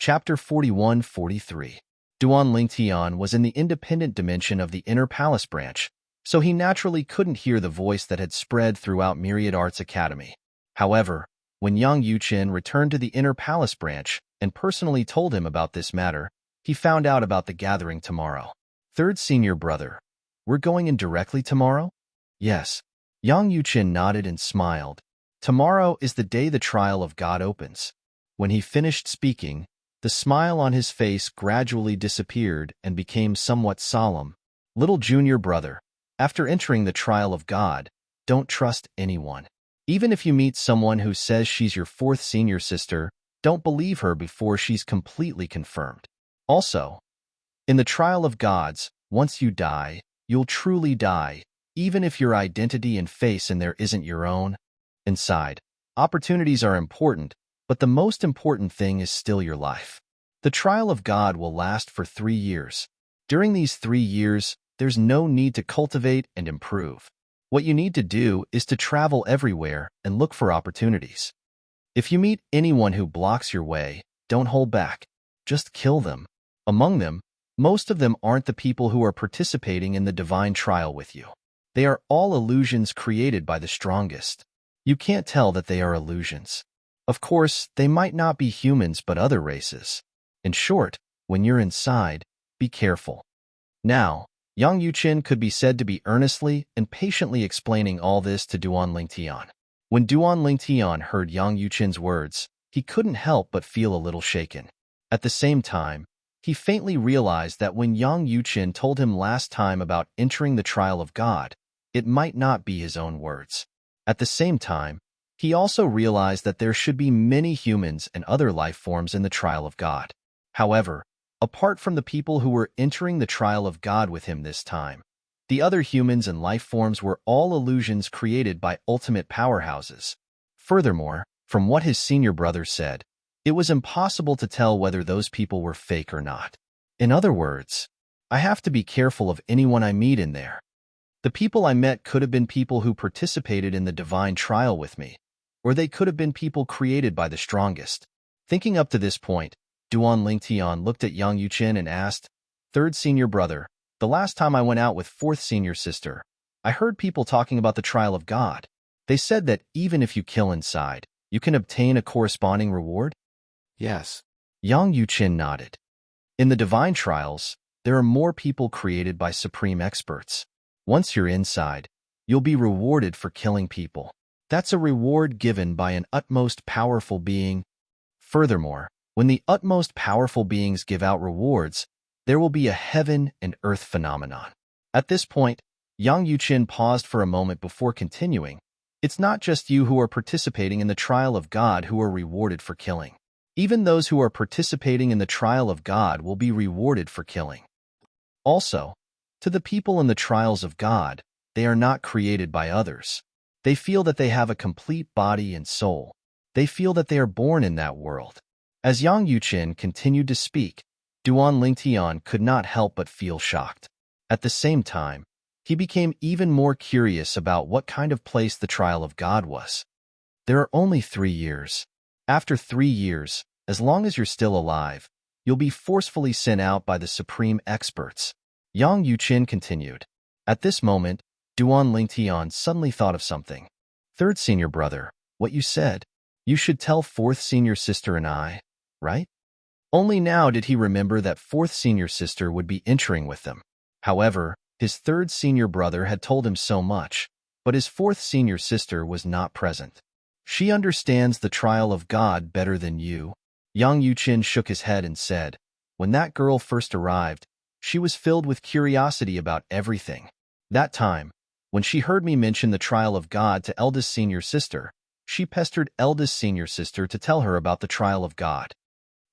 Chapter 41-43. Duan Lingtian was in the independent dimension of the inner palace branch, so he naturally couldn't hear the voice that had spread throughout Myriad Arts Academy. However, when Yang Yuqin returned to the inner palace branch and personally told him about this matter, he found out about the gathering tomorrow. Third senior brother, we're going in directly tomorrow? Yes. Yang Yuqin nodded and smiled. Tomorrow is the day the trial of God opens. When he finished speaking, the smile on his face gradually disappeared and became somewhat solemn. Little junior brother, after entering the trial of God, don't trust anyone. Even if you meet someone who says she's your fourth senior sister, don't believe her before she's completely confirmed. Also, in the trial of gods, once you die, you'll truly die, even if your identity and face in there isn't your own. Inside, opportunities are important, but the most important thing is still your life. The trial of God will last for 3 years. During these 3 years, there's no need to cultivate and improve. What you need to do is to travel everywhere and look for opportunities. If you meet anyone who blocks your way, don't hold back. Just kill them. Among them, most of them aren't the people who are participating in the divine trial with you. They are all illusions created by the strongest. You can't tell that they are illusions. Of course, they might not be humans but other races. In short, when you're inside, be careful. Now, Yang Yuqin could be said to be earnestly and patiently explaining all this to Duan Lingtian. When Duan Lingtian heard Yang Yuqin's words, he couldn't help but feel a little shaken. At the same time, he faintly realized that when Yang Yuqin told him last time about entering the trial of God, it might not be his own words. At the same time, he also realized that there should be many humans and other life forms in the trial of God. However, apart from the people who were entering the trial of God with him this time, the other humans and life forms were all illusions created by ultimate powerhouses. Furthermore, from what his senior brother said, it was impossible to tell whether those people were fake or not. In other words, I have to be careful of anyone I meet in there. The people I met could have been people who participated in the divine trial with me, or they could have been people created by the strongest. Thinking up to this point, Duan Lingtian looked at Yang Yuqin and asked, Third senior brother, the last time I went out with fourth senior sister, I heard people talking about the trial of God. They said that even if you kill inside, you can obtain a corresponding reward? Yes. Yang Yuqin nodded. In the divine trials, there are more people created by supreme experts. Once you're inside, you'll be rewarded for killing people. That's a reward given by an utmost powerful being. Furthermore, when the utmost powerful beings give out rewards, there will be a heaven and earth phenomenon. At this point, Yang Yuqin paused for a moment before continuing. It's not just you who are participating in the trial of God who are rewarded for killing. Even those who are participating in the trial of God will be rewarded for killing. Also, to the people in the trials of God, they are not created by others. They feel that they have a complete body and soul. They feel that they are born in that world. As Yang Yuqin continued to speak, Duan Lingtian could not help but feel shocked. At the same time, he became even more curious about what kind of place the trial of God was. There are only 3 years. After 3 years, as long as you're still alive, you'll be forcefully sent out by the supreme experts. Yang Yuqin continued. At this moment, Duan Lingtian suddenly thought of something. Third senior brother, what you said, you should tell fourth senior sister and I, right? Only now did he remember that fourth senior sister would be entering with them. However, his third senior brother had told him so much, but his fourth senior sister was not present. She understands the trial of God better than you. Yang Yuqin shook his head and said, when that girl first arrived, she was filled with curiosity about everything. That time, when she heard me mention the trial of God to eldest senior sister, she pestered eldest senior sister to tell her about the trial of God.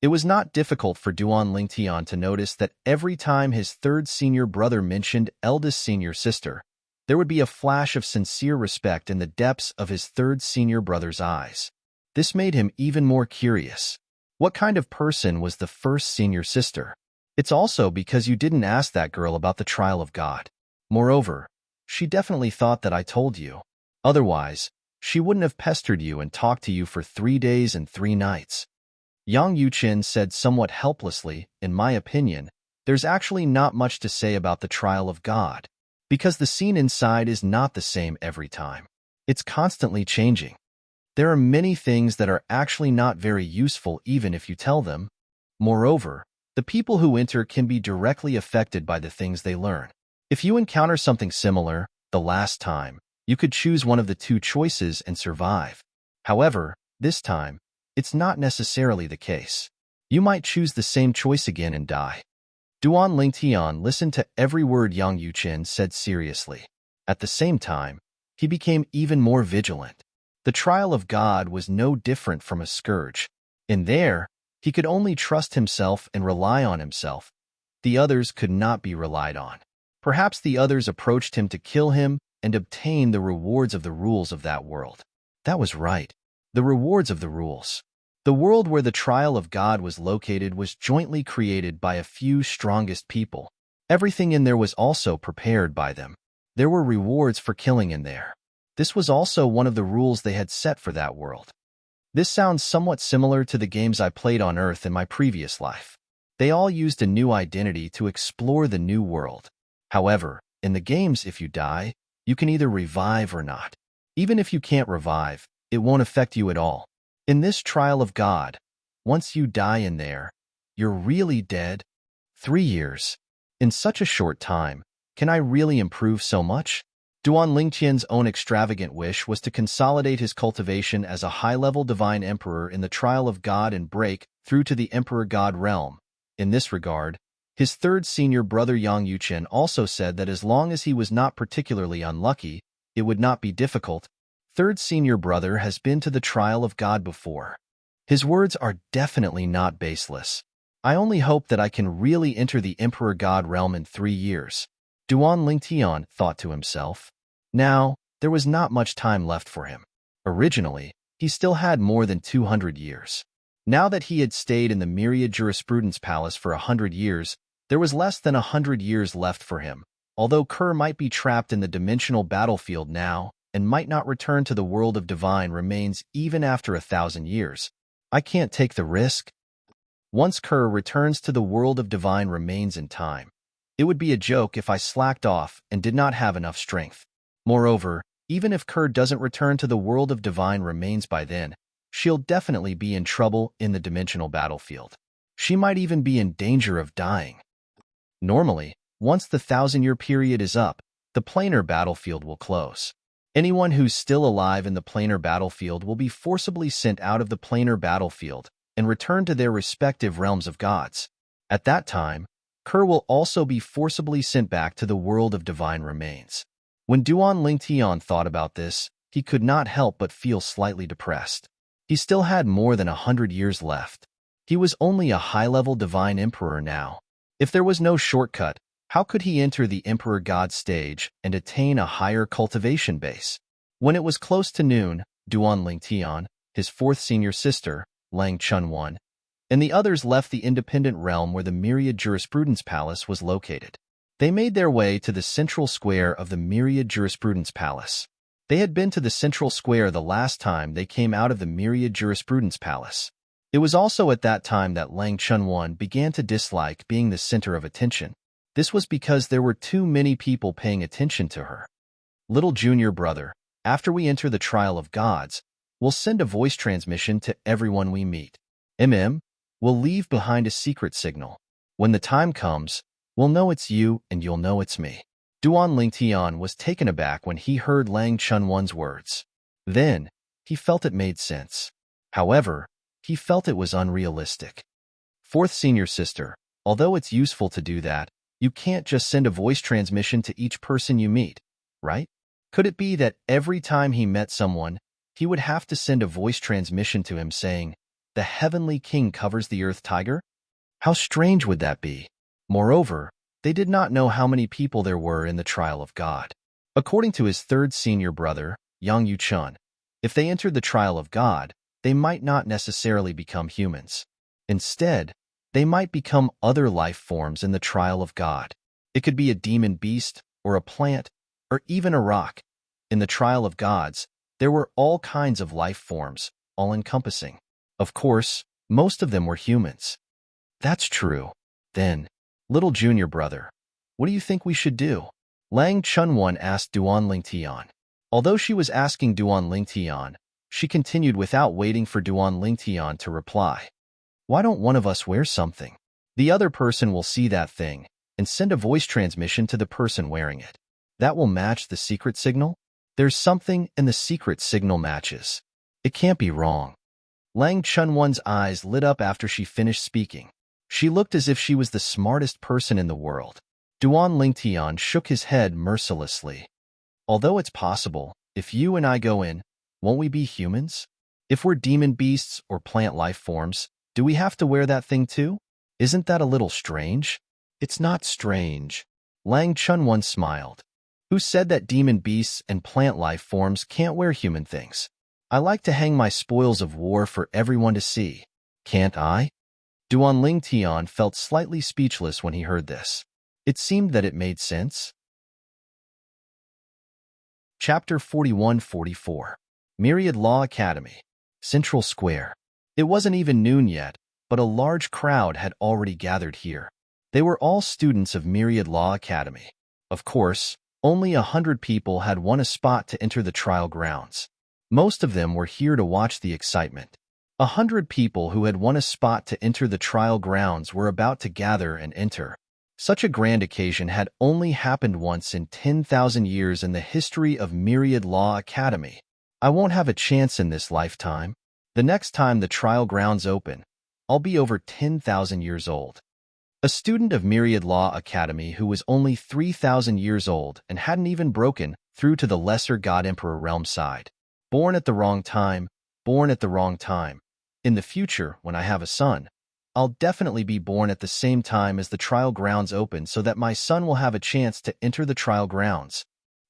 It was not difficult for Duan Lingtian to notice that every time his third senior brother mentioned eldest senior sister, there would be a flash of sincere respect in the depths of his third senior brother's eyes. This made him even more curious. What kind of person was the first senior sister? It's also because you didn't ask that girl about the trial of God. Moreover, she definitely thought that I told you. Otherwise, she wouldn't have pestered you and talked to you for 3 days and 3 nights. Yang Yuqin said somewhat helplessly, in my opinion, there's actually not much to say about the trial of God, because the scene inside is not the same every time. It's constantly changing. There are many things that are actually not very useful even if you tell them. Moreover, the people who enter can be directly affected by the things they learn. If you encounter something similar, the last time, you could choose one of the two choices and survive. However, this time, it's not necessarily the case. You might choose the same choice again and die. Duan Lingtian listened to every word Yang Yuqin said seriously. At the same time, he became even more vigilant. The trial of God was no different from a scourge. In there, he could only trust himself and rely on himself. The others could not be relied on. Perhaps the others approached him to kill him and obtain the rewards of the rules of that world. That was right. The rewards of the rules. The world where the trial of God was located was jointly created by a few strongest people. Everything in there was also prepared by them. There were rewards for killing in there. This was also one of the rules they had set for that world. This sounds somewhat similar to the games I played on Earth in my previous life. They all used a new identity to explore the new world. However, in the games, if you die, you can either revive or not. Even if you can't revive, it won't affect you at all. In this trial of God, once you die in there, you're really dead. 3 years. In such a short time, can I really improve so much? Duan Lingqian's own extravagant wish was to consolidate his cultivation as a high-level divine emperor in the trial of God and break through to the emperor god realm. In this regard, his third senior brother Yang Yuqin also said that as long as he was not particularly unlucky, it would not be difficult. Third senior brother has been to the trial of God before. His words are definitely not baseless. I only hope that I can really enter the emperor god realm in 3 years. Duan Lingtian thought to himself. Now, there was not much time left for him. Originally, he still had more than 200 years. Now that he had stayed in the Myriad Jurisprudence Palace for 100 years, there was less than 100 years left for him. Although Kerr might be trapped in the dimensional battlefield now and might not return to the world of divine remains even after 1,000 years, I can't take the risk. Once Kerr returns to the world of divine remains in time, it would be a joke if I slacked off and did not have enough strength. Moreover, even if Kerr doesn't return to the world of divine remains by then, she'll definitely be in trouble in the dimensional battlefield. She might even be in danger of dying. Normally, once the 1,000-year period is up, the planar battlefield will close. Anyone who's still alive in the planar battlefield will be forcibly sent out of the planar battlefield and return to their respective realms of gods. At that time, Kerr will also be forcibly sent back to the world of divine remains. When Duan Lingtian thought about this, he could not help but feel slightly depressed. He still had more than 100 years left. He was only a high-level divine emperor now. If there was no shortcut, how could he enter the emperor god stage and attain a higher cultivation base? When it was close to noon, Duan Lingtian, his fourth senior sister, Lang Chunwan, and the others left the independent realm where the Myriad Jurisprudence Palace was located. They made their way to the central square of the Myriad Jurisprudence Palace. They had been to the central square the last time they came out of the Myriad Jurisprudence Palace. It was also at that time that Lang Chunwan began to dislike being the center of attention. This was because there were too many people paying attention to her. Little junior brother, after we enter the trial of gods, we'll send a voice transmission to everyone we meet. We'll leave behind a secret signal. When the time comes, we'll know it's you and you'll know it's me. Duan Lingtian was taken aback when he heard Lang Chunwan's words. Then, he felt it made sense. However, he felt it was unrealistic. Fourth senior sister, although it's useful to do that, you can't just send a voice transmission to each person you meet, right? Could it be that every time he met someone, he would have to send a voice transmission to him saying, "The heavenly king covers the earth tiger"? How strange would that be? Moreover, they did not know how many people there were in the trial of God. According to his third senior brother, Yang Yuchun, if they entered the trial of God, they might not necessarily become humans. Instead, they might become other life forms in the trial of God. It could be a demon beast, or a plant, or even a rock. In the trial of gods, there were all kinds of life forms, all-encompassing. Of course, Most of them were humans. That's true. Then, little junior brother, what do you think we should do? Lang Chunwon asked Duan Lingtian. Although she was asking Duan Lingtian, she continued without waiting for Duan Lingtian to reply. Why don't one of us wear something? The other person will see that thing and send a voice transmission to the person wearing it. That will match the secret signal? There's something and the secret signal matches. It can't be wrong. Lang Chunwon's eyes lit up after she finished speaking. She looked as if she was the smartest person in the world. Duan Lingtian shook his head mercilessly. Although it's possible, if you and I go in, won't we be humans? If we're demon beasts or plant life forms, do we have to wear that thing too? Isn't that a little strange? It's not strange. Lang Chunwon smiled. Who said that demon beasts and plant life forms can't wear human things? I like to hang my spoils of war for everyone to see. Can't I? Duan Lingtian felt slightly speechless when he heard this. It seemed that it made sense. Chapter 41-44 Myriad Law Academy, Central Square. It wasn't even noon yet, but a large crowd had already gathered here. They were all students of Myriad Law Academy. Of course, only 100 people had won a spot to enter the trial grounds. Most of them were here to watch the excitement. 100 people who had won a spot to enter the trial grounds were about to gather and enter. Such a grand occasion had only happened once in 10,000 years in the history of Myriad Law Academy. I won't have a chance in this lifetime. The next time the trial grounds open, I'll be over 10,000 years old. A student of Myriad Law Academy who was only 3,000 years old and hadn't even broken through to the lesser God Emperor realm side. Born at the wrong time, born at the wrong time. In the future, when I have a son, I'll definitely be born at the same time as the trial grounds open so that my son will have a chance to enter the trial grounds.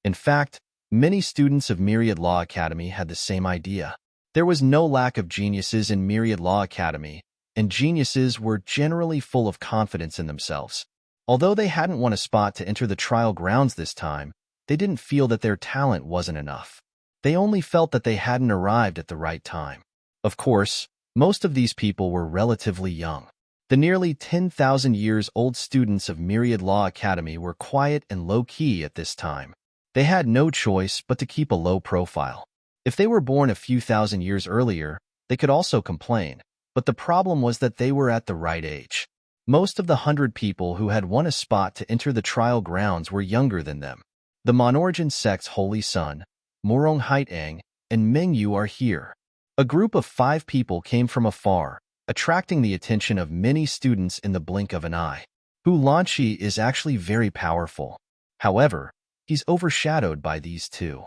In fact, many students of Myriad Law Academy had the same idea. There was no lack of geniuses in Myriad Law Academy, and geniuses were generally full of confidence in themselves. Although they hadn't won a spot to enter the trial grounds this time, they didn't feel that their talent wasn't enough. They only felt that they hadn't arrived at the right time. Of course, most of these people were relatively young. The nearly 10,000 years old students of Myriad Law Academy were quiet and low-key at this time. They had no choice but to keep a low profile. If they were born a few thousand years earlier, they could also complain, but the problem was that they were at the right age. Most of the 100 people who had won a spot to enter the trial grounds were younger than them. The Monorgan sect's holy son, Morong Haitang, and Mengyu are here. A group of 5 people came from afar, attracting the attention of many students in the blink of an eye. Hu Lanqi is actually very powerful. However, he's overshadowed by these two.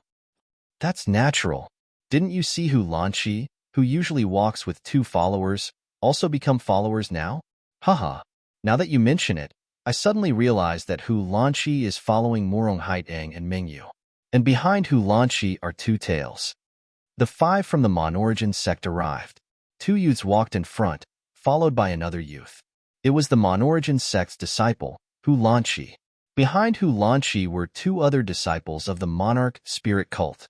That's natural. Didn't you see Hu Lanqi, who usually walks with 2 followers, also become followers now? Haha. Now that you mention it, I suddenly realized that Hu Lanqi is following Morong Haitang and Mengyu. And behind Hu Lanqi are 2 tails. The 5 from the Monorgan sect arrived. 2 youths walked in front, followed by another youth. It was the Monorgan sect's disciple, Hu Lanqi. Behind Hu Lanqi were 2 other disciples of the Monarch spirit cult.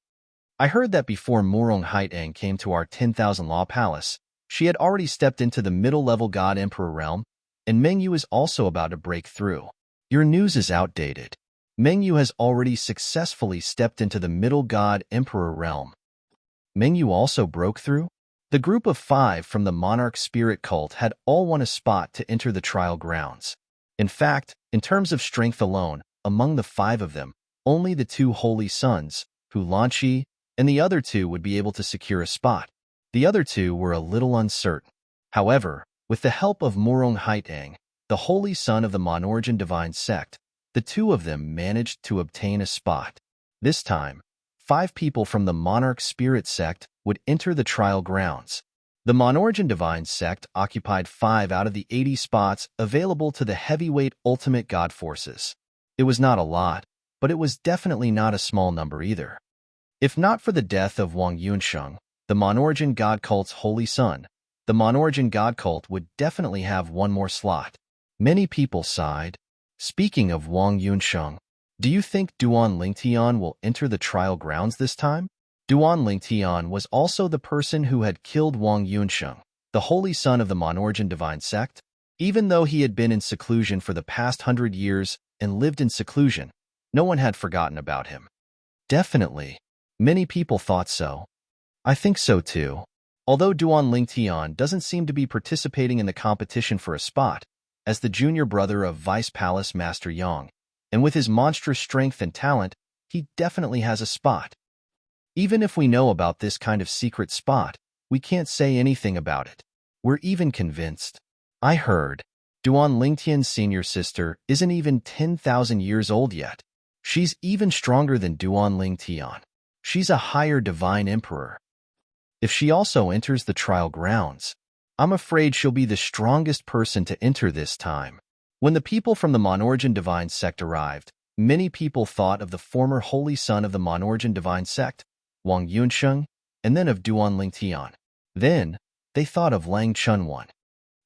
I heard that before Morong Haitang came to our 10,000 Law Palace, she had already stepped into the middle-level God Emperor realm, and Mengyu is also about to break through. Your news is outdated. Mengyu has already successfully stepped into the middle God Emperor realm. Mengyu also broke through? The group of 5 from the Monarch spirit cult had all won a spot to enter the trial grounds. In fact, in terms of strength alone, among the 5 of them, only the 2 holy sons, Hu Lanqi, and the other 2 would be able to secure a spot. The other 2 were a little uncertain. However, with the help of Morong Haitang, the holy son of the Monorgan divine sect, the 2 of them managed to obtain a spot. This time, 5 people from the Monarch spirit sect would enter the trial grounds. The Monorgan divine sect occupied 5 out of the 80 spots available to the heavyweight ultimate god forces. It was not a lot, but it was definitely not a small number either. If not for the death of Wang Yunsheng, the Monorgan god cult's holy son, the Monorgan god cult would definitely have 1 more slot. Many people sighed. Speaking of Wang Yunsheng, do you think Duan Lingtian will enter the trial grounds this time? Duan Lingtian was also the person who had killed Wang Yunsheng. the holy son of the Monarch divine sect. Even though he had been in seclusion for the past 100 years and lived in seclusion, no one had forgotten about him. Definitely. Many people thought so. I think so too. Although Duan Lingtian doesn't seem to be participating in the competition for a spot, as the junior brother of Vice Palace Master Yang, and with his monstrous strength and talent, he definitely has a spot. Even if we know about this kind of secret spot, we can't say anything about it. We're even convinced. I heard, Duan Lingtian's senior sister isn't even 10,000 years old yet. She's even stronger than Duan Lingtian. She's a higher divine emperor. If she also enters the trial grounds, I'm afraid she'll be the strongest person to enter this time. When the people from the Monarch divine sect arrived, many people thought of the former holy son of the Monarch divine sect, Wang Yunsheng, and then of Duan Lingtian. Then, they thought of Lang Chunwan.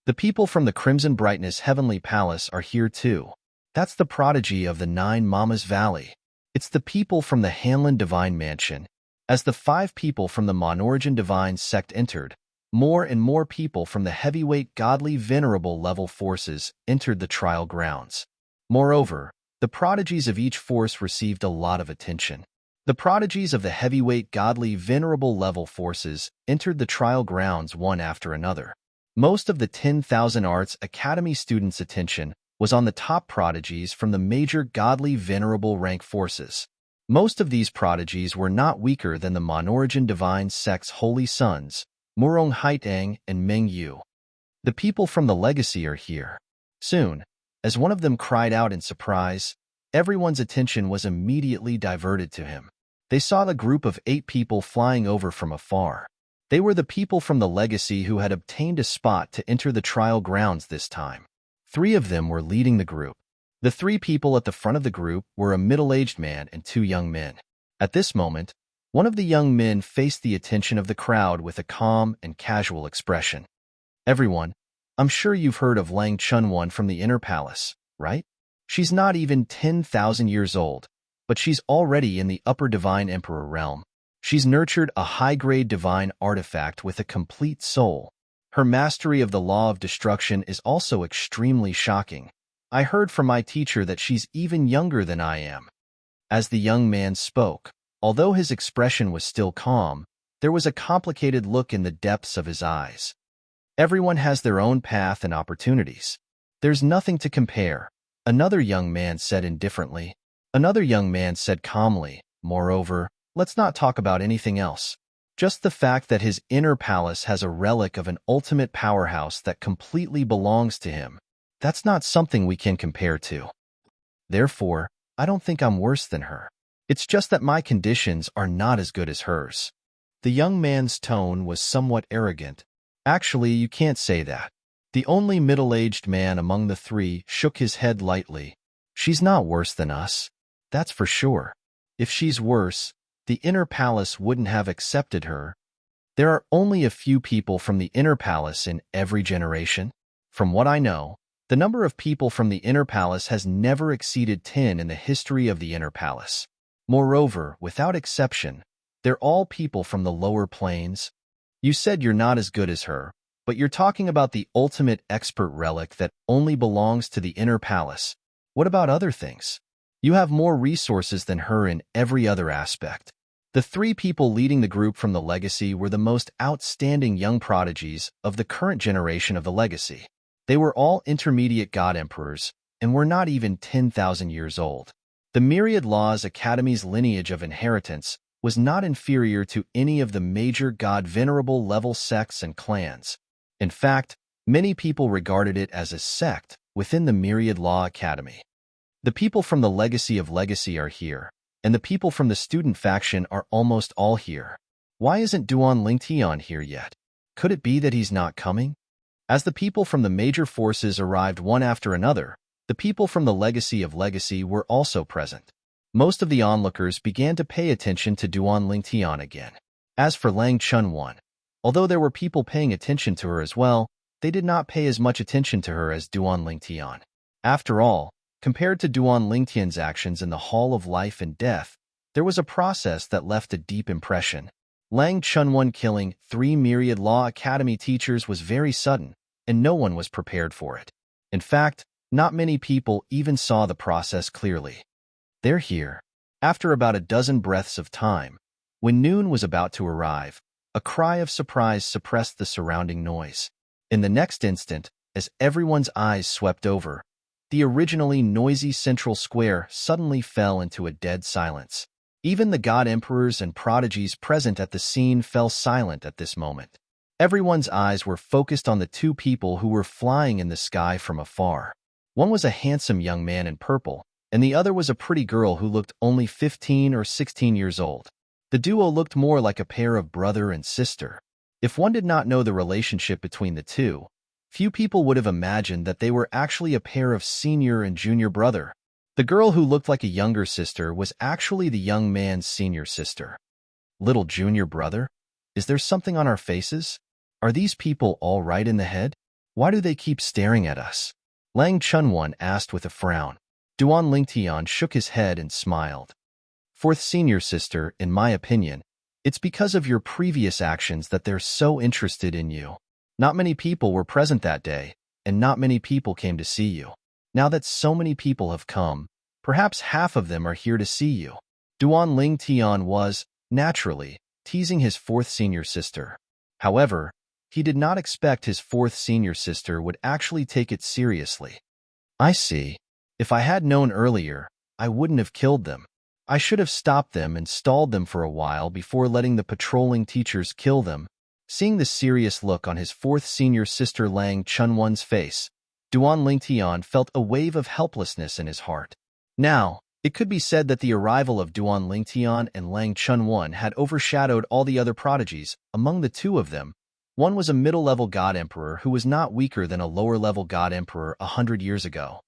The people from the Crimson Brightness Heavenly Palace are here too. That's the prodigy of the Nine Mamas Valley. It's the people from the Hanlin Divine Mansion. As the 5 people from the Monarch Divine Sect entered, more and more people from the heavyweight godly venerable level forces entered the trial grounds. Moreover, the prodigies of each force received a lot of attention. The prodigies of the heavyweight godly venerable level forces entered the trial grounds one after another. Most of the 10,000 Arts Academy students' attention was on the top prodigies from the major godly venerable rank forces. Most of these prodigies were not weaker than the Monarch Divine Sect's holy sons, Murong Haitang and Meng Yu. The people from the legacy are here. Soon, as one of them cried out in surprise, everyone's attention was immediately diverted to him. They saw the group of 8 people flying over from afar. They were the people from the legacy who had obtained a spot to enter the trial grounds this time. 3 of them were leading the group. The 3 people at the front of the group were a middle-aged man and 2 young men. At this moment, one of the young men faced the attention of the crowd with a calm and casual expression. Everyone, I'm sure you've heard of Lang Chunwan from the Inner Palace, right? She's not even 10,000 years old, but she's already in the upper divine emperor realm. She's nurtured a high-grade divine artifact with a complete soul. Her mastery of the law of destruction is also extremely shocking. I heard from my teacher that she's even younger than I am. As the young man spoke, although his expression was still calm, there was a complicated look in the depths of his eyes. Everyone has their own path and opportunities. There's nothing to compare, another young man said indifferently. Another young man said calmly, moreover, let's not talk about anything else. Just the fact that his inner palace has a relic of an ultimate powerhouse that completely belongs to him. That's not something we can compare to. Therefore, I don't think I'm worse than her. It's just that my conditions are not as good as hers. The young man's tone was somewhat arrogant. Actually, you can't say that. The only middle-aged man among the 3 shook his head lightly. She's not worse than us. That's for sure. If she's worse, the inner palace wouldn't have accepted her. There are only a few people from the inner palace in every generation. From what I know, the number of people from the inner palace has never exceeded 10 in the history of the inner palace. Moreover, without exception, they're all people from the lower planes. You said you're not as good as her, but you're talking about the ultimate expert relic that only belongs to the inner palace. What about other things? You have more resources than her in every other aspect. The 3 people leading the group from the legacy were the most outstanding young prodigies of the current generation of the legacy. They were all intermediate god emperors, and were not even 10,000 years old. The Myriad Laws Academy's lineage of inheritance was not inferior to any of the major god venerable level sects and clans. In fact, many people regarded it as a sect within the Myriad Law Academy. The people from the legacy of legacy are here, and the people from the student faction are almost all here. Why isn't Duan Lingtian here yet? Could it be that he's not coming? As the people from the major forces arrived one after another, the people from the legacy of legacy were also present. Most of the onlookers began to pay attention to Duan Lingtian again. As for Lang Chunwan, although there were people paying attention to her as well, they did not pay as much attention to her as Duan Lingtian. After all, compared to Duan Lingtian's actions in the Hall of Life and Death, there was a process that left a deep impression. Lang Chunwon killing 3 Myriad Law Academy teachers was very sudden, and no one was prepared for it. In fact, not many people even saw the process clearly. They're here. After about a dozen breaths of time, when noon was about to arrive, a cry of surprise suppressed the surrounding noise. In the next instant, as everyone's eyes swept over, the originally noisy central square suddenly fell into a dead silence. Even the god emperors and prodigies present at the scene fell silent at this moment. Everyone's eyes were focused on the two people who were flying in the sky from afar. One was a handsome young man in purple, and the other was a pretty girl who looked only 15 or 16 years old. The duo looked more like a pair of brother and sister. If one did not know the relationship between the two, few people would have imagined that they were actually a pair of senior and junior brother. The girl who looked like a younger sister was actually the young man's senior sister. Little junior brother? Is there something on our faces? Are these people all right in the head? Why do they keep staring at us? Lang Chunwon asked with a frown. Duan Lingtian shook his head and smiled. Fourth senior sister, in my opinion, it's because of your previous actions that they're so interested in you. Not many people were present that day, and not many people came to see you. Now that so many people have come, perhaps half of them are here to see you. Duan Lingtian was, naturally, teasing his fourth senior sister. However, he did not expect his fourth senior sister would actually take it seriously. I see. If I had known earlier, I wouldn't have killed them. I should have stopped them and stalled them for a while before letting the patrolling teachers kill them. Seeing the serious look on his fourth senior sister Lang Chunwon's face, Duan Lingtian felt a wave of helplessness in his heart. Now, it could be said that the arrival of Duan Lingtian and Lang Chunwon had overshadowed all the other prodigies. Among the two of them, one was a middle-level god emperor who was not weaker than a lower-level god emperor 100 years ago.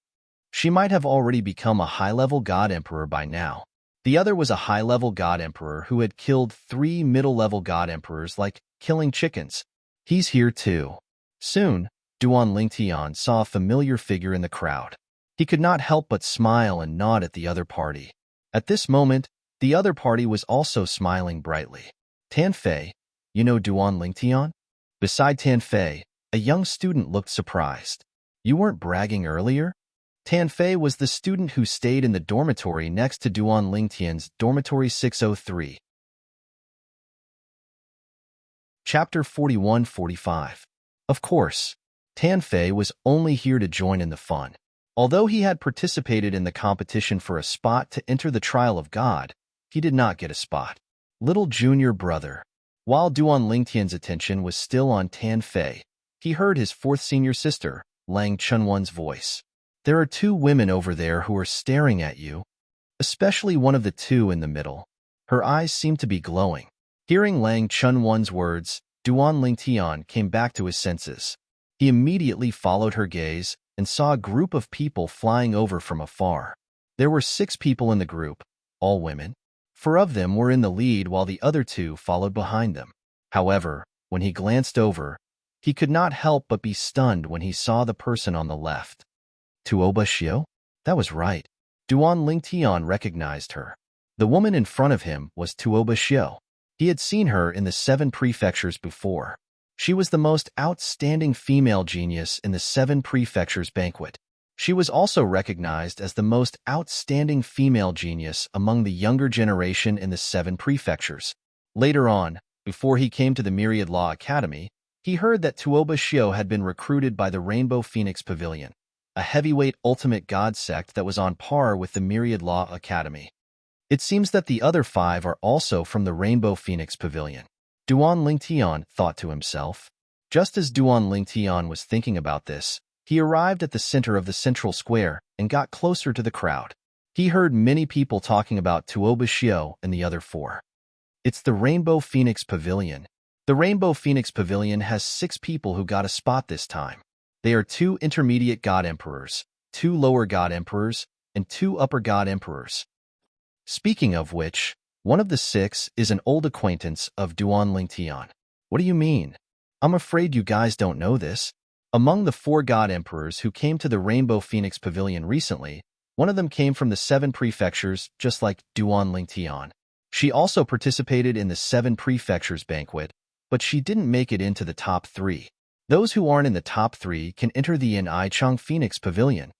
She might have already become a high-level god emperor by now. The other was a high-level god emperor who had killed 3 middle-level god emperors like killing chickens. He's here too. Soon, Duan Lingtian saw a familiar figure in the crowd. He could not help but smile and nod at the other party. At this moment, the other party was also smiling brightly. Tan Fei, you know Duan Lingtian? Beside Tan Fei, a young student looked surprised. You weren't bragging earlier? Tan Fei was the student who stayed in the dormitory next to Duan Lingtian's dormitory 603. Chapter 41-45. Of course, Tan Fei was only here to join in the fun. Although he had participated in the competition for a spot to enter the trial of God, he did not get a spot. Little junior brother. While Duan Lingtian's attention was still on Tan Fei, he heard his fourth senior sister, Lang Chunwon's voice. There are 2 women over there who are staring at you, especially one of the 2 in the middle. Her eyes seemed to be glowing. Hearing Lang Chunwon's words, Duan Lingtian came back to his senses. He immediately followed her gaze and saw a group of people flying over from afar. There were 6 people in the group, all women. 4 of them were in the lead while the other 2 followed behind them. However, when he glanced over, he could not help but be stunned when he saw the person on the left. Tuoba Xiao? That was right. Duan Lingtian recognized her. The woman in front of him was Tuoba Xiao. He had seen her in the 7 prefectures before. She was the most outstanding female genius in the 7 prefectures banquet. She was also recognized as the most outstanding female genius among the younger generation in the 7 prefectures. Later on, before he came to the Myriad Law Academy, he heard that Tuoba Xiao had been recruited by the Rainbow Phoenix Pavilion, a heavyweight ultimate god sect that was on par with the Myriad Law Academy. It seems that the other 5 are also from the Rainbow Phoenix Pavilion. Duan Lingtian thought to himself. Just as Duan Lingtian was thinking about this, he arrived at the center of the central square and got closer to the crowd. He heard many people talking about Tuoba Xiao and the other 4. It's the Rainbow Phoenix Pavilion. The Rainbow Phoenix Pavilion has 6 people who got a spot this time. They are 2 intermediate god emperors, 2 lower god emperors, and 2 upper god emperors. Speaking of which, one of the 6 is an old acquaintance of Duan Lingtian. What do you mean? I'm afraid you guys don't know this. Among the 4 god emperors who came to the Rainbow Phoenix Pavilion recently, one of them came from the 7 prefectures just like Duan Lingtian. She also participated in the 7 Prefectures banquet, but she didn't make it into the top 3. Those who aren't in the top 3 can enter the Chang Phoenix Pavilion.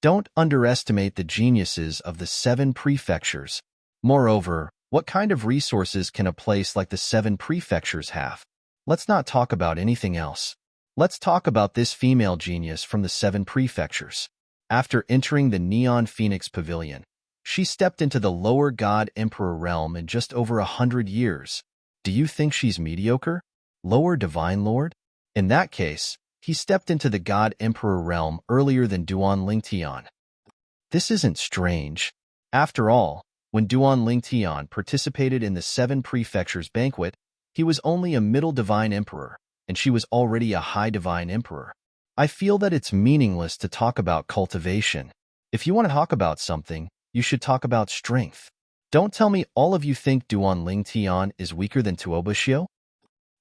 Don't underestimate the geniuses of the 7 prefectures. Moreover, what kind of resources can a place like the 7 prefectures have? Let's not talk about anything else. Let's talk about this female genius from the 7 prefectures. After entering the Neon Phoenix Pavilion, she stepped into the lower God Emperor realm in just over 100 years. Do you think she's mediocre? Lower Divine Lord? In that case, he stepped into the God Emperor realm earlier than Duan Lingtian. This isn't strange. After all, when Duan Lingtian participated in the 7 Prefectures banquet, he was only a middle Divine Emperor, and she was already a high Divine Emperor. I feel that it's meaningless to talk about cultivation. If you want to talk about something, you should talk about strength. Don't tell me all of you think Duan Lingtian is weaker than Tuoba Xiu?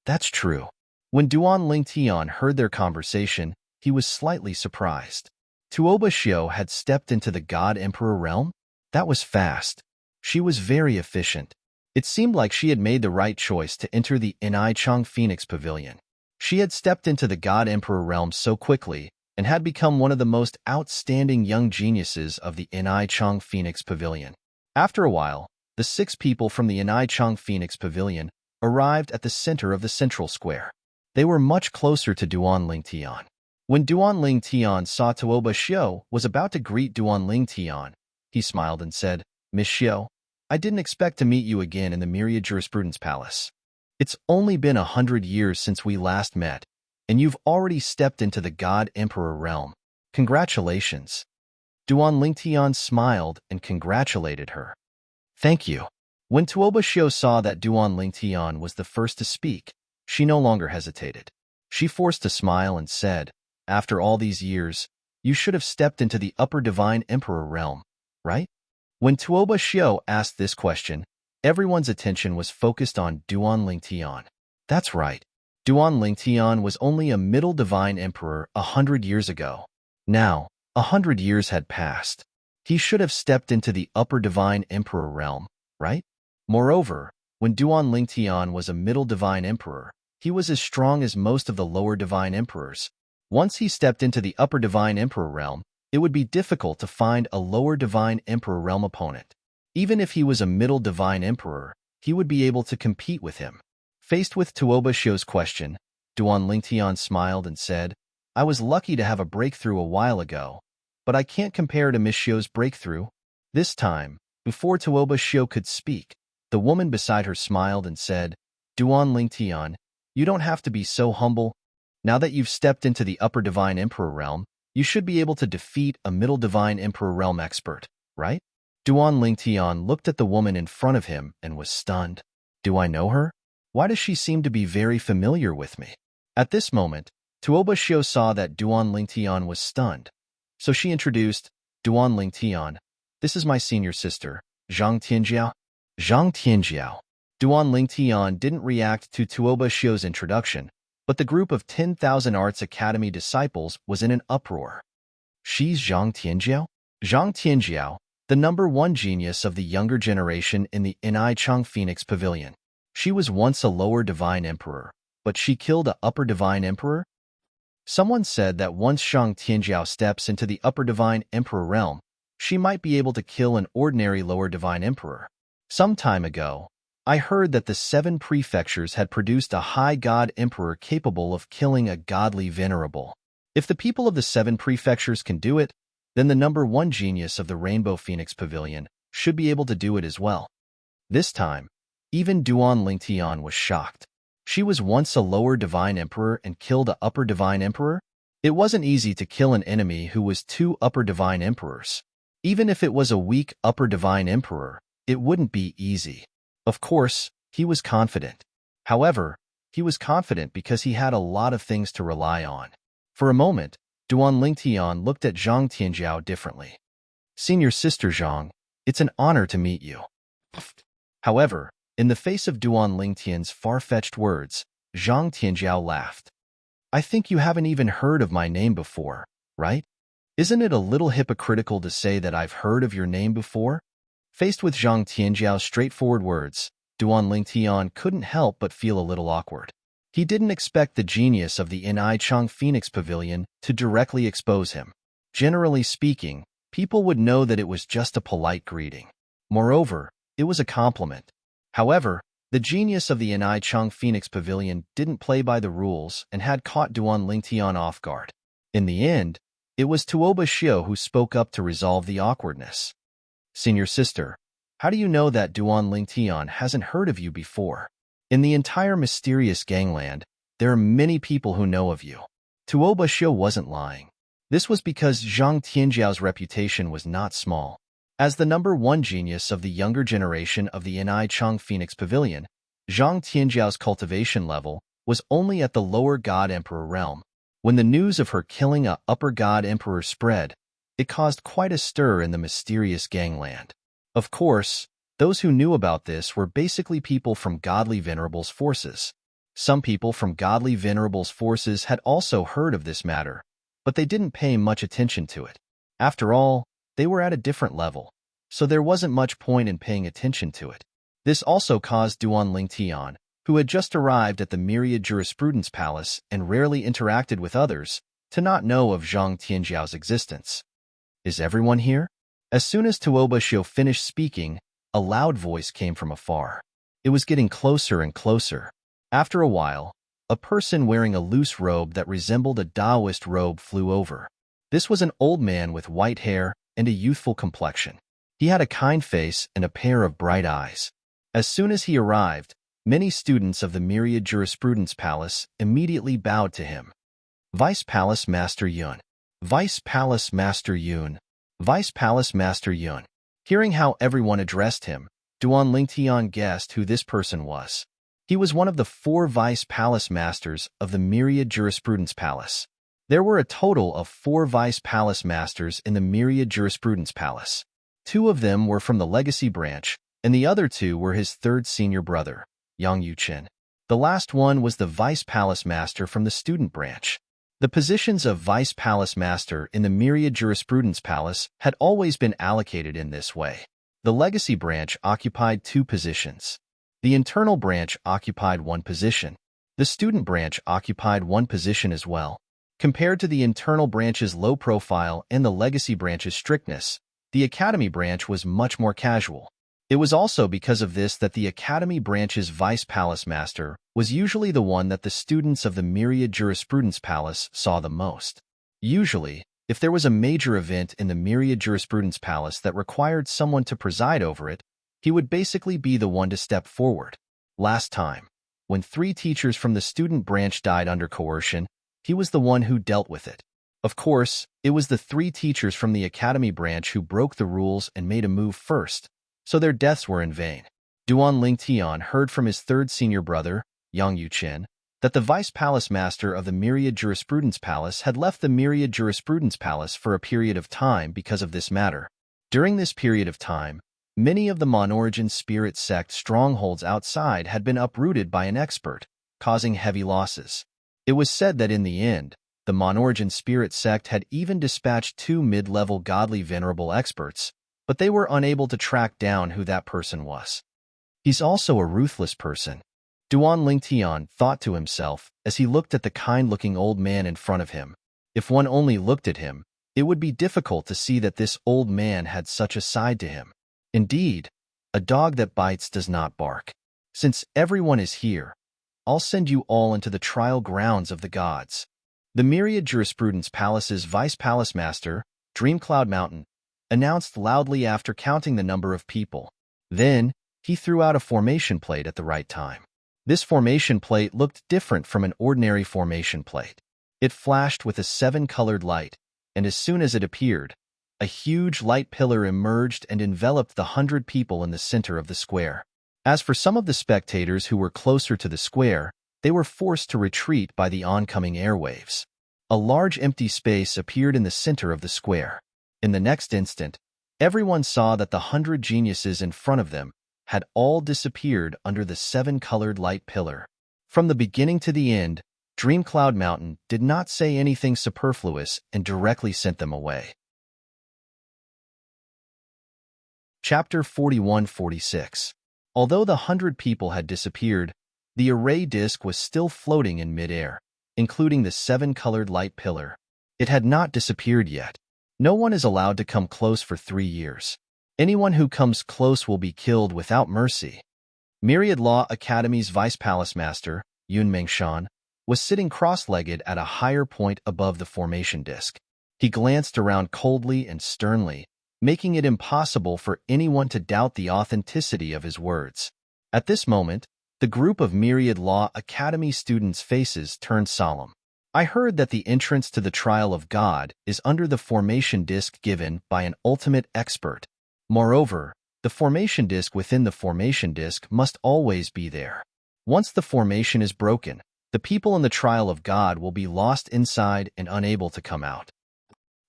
That's true. When Duan Lingtian heard their conversation, he was slightly surprised. Tuoba Xiu had stepped into the God Emperor realm? That was fast. She was very efficient. It seemed like she had made the right choice to enter the Chang Phoenix Pavilion. She had stepped into the God Emperor realm so quickly and had become one of the most outstanding young geniuses of the Chang Phoenix Pavilion. After a while, the 6 people from the Chang Phoenix Pavilion arrived at the center of the central square. They were much closer to Duan Lingtian. When Duan Lingtian saw Tuoba Xiu was about to greet Duan Lingtian, he smiled and said, "Miss Xiu, I didn't expect to meet you again in the Myriad Jurisprudence Palace. It's only been 100 years since we last met, and you've already stepped into the God Emperor realm. Congratulations." Duan Lingtian smiled and congratulated her. "Thank you." When Tuoba Xiu saw that Duan Lingtian was the first to speak, she no longer hesitated. She forced a smile and said, "After all these years, you should have stepped into the upper Divine Emperor realm, right?" When Tuoba Xiu asked this question, everyone's attention was focused on Duan Lingtian. That's right. Duan Lingtian was only a middle Divine Emperor 100 years ago. Now, 100 years had passed. He should have stepped into the upper Divine Emperor realm, right? Moreover, when Duan Lingtian was a middle Divine Emperor, he was as strong as most of the lower Divine Emperors. Once he stepped into the upper Divine Emperor realm, it would be difficult to find a lower Divine Emperor realm opponent. Even if he was a middle Divine Emperor, he would be able to compete with him. Faced with Tuoba Xiu's question, Duan Lingtian smiled and said, "I was lucky to have a breakthrough a while ago, but I can't compare to Miss Xiu's breakthrough." This time, before Tuoba Xiu could speak, the woman beside her smiled and said, "Duan Lingtian, you don't have to be so humble. Now that you've stepped into the upper Divine Emperor realm, you should be able to defeat a middle Divine Emperor realm expert, right?" Duan Lingtian looked at the woman in front of him and was stunned. "Do I know her? Why does she seem to be very familiar with me?" At this moment, Tuoba Xiu saw that Duan Lingtian was stunned, so she introduced, "Duan Lingtian, this is my senior sister, Zhang Tianjiao." Zhang Tianjiao. Duan Lingtian didn't react to Tuoba Xiu's introduction, but the group of 10,000 Arts Academy disciples was in an uproar. She's Zhang Tianjiao? Zhang Tianjiao, the #1 genius of the younger generation in the Chang Phoenix Pavilion. She was once a lower Divine Emperor, but she killed a upper Divine Emperor? Someone said that once Zhang Tianjiao steps into the upper Divine Emperor realm, she might be able to kill an ordinary lower Divine Emperor. Some time ago, I heard that the 7 prefectures had produced a high God Emperor capable of killing a godly venerable. If the people of the 7 prefectures can do it, then the #1 genius of the Rainbow Phoenix Pavilion should be able to do it as well. This time, even Duan Lingtian was shocked. She was once a lower Divine Emperor and killed a upper Divine Emperor? It wasn't easy to kill an enemy who was 2 upper Divine Emperors. Even if it was a weak upper Divine Emperor, it wouldn't be easy. Of course, he was confident. However, he was confident because he had a lot of things to rely on. For a moment, Duan Lingtian looked at Zhang Tianjiao differently. "Senior sister Zhang, it's an honor to meet you." However, in the face of Duan Lingtian's far-fetched words, Zhang Tianjiao laughed. "I think you haven't even heard of my name before, right? Isn't it a little hypocritical to say that I've heard of your name before?" Faced with Zhang Tianjiao's straightforward words, Duan Lingtian couldn't help but feel a little awkward. He didn't expect the genius of the Chang Phoenix Pavilion to directly expose him. Generally speaking, people would know that it was just a polite greeting. Moreover, it was a compliment. However, the genius of the Chang Phoenix Pavilion didn't play by the rules and had caught Duan Lingtian off guard. In the end, it was Tuoba Xiu who spoke up to resolve the awkwardness. Senior sister, how do you know that Duan Lingtian hasn't heard of you before? In the entire mysterious gangland, there are many people who know of you. Tuoba Xiu wasn't lying. This was because Zhang Tianjiao's reputation was not small. As the #1 genius of the younger generation of the Chang Phoenix Pavilion, Zhang Tianjiao's cultivation level was only at the lower God Emperor realm. When the news of her killing a upper God Emperor spread, it caused quite a stir in the mysterious gangland. Of course, those who knew about this were basically people from Godly Venerable's forces. Some people from Godly Venerable's forces had also heard of this matter, but they didn't pay much attention to it. After all, they were at a different level, so there wasn't much point in paying attention to it. This also caused Duan Lingtian, who had just arrived at the Myriad Jurisprudence Palace and rarely interacted with others, to not know of Zhang Tianjiao's existence. Is everyone here? As soon as Tuoba Xiu finished speaking, a loud voice came from afar. It was getting closer and closer. After a while, a person wearing a loose robe that resembled a Taoist robe flew over. This was an old man with white hair and a youthful complexion. He had a kind face and a pair of bright eyes. As soon as he arrived, many students of the Myriad Jurisprudence Palace immediately bowed to him. Vice Palace Master Yun. Vice Palace Master Yun. Vice Palace Master Yun. Hearing how everyone addressed him, Duan Lingtian guessed who this person was. He was one of the 4 Vice Palace Masters of the Myriad Jurisprudence Palace. There were a total of 4 Vice Palace Masters in the Myriad Jurisprudence Palace. 2 of them were from the Legacy Branch, and the other 2 were his 3rd senior brother, Yang Yuqin. The last one was the Vice Palace Master from the Student Branch. The positions of Vice Palace Master in the Myriad Jurisprudence Palace had always been allocated in this way. The Legacy Branch occupied 2 positions. The Internal Branch occupied 1 position. The Student Branch occupied 1 position as well. Compared to the Internal Branch's low profile and the Legacy Branch's strictness, the Academy Branch was much more casual. It was also because of this that the Academy Branch's Vice Palace Master was usually the one that the students of the Myriad Jurisprudence Palace saw the most. Usually, if there was a major event in the Myriad Jurisprudence Palace that required someone to preside over it, he would basically be the one to step forward. Last time, when 3 teachers from the Student Branch died under coercion, he was the one who dealt with it. Of course, it was the 3 teachers from the Academy Branch who broke the rules and made a move first, so their deaths were in vain. Duan Lingtian heard from his 3rd senior brother, Yang Yuqin, that the Vice Palace Master of the Myriad Jurisprudence Palace had left the Myriad Jurisprudence Palace for a period of time because of this matter. During this period of time, many of the Monorigin spirit sect strongholds outside had been uprooted by an expert, causing heavy losses. It was said that in the end, the Monorigin spirit sect had even dispatched 2 mid-level godly venerable experts, but they were unable to track down who that person was. He's also a ruthless person, Duan Lingtian thought to himself as he looked at the kind-looking old man in front of him. If one only looked at him, it would be difficult to see that this old man had such a side to him. Indeed, a dog that bites does not bark. Since everyone is here, I'll send you all into the trial grounds of the gods. The Myriad Jurisprudence Palace's Vice Palace Master, Dreamcloud Mountain, announced loudly after counting the number of people. Then, he threw out a formation plate at the right time. This formation plate looked different from an ordinary formation plate. It flashed with a 7-colored light, and as soon as it appeared, a huge light pillar emerged and enveloped the 100 people in the center of the square. As for some of the spectators who were closer to the square, they were forced to retreat by the oncoming airwaves. A large empty space appeared in the center of the square. In the next instant, everyone saw that the 100 geniuses in front of them had all disappeared under the 7-colored light pillar. From the beginning to the end, Dreamcloud Mountain did not say anything superfluous and directly sent them away. Chapter 41-46. Although the 100 people had disappeared, the array disk was still floating in midair, including the 7-colored light pillar. It had not disappeared yet. No one is allowed to come close for 3 years. Anyone who comes close will be killed without mercy. Myriad Law Academy's Vice Palace Master, Yun Mengshan, was sitting cross-legged at a higher point above the formation disk. He glanced around coldly and sternly, making it impossible for anyone to doubt the authenticity of his words. At this moment, the group of Myriad Law Academy students' faces turned solemn. I heard that the entrance to the trial of God is under the formation disk given by an ultimate expert. Moreover, the formation disk within the formation disk must always be there. Once the formation is broken, the people in the trial of God will be lost inside and unable to come out,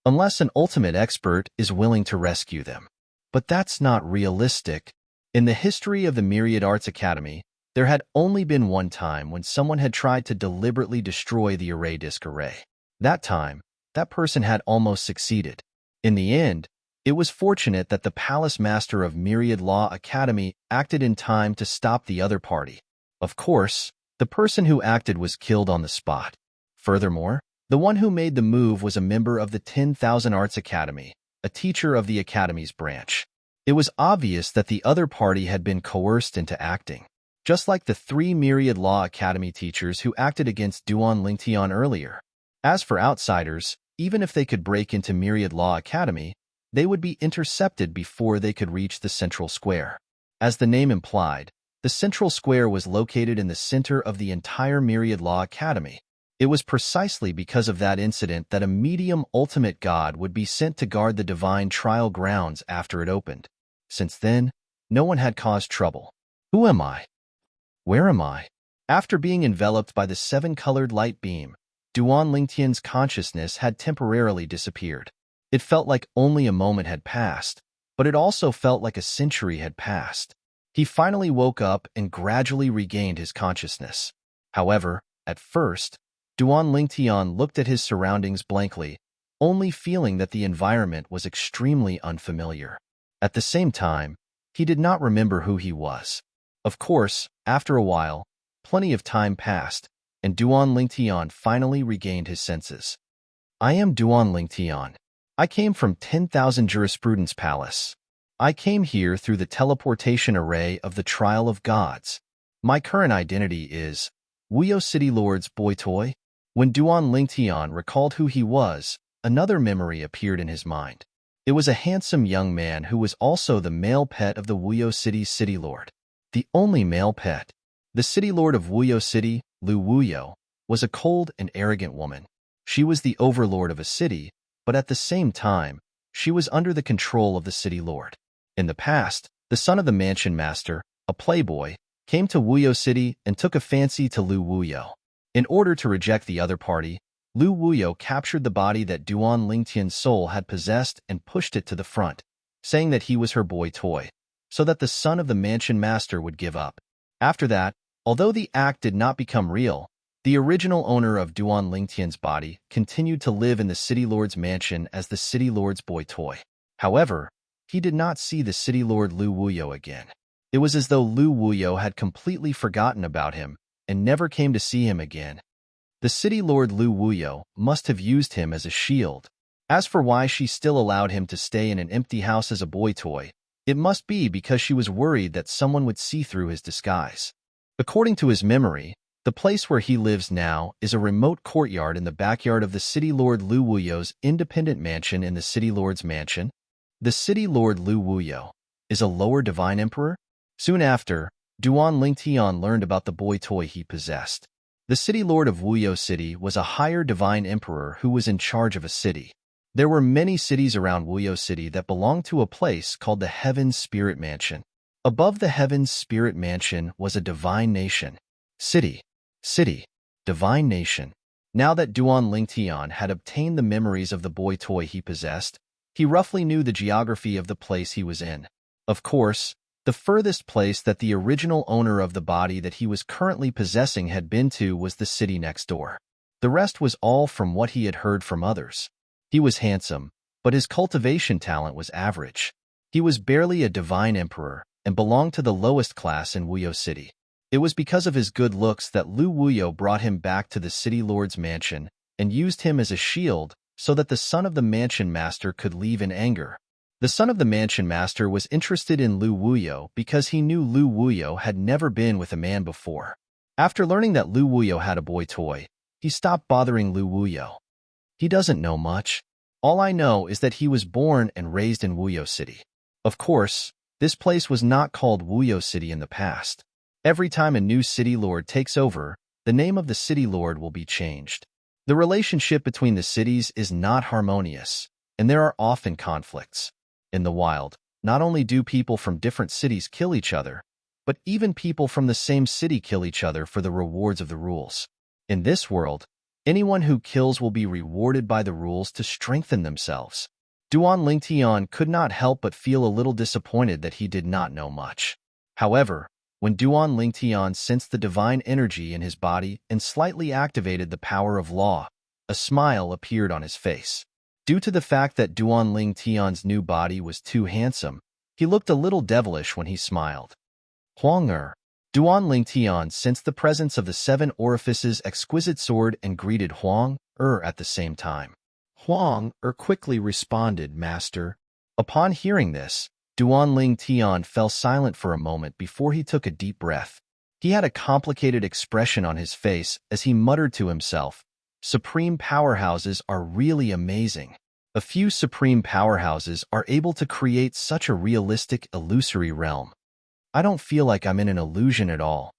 unless an ultimate expert is willing to rescue them. But that's not realistic. In the history of the Myriad Arts Academy, there had only been one time when someone had tried to deliberately destroy the array disk array. That time, that person had almost succeeded. In the end, it was fortunate that the Palace Master of Myriad Law Academy acted in time to stop the other party. Of course, the person who acted was killed on the spot. Furthermore, the one who made the move was a member of the 10,000 Arts Academy, a teacher of the Academy's branch. It was obvious that the other party had been coerced into acting, just like the 3 Myriad Law Academy teachers who acted against Duan Lingtian earlier. As for outsiders, even if they could break into Myriad Law Academy, they would be intercepted before they could reach the central square. As the name implied, the central square was located in the center of the entire Myriad Law Academy. It was precisely because of that incident that a medium ultimate god would be sent to guard the divine trial grounds after it opened. Since then, no one had caused trouble. Who am I? Where am I? After being enveloped by the 7-colored light beam, Duan Lingtian's consciousness had temporarily disappeared. It felt like only a moment had passed, but it also felt like a century had passed. He finally woke up and gradually regained his consciousness. However, at first, Duan Lingtian looked at his surroundings blankly, only feeling that the environment was extremely unfamiliar. At the same time, he did not remember who he was. Of course, after a while, plenty of time passed, and Duan Lingtian finally regained his senses. I am Duan Lingtian. I came from 10,000 Jurisprudence Palace. I came here through the teleportation array of the Trial of Gods. My current identity is Wuyo City Lord's boy toy. When Duan Lingtian recalled who he was, another memory appeared in his mind. It was a handsome young man who was also the male pet of the Wuyo City's City Lord. The only male pet. The City Lord of Wuyo City, Lu Wuyo, was a cold and arrogant woman. She was the overlord of a city, but at the same time, she was under the control of the City Lord. In the past, the son of the mansion master, a playboy, came to Wuyo City and took a fancy to Lu Wuyo. In order to reject the other party, Lu Wuyo captured the body that Duan Lingtian's soul had possessed and pushed it to the front, saying that he was her boy toy, so that the son of the mansion master would give up. After that, although the act did not become real, the original owner of Duan Lingtian's body continued to live in the City Lord's mansion as the City Lord's boy toy. However, he did not see the City Lord Lu Wuyo again. It was as though Lu Wuyo had completely forgotten about him and never came to see him again. The City Lord Lu Wuyo must have used him as a shield. As for why she still allowed him to stay in an empty house as a boy toy, it must be because she was worried that someone would see through his disguise. According to his memory, the place where he lives now is a remote courtyard in the backyard of the City Lord Lu Wuyo's independent mansion in the City Lord's mansion. The City Lord Lu Wuyo is a lower divine emperor? Soon after, Duan Lingtian learned about the boy toy he possessed. The City Lord of Wuyo City was a higher divine emperor who was in charge of a city. There were many cities around Wuyo City that belonged to a place called the Heaven's Spirit Mansion. Above the Heaven's Spirit Mansion was a divine nation. City, divine nation. Now that Duan Lingtian had obtained the memories of the boy toy he possessed, he roughly knew the geography of the place he was in. Of course, the furthest place that the original owner of the body that he was currently possessing had been to was the city next door. The rest was all from what he had heard from others. He was handsome, but his cultivation talent was average. He was barely a divine emperor and belonged to the lowest class in Wuyo City. It was because of his good looks that Lu Wuyo brought him back to the city lord's mansion and used him as a shield so that the son of the mansion master could leave in anger. The son of the mansion master was interested in Lu Wuyo because he knew Lu Wuyo had never been with a man before. After learning that Lu Wuyo had a boy toy, he stopped bothering Lu Wuyo. He doesn't know much. All I know is that he was born and raised in Wuyo City. Of course, this place was not called Wuyo City in the past. Every time a new city lord takes over, the name of the city lord will be changed. The relationship between the cities is not harmonious, and there are often conflicts. In the wild, not only do people from different cities kill each other, but even people from the same city kill each other for the rewards of the rules. In this world, anyone who kills will be rewarded by the rules to strengthen themselves. Duan Lingtian could not help but feel a little disappointed that he did not know much. However, when Duan Lingtian sensed the divine energy in his body and slightly activated the power of law, a smile appeared on his face. Due to the fact that Duan Lingtian's new body was too handsome, he looked a little devilish when he smiled. Huang Duan Lingtian sensed the presence of the seven orifices exquisite sword and greeted Huang at the same time. Huang quickly responded, Master. Upon hearing this, Duan Lingtian fell silent for a moment before he took a deep breath. He had a complicated expression on his face as he muttered to himself, Supreme powerhouses are really amazing. A few supreme powerhouses are able to create such a realistic, illusory realm. I don't feel like I'm in an illusion at all.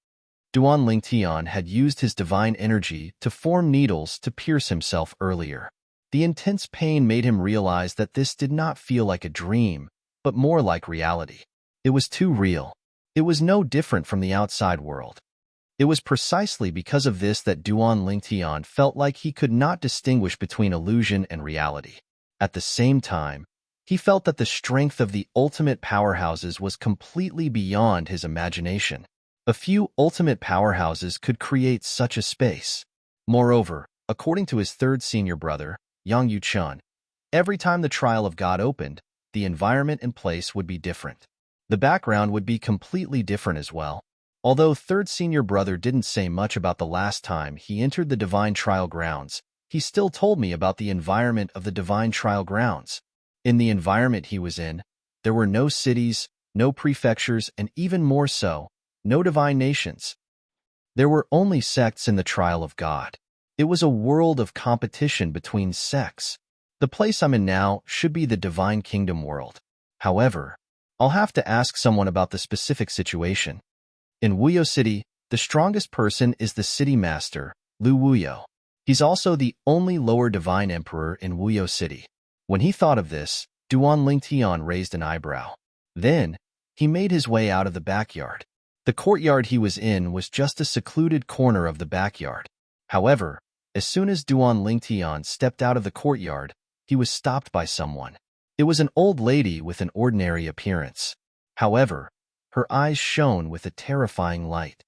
Duan Lingtian had used his divine energy to form needles to pierce himself earlier. The intense pain made him realize that this did not feel like a dream, but more like reality. It was too real. It was no different from the outside world. It was precisely because of this that Duan Lingtian felt like he could not distinguish between illusion and reality. At the same time, he felt that the strength of the ultimate powerhouses was completely beyond his imagination. A few ultimate powerhouses could create such a space. Moreover, according to his third senior brother, Yang Yuchun, every time the trial of God opened, the environment and place would be different. The background would be completely different as well. Although third senior brother didn't say much about the last time he entered the divine trial grounds, he still told me about the environment of the divine trial grounds. In the environment he was in, there were no cities, no prefectures, and even more so, no divine nations. There were only sects in the trial of God. It was a world of competition between sects. The place I'm in now should be the divine kingdom world. However, I'll have to ask someone about the specific situation. In Wuyo City, the strongest person is the city master, Lu Wuyo. He's also the only lower divine emperor in Wuyo City. When he thought of this, Duan Lingtian raised an eyebrow. Then, he made his way out of the backyard. The courtyard he was in was just a secluded corner of the backyard. However, as soon as Duan Lingtian stepped out of the courtyard, he was stopped by someone. It was an old lady with an ordinary appearance. However, her eyes shone with a terrifying light.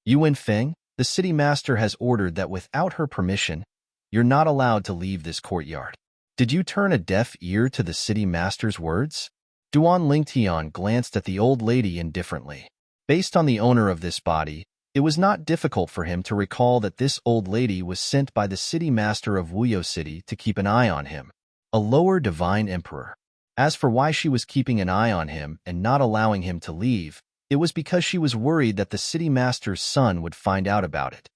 Yuan Feng, the city master has ordered that without her permission, you're not allowed to leave this courtyard. Did you turn a deaf ear to the city master's words? Duan Lingtian glanced at the old lady indifferently. Based on the owner of this body, it was not difficult for him to recall that this old lady was sent by the city master of Wuyo City to keep an eye on him, a lower divine emperor. As for why she was keeping an eye on him and not allowing him to leave, it was because she was worried that the city master's son would find out about it.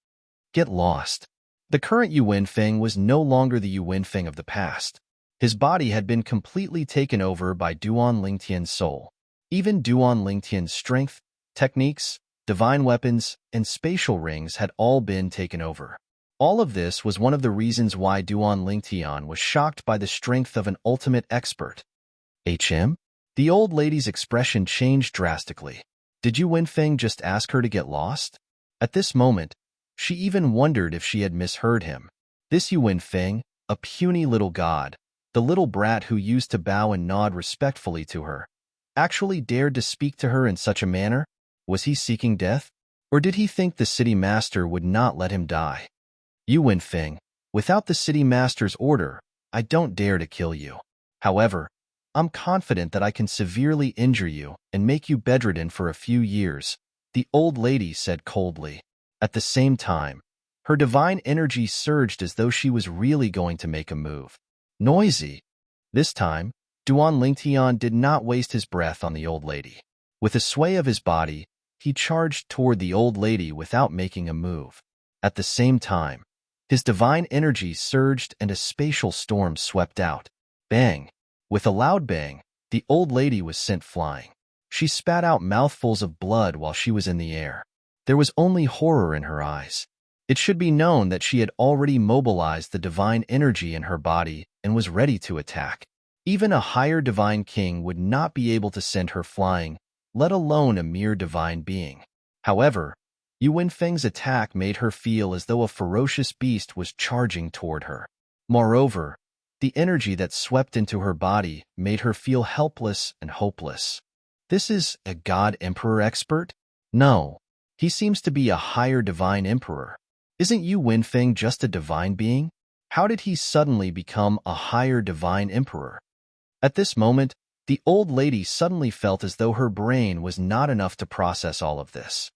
Get lost. The current Yuan Feng was no longer the Yuan Feng of the past. His body had been completely taken over by Duan Lingtian's soul. Even Duan Lingtian's strength, techniques, divine weapons, and spatial rings had all been taken over. All of this was one of the reasons why Duan Lingtian was shocked by the strength of an ultimate expert. HM? The old lady's expression changed drastically. Did Yuan Feng just ask her to get lost? At this moment, she even wondered if she had misheard him. This Yuan Feng, a puny little god, the little brat who used to bow and nod respectfully to her, actually dared to speak to her in such a manner? Was he seeking death? Or did he think the city master would not let him die? Yuan Feng, without the city master's order, I don't dare to kill you. However, I'm confident that I can severely injure you and make you bedridden for a few years, the old lady said coldly. At the same time, her divine energy surged as though she was really going to make a move. Noisy. This time, Duan Lingtian did not waste his breath on the old lady. With a sway of his body, he charged toward the old lady without making a move. At the same time, his divine energy surged and a spatial storm swept out. Bang! With a loud bang, the old lady was sent flying. She spat out mouthfuls of blood while she was in the air. There was only horror in her eyes. It should be known that she had already mobilized the divine energy in her body and was ready to attack. Even a higher divine king would not be able to send her flying, let alone a mere divine being. However, Yu Wenfeng's attack made her feel as though a ferocious beast was charging toward her. Moreover, the energy that swept into her body made her feel helpless and hopeless. This is a god emperor expert? No, he seems to be a higher divine emperor. Isn't Yu Wenfeng just a divine being? How did he suddenly become a higher divine emperor? At this moment, the old lady suddenly felt as though her brain was not enough to process all of this.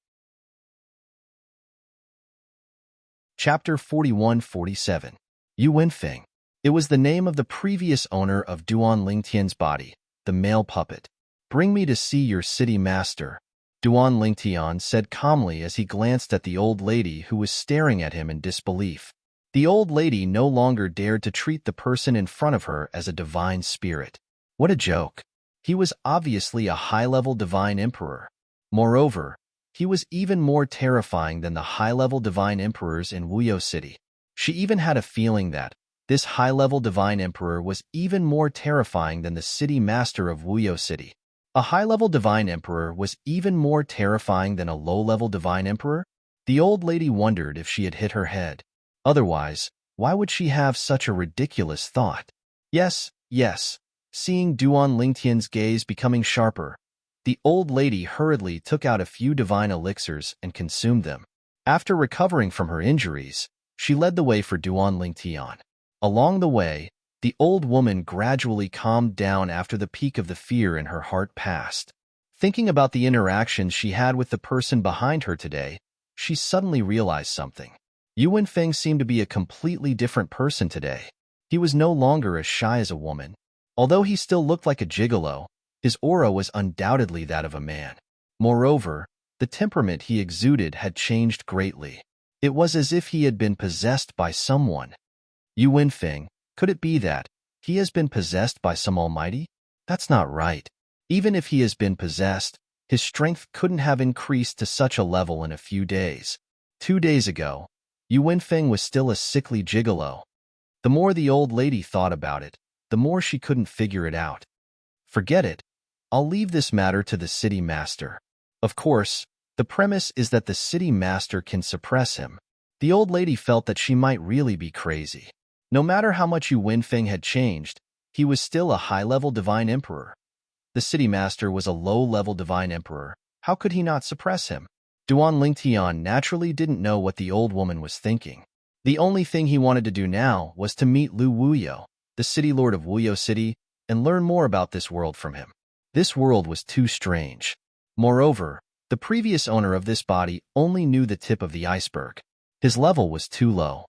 Chapter 41-47. Yu Wenfeng. It was the name of the previous owner of Duan Lingtian's body, the male puppet. Bring me to see your city master, Duan Lingtian said calmly as he glanced at the old lady who was staring at him in disbelief. The old lady no longer dared to treat the person in front of her as a divine spirit. What a joke. He was obviously a high-level divine emperor. Moreover, he was even more terrifying than the high-level divine emperors in Wuyo City. She even had a feeling that this high-level divine emperor was even more terrifying than the city master of Wuyo City. A high-level divine emperor was even more terrifying than a low-level divine emperor? The old lady wondered if she had hit her head. Otherwise, why would she have such a ridiculous thought? Yes. Seeing Duan Lingtian's gaze becoming sharper, the old lady hurriedly took out a few divine elixirs and consumed them. After recovering from her injuries, she led the way for Duan Lingtian. Along the way, the old woman gradually calmed down after the peak of the fear in her heart passed. Thinking about the interactions she had with the person behind her today, she suddenly realized something. Yu Wenfeng seemed to be a completely different person today. He was no longer as shy as a woman. Although he still looked like a gigolo, his aura was undoubtedly that of a man. Moreover, the temperament he exuded had changed greatly. It was as if he had been possessed by someone. Yu Wenfeng, could it be that he has been possessed by some almighty? That's not right. Even if he has been possessed, his strength couldn't have increased to such a level in a few days. 2 days ago, Yu Wenfeng was still a sickly gigolo. The more the old lady thought about it, the more she couldn't figure it out. Forget it. I'll leave this matter to the city master. Of course, the premise is that the city master can suppress him. The old lady felt that she might really be crazy. No matter how much Yu Wenfeng had changed, he was still a high-level divine emperor. The city master was a low-level divine emperor. How could he not suppress him? Duan Lingtian naturally didn't know what the old woman was thinking. The only thing he wanted to do now was to meet Lu Wuyo, the city lord of Wuyo City, and learn more about this world from him. This world was too strange. Moreover, the previous owner of this body only knew the tip of the iceberg. His level was too low.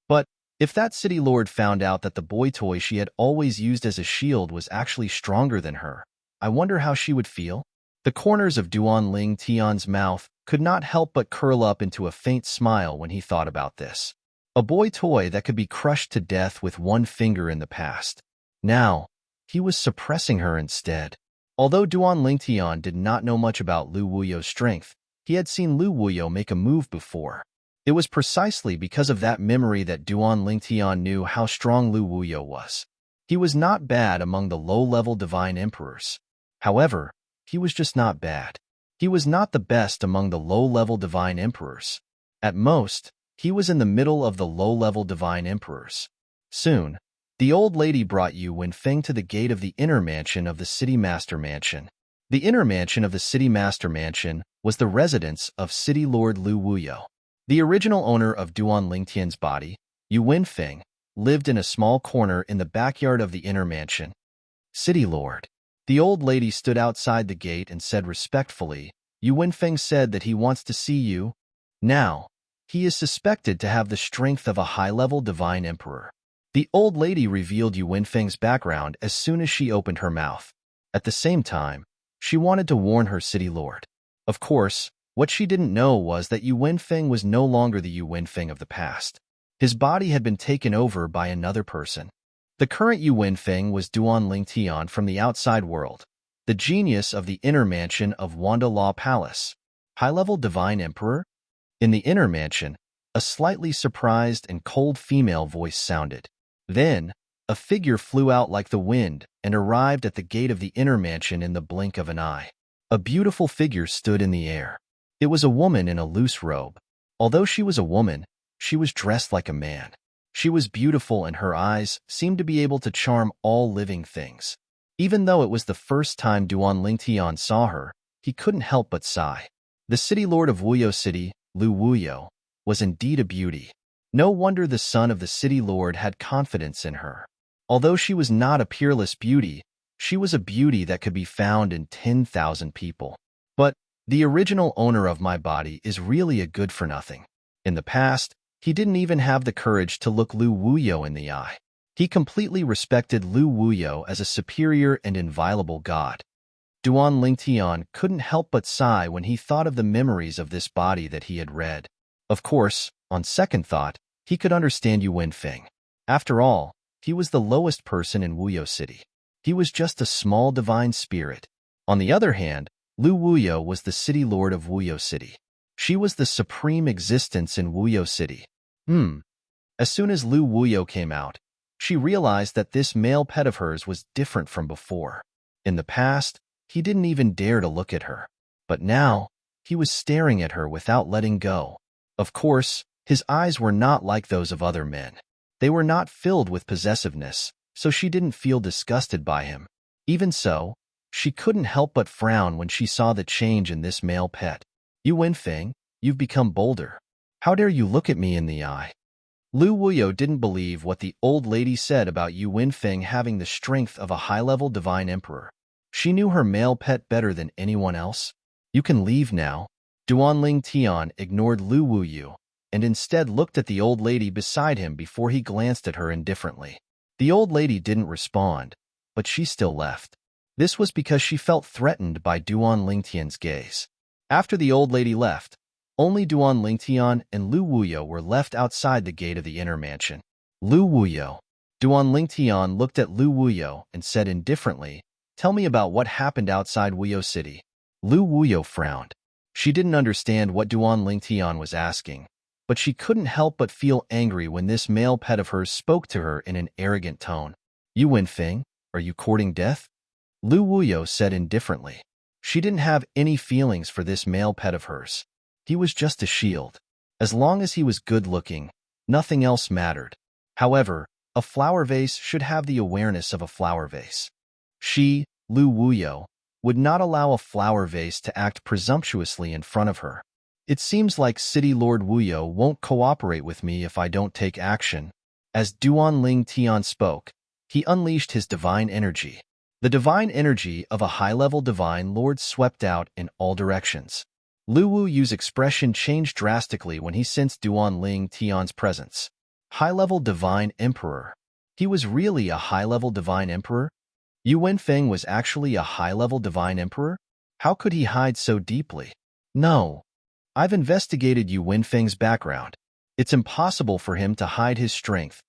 But if that city lord found out that the boy toy she had always used as a shield was actually stronger than her, I wonder how she would feel? The corners of Duan Lingtian's mouth could not help but curl up into a faint smile when he thought about this. A boy toy that could be crushed to death with one finger in the past. Now, he was suppressing her instead. Although Duan Lingtian did not know much about Lu Wuyo's strength, he had seen Lu Wuyo make a move before. It was precisely because of that memory that Duan Lingtian knew how strong Lu Wuyo was. He was not bad among the low-level divine emperors. However, he was just not bad. He was not the best among the low-level divine emperors. At most, he was in the middle of the low-level divine emperors. Soon, the old lady brought Yu Wenfeng to the gate of the inner mansion of the City Master Mansion. The inner mansion of the City Master Mansion was the residence of City Lord Lu Wuyo. The original owner of Duan Lingtian's body, Yu Wenfeng, lived in a small corner in the backyard of the inner mansion. City Lord. The old lady stood outside the gate and said respectfully, Yu Wenfeng said that he wants to see you. Now, he is suspected to have the strength of a high-level divine emperor. The old lady revealed Yu Wenfeng's background as soon as she opened her mouth. At the same time, she wanted to warn her city lord. Of course, what she didn't know was that Yu Wenfeng was no longer the Yu Wenfeng of the past. His body had been taken over by another person. The current Yu Wenfeng was Duan Lingtian from the outside world, the genius of the inner mansion of Wanda Law Palace. High-level divine emperor? In the inner mansion, a slightly surprised and cold female voice sounded. Then, a figure flew out like the wind and arrived at the gate of the inner mansion in the blink of an eye. A beautiful figure stood in the air. It was a woman in a loose robe. Although she was a woman, she was dressed like a man. She was beautiful and her eyes seemed to be able to charm all living things. Even though it was the first time Duan Lingtian saw her, he couldn't help but sigh. The city lord of Wuyo City, Lu Wuyo, was indeed a beauty. No wonder the son of the city lord had confidence in her. Although she was not a peerless beauty, she was a beauty that could be found in 10,000 people. But the original owner of my body is really a good-for-nothing. In the past, he didn't even have the courage to look Lu Wuyo in the eye. He completely respected Lu Wuyo as a superior and inviolable god. Duan Lingtian couldn't help but sigh when he thought of the memories of this body that he had read. Of course, on second thought, he could understand Yu Wenfeng. After all, he was the lowest person in Wuyo City. He was just a small divine spirit. On the other hand, Lu Wuyo was the city lord of Wuyo City. She was the supreme existence in Wuyo City. As soon as Lu Wuyo came out, she realized that this male pet of hers was different from before. In the past, he didn't even dare to look at her. But now, he was staring at her without letting go. Of course, his eyes were not like those of other men. They were not filled with possessiveness, so she didn't feel disgusted by him. Even so, she couldn't help but frown when she saw the change in this male pet. Yu Wenfeng, you've become bolder. How dare you look at me in the eye? Lu Wuyo didn't believe what the old lady said about Yu Wenfeng having the strength of a high-level divine emperor. She knew her male pet better than anyone else. You can leave now. Duan Lingtian ignored Lu Wuyo and instead looked at the old lady beside him before he glanced at her indifferently. The old lady didn't respond, but she still left. This was because she felt threatened by Duan Lingtian's gaze. After the old lady left, only Duan Lingtian and Lu Wuyo were left outside the gate of the inner mansion. Lu Wuyo. Duan Lingtian looked at Lu Wuyo and said indifferently, Tell me about what happened outside Wuyo City. Lu Wuyo frowned. She didn't understand what Duan Lingtian was asking, but she couldn't help but feel angry when this male pet of hers spoke to her in an arrogant tone. Yu Wenfeng, are you courting death? Lu Wuyo said indifferently. She didn't have any feelings for this male pet of hers. He was just a shield. As long as he was good-looking, nothing else mattered. However, a flower vase should have the awareness of a flower vase. She, Lu Wuyo, would not allow a flower vase to act presumptuously in front of her. It seems like City Lord Wuyo won't cooperate with me if I don't take action. As Duan Lingtian spoke, he unleashed his divine energy. The divine energy of a high-level divine lord swept out in all directions. Lu Wuyu's expression changed drastically when he sensed Duan Lingtian's presence. High-level divine emperor. He was really a high-level divine emperor? Yu Wenfeng was actually a high-level divine emperor? How could he hide so deeply? No. I've investigated Yu Wenfeng's background. It's impossible for him to hide his strength.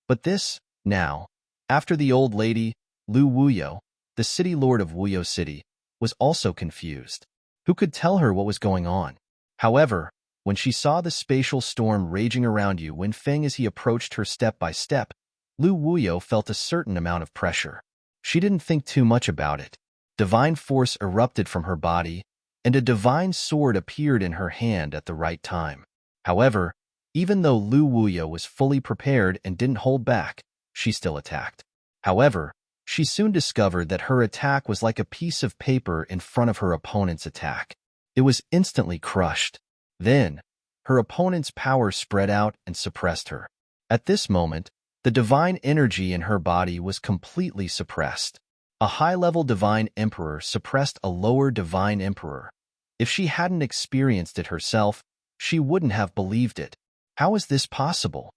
But this, now, after the old lady, Lu Wuyo, the city lord of Wuyo City, was also confused. Who could tell her what was going on? However, when she saw the spatial storm raging around Yu Wenfeng as he approached her step by step, Lu Wuyo felt a certain amount of pressure. She didn't think too much about it. Divine force erupted from her body, and a divine sword appeared in her hand at the right time. However, even though Lu Wuyo was fully prepared and didn't hold back, she still attacked. However, she soon discovered that her attack was like a piece of paper in front of her opponent's attack. It was instantly crushed. Then, her opponent's power spread out and suppressed her. At this moment, the divine energy in her body was completely suppressed. A high-level divine emperor suppressed a lower divine emperor. If she hadn't experienced it herself, she wouldn't have believed it. How is this possible?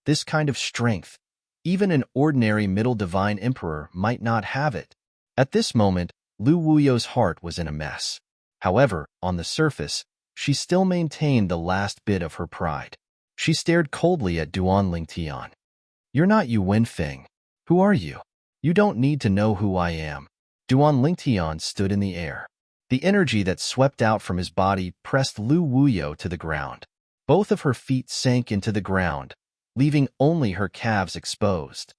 This kind of strength, even an ordinary middle divine emperor might not have it. At this moment, Lu Wuyo's heart was in a mess. However, on the surface, she still maintained the last bit of her pride. She stared coldly at Duan Lingtian. You're not Yu Wenfeng. Who are you? You don't need to know who I am. Duan Lingtian stood in the air. The energy that swept out from his body pressed Lu Wuyo to the ground. Both of her feet sank into the ground, leaving only her calves exposed.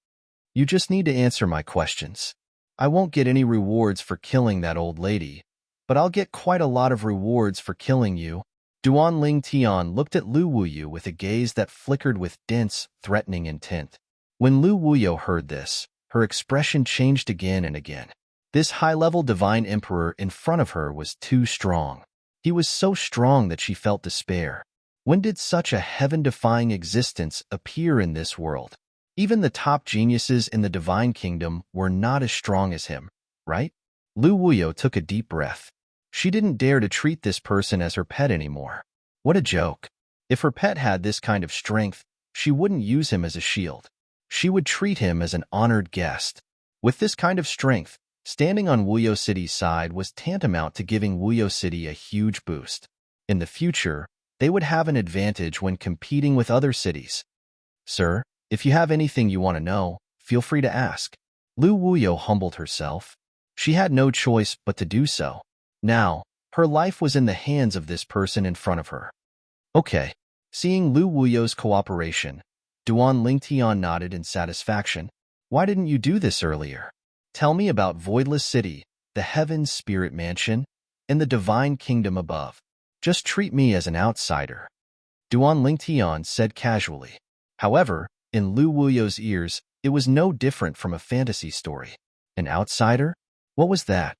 You just need to answer my questions. I won't get any rewards for killing that old lady, but I'll get quite a lot of rewards for killing you. Duan Lingtian looked at Lu Wuyo with a gaze that flickered with dense, threatening intent. When Lu Wuyo heard this, her expression changed again and again. This high-level divine emperor in front of her was too strong. He was so strong that she felt despair. When did such a heaven-defying existence appear in this world? Even the top geniuses in the divine kingdom were not as strong as him, right? Lu Wuyo took a deep breath. She didn't dare to treat this person as her pet anymore. What a joke. If her pet had this kind of strength, she wouldn't use him as a shield. She would treat him as an honored guest. With this kind of strength, standing on Wuyo City's side was tantamount to giving Wuyo City a huge boost. In the future, they would have an advantage when competing with other cities. Sir, if you have anything you want to know, feel free to ask. Lu Wuyo humbled herself. She had no choice but to do so. Now, her life was in the hands of this person in front of her. Okay. Seeing Lu Wuyo's cooperation, Duan Lingtian nodded in satisfaction. Why didn't you do this earlier? Tell me about Voidless City, the Heaven's Spirit Mansion, and the Divine Kingdom above. Just treat me as an outsider. Duan Lingtian said casually. However, in Lu Wuyo's ears, it was no different from a fantasy story. An outsider? What was that?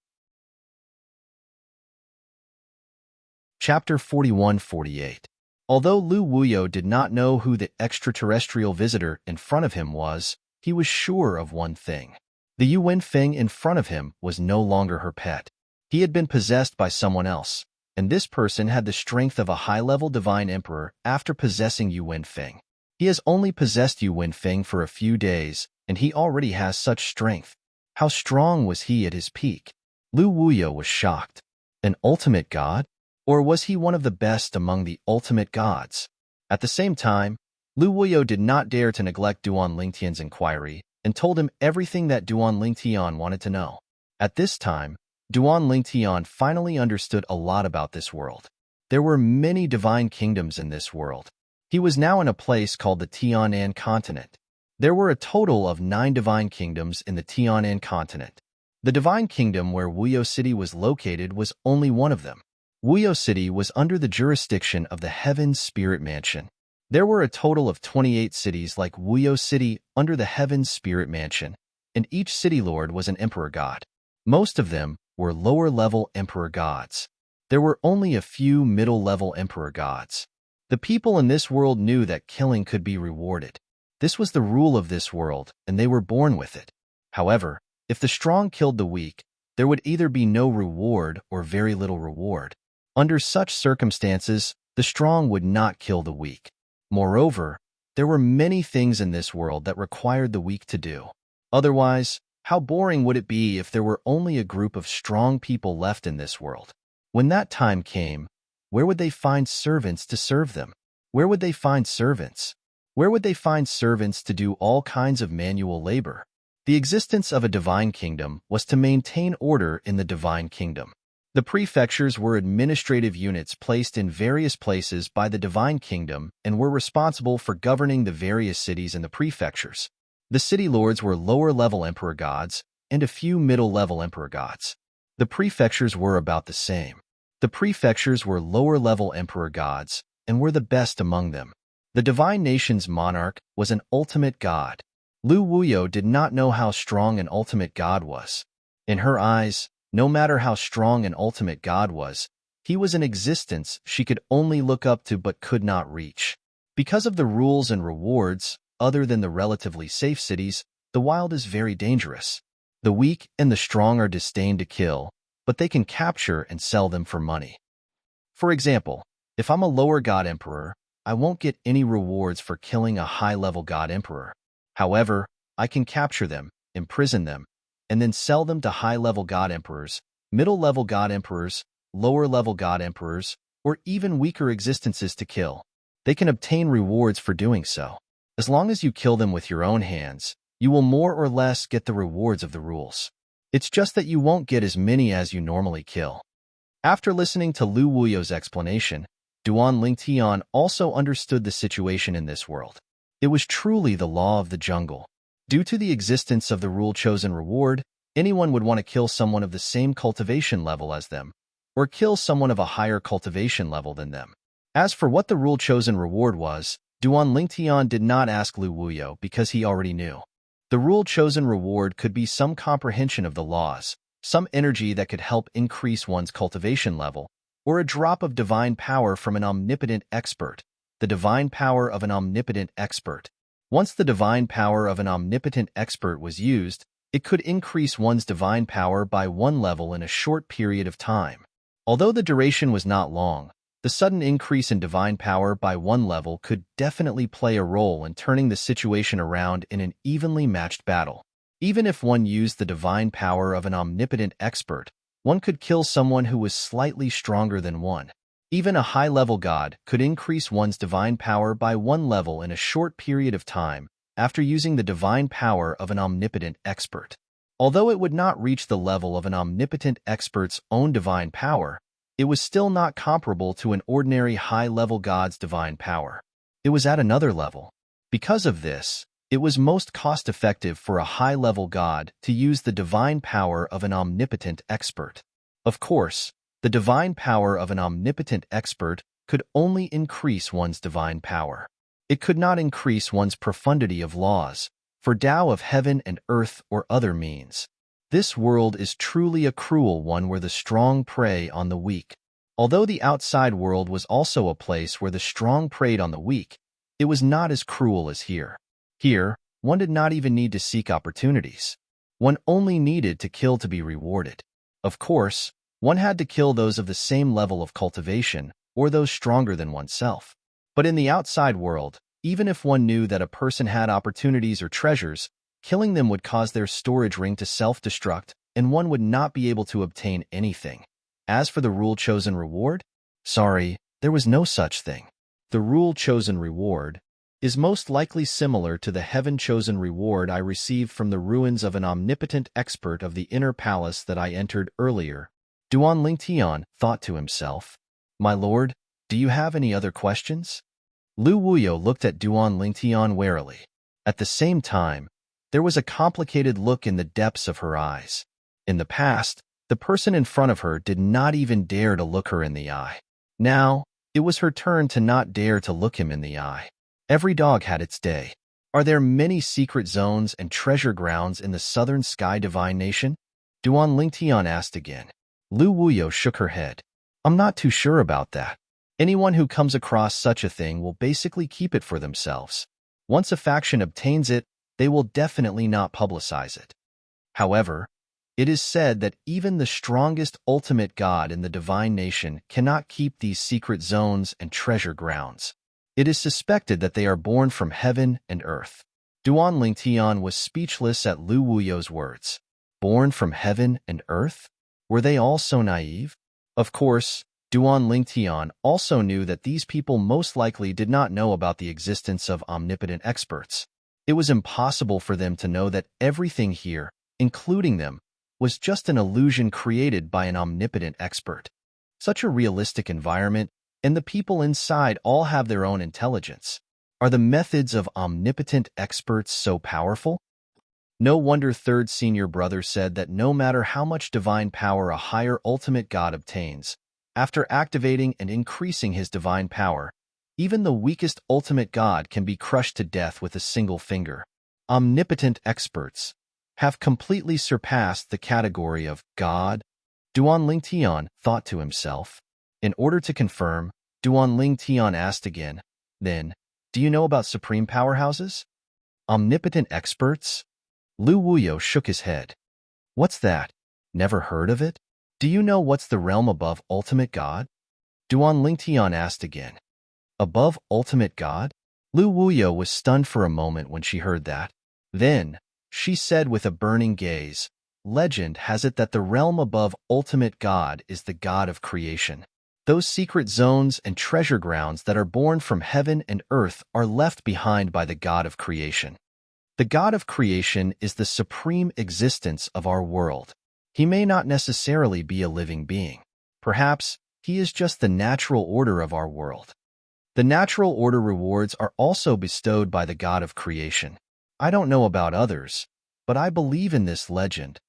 Chapter 41-48. Although Lu Wuyo did not know who the extraterrestrial visitor in front of him was, he was sure of one thing. The Yu Wenfeng in front of him was no longer her pet. He had been possessed by someone else, and this person had the strength of a high-level divine emperor after possessing Yu Wenfeng. He has only possessed Yu Wenfeng for a few days, and he already has such strength. How strong was he at his peak? Lu Wuyo was shocked. An ultimate god? Or was he one of the best among the ultimate gods? At the same time, Lu Wuyo did not dare to neglect Duan Lingtian's inquiry and told him everything that Duan Lingtian wanted to know. At this time, Duan Lingtian finally understood a lot about this world. There were many divine kingdoms in this world. He was now in a place called the Tianan continent. There were a total of 9 divine kingdoms in the Tianan continent. The divine kingdom where Wuyo City was located was only one of them. Wuyo City was under the jurisdiction of the Heaven's Spirit Mansion. There were a total of 28 cities like Wuyo City under the Heaven's Spirit Mansion, and each city lord was an emperor god. Most of them were lower-level emperor gods. There were only a few middle-level emperor gods. The people in this world knew that killing could be rewarded. This was the rule of this world, and they were born with it. However, if the strong killed the weak, there would either be no reward or very little reward. Under such circumstances, the strong would not kill the weak. Moreover, there were many things in this world that required the weak to do. Otherwise, how boring would it be if there were only a group of strong people left in this world? When that time came, where would they find servants to serve them? Where would they find servants? Where would they find servants to do all kinds of manual labor? The existence of a divine kingdom was to maintain order in the divine kingdom. The prefectures were administrative units placed in various places by the divine kingdom and were responsible for governing the various cities in the prefectures. The city lords were lower-level emperor gods and a few middle-level emperor gods. The prefectures were about the same. The prefectures were lower-level emperor gods and were the best among them. The divine nation's monarch was an ultimate god. Lu Wuyo did not know how strong an ultimate god was. In her eyes, no matter how strong an ultimate god was, he was an existence she could only look up to but could not reach. Because of the rules and rewards, other than the relatively safe cities, the wild is very dangerous. The weak and the strong are disdained to kill, but they can capture and sell them for money. For example, if I'm a lower god emperor, I won't get any rewards for killing a high-level god emperor. However, I can capture them, imprison them, and then sell them to high-level god emperors, middle-level god emperors, lower-level god emperors, or even weaker existences to kill. They can obtain rewards for doing so. As long as you kill them with your own hands, you will more or less get the rewards of the rules. It's just that you won't get as many as you normally kill. After listening to Lu Wuyo's explanation, Duan Lingtian also understood the situation in this world. It was truly the law of the jungle. Due to the existence of the rule chosen reward, anyone would want to kill someone of the same cultivation level as them, or kill someone of a higher cultivation level than them. As for what the rule chosen reward was, Duan Lingtian did not ask Lu Wuyo because he already knew. The rule chosen reward could be some comprehension of the laws, some energy that could help increase one's cultivation level, or a drop of divine power from an omnipotent expert. The divine power of an omnipotent expert. Once the divine power of an omnipotent expert was used, it could increase one's divine power by one level in a short period of time. Although the duration was not long, the sudden increase in divine power by one level could definitely play a role in turning the situation around in an evenly matched battle. Even if one used the divine power of an omnipotent expert, one could kill someone who was slightly stronger than one. Even a high-level god could increase one's divine power by one level in a short period of time after using the divine power of an omnipotent expert. Although it would not reach the level of an omnipotent expert's own divine power, it was still not comparable to an ordinary high-level god's divine power. It was at another level. Because of this, it was most cost-effective for a high-level god to use the divine power of an omnipotent expert. Of course, the divine power of an omnipotent expert could only increase one's divine power. It could not increase one's profundity of laws, for Tao of heaven and earth or other means. This world is truly a cruel one where the strong prey on the weak. Although the outside world was also a place where the strong preyed on the weak, it was not as cruel as here. Here, one did not even need to seek opportunities. One only needed to kill to be rewarded. Of course, one had to kill those of the same level of cultivation or those stronger than oneself. But in the outside world, even if one knew that a person had opportunities or treasures, killing them would cause their storage ring to self-destruct and one would not be able to obtain anything. As for the rule-chosen reward, sorry, there was no such thing. The rule-chosen reward is most likely similar to the heaven-chosen reward I received from the ruins of an omnipotent expert of the inner palace that I entered earlier. Duan Lingtian thought to himself, "My lord, do you have any other questions?" Lu Wuyo looked at Duan Lingtian warily. At the same time, there was a complicated look in the depths of her eyes. In the past, the person in front of her did not even dare to look her in the eye. Now, it was her turn to not dare to look him in the eye. Every dog had its day. Are there many secret zones and treasure grounds in the southern sky divine nation? Duan Lingtian asked again. Lu Wuyo shook her head. I'm not too sure about that. Anyone who comes across such a thing will basically keep it for themselves. Once a faction obtains it, they will definitely not publicize it. However, it is said that even the strongest ultimate god in the divine nation cannot keep these secret zones and treasure grounds. It is suspected that they are born from heaven and earth. Duan Lingtian was speechless at Lu Wuyo's words. Born from heaven and earth? Were they all so naive? Of course, Duan Lingtian also knew that these people most likely did not know about the existence of omnipotent experts. It was impossible for them to know that everything here, including them, was just an illusion created by an omnipotent expert. Such a realistic environment, and the people inside all have their own intelligence. Are the methods of omnipotent experts so powerful? No wonder third senior brother said that no matter how much divine power a higher ultimate god obtains, after activating and increasing his divine power, even the weakest ultimate god can be crushed to death with a single finger. Omnipotent experts have completely surpassed the category of god. Duan Lingtian thought to himself. In order to confirm, Duan Lingtian asked again, then, do you know about supreme powerhouses? Omnipotent experts? Lu Wuyo shook his head. What's that? Never heard of it? Do you know what's the realm above ultimate God? Duan Lingtian asked again. Above ultimate God? Lu Wuyo was stunned for a moment when she heard that. Then, she said with a burning gaze, legend has it that the realm above ultimate God is the God of creation. Those secret zones and treasure grounds that are born from heaven and earth are left behind by the God of creation. The God of creation is the supreme existence of our world. He may not necessarily be a living being. Perhaps he is just the natural order of our world. The natural order rewards are also bestowed by the God of creation. I don't know about others, but I believe in this legend.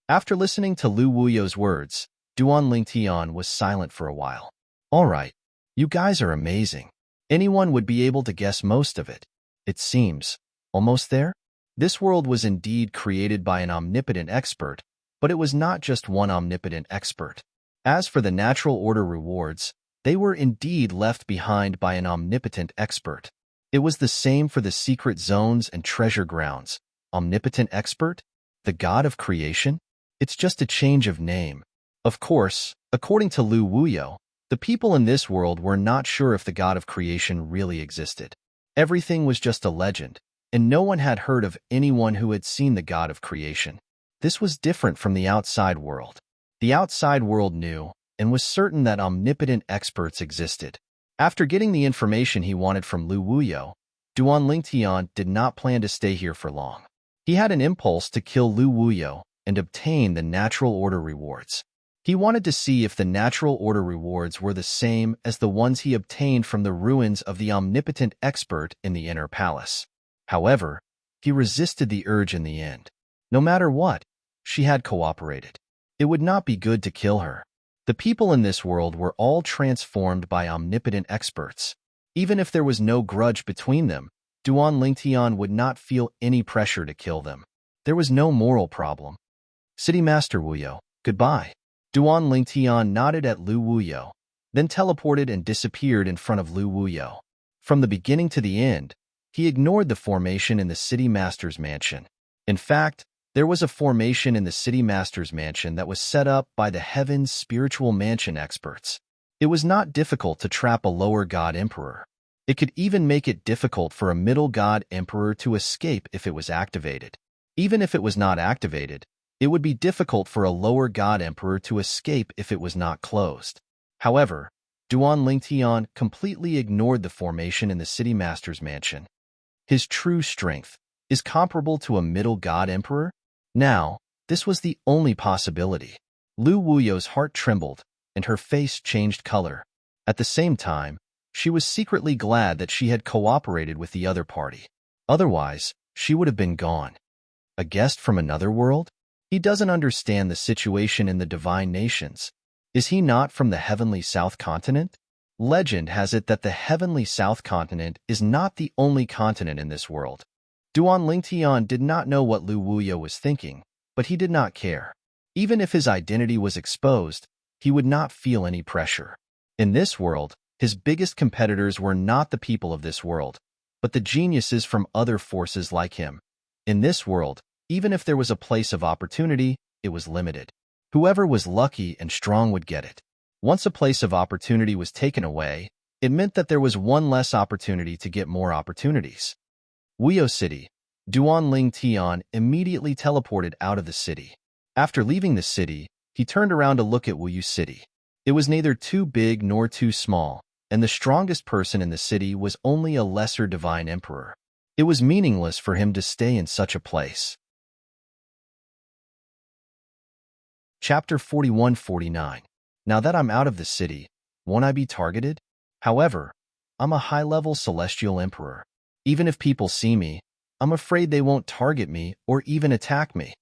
After listening to Lu Wuyo's words, Duan Lingtian was silent for a while. All right, you guys are amazing. Anyone would be able to guess most of it. It seems. Almost there? This world was indeed created by an omnipotent expert, but it was not just one omnipotent expert. As for the natural order rewards, they were indeed left behind by an omnipotent expert. It was the same for the secret zones and treasure grounds. Omnipotent expert? The God of creation? It's just a change of name. Of course, according to Lu Wuyo, the people in this world were not sure if the God of creation really existed. Everything was just a legend, and no one had heard of anyone who had seen the God of creation. This was different from the outside world. The outside world knew and was certain that omnipotent experts existed. After getting the information he wanted from Lu Wuyo, Duan Lingtian did not plan to stay here for long. He had an impulse to kill Lu Wuyo and obtain the natural order rewards. He wanted to see if the natural order rewards were the same as the ones he obtained from the ruins of the omnipotent expert in the inner palace. However, he resisted the urge in the end. No matter what, she had cooperated. It would not be good to kill her. The people in this world were all transformed by omnipotent experts. Even if there was no grudge between them, Duan Lingtian would not feel any pressure to kill them. There was no moral problem. City Master Wuyo, goodbye. Duan Lingtian nodded at Lu Wuyo, then teleported and disappeared in front of Lu Wuyo. From the beginning to the end, he ignored the formation in the City Master's mansion. In fact, there was a formation in the City Master's mansion that was set up by the Heaven's spiritual mansion experts. It was not difficult to trap a lower god emperor. It could even make it difficult for a middle god emperor to escape if it was activated. Even if it was not activated, it would be difficult for a lower god emperor to escape if it was not closed. However, Duan Lingtian completely ignored the formation in the City Master's mansion. His true strength is comparable to a middle god emperor? Now, this was the only possibility. Lu Wuyo's heart trembled, and her face changed color. At the same time, she was secretly glad that she had cooperated with the other party. Otherwise, she would have been gone. A guest from another world? He doesn't understand the situation in the divine nations. Is he not from the heavenly South Continent? Legend has it that the heavenly South Continent is not the only continent in this world. Duan Lingtian did not know what Lu Wuyo was thinking, but he did not care. Even if his identity was exposed, he would not feel any pressure. In this world, his biggest competitors were not the people of this world, but the geniuses from other forces like him. In this world, even if there was a place of opportunity, it was limited. Whoever was lucky and strong would get it. Once a place of opportunity was taken away, it meant that there was one less opportunity to get more opportunities. Wuyo City. Duan Lingtian immediately teleported out of the city. After leaving the city, he turned around to look at Wuyo City. It was neither too big nor too small, and the strongest person in the city was only a lesser divine emperor. It was meaningless for him to stay in such a place. Chapter 41-49. Now that I'm out of the city, won't I be targeted? However, I'm a high-level celestial emperor. Even if people see me, I'm afraid they won't target me or even attack me.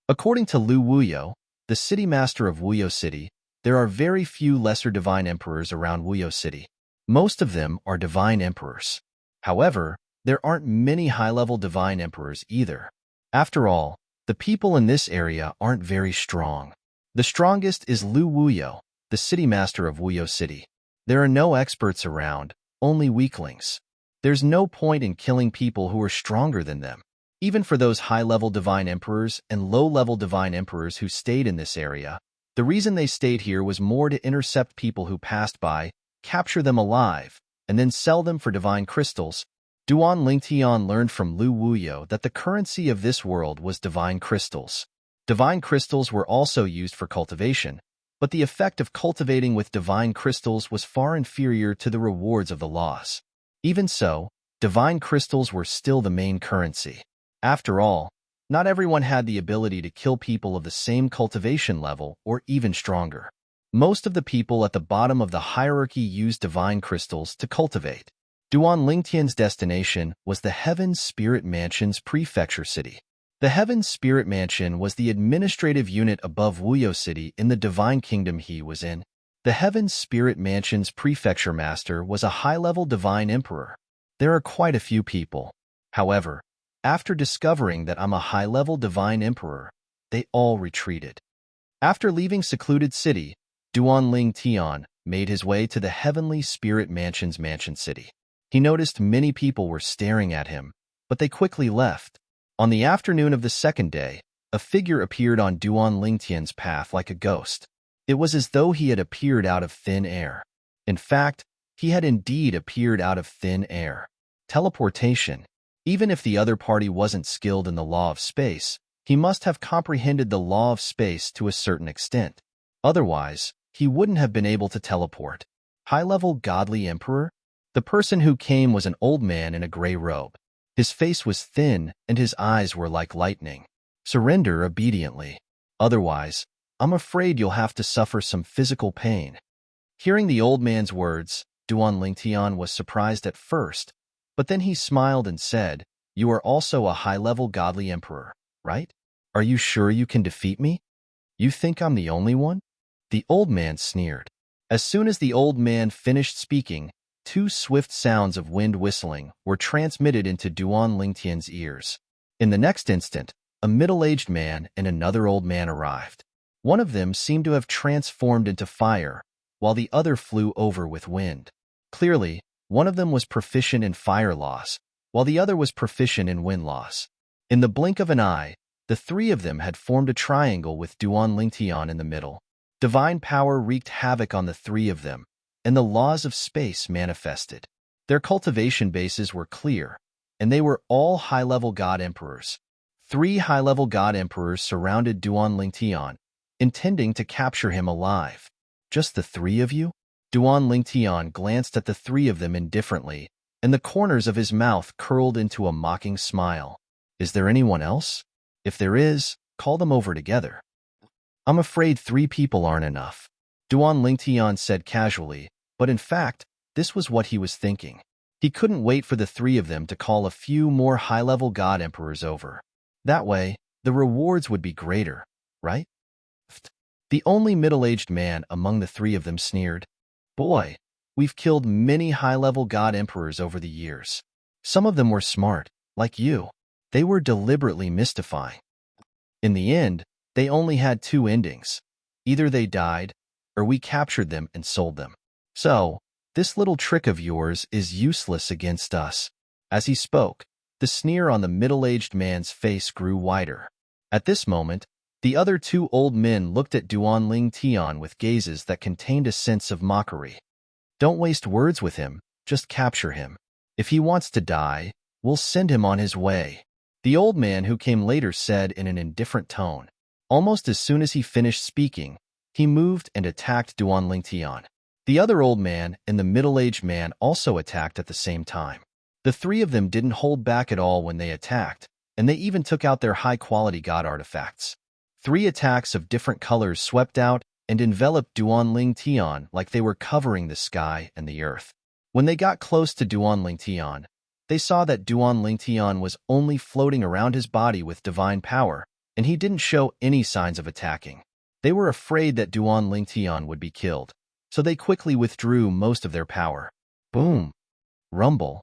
According to Lu Wuyo, the city master of Wuyo City, there are very few lesser divine emperors around Wuyo City. Most of them are divine emperors. However, there aren't many high-level divine emperors either. After all, the people in this area aren't very strong. The strongest is Lu Wuyo, the city master of Wuyo City. There are no experts around, only weaklings. There's no point in killing people who are stronger than them. Even for those high-level divine emperors and low-level divine emperors who stayed in this area, the reason they stayed here was more to intercept people who passed by, capture them alive, and then sell them for divine crystals. Duan Lingtian learned from Lu Wuyo that the currency of this world was divine crystals. Divine crystals were also used for cultivation, but the effect of cultivating with divine crystals was far inferior to the rewards of the laws. Even so, divine crystals were still the main currency. After all, not everyone had the ability to kill people of the same cultivation level or even stronger. Most of the people at the bottom of the hierarchy used divine crystals to cultivate. Duan Lingtian's destination was the Heaven Spirit Mansion's prefecture city. The Heaven Spirit Mansion was the administrative unit above Wuyo City in the divine kingdom he was in. The Heaven Spirit Mansion's prefecture master was a high-level divine emperor. There are quite a few people. However, after discovering that I'm a high-level divine emperor, they all retreated. After leaving secluded city, Duan Lingtian made his way to the Heavenly Spirit Mansion's mansion city. He noticed many people were staring at him, but they quickly left. On the afternoon of the second day, a figure appeared on Duan Lingtian's path like a ghost. It was as though he had appeared out of thin air. In fact, he had indeed appeared out of thin air. Teleportation. Even if the other party wasn't skilled in the law of space, he must have comprehended the law of space to a certain extent. Otherwise, he wouldn't have been able to teleport. High-level godly emperor? The person who came was an old man in a gray robe. His face was thin and his eyes were like lightning. Surrender obediently. Otherwise, I'm afraid you'll have to suffer some physical pain. Hearing the old man's words, Duan Lingtian was surprised at first, but then he smiled and said, "You are also a high-level godly emperor, right? Are you sure you can defeat me? You think I'm the only one?" The old man sneered. As soon as the old man finished speaking, two swift sounds of wind whistling were transmitted into Duan Lingtian's ears. In the next instant, a middle-aged man and another old man arrived. One of them seemed to have transformed into fire, while the other flew over with wind. Clearly, one of them was proficient in fire loss, while the other was proficient in wind loss. In the blink of an eye, the three of them had formed a triangle with Duan Lingtian in the middle. Divine power wreaked havoc on the three of them, and the laws of space manifested. Their cultivation bases were clear, and they were all high-level god emperors. 3 high-level god emperors surrounded Duan Lingtian, intending to capture him alive. Just the 3 of you? Duan Lingtian glanced at the 3 of them indifferently, and the corners of his mouth curled into a mocking smile. Is there anyone else? If there is, call them over together. I'm afraid 3 people aren't enough, Duan Lingtian said casually, but in fact, this was what he was thinking. He couldn't wait for the 3 of them to call a few more high-level god emperors over. That way, the rewards would be greater, right? The only middle-aged man among the 3 of them sneered. Boy, we've killed many high-level god emperors over the years. Some of them were smart, like you. They were deliberately mystifying. In the end, they only had 2 endings. Either they died, or we captured them and sold them. So, this little trick of yours is useless against us. As he spoke, the sneer on the middle-aged man's face grew wider. At this moment, the other 2 old men looked at Duan Lingtian with gazes that contained a sense of mockery. Don't waste words with him, just capture him. If he wants to die, we'll send him on his way. The old man who came later said in an indifferent tone. Almost as soon as he finished speaking, he moved and attacked Duan Lingtian. The other old man and the middle-aged man also attacked at the same time. The 3 of them didn't hold back at all when they attacked, and they even took out their high-quality god artifacts. 3 attacks of different colors swept out and enveloped Duan Lingtian like they were covering the sky and the earth. When they got close to Duan Lingtian, they saw that Duan Lingtian was only floating around his body with divine power, and he didn't show any signs of attacking. They were afraid that Duan Lingtian would be killed, so they quickly withdrew most of their power. Boom! Rumble!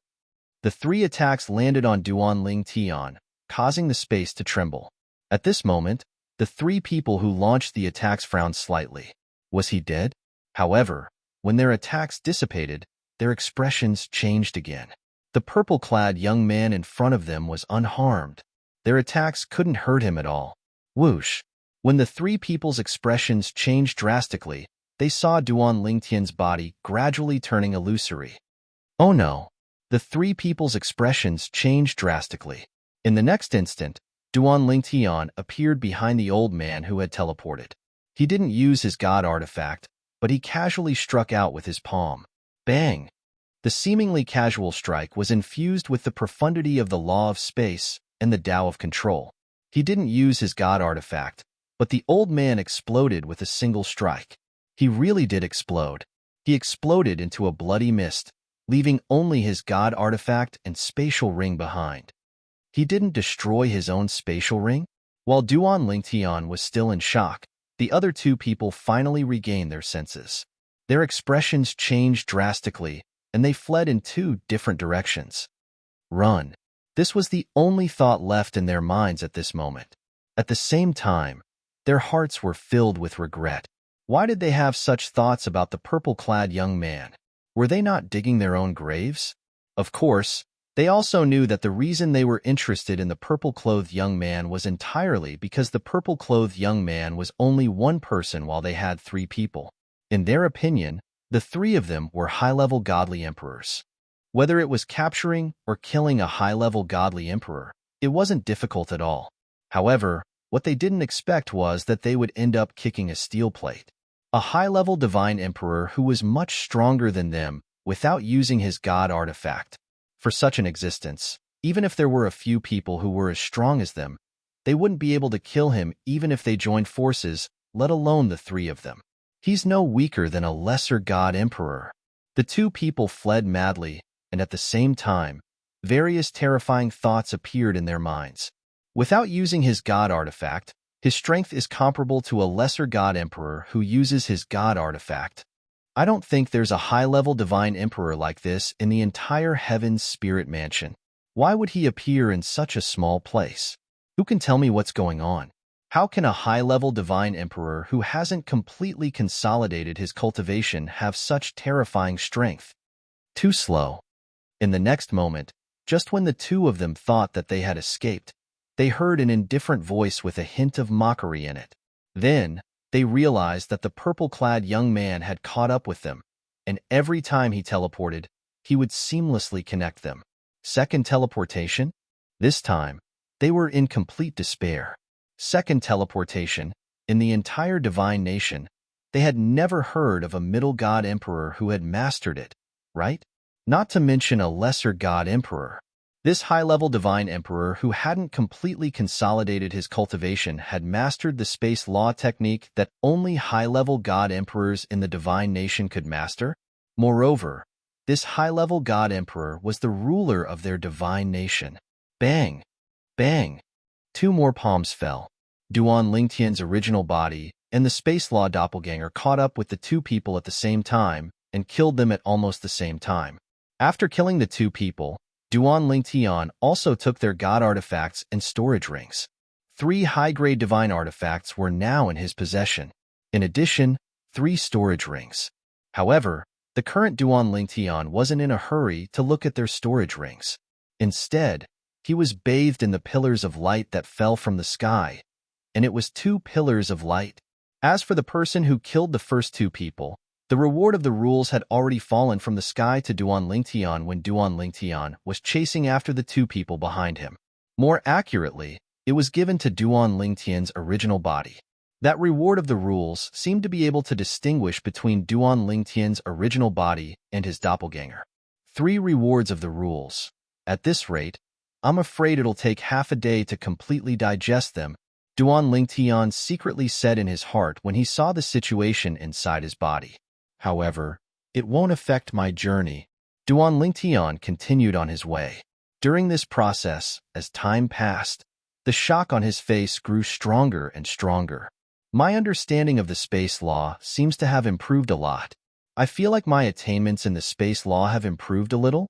The 3 attacks landed on Duan Lingtian, causing the space to tremble. At this moment, the 3 people who launched the attacks frowned slightly. Was he dead? However, when their attacks dissipated, their expressions changed again. The purple-clad young man in front of them was unharmed. Their attacks couldn't hurt him at all. Whoosh! When the three people's expressions changed drastically, they saw Duan Lingtian's body gradually turning illusory. Oh no! The three people's expressions changed drastically. In the next instant, Duan Lingtian appeared behind the old man who had teleported. He didn't use his god artifact, but he casually struck out with his palm. Bang! The seemingly casual strike was infused with the profundity of the law of space and the Tao of control. He didn't use his god artifact, but the old man exploded with a single strike. He really did explode. He exploded into a bloody mist, leaving only his god artifact and spatial ring behind. He didn't destroy his own spatial ring? While Duan Lingtian was still in shock, the other two people finally regained their senses. Their expressions changed drastically, and they fled in two different directions. Run. This was the only thought left in their minds at this moment. At the same time, their hearts were filled with regret. Why did they have such thoughts about the purple-clad young man? Were they not digging their own graves? Of course, they also knew that the reason they were interested in the purple-clothed young man was entirely because the purple-clothed young man was only one person while they had three people. In their opinion, the three of them were high-level godly emperors. Whether it was capturing or killing a high-level godly emperor, it wasn't difficult at all. However, what they didn't expect was that they would end up kicking a steel plate. A high-level divine emperor who was much stronger than them without using his god artifact. For such an existence, even if there were a few people who were as strong as them, they wouldn't be able to kill him even if they joined forces, let alone the three of them. He's no weaker than a lesser god emperor. The two people fled madly, and at the same time, various terrifying thoughts appeared in their minds. Without using his god artifact, his strength is comparable to a lesser god emperor who uses his god artifact. I don't think there's a high-level divine emperor like this in the entire Heaven's Spirit Mansion. Why would he appear in such a small place? Who can tell me what's going on? How can a high-level divine emperor who hasn't completely consolidated his cultivation have such terrifying strength? Too slow. In the next moment, just when the two of them thought that they had escaped, they heard an indifferent voice with a hint of mockery in it. Then, they realized that the purple-clad young man had caught up with them, and every time he teleported, he would seamlessly connect them. Second teleportation? This time, they were in complete despair. Second teleportation, in the entire divine nation, they had never heard of a middle god emperor who had mastered it, right? Not to mention a lesser god emperor. This high-level divine emperor who hadn't completely consolidated his cultivation had mastered the space law technique that only high-level god emperors in the divine nation could master. Moreover, this high-level god emperor was the ruler of their divine nation. Bang! Bang! Two more palms fell. Duan Lingtian's original body and the space law doppelganger caught up with the two people at the same time and killed them at almost the same time. After killing the two people, Duan Lingtian also took their god artifacts and storage rings. 3 high-grade divine artifacts were now in his possession. In addition, 3 storage rings. However, the current Duan Lingtian wasn't in a hurry to look at their storage rings. Instead, he was bathed in the pillars of light that fell from the sky, and it was 2 pillars of light. As for the person who killed the first 2 people, the reward of the rules had already fallen from the sky to Duan Lingtian when Duan Lingtian was chasing after the 2 people behind him. More accurately, it was given to Duan Lingtian's original body. That reward of the rules seemed to be able to distinguish between Duan Lingtian's original body and his doppelganger. 3 rewards of the rules. At this rate, I'm afraid it'll take half a day to completely digest them, Duan Lingtian secretly said in his heart when he saw the situation inside his body. However, it won't affect my journey. Duan Lingtian continued on his way. During this process, as time passed, the shock on his face grew stronger and stronger. My understanding of the space law seems to have improved a lot. I feel like my attainments in the space law have improved a little.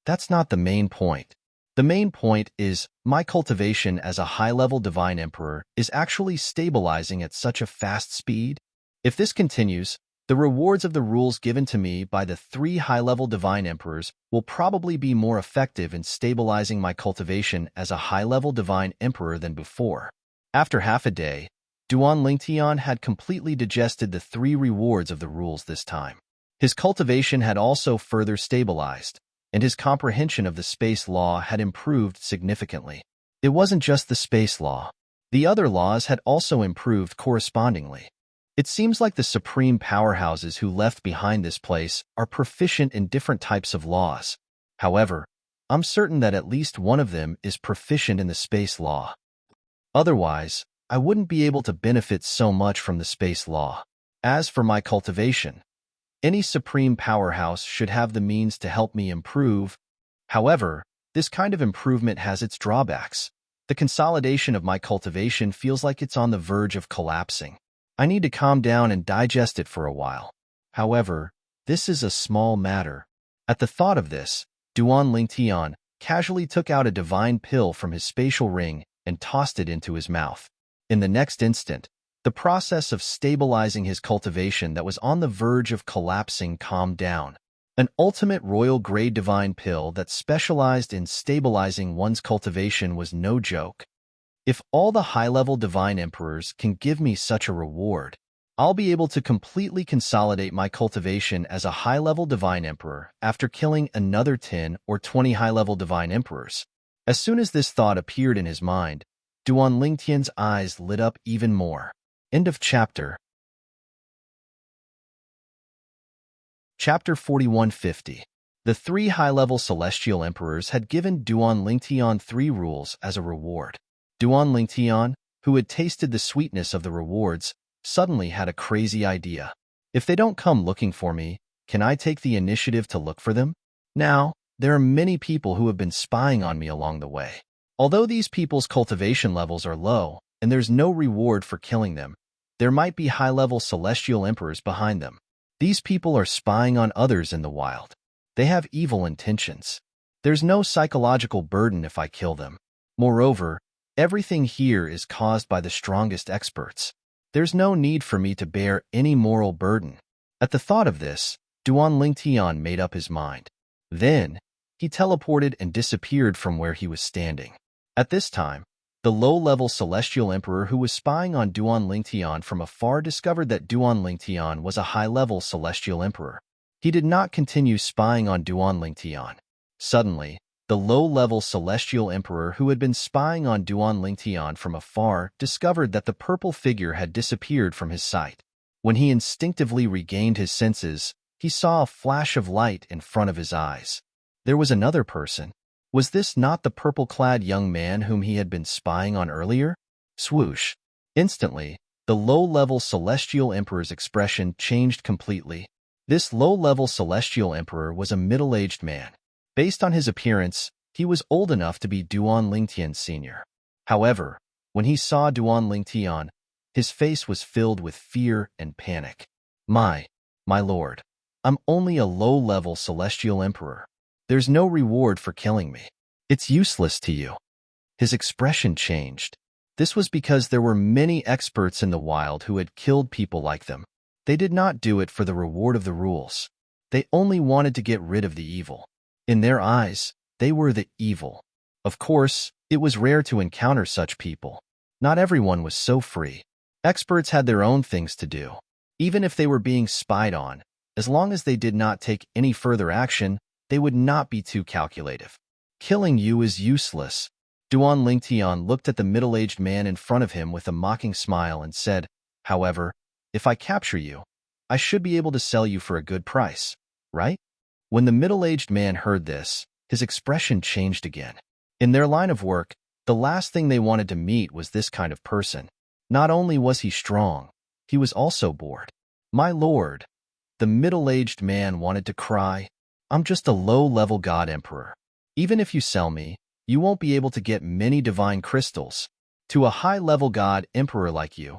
That's not the main point. The main point is my cultivation as a high-level divine emperor is actually stabilizing at such a fast speed. If this continues, The rewards of the rules given to me by the 3 high-level Divine Emperors will probably be more effective in stabilizing my cultivation as a high-level Divine Emperor than before. After half a day, Duan Lingtian had completely digested the 3 rewards of the rules this time. His cultivation had also further stabilized, and his comprehension of the space law had improved significantly. It wasn't just the space law. The other laws had also improved correspondingly. It seems like the supreme powerhouses who left behind this place are proficient in different types of laws. However, I'm certain that at least one of them is proficient in the space law. Otherwise, I wouldn't be able to benefit so much from the space law. As for my cultivation, any supreme powerhouse should have the means to help me improve. However, this kind of improvement has its drawbacks. The consolidation of my cultivation feels like it's on the verge of collapsing. I need to calm down and digest it for a while. However, this is a small matter. At the thought of this, Duan Lingtian casually took out a divine pill from his spatial ring and tossed it into his mouth. In the next instant, the process of stabilizing his cultivation that was on the verge of collapsing calmed down. An ultimate royal-grade divine pill that specialized in stabilizing one's cultivation was no joke. If all the high-level Divine Emperors can give me such a reward, I'll be able to completely consolidate my cultivation as a high-level Divine Emperor after killing another 10 or 20 high-level Divine Emperors. As soon as this thought appeared in his mind, Duan Lingtian's eyes lit up even more. End of chapter. Chapter 4150. The 3 high-level Celestial Emperors had given Duan Lingtian 3 rules as a reward. Duan Lingtian, who had tasted the sweetness of the rewards, suddenly had a crazy idea. If they don't come looking for me, can I take the initiative to look for them? Now, there are many people who have been spying on me along the way. Although these people's cultivation levels are low, and there's no reward for killing them, there might be high-level Celestial Emperors behind them. These people are spying on others in the wild. They have evil intentions. There's no psychological burden if I kill them. Moreover, everything here is caused by the strongest experts. There's no need for me to bear any moral burden. At the thought of this, Duan Lingtian made up his mind. Then, he teleported and disappeared from where he was standing. At this time, the low-level Celestial Emperor who was spying on Duan Lingtian from afar discovered that Duan Lingtian was a high-level Celestial Emperor. He did not continue spying on Duan Lingtian. Suddenly, the low-level Celestial Emperor who had been spying on Duan Lingtian from afar discovered that the purple figure had disappeared from his sight. When he instinctively regained his senses, he saw a flash of light in front of his eyes. There was another person. Was this not the purple-clad young man whom he had been spying on earlier? Swoosh! Instantly, the low-level Celestial Emperor's expression changed completely. This low-level Celestial Emperor was a middle-aged man. Based on his appearance, he was old enough to be Duan Lingtian Sr. However, when he saw Duan Lingtian, his face was filled with fear and panic. My lord, I'm only a low-level Celestial Emperor. There's no reward for killing me. It's useless to you. His expression changed. This was because there were many experts in the wild who had killed people like them. They did not do it for the reward of the rules. They only wanted to get rid of the evil. In their eyes, they were the evil. Of course, it was rare to encounter such people. Not everyone was so free. Experts had their own things to do. Even if they were being spied on, as long as they did not take any further action, they would not be too calculative. Killing you is useless. Duan Lingtian looked at the middle-aged man in front of him with a mocking smile and said, however, if I capture you, I should be able to sell you for a good price, right? When the middle-aged man heard this, his expression changed again. In their line of work, the last thing they wanted to meet was this kind of person. Not only was he strong, he was also bored. My lord, the middle-aged man wanted to cry. I'm just a low-level god emperor. Even if you sell me, you won't be able to get many divine crystals. To a high-level god emperor like you,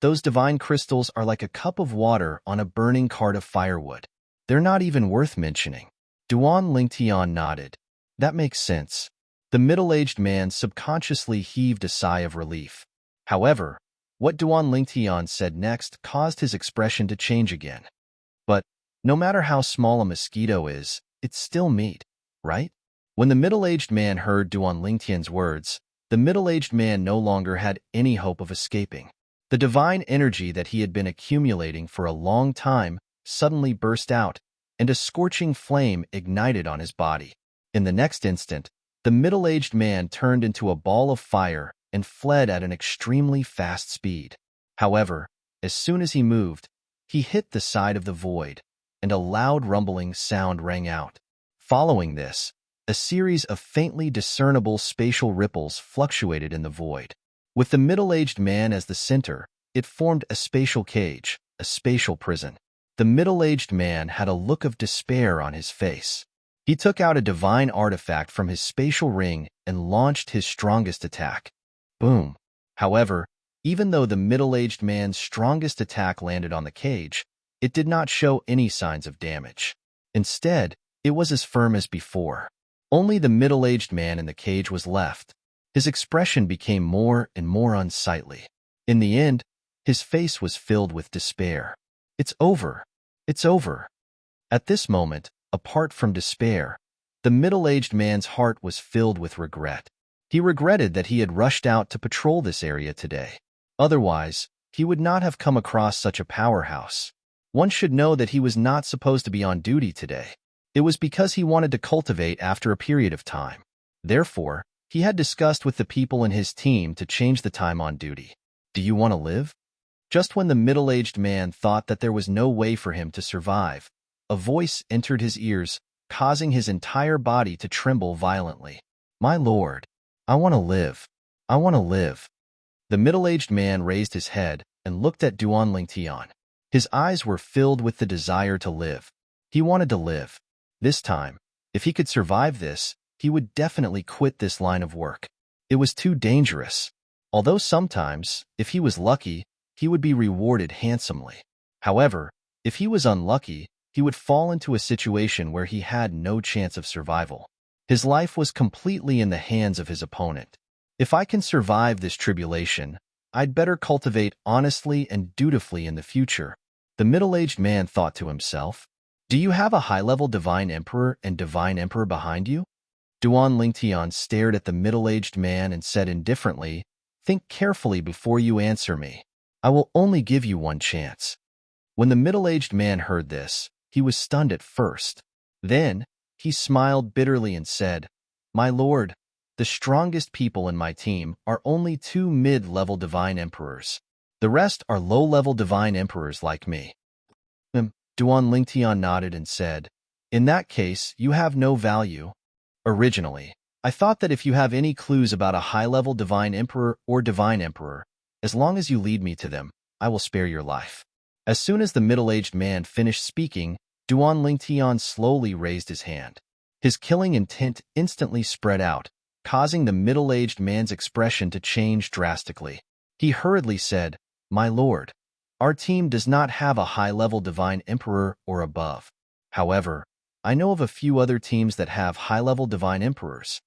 those divine crystals are like a cup of water on a burning cart of firewood. They're not even worth mentioning. Duan Lingtian nodded. That makes sense. The middle-aged man subconsciously heaved a sigh of relief. However, what Duan Lingtian said next caused his expression to change again. No matter how small a mosquito is, it's still meat, right? When the middle-aged man heard Duan Lingtian's words, the middle-aged man no longer had any hope of escaping. The divine energy that he had been accumulating for a long time suddenly burst out, and a scorching flame ignited on his body. In the next instant, the middle-aged man turned into a ball of fire and fled at an extremely fast speed. However, as soon as he moved, he hit the side of the void, and a loud rumbling sound rang out. Following this, a series of faintly discernible spatial ripples fluctuated in the void. With the middle-aged man as the center, it formed a spatial cage, a spatial prison. The middle-aged man had a look of despair on his face. He took out a divine artifact from his spatial ring and launched his strongest attack. Boom! However, even though the middle-aged man's strongest attack landed on the cage, it did not show any signs of damage. Instead, it was as firm as before. Only the middle-aged man in the cage was left. His expression became more and more unsightly. In the end, his face was filled with despair. It's over. It's over. At this moment, apart from despair, the middle-aged man's heart was filled with regret. He regretted that he had rushed out to patrol this area today. Otherwise, he would not have come across such a powerhouse. One should know that he was not supposed to be on duty today. It was because he wanted to cultivate after a period of time. Therefore, he had discussed with the people in his team to change the time on duty. Do you want to live? Just when the middle-aged man thought that there was no way for him to survive, a voice entered his ears, causing his entire body to tremble violently. My lord, I want to live. I want to live. The middle-aged man raised his head and looked at Duan Lingtian. His eyes were filled with the desire to live. He wanted to live. This time, if he could survive this, he would definitely quit this line of work. It was too dangerous. Although sometimes, if he was lucky, he would be rewarded handsomely. However, if he was unlucky, he would fall into a situation where he had no chance of survival. His life was completely in the hands of his opponent. If I can survive this tribulation, I'd better cultivate honestly and dutifully in the future. The middle-aged man thought to himself. Do you have a high-level Divine Emperor and Divine Emperor behind you? Duan Lingtian stared at the middle-aged man and said indifferently, Think carefully before you answer me. I will only give you one chance. When the middle-aged man heard this, he was stunned at first. Then, he smiled bitterly and said, My lord, the strongest people in my team are only 2 mid-level Divine Emperors. The rest are low-level Divine Emperors like me. Duan Lingtian nodded and said, In that case, you have no value. Originally, I thought that if you have any clues about a high-level Divine Emperor or Divine Emperor, as long as you lead me to them, I will spare your life. As soon as the middle-aged man finished speaking, Duan Lingtian slowly raised his hand. His killing intent instantly spread out, causing the middle-aged man's expression to change drastically. He hurriedly said, My lord, our team does not have a high-level Divine Emperor or above. However, I know of a few other teams that have high-level Divine Emperors.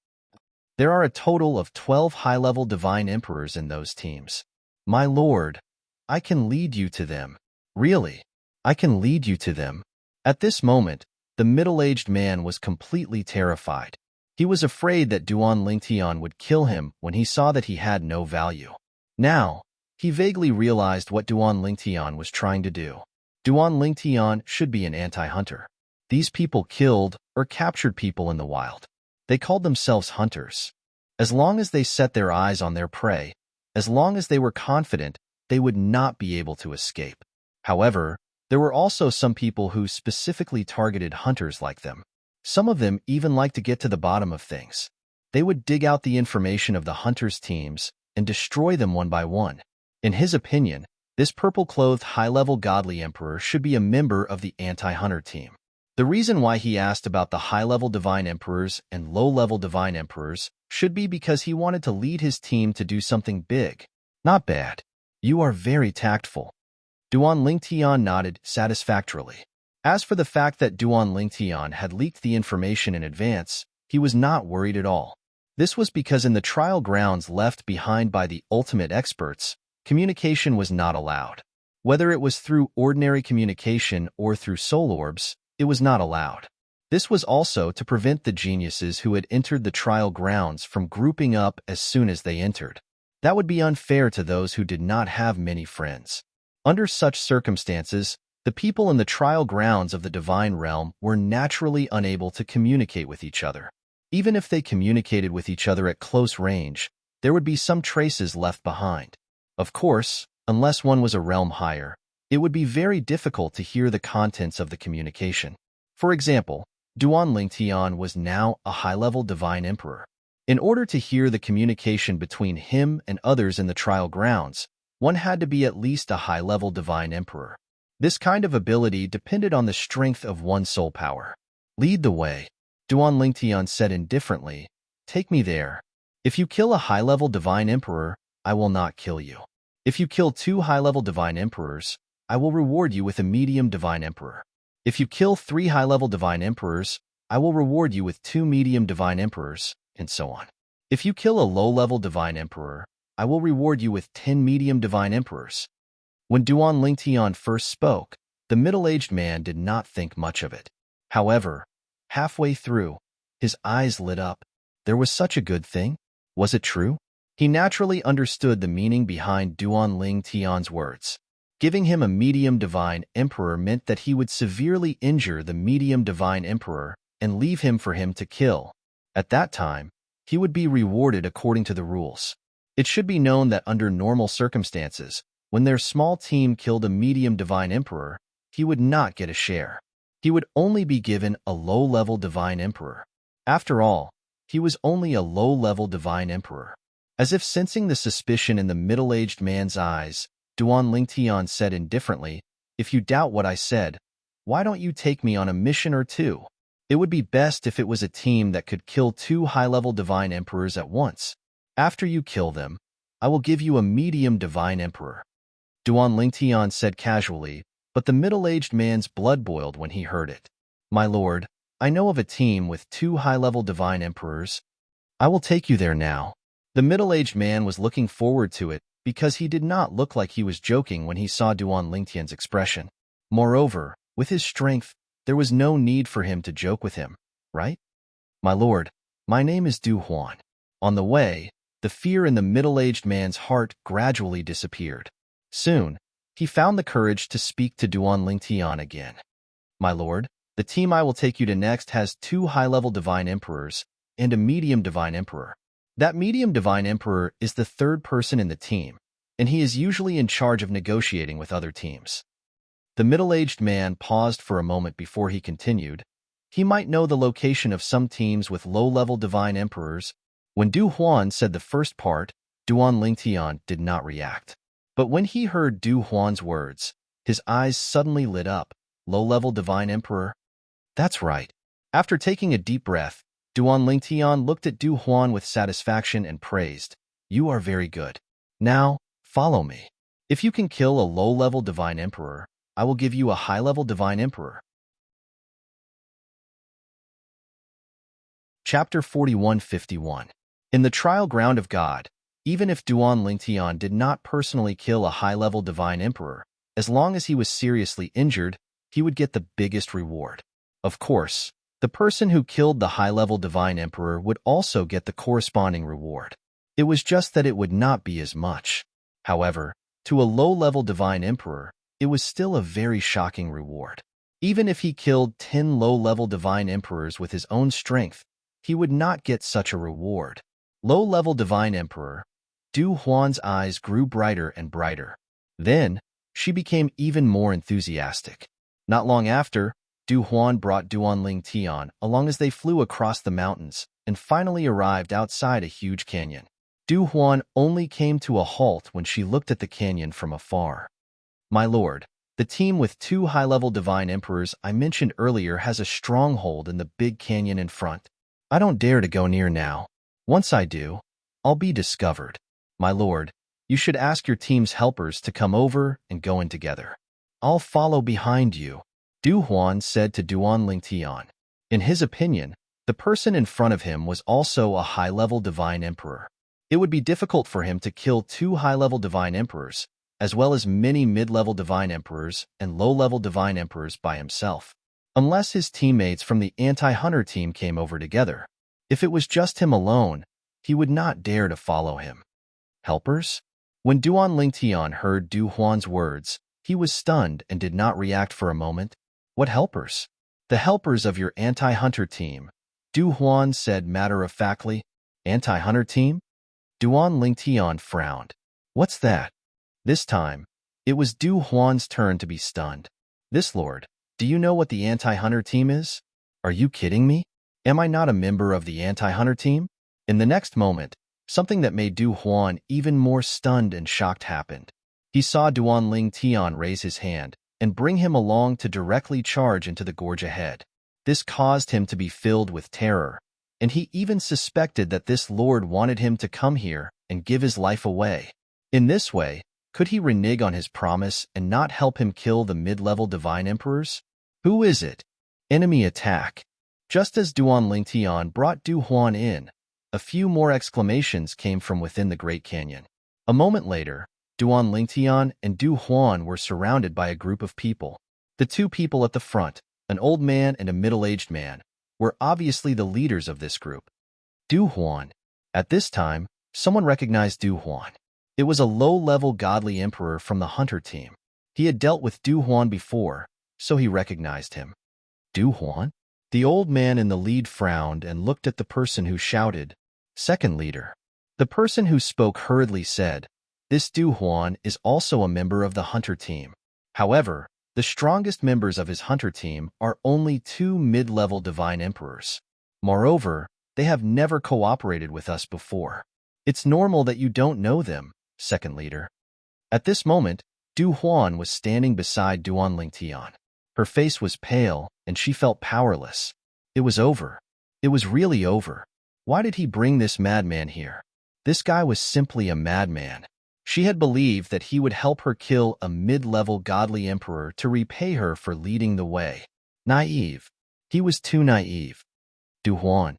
There are a total of 12 high-level Divine Emperors in those teams. My lord, I can lead you to them. Really, I can lead you to them. At this moment, the middle-aged man was completely terrified. He was afraid that Duan Lingtian would kill him when he saw that he had no value. Now, he vaguely realized what Duan Lingtian was trying to do. Duan Lingtian should be an anti-hunter. These people killed or captured people in the wild. They called themselves hunters. As long as they set their eyes on their prey, as long as they were confident, they would not be able to escape. However, there were also some people who specifically targeted hunters like them. Some of them even liked to get to the bottom of things. They would dig out the information of the hunters' teams and destroy them one by one. In his opinion, this purple-clothed high-level godly emperor should be a member of the anti-hunter team. The reason why he asked about the high-level divine emperors and low-level divine emperors should be because he wanted to lead his team to do something big. Not bad. You are very tactful. Duan Lingtian nodded satisfactorily. As for the fact that Duan Lingtian had leaked the information in advance, he was not worried at all. This was because in the trial grounds left behind by the ultimate experts, communication was not allowed. Whether it was through ordinary communication or through soul orbs, it was not allowed. This was also to prevent the geniuses who had entered the trial grounds from grouping up as soon as they entered. That would be unfair to those who did not have many friends. Under such circumstances, the people in the trial grounds of the divine realm were naturally unable to communicate with each other. Even if they communicated with each other at close range, there would be some traces left behind. Of course, unless one was a realm higher, it would be very difficult to hear the contents of the communication. For example, Duan Lingtian was now a high-level divine emperor. In order to hear the communication between him and others in the trial grounds, one had to be at least a high-level divine emperor. This kind of ability depended on the strength of one's soul power. Lead the way, Duan Lingtian said indifferently. Take me there. If you kill a high-level divine emperor, I will not kill you. If you kill 2 high-level divine emperors, I will reward you with a medium divine emperor. If you kill 3 high-level divine emperors, I will reward you with 2 medium divine emperors, and so on. If you kill a low-level divine emperor, I will reward you with 10 medium divine emperors. When Duan Lingtian first spoke, the middle-aged man did not think much of it. However, halfway through, his eyes lit up. There was such a good thing? Was it true? He naturally understood the meaning behind Duan Lingtian's words. Giving him a medium divine emperor meant that he would severely injure the medium divine emperor and leave him for him to kill. At that time, he would be rewarded according to the rules. It should be known that under normal circumstances, when their small team killed a medium divine emperor, he would not get a share. He would only be given a low-level divine emperor. After all, he was only a low-level divine emperor. As if sensing the suspicion in the middle-aged man's eyes, Duan Lingtian said indifferently, "If you doubt what I said, why don't you take me on a mission or 2? It would be best if it was a team that could kill 2 high-level divine emperors at once. After you kill them, I will give you a medium divine emperor." Duan Lingtian said casually, but the middle-aged man's blood boiled when he heard it. "My lord, I know of a team with 2 high-level divine emperors. I will take you there now." The middle-aged man was looking forward to it because he did not look like he was joking when he saw Duan Lingtian's expression. Moreover, with his strength, there was no need for him to joke with him, right? "My lord, my name is Du Huan." On the way, the fear in the middle-aged man's heart gradually disappeared. Soon, he found the courage to speak to Duan Lingtian again. "My lord, the team I will take you to next has 2 high-level divine emperors and a medium divine emperor. That medium divine emperor is the 3rd person in the team, and he is usually in charge of negotiating with other teams." The middle-aged man paused for a moment before he continued. He might know the location of some teams with low-level divine emperors. When Du Huan said the first part, Duan Lingtian did not react. But when he heard Du Huan's words, his eyes suddenly lit up. Low-level divine emperor? That's right. After taking a deep breath, Duan Lingtian looked at Du Huan with satisfaction and praised, "You are very good. Now, follow me. If you can kill a low-level divine emperor, I will give you a high-level divine emperor." Chapter 4151. In the trial ground of God, even if Duan Lingtian did not personally kill a high-level divine emperor, as long as he was seriously injured, he would get the biggest reward. Of course, the person who killed the high-level divine emperor would also get the corresponding reward. It was just that it would not be as much. However, to a low-level divine emperor, it was still a very shocking reward. Even if he killed 10 low-level divine emperors with his own strength, he would not get such a reward. Low-level divine emperor, Du Huan's eyes grew brighter and brighter. Then, she became even more enthusiastic. Not long after, Du Huan brought Duan Lingtian along as they flew across the mountains and finally arrived outside a huge canyon. Du Huan only came to a halt when she looked at the canyon from afar. "My lord, the team with 2 high-level divine emperors I mentioned earlier has a stronghold in the big canyon in front. I don't dare to go near now. Once I do, I'll be discovered. My lord, you should ask your team's helpers to come over and go in together. I'll follow behind you," Du Huan said to Duan Lingtian. In his opinion, the person in front of him was also a high-level divine emperor. It would be difficult for him to kill 2 high-level divine emperors, as well as many mid-level divine emperors and low-level divine emperors by himself, unless his teammates from the anti-hunter team came over together. If it was just him alone, he would not dare to follow him. Helpers? When Duan Lingtian heard Du Huan's words, he was stunned and did not react for a moment. What helpers? The helpers of your anti-hunter team, Du Huan said matter-of-factly. Anti-hunter team? Duan Lingtian frowned. What's that? This time, it was Du Huan's turn to be stunned. This lord, do you know what the anti-hunter team is? Are you kidding me? Am I not a member of the anti-hunter team? In the next moment, something that made Du Huan even more stunned and shocked happened. He saw Duan Lingtian raise his hand and bring him along to directly charge into the gorge ahead. This caused him to be filled with terror, and he even suspected that this lord wanted him to come here and give his life away. In this way, could he renege on his promise and not help him kill the mid-level divine emperors? Who is it? Enemy attack. Just as Duan Lingtian brought Du Huan in, a few more exclamations came from within the Great Canyon. A moment later, Duan Lingtian and Du Huan were surrounded by a group of people. The two people at the front, an old man and a middle-aged man, were obviously the leaders of this group. Du Huan. At this time, someone recognized Du Huan. It was a low-level godly emperor from the hunter team. He had dealt with Du Huan before, so he recognized him. Du Huan? The old man in the lead frowned and looked at the person who shouted, "Second leader." The person who spoke hurriedly said, "This Du Huan is also a member of the hunter team. However, the strongest members of his hunter team are only two mid-level divine emperors. Moreover, they have never cooperated with us before. It's normal that you don't know them, second leader." At this moment, Du Huan was standing beside Duan Lingtian. Her face was pale, and she felt powerless. It was over. It was really over. Why did he bring this madman here? This guy was simply a madman. She had believed that he would help her kill a mid-level godly emperor to repay her for leading the way. Naive. He was too naive. Du Huan.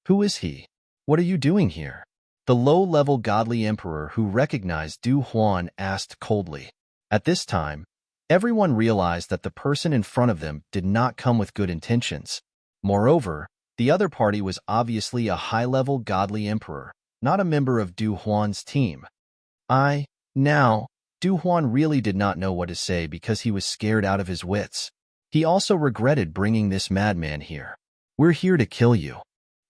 Who is he? What are you doing here? The low-level godly emperor who recognized Du Huan asked coldly. At this time, everyone realized that the person in front of them did not come with good intentions. Moreover, the other party was obviously a high-level godly emperor, not a member of Du Huan's team. Now, Du Huan really did not know what to say because he was scared out of his wits. He also regretted bringing this madman here. "We're here to kill you."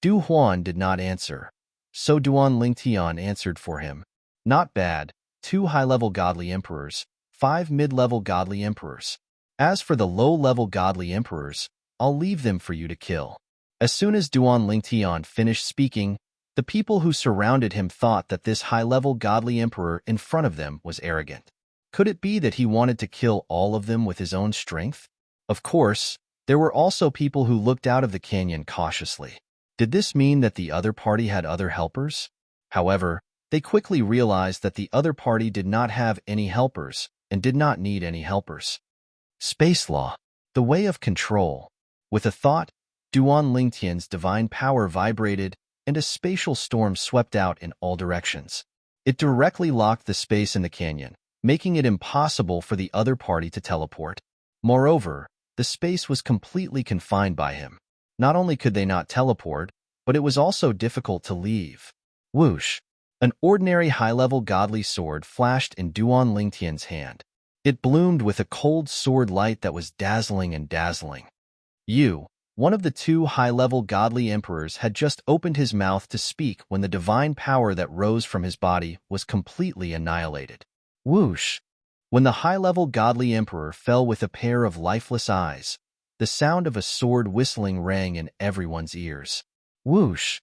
Du Huan did not answer, so Duan Lingtian answered for him. "Not bad, 2 high-level godly emperors, 5 mid-level godly emperors. As for the low-level godly emperors, I'll leave them for you to kill." As soon as Duan Lingtian finished speaking, the people who surrounded him thought that this high-level godly emperor in front of them was arrogant. Could it be that he wanted to kill all of them with his own strength? Of course, there were also people who looked out of the canyon cautiously. Did this mean that the other party had other helpers? However, they quickly realized that the other party did not have any helpers and did not need any helpers. Space law. The way of control. With a thought, Duan Lingtian's divine power vibrated and a spatial storm swept out in all directions. It directly locked the space in the canyon, making it impossible for the other party to teleport. Moreover, the space was completely confined by him. Not only could they not teleport, but it was also difficult to leave. Whoosh! An ordinary high-level godly sword flashed in Duan Lingtian's hand. It bloomed with a cold sword light that was dazzling and dazzling. One of the 2 high-level godly emperors had just opened his mouth to speak when the divine power that rose from his body was completely annihilated. Whoosh! When the high-level godly emperor fell with a pair of lifeless eyes, the sound of a sword whistling rang in everyone's ears. Whoosh!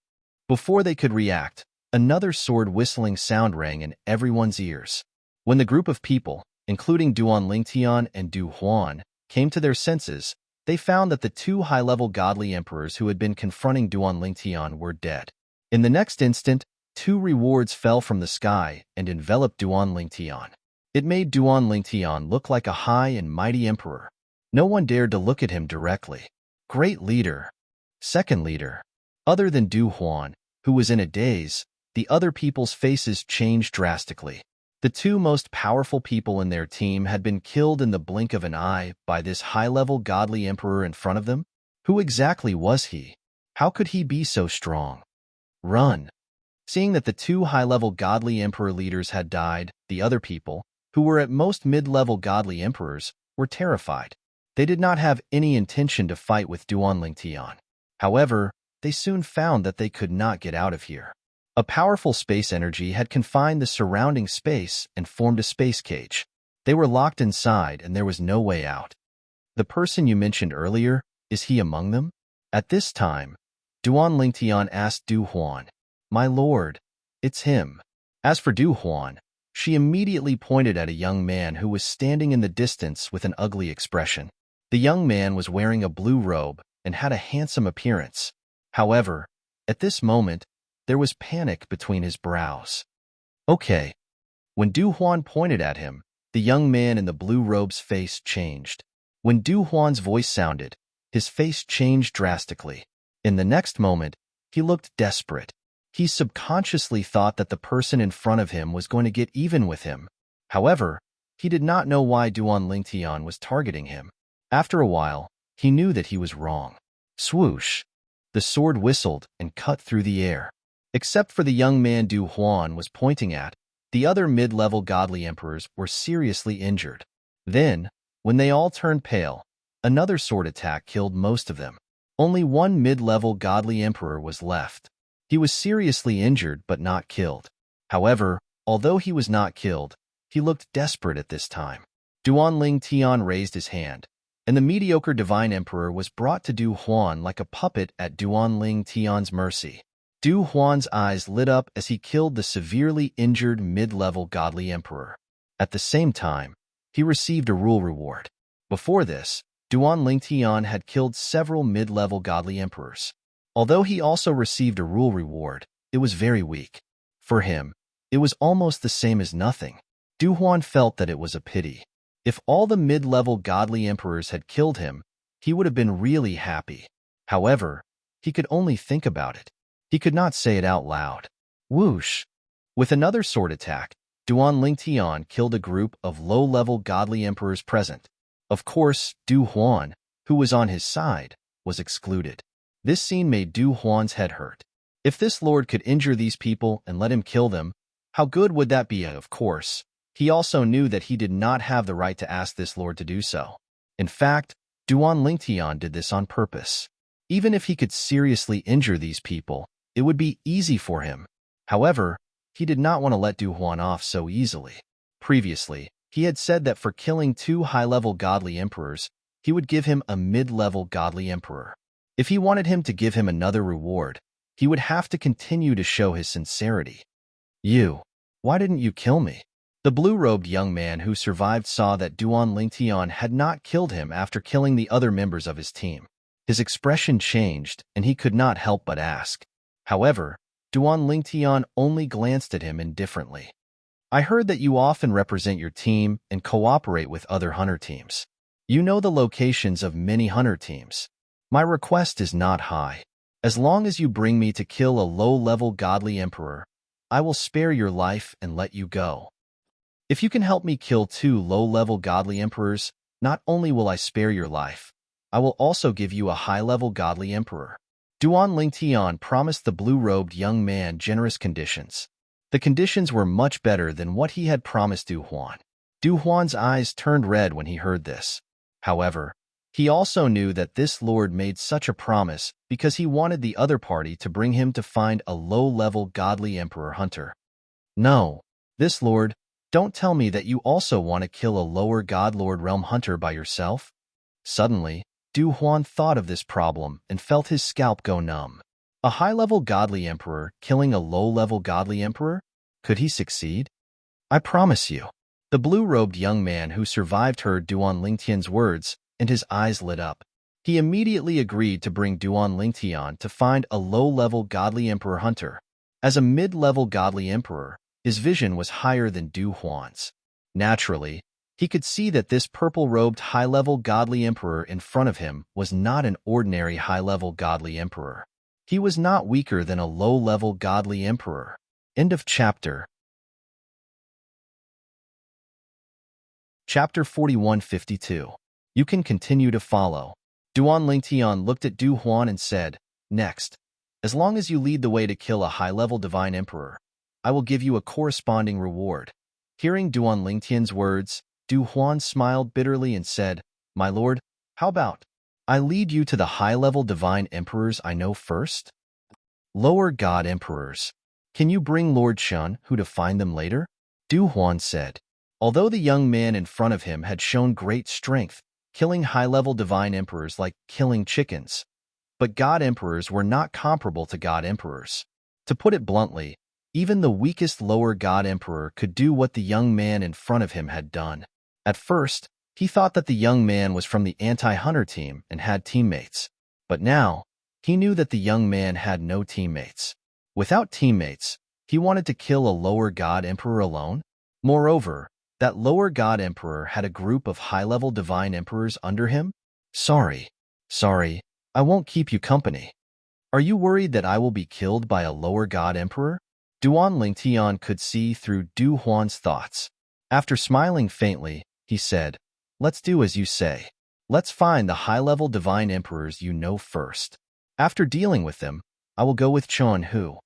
Before they could react, another sword whistling sound rang in everyone's ears. When the group of people, including Duan Lingtian and Du Huan, came to their senses, they found that the 2 high-level godly emperors who had been confronting Duan Lingtian were dead. In the next instant, 2 rewards fell from the sky and enveloped Duan Lingtian. It made Duan Lingtian look like a high and mighty emperor. No one dared to look at him directly. Great leader. Second leader. Other than Du Huan, who was in a daze, the other people's faces changed drastically. The two most powerful people in their team had been killed in the blink of an eye by this high-level godly emperor in front of them. Who exactly was he? How could he be so strong? Run! Seeing that the two high-level godly emperor leaders had died, the other people, who were at most mid-level godly emperors, were terrified. They did not have any intention to fight with Duanlingtian. However, they soon found that they could not get out of here. A powerful space energy had confined the surrounding space and formed a space cage. They were locked inside and there was no way out. The person you mentioned earlier, is he among them? At this time, Duanlingtian asked Du Huan. My lord, it's him. As for Du Huan, she immediately pointed at a young man who was standing in the distance with an ugly expression. The young man was wearing a blue robe and had a handsome appearance. However, at this moment, there was panic between his brows. Okay. When Du Huan pointed at him, the young man in the blue robe's face changed. When Du Huan's voice sounded, his face changed drastically. In the next moment, he looked desperate. He subconsciously thought that the person in front of him was going to get even with him. However, he did not know why Duanlingtian was targeting him. After a while, he knew that he was wrong. Swoosh! The sword whistled and cut through the air. Except for the young man Du Huan was pointing at, the other mid-level godly emperors were seriously injured. Then, when they all turned pale, another sword attack killed most of them. Only one mid-level godly emperor was left. He was seriously injured but not killed. However, although he was not killed, he looked desperate at this time. Duanlingtian raised his hand, and the mediocre divine emperor was brought to Du Huan like a puppet at Duanlingtian's mercy. Du Huan's eyes lit up as he killed the severely injured mid-level godly emperor. At the same time, he received a rule reward. Before this, Duanlingtian had killed several mid-level godly emperors. Although he also received a rule reward, it was very weak. For him, it was almost the same as nothing. Du Huan felt that it was a pity. If all the mid-level godly emperors had killed him, he would have been really happy. However, he could only think about it. He could not say it out loud. Whoosh! With another sword attack, Duanlingtian killed a group of low-level godly emperors present. Of course, Du Huan, who was on his side, was excluded. This scene made Du Huan's head hurt. If this lord could injure these people and let him kill them, how good would that be? Of course, he also knew that he did not have the right to ask this lord to do so. In fact, Duanlingtian did this on purpose. Even if he could seriously injure these people, it would be easy for him. However, he did not want to let Du Huan off so easily. Previously, he had said that for killing two high-level godly emperors, he would give him a mid-level godly emperor. If he wanted him to give him another reward, he would have to continue to show his sincerity. Why didn't you kill me? The blue-robed young man who survived saw that Duanlingtian had not killed him after killing the other members of his team. His expression changed, and he could not help but ask. However, Duanlingtian only glanced at him indifferently. I heard that you often represent your team and cooperate with other hunter teams. You know the locations of many hunter teams. My request is not high. As long as you bring me to kill a low-level godly emperor, I will spare your life and let you go. If you can help me kill two low-level godly emperors, not only will I spare your life, I will also give you a high-level godly emperor. Duanlingtian promised the blue-robed young man generous conditions. The conditions were much better than what he had promised Du Huan. Du Huan's eyes turned red when he heard this. However, he also knew that this lord made such a promise because he wanted the other party to bring him to find a low-level godly emperor hunter. No, this lord, don't tell me that you also want to kill a lower godlord realm hunter by yourself. Suddenly, Du Huan thought of this problem and felt his scalp go numb. A high-level godly emperor killing a low-level godly emperor? Could he succeed? I promise you. The blue-robed young man who survived heard Duanlingtian's words, and his eyes lit up. He immediately agreed to bring Duanlingtian to find a low-level godly emperor hunter. As a mid-level godly emperor, his vision was higher than Du Huan's. Naturally, he could see that this purple-robed high-level godly emperor in front of him was not an ordinary high-level godly emperor. He was not weaker than a low-level godly emperor. End of chapter. Chapter 4152. You can continue to follow. Duan Lingtian looked at Du Huan and said, "Next, as long as you lead the way to kill a high-level divine emperor, I will give you a corresponding reward." Hearing Duan Lingtian's words, Du Huan smiled bitterly and said, "My lord, how about I lead you to the high-level divine emperors I know first? Lower god emperors. Can you bring Lord Shun who to find them later?" Du Huan said. Although the young man in front of him had shown great strength, killing high-level divine emperors like killing chickens, but god emperors were not comparable to god emperors. To put it bluntly, even the weakest lower god emperor could do what the young man in front of him had done. At first, he thought that the young man was from the anti-hunter team and had teammates. But now, he knew that the young man had no teammates. Without teammates, he wanted to kill a lower god emperor alone. Moreover, that lower god emperor had a group of high-level divine emperors under him. Sorry, I won't keep you company. Are you worried that I will be killed by a lower god emperor? Duan Lingtian could see through Du Huan's thoughts. After smiling faintly, he said, "Let's do as you say. Let's find the high-level divine emperors you know first. After dealing with them, I will go with Chun Hu."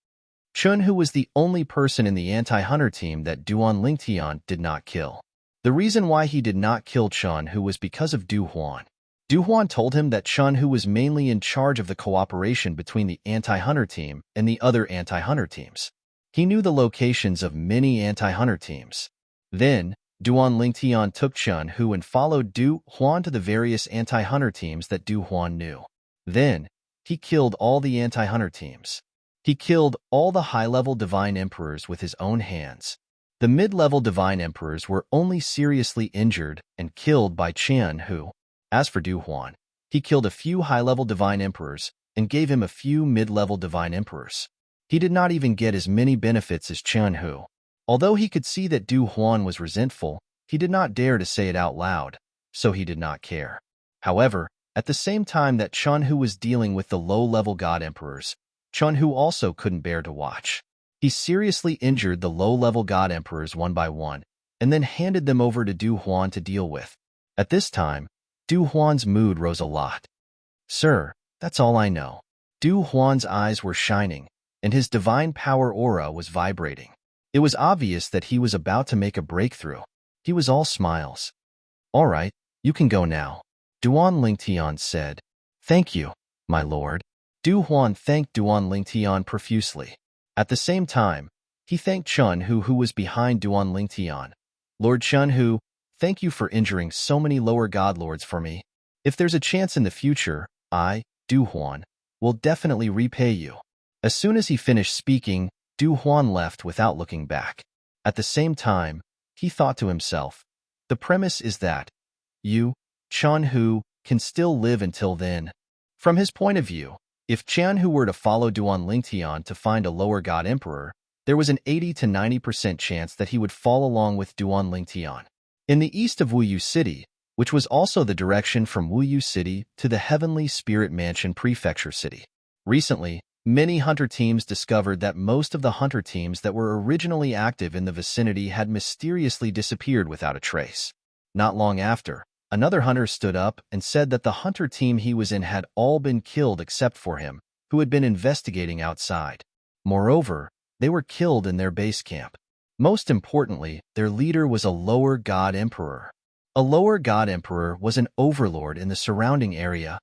Chun Hu was the only person in the anti-hunter team that Duan Lingtian did not kill. The reason why he did not kill Chun Hu was because of Du Huan. Du Huan told him that Chun Hu was mainly in charge of the cooperation between the anti-hunter team and the other anti-hunter teams. He knew the locations of many anti-hunter teams. Then, Duan Lingtian took Chun Hu and followed Du Huan to the various anti-hunter teams that Du Huan knew. Then, he killed all the anti-hunter teams. He killed all the high-level divine emperors with his own hands. The mid-level divine emperors were only seriously injured and killed by Chun Hu. As for Du Huan, he killed a few high-level divine emperors and gave him a few mid-level divine emperors. He did not even get as many benefits as Chun Hu. Although he could see that Du Huan was resentful, he did not dare to say it out loud, so he did not care. However, at the same time that Chun Hu was dealing with the low-level god emperors, Chun Hu also couldn't bear to watch. He seriously injured the low-level god emperors one by one, and then handed them over to Du Huan to deal with. At this time, Du Huan's mood rose a lot. "Sir, that's all I know." Du Huan's eyes were shining, and his divine power aura was vibrating. It was obvious that he was about to make a breakthrough. He was all smiles. "All right, you can go now," Duan Lingtian said. "Thank you, my lord." Du Huan thanked Duan Lingtian profusely. At the same time, he thanked Chun Hu, who was behind Duan Lingtian. "Lord Chun Hu, thank you for injuring so many lower god lords for me. If there's a chance in the future, I, Du Huan, will definitely repay you." As soon as he finished speaking, Du Huan left without looking back. At the same time, he thought to himself, the premise is that you, Chun Hu, can still live until then. From his point of view, if Chun Hu were to follow Duan Lingtian to find a lower god emperor, there was an 80 to 90% chance that he would fall along with Duan Lingtian. In the east of Wuyu City, which was also the direction from Wuyu City to the Heavenly Spirit Mansion Prefecture City. Recently, many hunter teams discovered that most of the hunter teams that were originally active in the vicinity had mysteriously disappeared without a trace. Not long after, another hunter stood up and said that the hunter team he was in had all been killed except for him, who had been investigating outside. Moreover, they were killed in their base camp. Most importantly, their leader was a lower god emperor. A lower god emperor was an overlord in the surrounding area.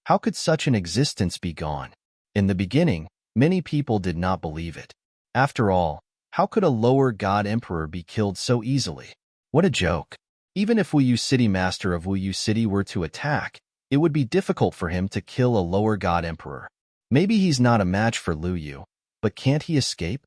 How could such an existence be gone? In the beginning, many people did not believe it. After all, how could a lower god emperor be killed so easily? What a joke. Even if Wuyu City Master of Wuyu City were to attack, it would be difficult for him to kill a lower god emperor. Maybe he's not a match for Lu Yu, but can't he escape?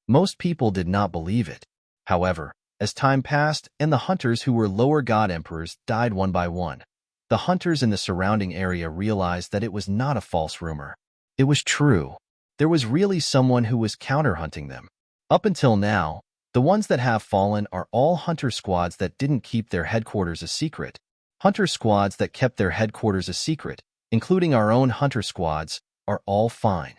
Most people did not believe it. However, as time passed and the hunters who were lower god emperors died one by one, the hunters in the surrounding area realized that it was not a false rumor. It was true. There was really someone who was counter-hunting them. Up until now, the ones that have fallen are all hunter squads that didn't keep their headquarters a secret. Hunter squads that kept their headquarters a secret, including our own hunter squads, are all fine.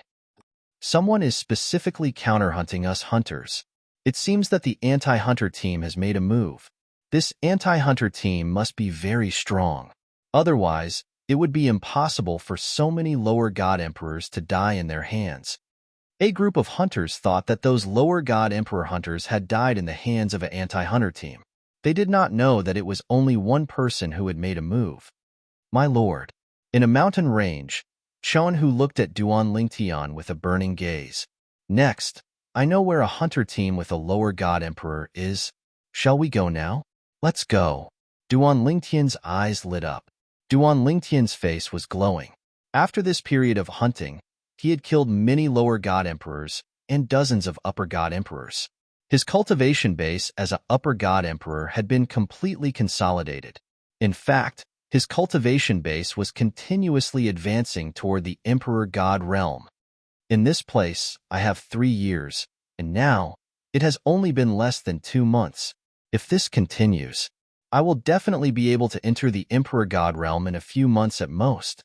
Someone is specifically counter-hunting us hunters. It seems that the anti-hunter team has made a move. This anti-hunter team must be very strong. Otherwise, it would be impossible for so many lower god emperors to die in their hands. A group of hunters thought that those lower god emperor hunters had died in the hands of an anti-hunter team. They did not know that it was only one person who had made a move. My lord. In a mountain range, Hu looked at Duan Lingtian with a burning gaze. Next, I know where a hunter team with a lower god emperor is. Shall we go now? Let's go. Duan Lingtian's eyes lit up. Duan Lingtian's face was glowing. After this period of hunting, he had killed many lower god emperors and dozens of upper god emperors. His cultivation base as an upper god emperor had been completely consolidated. In fact, his cultivation base was continuously advancing toward the emperor god realm. In this place, I have 3 years, and now, it has only been less than 2 months. If this continues, I will definitely be able to enter the emperor god realm in a few months at most.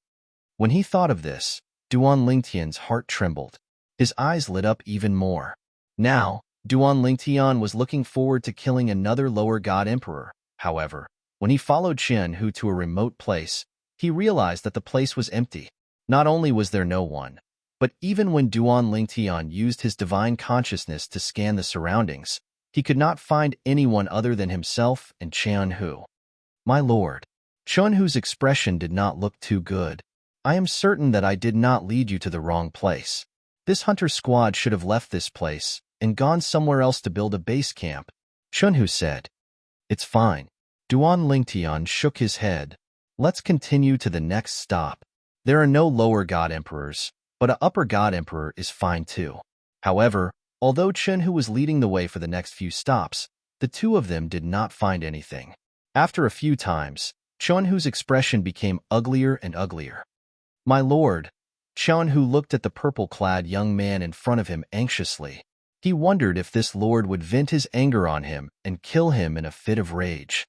When he thought of this, Duan Lingtian's heart trembled. His eyes lit up even more. Now, Duan Lingtian was looking forward to killing another lower god emperor. However, when he followed Hu to a remote place, he realized that the place was empty. Not only was there no one, but even when Duan Lingtian used his divine consciousness to scan the surroundings, he could not find anyone other than himself and Hu. My lord. Hu's expression did not look too good. I am certain that I did not lead you to the wrong place. This hunter squad should have left this place and gone somewhere else to build a base camp. Hu said. It's fine. Duan Lingtian shook his head. Let's continue to the next stop. There are no lower god emperors, but an upper god emperor is fine too. However, although Hu was leading the way for the next few stops, the two of them did not find anything. After a few times, Hu's expression became uglier and uglier. My lord. Hu looked at the purple-clad young man in front of him anxiously. He wondered if this lord would vent his anger on him and kill him in a fit of rage.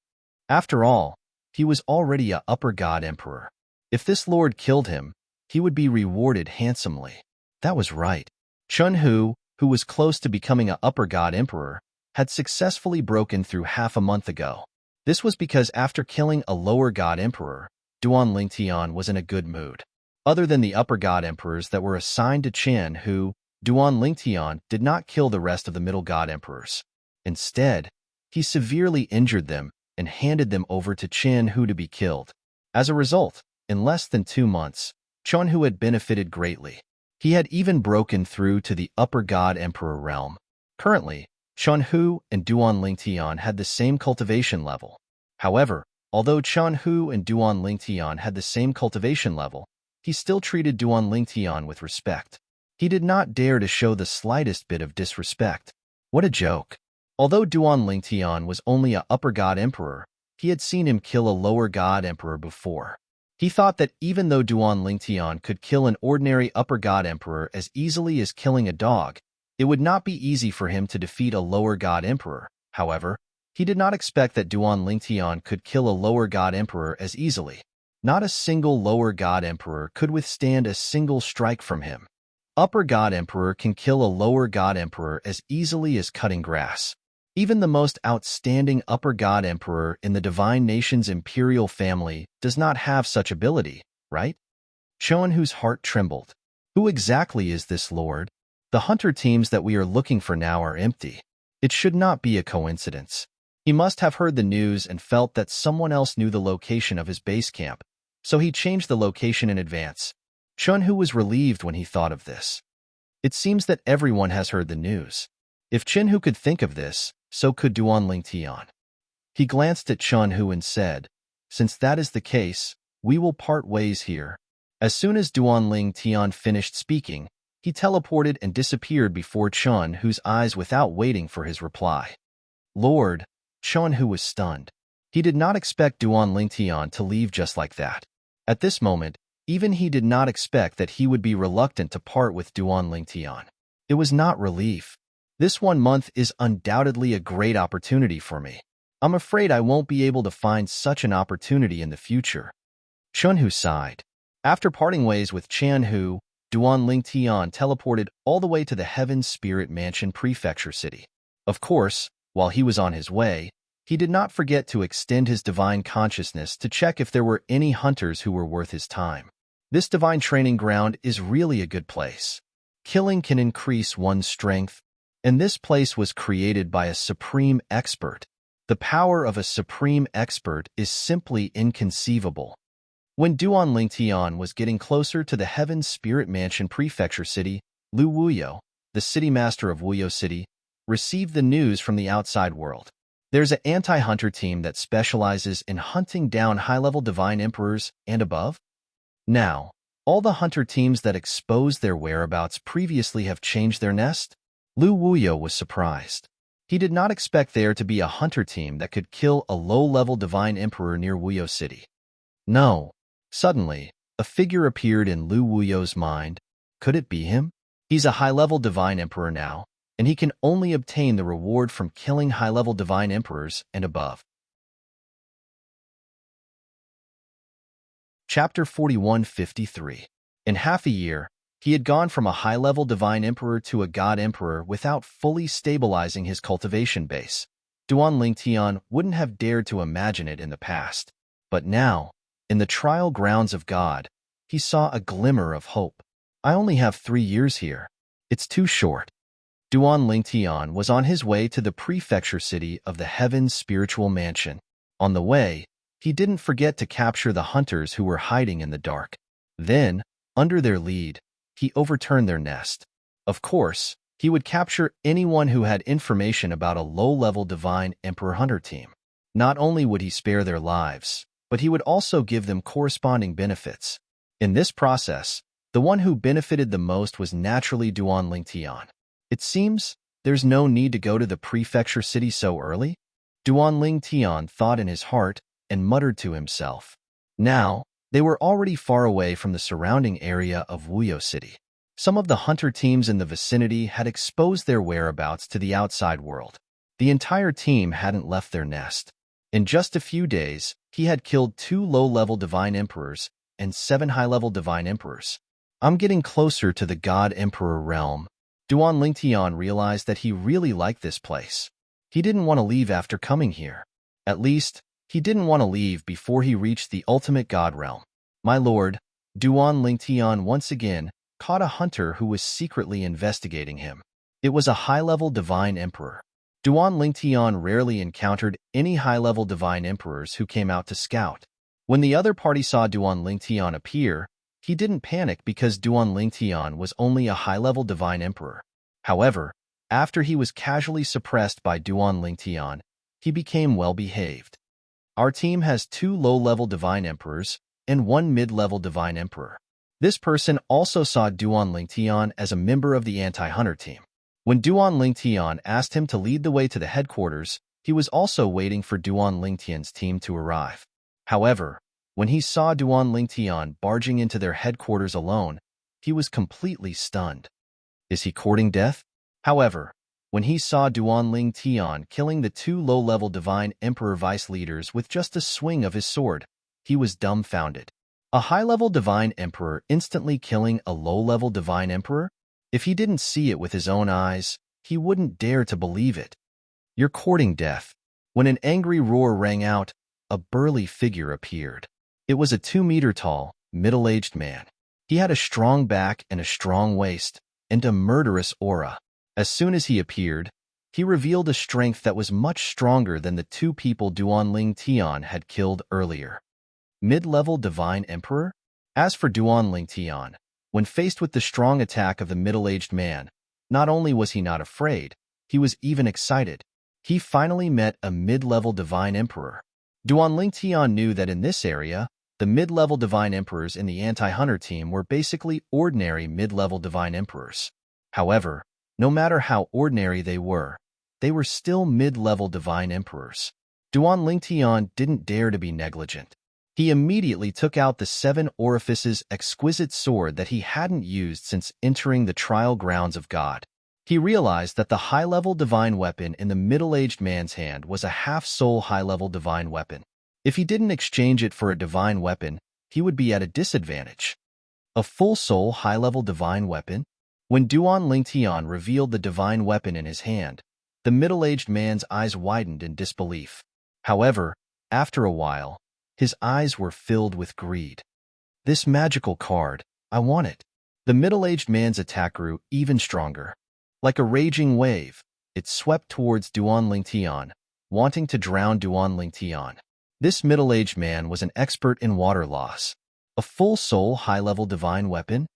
After all, he was already an upper god emperor. If this lord killed him, he would be rewarded handsomely. That was right. Hu, who was close to becoming an upper god emperor, had successfully broken through half a month ago. This was because after killing a lower god emperor, Duan Lingtian was in a good mood. Other than the upper god emperors that were assigned to Hu, Duan Lingtian did not kill the rest of the middle god emperors. Instead, he severely injured them and handed them over to Hu to be killed. As a result, in less than 2 months, Hu had benefited greatly. He had even broken through to the upper god emperor realm. Currently, Hu and Duan Lingtian had the same cultivation level. However, although Hu and Duan Lingtian had the same cultivation level, he still treated Duan Lingtian with respect. He did not dare to show the slightest bit of disrespect. What a joke. Although Duan Lingtian was only an upper god emperor, he had seen him kill a lower god emperor before. He thought that even though Duan Lingtian could kill an ordinary upper god emperor as easily as killing a dog, it would not be easy for him to defeat a lower god emperor. However, he did not expect that Duan Lingtian could kill a lower god emperor as easily. Not a single lower god emperor could withstand a single strike from him. Upper god emperor can kill a lower god emperor as easily as cutting grass. Even the most outstanding upper god emperor in the divine nation's imperial family does not have such ability, right? Hu's heart trembled. Who exactly is this lord? The hunter teams that we are looking for now are empty. It should not be a coincidence. He must have heard the news and felt that someone else knew the location of his base camp, so he changed the location in advance. Hu was relieved when he thought of this. It seems that everyone has heard the news. If Hu could think of this, so could Duan Lingtian. He glanced at Hu and said, "Since that is the case, we will part ways here." As soon as Duan Lingtian finished speaking, he teleported and disappeared before Hu's eyes without waiting for his reply. Lord, Hu was stunned. He did not expect Duan Lingtian to leave just like that. At this moment, even he did not expect that he would be reluctant to part with Duan Lingtian. It was not relief. This 1 month is undoubtedly a great opportunity for me. I'm afraid I won't be able to find such an opportunity in the future. Hu sighed. After parting ways with Hu, Duan Lingtian teleported all the way to the Heaven Spirit Mansion Prefecture City. Of course, while he was on his way, he did not forget to extend his divine consciousness to check if there were any hunters who were worth his time. This divine training ground is really a good place. Killing can increase one's strength, and this place was created by a supreme expert. The power of a supreme expert is simply inconceivable. When Duan Lingtian was getting closer to the Heaven's Spirit Mansion Prefecture City, Lu Wuyo, the city master of Wuyo City, received the news from the outside world. There's an anti-hunter team that specializes in hunting down high-level divine emperors and above. Now, all the hunter teams that exposed their whereabouts previously have changed their nest? Lu Wuyo was surprised. He did not expect there to be a hunter team that could kill a low-level divine emperor near Wuyo City. No. Suddenly, a figure appeared in Lu Wuyo's mind. Could it be him? He's a high-level divine emperor now, and he can only obtain the reward from killing high-level divine emperors and above. Chapter 4153. In half a year, he had gone from a high-level divine emperor to a god emperor without fully stabilizing his cultivation base. Duan Lingtian wouldn't have dared to imagine it in the past. But now, in the trial grounds of God, he saw a glimmer of hope. I only have 3 years here. It's too short. Duan Lingtian was on his way to the prefecture city of the Heaven's Spiritual Mansion. On the way, he didn't forget to capture the hunters who were hiding in the dark. Then, under their lead, he overturned their nest. Of course, he would capture anyone who had information about a low-level divine emperor hunter team. Not only would he spare their lives, but he would also give them corresponding benefits. In this process, the one who benefited the most was naturally Duan Lingtian. It seems there's no need to go to the prefecture city so early. Duan Lingtian thought in his heart and muttered to himself. Now, they were already far away from the surrounding area of Wuyo City. Some of the hunter teams in the vicinity had exposed their whereabouts to the outside world. The entire team hadn't left their nest. In just a few days, he had killed 2 low-level divine emperors and 7 high-level divine emperors. I'm getting closer to the god emperor realm. Duan Lingtian realized that he really liked this place. He didn't want to leave after coming here. At least, he didn't want to leave before he reached the ultimate god realm. My lord, Duan Lingtian once again caught a hunter who was secretly investigating him. It was a high-level divine emperor. Duan Lingtian rarely encountered any high-level divine emperors who came out to scout. When the other party saw Duan Lingtian appear, he didn't panic because Duan Lingtian was only a high-level divine emperor. However, after he was casually suppressed by Duan Lingtian, he became well-behaved. Our team has 2 low-level divine emperors and 1 mid-level divine emperor. This person also saw Duan Lingtian as a member of the anti-hunter team. When Duan Lingtian asked him to lead the way to the headquarters, he was also waiting for Duan Lingtian's team to arrive. However, when he saw Duan Lingtian barging into their headquarters alone, he was completely stunned. Is he courting death? However, when he saw Duan Lingtian killing the 2 low-level divine emperor vice leaders with just a swing of his sword, he was dumbfounded. A high-level divine emperor instantly killing a low-level divine emperor? If he didn't see it with his own eyes, he wouldn't dare to believe it. You're courting death. When an angry roar rang out, a burly figure appeared. It was a 2-meter-tall, middle-aged man. He had a strong back and a strong waist, and a murderous aura. As soon as he appeared, he revealed a strength that was much stronger than the 2 people Duan Lingtian had killed earlier. Mid-level divine emperor? As for Duan Lingtian, when faced with the strong attack of the middle-aged man, not only was he not afraid, he was even excited. He finally met a mid-level divine emperor. Duan Lingtian knew that in this area, the mid-level divine emperors in the anti-hunter team were basically ordinary mid-level divine emperors. However, no matter how ordinary they were still mid-level divine emperors. Duan Lingtian didn't dare to be negligent. He immediately took out the 7 orifices exquisite sword that he hadn't used since entering the trial grounds of God. He realized that the high-level divine weapon in the middle-aged man's hand was a half-soul high-level divine weapon. If he didn't exchange it for a divine weapon, he would be at a disadvantage. A full-soul high-level divine weapon? When Duan Lingtian revealed the divine weapon in his hand, the middle-aged man's eyes widened in disbelief. However, after a while, his eyes were filled with greed. This magical card, I want it. The middle-aged man's attack grew even stronger. Like a raging wave, it swept towards Duan Lingtian, wanting to drown Duan Lingtian. This middle-aged man was an expert in water loss. A full-soul high-level divine weapon?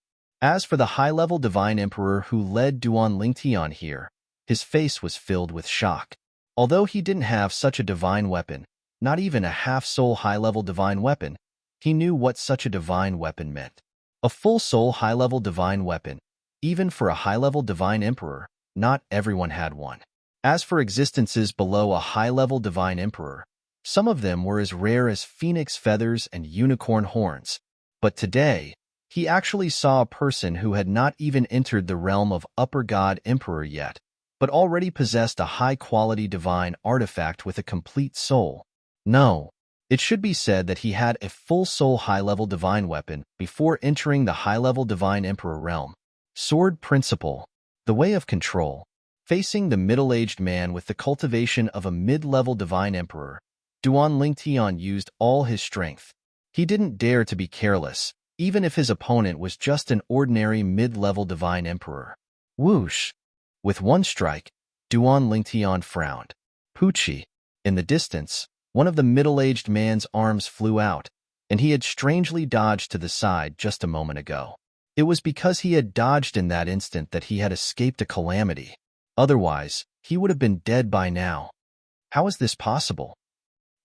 As for the high-level divine emperor who led Duan Lingtian here, his face was filled with shock. Although he didn't have such a divine weapon, not even a half-soul high-level divine weapon, he knew what such a divine weapon meant. A full-soul high-level divine weapon, even for a high-level divine emperor, not everyone had one. As for existences below a high-level divine emperor, some of them were as rare as phoenix feathers and unicorn horns. But today, he actually saw a person who had not even entered the realm of upper god emperor yet, but already possessed a high-quality divine artifact with a complete soul. No, it should be said that he had a full-soul high-level divine weapon before entering the high-level divine emperor realm. Sword Principle, the way of control. Facing the middle-aged man with the cultivation of a mid-level divine emperor, Duan Lingtian used all his strength. He didn't dare to be careless, even if his opponent was just an ordinary mid-level divine emperor. Whoosh! With one strike, Duan Lingtian frowned. Poochie! In the distance, one of the middle-aged man's arms flew out, and he had strangely dodged to the side just a moment ago. It was because he had dodged in that instant that he had escaped a calamity. Otherwise, he would have been dead by now. How is this possible?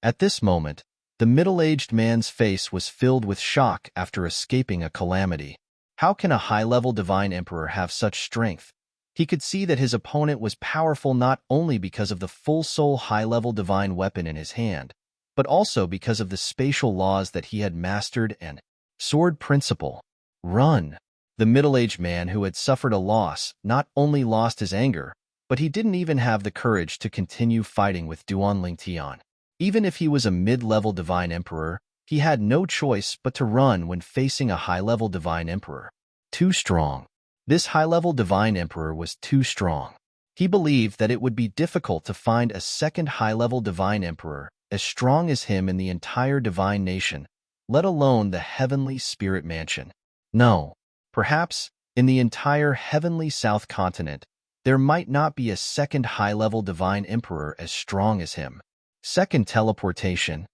At this moment, the middle-aged man's face was filled with shock after escaping a calamity. How can a high-level divine emperor have such strength? He could see that his opponent was powerful not only because of the full-soul high-level divine weapon in his hand, but also because of the spatial laws that he had mastered and Sword Principle. Run! The middle-aged man who had suffered a loss not only lost his anger, but he didn't even have the courage to continue fighting with Duan Lingtian. Even if he was a mid-level divine emperor, he had no choice but to run when facing a high-level divine emperor. Too strong. This high-level divine emperor was too strong. He believed that it would be difficult to find a second high-level divine emperor as strong as him in the entire divine nation, let alone the heavenly spirit mansion. No, perhaps, in the entire heavenly south continent, there might not be a second high-level divine emperor as strong as him. Second teleportation.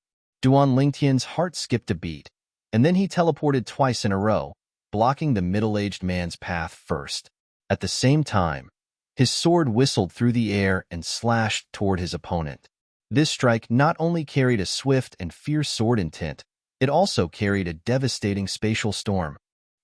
Duan Lingtian's heart skipped a beat, and then he teleported twice in a row, blocking the middle-aged man's path first. At the same time, his sword whistled through the air and slashed toward his opponent. This strike not only carried a swift and fierce sword intent, it also carried a devastating spatial storm.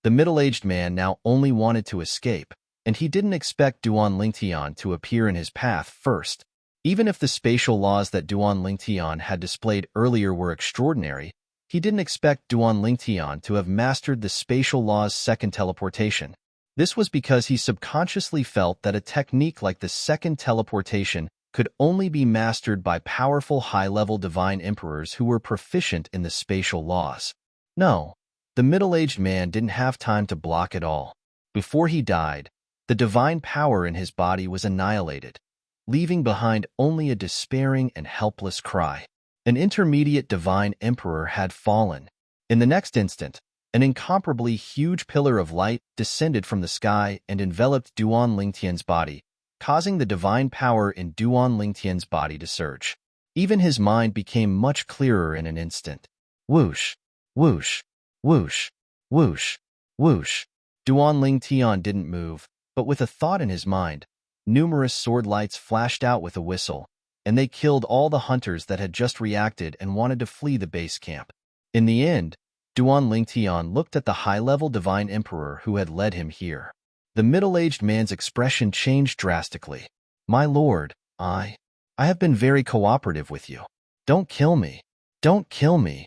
The middle-aged man now only wanted to escape, and he didn't expect Duan Lingtian to appear in his path first. Even if the spatial laws that Duan Lingtian had displayed earlier were extraordinary, he didn't expect Duan Lingtian to have mastered the spatial law's second teleportation. This was because he subconsciously felt that a technique like the second teleportation could only be mastered by powerful high-level divine emperors who were proficient in the spatial laws. No, the middle-aged man didn't have time to block at all. Before he died, the divine power in his body was annihilated, leaving behind only a despairing and helpless cry. An intermediate divine emperor had fallen. In the next instant, an incomparably huge pillar of light descended from the sky and enveloped Duan Lingtian's body, causing the divine power in Duan Lingtian's body to surge. Even his mind became much clearer in an instant. Whoosh, whoosh, whoosh, whoosh, whoosh. Duan Lingtian didn't move, but with a thought in his mind, numerous sword lights flashed out with a whistle, and they killed all the hunters that had just reacted and wanted to flee the base camp. In the end, Duan Lingtian looked at the high-level divine emperor who had led him here. The middle-aged man's expression changed drastically. My lord, I have been very cooperative with you. Don't kill me. Don't kill me.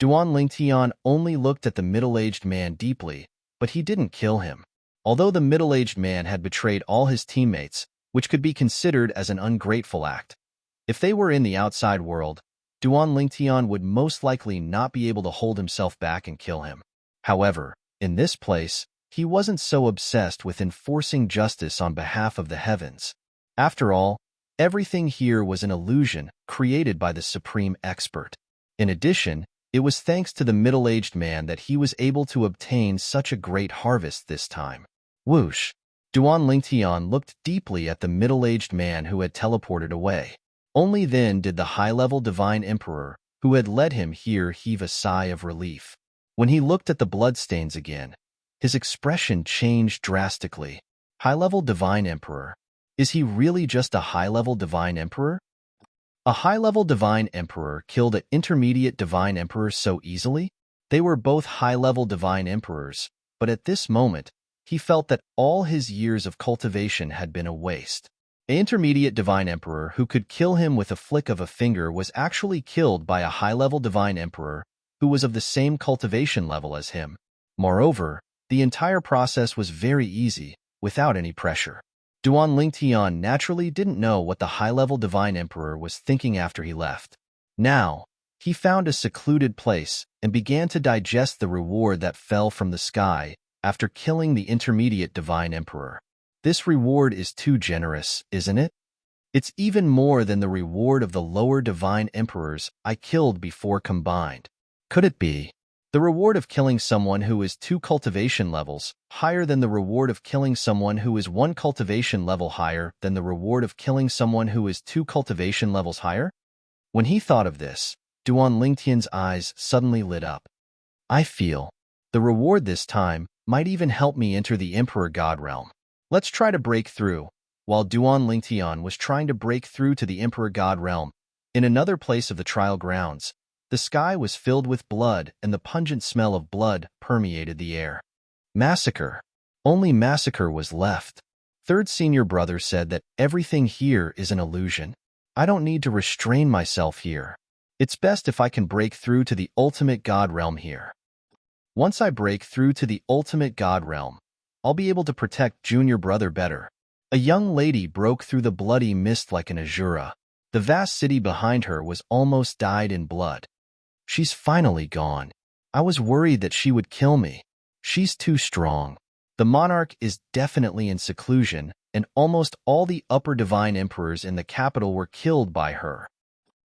Duan Lingtian only looked at the middle-aged man deeply, but he didn't kill him. Although the middle-aged man had betrayed all his teammates, which could be considered as an ungrateful act, if they were in the outside world, Duan Lingtian would most likely not be able to hold himself back and kill him. However, in this place, he wasn't so obsessed with enforcing justice on behalf of the heavens. After all, Everything here was an illusion created by the supreme expert. In addition, it was thanks to the middle-aged man that he was able to obtain such a great harvest this time. Whoosh! Duan Lingtian looked deeply at the middle-aged man who had teleported away. Only then did the high-level Divine Emperor, who had led him here, heave a sigh of relief. When he looked at the bloodstains again, his expression changed drastically. High-level Divine Emperor. Is he really just a high-level Divine Emperor? A high-level Divine Emperor killed an intermediate Divine Emperor so easily? They were both high-level Divine Emperors, but at this moment, he felt that all his years of cultivation had been a waste. An intermediate Divine Emperor who could kill him with a flick of a finger was actually killed by a high-level Divine Emperor who was of the same cultivation level as him. Moreover, the entire process was very easy, without any pressure. Duan Lingtian naturally didn't know what the high-level Divine Emperor was thinking after he left. Now, he found a secluded place and began to digest the reward that fell from the sky after killing the intermediate Divine Emperor. This reward is too generous, isn't it? It's even more than the reward of the lower Divine Emperors I killed before combined. Could it be? The reward of killing someone who is 2 cultivation levels higher than the reward of killing someone who is 1 cultivation level higher than the reward of killing someone who is 2 cultivation levels higher? When he thought of this, Duan Lingtian's eyes suddenly lit up. I feel the reward this time might even help me enter the Emperor God realm. Let's try to break through. While Duan Lingtian was trying to break through to the Emperor God realm, in another place of the trial grounds, the sky was filled with blood and the pungent smell of blood permeated the air. Massacre. Only massacre was left. Third senior brother said that everything here is an illusion. I don't need to restrain myself here. It's best if I can break through to the ultimate God realm here. Once I break through to the ultimate God realm, I'll be able to protect junior brother better. A young lady broke through the bloody mist like an azura. The vast city behind her was almost dyed in blood. She's finally gone. I was worried that she would kill me. She's too strong. The monarch is definitely in seclusion, and almost all the upper divine emperors in the capital were killed by her.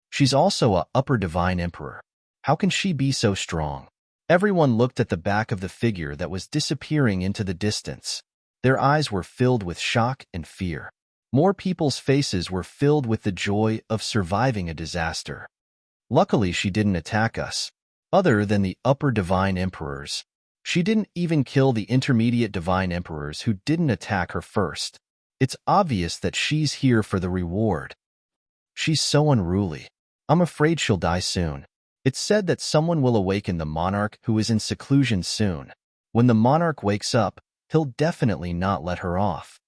She's also a upper divine emperor. How can she be so strong? Everyone looked at the back of the figure that was disappearing into the distance. Their eyes were filled with shock and fear. More people's faces were filled with the joy of surviving a disaster. Luckily, she didn't attack us. Other than the upper divine emperors, she didn't even kill the intermediate divine emperors who didn't attack her first. It's obvious that she's here for the reward. She's so unruly. I'm afraid she'll die soon. It's said that someone will awaken the monarch who is in seclusion soon. When the monarch wakes up, he'll definitely not let her off.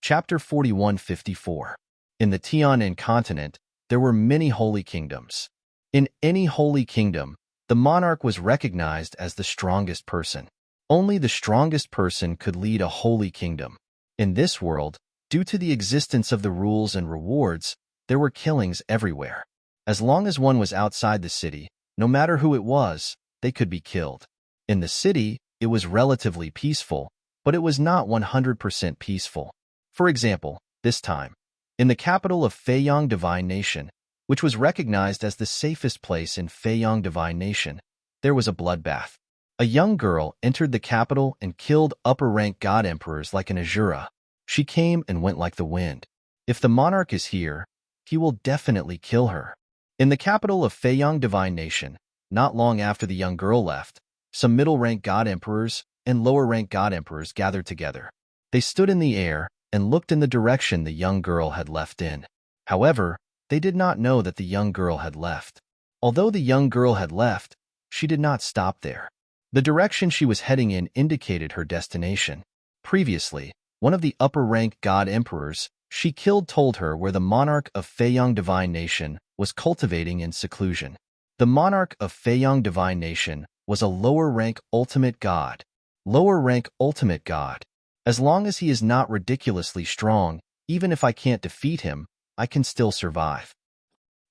Chapter 4154. In the Tianan continent, there were many holy kingdoms. In any holy kingdom, the monarch was recognized as the strongest person. Only the strongest person could lead a holy kingdom. In this world, due to the existence of the rules and rewards, there were killings everywhere. As long as one was outside the city, no matter who it was, they could be killed. In the city, it was relatively peaceful, but it was not 100% peaceful. For example, this time, in the capital of Feiyang Divine Nation, which was recognized as the safest place in Feiyang Divine Nation, there was a bloodbath. A young girl entered the capital and killed upper-rank god emperors like an azura. She came and went like the wind. If the monarch is here, he will definitely kill her. In the capital of Feiyang Divine Nation, not long after the young girl left, some middle-rank god emperors and lower-rank god emperors gathered together. They stood in the air and looked in the direction the young girl had left in. However, they did not know that the young girl had left. Although the young girl had left, she did not stop there. The direction she was heading in indicated her destination. Previously, one of the upper-rank god emperors she killed told her where the monarch of Feiyang Divine Nation was cultivating in seclusion. The monarch of Feiyang Divine Nation was a lower-rank ultimate god. Lower-rank ultimate god. As long as he is not ridiculously strong, even if I can't defeat him, I can still survive.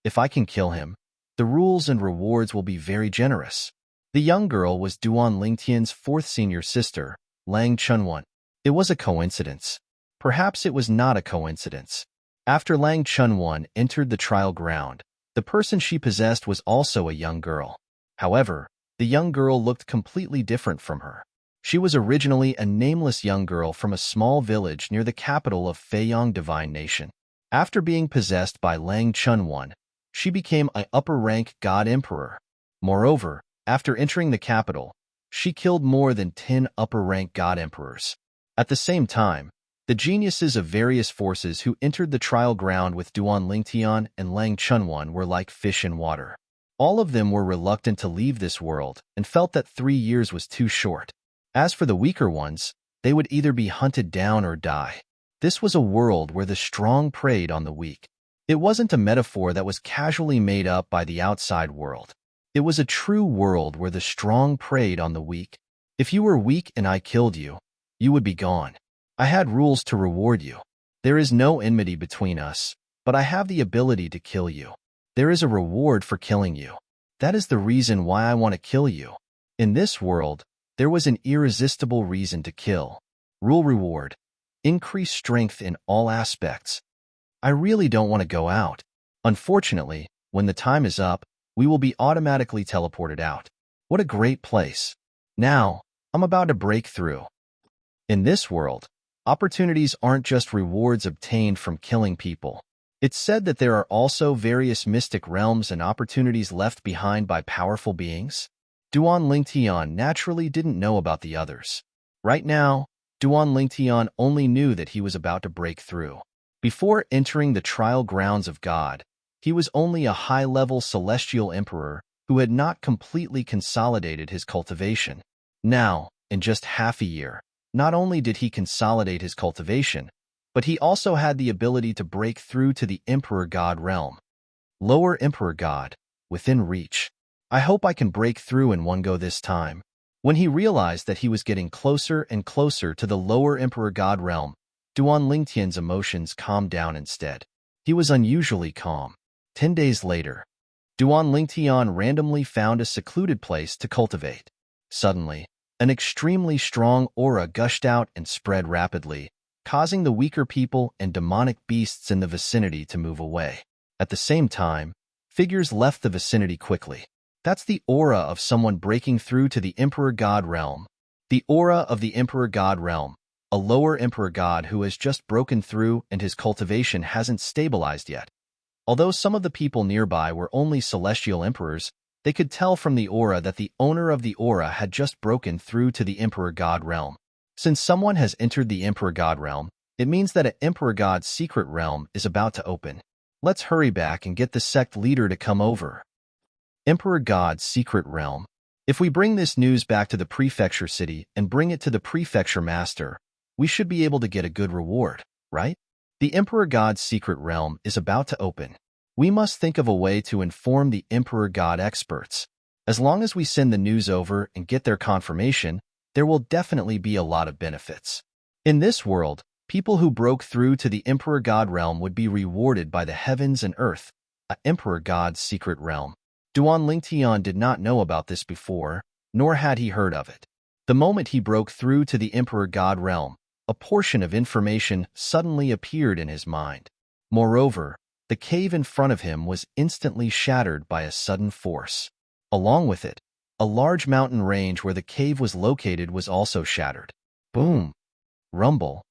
If I can kill him, the rules and rewards will be very generous. The young girl was Duan Lingtian's 4th senior sister, Lang Chunwan. It was a coincidence. Perhaps it was not a coincidence. After Lang Chunwan entered the trial ground, the person she possessed was also a young girl. However, the young girl looked completely different from her. She was originally a nameless young girl from a small village near the capital of Feiyang Divine Nation. After being possessed by Lang Chunwan, she became an upper-rank god emperor. Moreover, after entering the capital, she killed more than 10 upper-rank god emperors. At the same time, the geniuses of various forces who entered the trial ground with Duan Lingtian and Lang Chunwan were like fish in water. All of them were reluctant to leave this world and felt that 3 years was too short. As for the weaker ones, they would either be hunted down or die. This was a world where the strong preyed on the weak. It wasn't a metaphor that was casually made up by the outside world. It was a true world where the strong preyed on the weak. If you were weak and I killed you, you would be gone. I had rules to reward you. There is no enmity between us, but I have the ability to kill you. There is a reward for killing you. That is the reason why I want to kill you. In this world, there was an irresistible reason to kill. Rule reward. Increase strength in all aspects. I really don't want to go out. Unfortunately, when the time is up, we will be automatically teleported out. What a great place. Now, I'm about to break through. In this world, opportunities aren't just rewards obtained from killing people. It's said that there are also various mystic realms and opportunities left behind by powerful beings. Duan Lingtian naturally didn't know about the others. Right now, Duan Lingtian only knew that he was about to break through. Before entering the trial grounds of God, he was only a high-level celestial emperor who had not completely consolidated his cultivation. Now, in just half a year, not only did he consolidate his cultivation, but he also had the ability to break through to the Emperor God realm. Lower Emperor God, within reach. I hope I can break through in one go this time. When he realized that he was getting closer and closer to the lower Emperor God realm, Duan Lingtian's emotions calmed down instead. He was unusually calm. 10 days later, Duan Lingtian randomly found a secluded place to cultivate. Suddenly, an extremely strong aura gushed out and spread rapidly, causing the weaker people and demonic beasts in the vicinity to move away. At the same time, figures left the vicinity quickly. That's the aura of someone breaking through to the Emperor God realm. The aura of the Emperor God realm, a lower Emperor God who has just broken through and his cultivation hasn't stabilized yet. Although some of the people nearby were only celestial emperors, they could tell from the aura that the owner of the aura had just broken through to the Emperor God realm. Since someone has entered the Emperor God realm, it means that an Emperor God's secret realm is about to open. Let's hurry back and get the sect leader to come over. Emperor God's secret realm. If we bring this news back to the prefecture city and bring it to the prefecture master, we should be able to get a good reward, right? The Emperor God's secret realm is about to open. We must think of a way to inform the Emperor God experts. As long as we send the news over and get their confirmation, there will definitely be a lot of benefits. In this world, people who broke through to the Emperor God realm would be rewarded by the heavens and earth, a Emperor God's secret realm. Duan Lingtian did not know about this before, nor had he heard of it. The moment he broke through to the Emperor God realm, a portion of information suddenly appeared in his mind. Moreover, the cave in front of him was instantly shattered by a sudden force. Along with it, a large mountain range where the cave was located was also shattered. Boom! Rumble.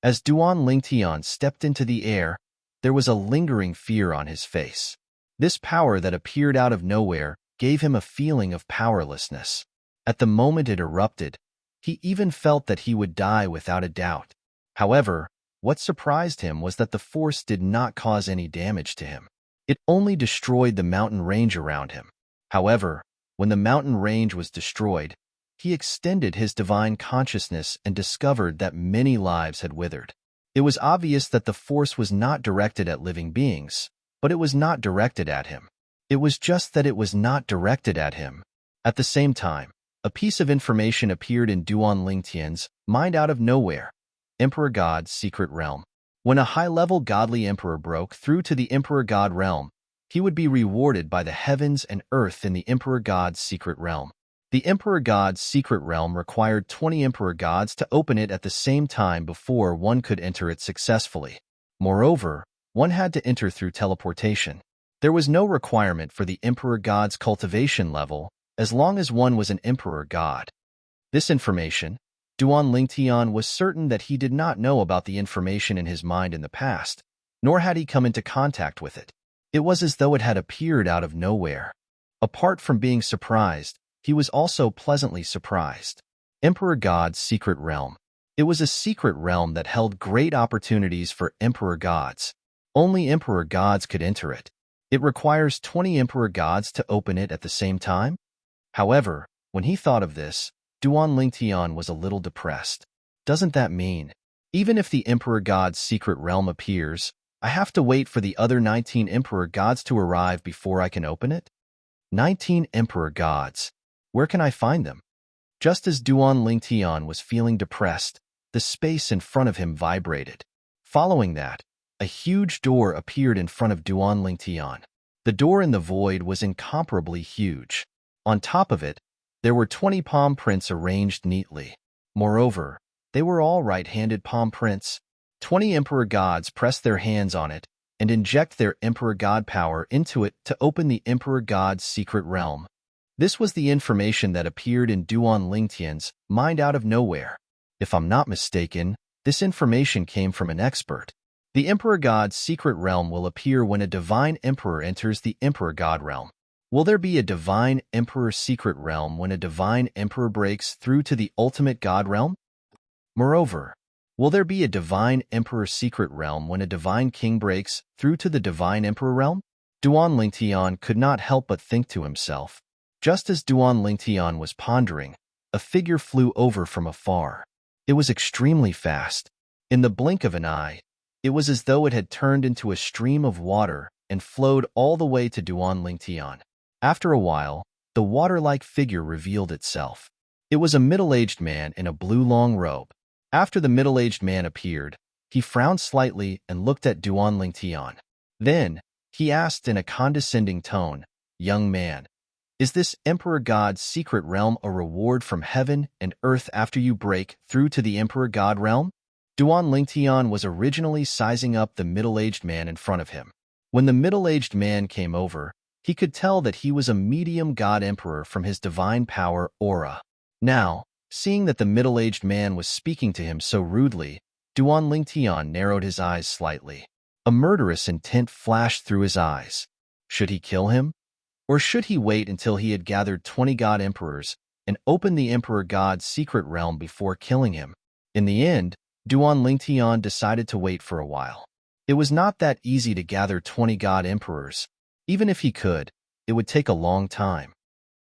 As Duan Lingtian stepped into the air, there was a lingering fear on his face. This power that appeared out of nowhere gave him a feeling of powerlessness. At the moment it erupted, he even felt that he would die without a doubt. However, what surprised him was that the force did not cause any damage to him. It only destroyed the mountain range around him. However, when the mountain range was destroyed, he extended his divine consciousness and discovered that many lives had withered. It was obvious that the force was not directed at living beings, but it was not directed at him. It was just that it was not directed at him. At the same time, a piece of information appeared in Duan Lingtian's mind out of nowhere. Emperor God's secret realm. When a high-level godly emperor broke through to the Emperor God realm, he would be rewarded by the heavens and earth in the Emperor God's secret realm. The Emperor God's secret realm required 20 Emperor Gods to open it at the same time before one could enter it successfully. Moreover, one had to enter through teleportation. There was no requirement for the Emperor God's cultivation level as long as one was an Emperor God. This information, Duan Lingtian was certain that he did not know about the information in his mind in the past, nor had he come into contact with it. It was as though it had appeared out of nowhere. Apart from being surprised, he was also pleasantly surprised. Emperor God's secret realm. It was a secret realm that held great opportunities for Emperor Gods. Only Emperor Gods could enter it. It requires 20 Emperor Gods to open it at the same time. However, when he thought of this, Duan Lingtian was a little depressed. Doesn't that mean, even if the Emperor God's secret realm appears, I have to wait for the other 19 Emperor Gods to arrive before I can open it? 19 Emperor Gods. Where can I find them? Just as Duan Lingtian was feeling depressed, the space in front of him vibrated. Following that, a huge door appeared in front of Duan Lingtian. The door in the void was incomparably huge. On top of it, there were 20 palm prints arranged neatly. Moreover, they were all right-handed palm prints. 20 Emperor Gods pressed their hands on it and inject their Emperor God power into it to open the Emperor God's secret realm. This was the information that appeared in Duan Lingtian's mind out of nowhere. If I'm not mistaken, this information came from an expert. The Emperor God's secret realm will appear when a divine emperor enters the Emperor God realm. Will there be a divine emperor secret realm when a divine emperor breaks through to the ultimate God realm? Moreover, will there be a divine emperor secret realm when a divine king breaks through to the divine emperor realm? Duan Lingtian could not help but think to himself. Just as Duan Lingtian was pondering, a figure flew over from afar. It was extremely fast. In the blink of an eye, it was as though it had turned into a stream of water and flowed all the way to Duan Lingtian. After a while, the water-like figure revealed itself. It was a middle-aged man in a blue long robe. After the middle-aged man appeared, he frowned slightly and looked at Duan Lingtian. Then, he asked in a condescending tone, "Young man, is this Emperor God's secret realm a reward from heaven and earth after you break through to the Emperor God realm?" Duan Lingtian was originally sizing up the middle-aged man in front of him. When the middle-aged man came over, he could tell that he was a medium God Emperor from his divine power aura. Now, seeing that the middle-aged man was speaking to him so rudely, Duan Lingtian narrowed his eyes slightly. A murderous intent flashed through his eyes. Should he kill him? Or should he wait until he had gathered 20 God Emperors and opened the Emperor God's secret realm before killing him? In the end, Duan Lingtian decided to wait for a while. It was not that easy to gather 20 God Emperors. Even if he could, it would take a long time.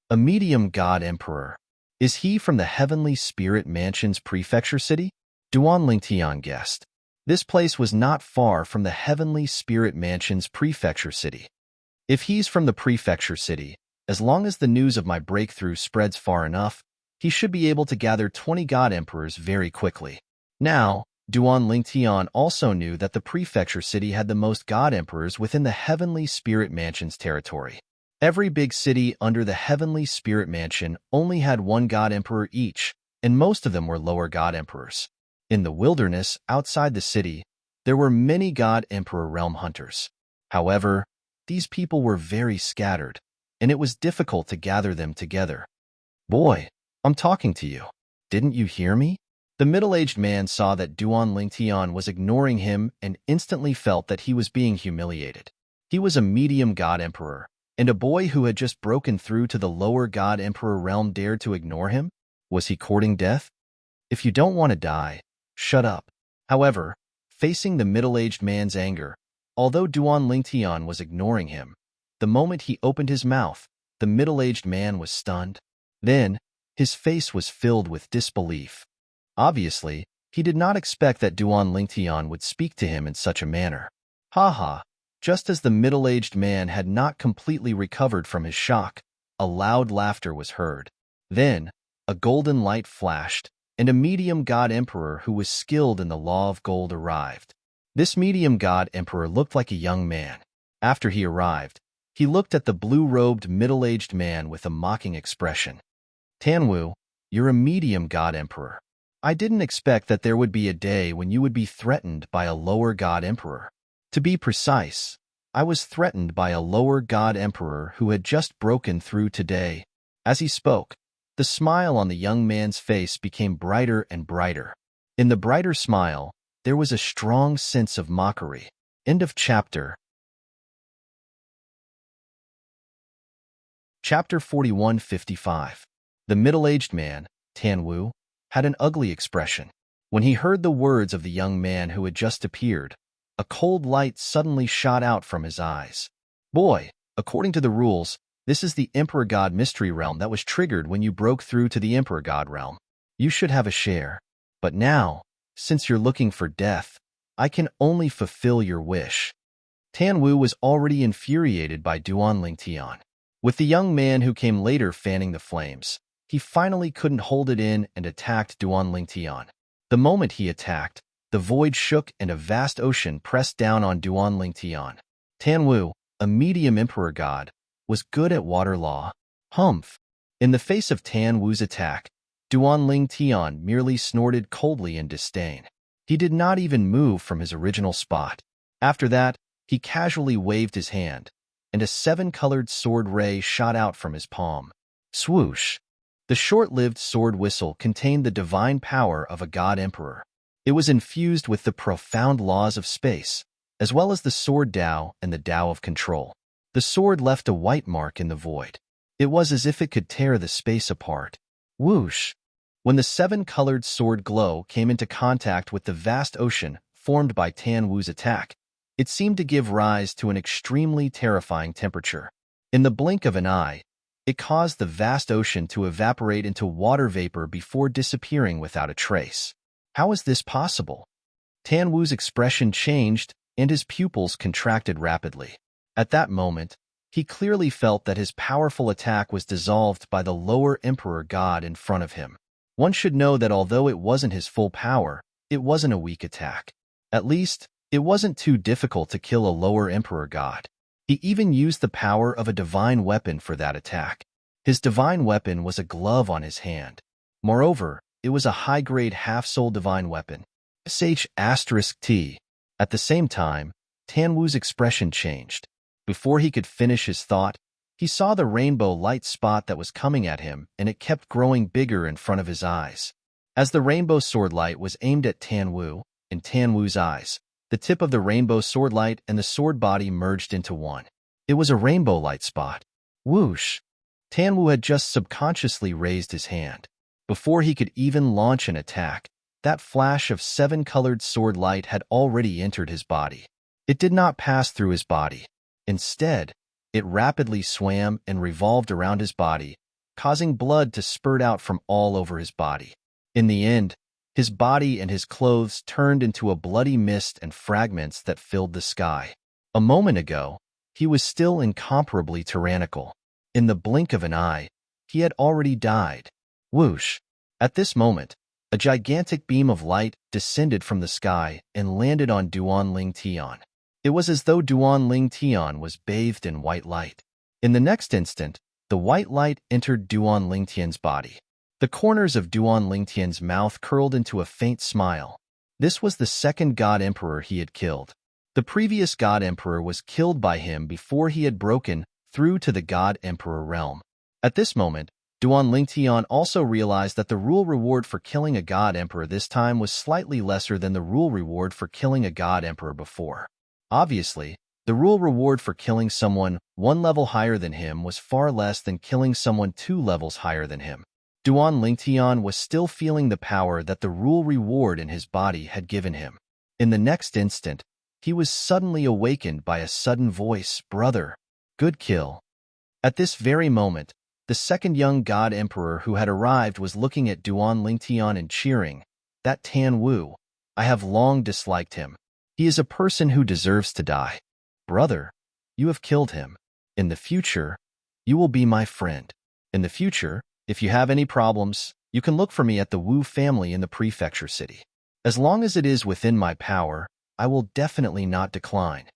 A medium God Emperor. Is he from the Heavenly Spirit Mansion's prefecture city? Duan Lingtian guessed. This place was not far from the Heavenly Spirit Mansion's prefecture city. If he's from the prefecture city, as long as the news of my breakthrough spreads far enough, he should be able to gather 20 God Emperors very quickly. Now, Duan Lingtian also knew that the prefecture city had the most God Emperors within the Heavenly Spirit Mansion's territory. Every big city under the Heavenly Spirit Mansion only had one God Emperor each, and most of them were lower God Emperors. In the wilderness outside the city, there were many God Emperor realm hunters. However, these people were very scattered, and it was difficult to gather them together. "Boy, I'm talking to you. Didn't you hear me?" The middle-aged man saw that Duan Lingtian was ignoring him and instantly felt that he was being humiliated. He was a medium God Emperor, and a boy who had just broken through to the lower God Emperor realm dared to ignore him? Was he courting death? If you don't want to die, shut up. However, facing the middle-aged man's anger, although Duan Lingtian was ignoring him, the moment he opened his mouth, the middle-aged man was stunned. Then, his face was filled with disbelief. Obviously, he did not expect that Duan Lingtian would speak to him in such a manner. Ha! Just as the middle-aged man had not completely recovered from his shock, a loud laughter was heard. Then, a golden light flashed, and a medium God Emperor who was skilled in the law of gold arrived. This medium God Emperor looked like a young man. After he arrived, he looked at the blue-robed middle-aged man with a mocking expression. Tanwu, you're a medium god emperor. I didn't expect that there would be a day when you would be threatened by a lower god emperor. To be precise, I was threatened by a lower god emperor who had just broken through today. As he spoke, the smile on the young man's face became brighter and brighter. In the brighter smile, there was a strong sense of mockery. End of chapter. Chapter 41:55. The middle-aged man, Tanwu, had an ugly expression. When he heard the words of the young man who had just appeared, a cold light suddenly shot out from his eyes. Boy, according to the rules, this is the Emperor God Mystery Realm that was triggered when you broke through to the Emperor God Realm. You should have a share. But now, since you're looking for death, I can only fulfill your wish. Tanwu was already infuriated by Duan Lingtian. With the young man who came later fanning the flames, he finally couldn't hold it in and attacked Duan Lingtian. The moment he attacked, the void shook and a vast ocean pressed down on Duan Lingtian. Tanwu, a medium emperor god, was good at water law. Humph! In the face of Tanwu's attack, Duan Lingtian merely snorted coldly in disdain. He did not even move from his original spot. After that, he casually waved his hand, and a seven-colored sword ray shot out from his palm. Swoosh! The short-lived sword whistle contained the divine power of a god emperor. It was infused with the profound laws of space, as well as the sword Tao and the Tao of control. The sword left a white mark in the void. It was as if it could tear the space apart. Whoosh! When the seven-colored sword glow came into contact with the vast ocean formed by Tanwu's attack, it seemed to give rise to an extremely terrifying temperature. In the blink of an eye, it caused the vast ocean to evaporate into water vapor before disappearing without a trace. How is this possible? Tanwu's expression changed, and his pupils contracted rapidly. At that moment, he clearly felt that his powerful attack was dissolved by the lower emperor god in front of him. One should know that although it wasn't his full power, it wasn't a weak attack. At least, it wasn't too difficult to kill a lower emperor god. He even used the power of a divine weapon for that attack. His divine weapon was a glove on his hand. Moreover, it was a high-grade half-soul divine weapon. **T. At the same time, Tanwu's expression changed. Before he could finish his thought, he saw the rainbow light spot that was coming at him, and it kept growing bigger in front of his eyes. As the rainbow sword light was aimed at Tanwu, in Tanwu's eyes, the tip of the rainbow sword light and the sword body merged into one. It was a rainbow light spot. Whoosh! Tanwu had just subconsciously raised his hand. Before he could even launch an attack, that flash of seven-colored sword light had already entered his body. It did not pass through his body. Instead, it rapidly swam and revolved around his body, causing blood to spurt out from all over his body. In the end, his body and his clothes turned into a bloody mist and fragments that filled the sky. A moment ago, he was still incomparably tyrannical. In the blink of an eye, he had already died. Whoosh! At this moment, a gigantic beam of light descended from the sky and landed on Duan Lingtian. It was as though Duan Lingtian was bathed in white light. In the next instant, the white light entered Duan Lingtian's body. The corners of Duan Lingtian's mouth curled into a faint smile. This was the second god emperor he had killed. The previous god emperor was killed by him before he had broken through to the god emperor realm. At this moment, Duan Lingtian also realized that the rule reward for killing a god emperor this time was slightly lesser than the rule reward for killing a god emperor before. Obviously, the rule reward for killing someone one level higher than him was far less than killing someone 2 levels higher than him. Duan Lingtian was still feeling the power that the rule reward in his body had given him. In the next instant, he was suddenly awakened by a sudden voice, "Brother, good kill." At this very moment, the second young god emperor who had arrived was looking at Duan Lingtian and cheering, "That Tanwu, I have long disliked him. He is a person who deserves to die. Brother, you have killed him. In the future, you will be my friend. In the future, if you have any problems, you can look for me at the Wu family in the prefecture city. As long as it is within my power, I will definitely not decline."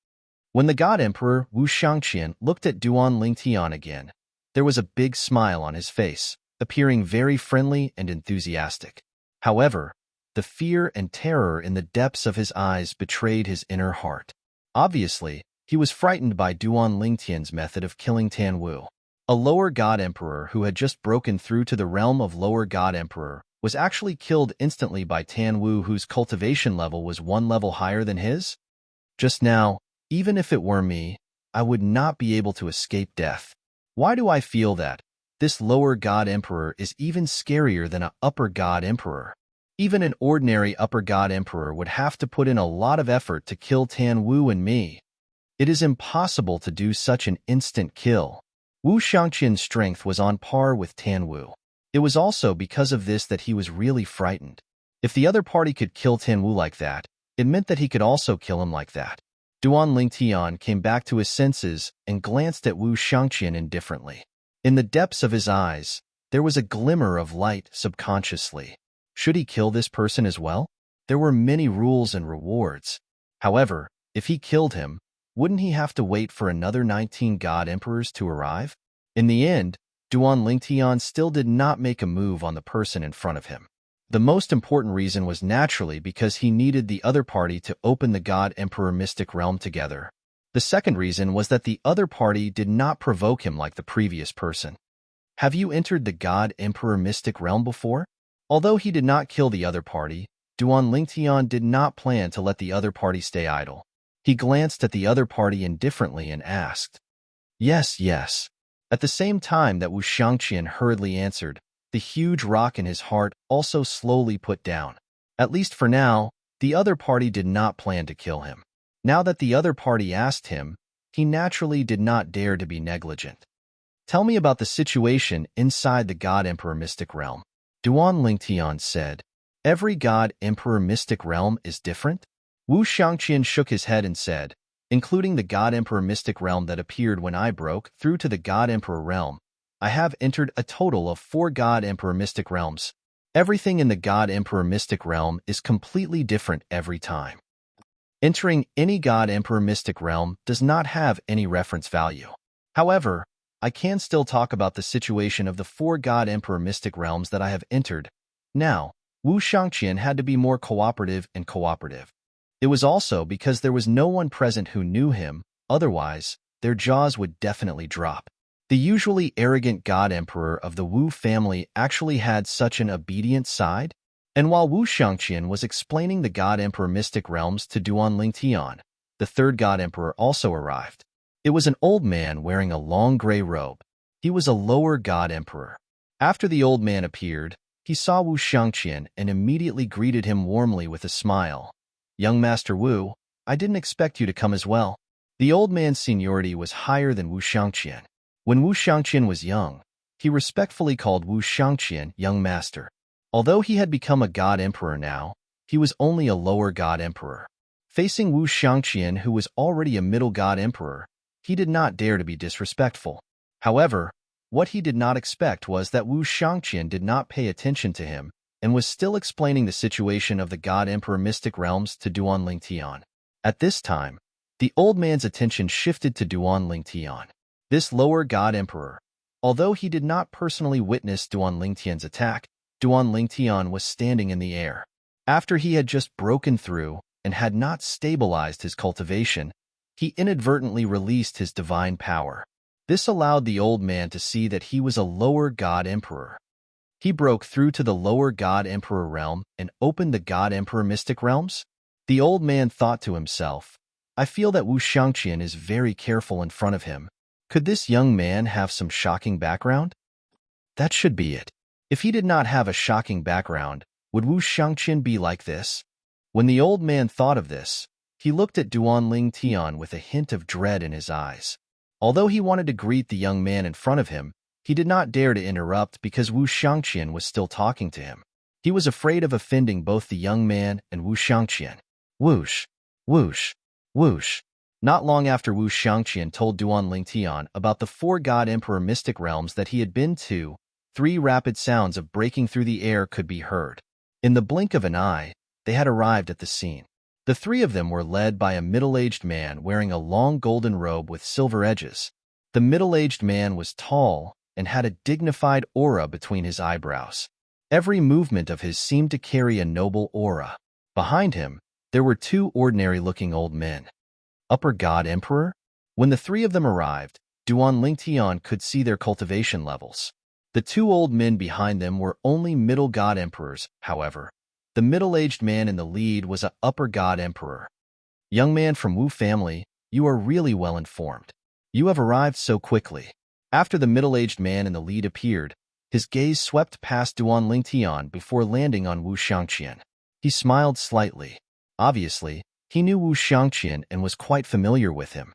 When the god emperor Wu Shangqian looked at Duan Lingtian again, there was a big smile on his face, appearing very friendly and enthusiastic. However, the fear and terror in the depths of his eyes betrayed his inner heart. Obviously, he was frightened by Duan Lingtian's method of killing Tan Wu. A lower god emperor who had just broken through to the realm of lower god emperor was actually killed instantly by Tan Wu, whose cultivation level was one level higher than his. Just now, even if it were me, I would not be able to escape death. Why do I feel that this lower god emperor is even scarier than an upper god emperor? Even an ordinary upper god emperor would have to put in a lot of effort to kill Tan Wu and me. It is impossible to do such an instant kill. Wu Shangqian's strength was on par with Tan Wu. It was also because of this that he was really frightened. If the other party could kill Tan Wu like that, it meant that he could also kill him like that. Duan Lingtian came back to his senses and glanced at Wu Shangqian indifferently. In the depths of his eyes, there was a glimmer of light subconsciously. Should he kill this person as well? There were many rules and rewards. However, if he killed him, wouldn't he have to wait for another 19 god emperors to arrive? In the end, Duan Lingtian still did not make a move on the person in front of him. The most important reason was naturally because he needed the other party to open the God Emperor Mystic Realm together. The second reason was that the other party did not provoke him like the previous person. Have you entered the God Emperor Mystic Realm before? Although he did not kill the other party, Duan Lingtian did not plan to let the other party stay idle. He glanced at the other party indifferently and asked, "Yes, yes." At the same time that Wu Shangqian hurriedly answered, the huge rock in his heart also slowly put down. At least for now, the other party did not plan to kill him. Now that the other party asked him, he naturally did not dare to be negligent. "Tell me about the situation inside the God Emperor Mystic Realm," Duan Lingtian said. "Every God Emperor Mystic Realm is different?" Wu Shangqian shook his head and said, "Including the God Emperor Mystic Realm that appeared when I broke through to the God Emperor Realm, I have entered a total of 4 God Emperor Mystic Realms. Everything in the God Emperor Mystic Realm is completely different every time. Entering any God Emperor Mystic Realm does not have any reference value. However, I can still talk about the situation of the 4 God Emperor Mystic Realms that I have entered. Now, Wu Shangqian had to be more cooperative and cooperative. It was also because there was no one present who knew him, otherwise, their jaws would definitely drop. The usually arrogant God Emperor of the Wu family actually had such an obedient side? And while Wu Shangqian was explaining the God Emperor Mystic Realms to Duan Lingtian, the third God Emperor also arrived. It was an old man wearing a long gray robe. He was a lower God Emperor. After the old man appeared, he saw Wu Shangqian and immediately greeted him warmly with a smile. "Young Master Wu, I didn't expect you to come as well." The old man's seniority was higher than Wu Shangqian. When Wu Shangqian was young, he respectfully called Wu Shangqian young master. Although he had become a God Emperor now, he was only a lower God Emperor. Facing Wu Shangqian, who was already a middle God Emperor, he did not dare to be disrespectful. However, what he did not expect was that Wu Shangqian did not pay attention to him and was still explaining the situation of the God Emperor Mystic Realms to Duan Lingtian. At this time, the old man's attention shifted to Duan Lingtian. This lower God Emperor, although he did not personally witness Duan Lingtian's attack, Duan Lingtian was standing in the air. After he had just broken through and had not stabilized his cultivation, he inadvertently released his divine power. This allowed the old man to see that he was a lower God Emperor. He broke through to the lower God Emperor realm and opened the God Emperor Mystic Realms. The old man thought to himself, "I feel that Wu Shangqian is very careful in front of him. Could this young man have some shocking background? That should be it. If he did not have a shocking background, would Wu Shangqian be like this?" When the old man thought of this, he looked at Duan Lingtian with a hint of dread in his eyes. Although he wanted to greet the young man in front of him, he did not dare to interrupt because Wu Shangqian was still talking to him. He was afraid of offending both the young man and Wu Shangqian. Whoosh, whoosh, whoosh. Not long after Wu Shangqian told Duan Lingtian about the 4 God Emperor Mystic Realms that he had been to, 3 rapid sounds of breaking through the air could be heard. In the blink of an eye, they had arrived at the scene. The 3 of them were led by a middle-aged man wearing a long golden robe with silver edges. The middle-aged man was tall, and had a dignified aura between his eyebrows. Every movement of his seemed to carry a noble aura. Behind him, there were two ordinary-looking old men. Upper God Emperor? When the three of them arrived, Duan Lingtian could see their cultivation levels. The two old men behind them were only middle God Emperors, however. The middle-aged man in the lead was a upper God Emperor. Young man from Wu family, you are really well informed. You have arrived so quickly. After the middle-aged man in the lead appeared, his gaze swept past Duan Lingtian before landing on Wu Xiangqian. He smiled slightly. Obviously, he knew Wu Xiangqian and was quite familiar with him.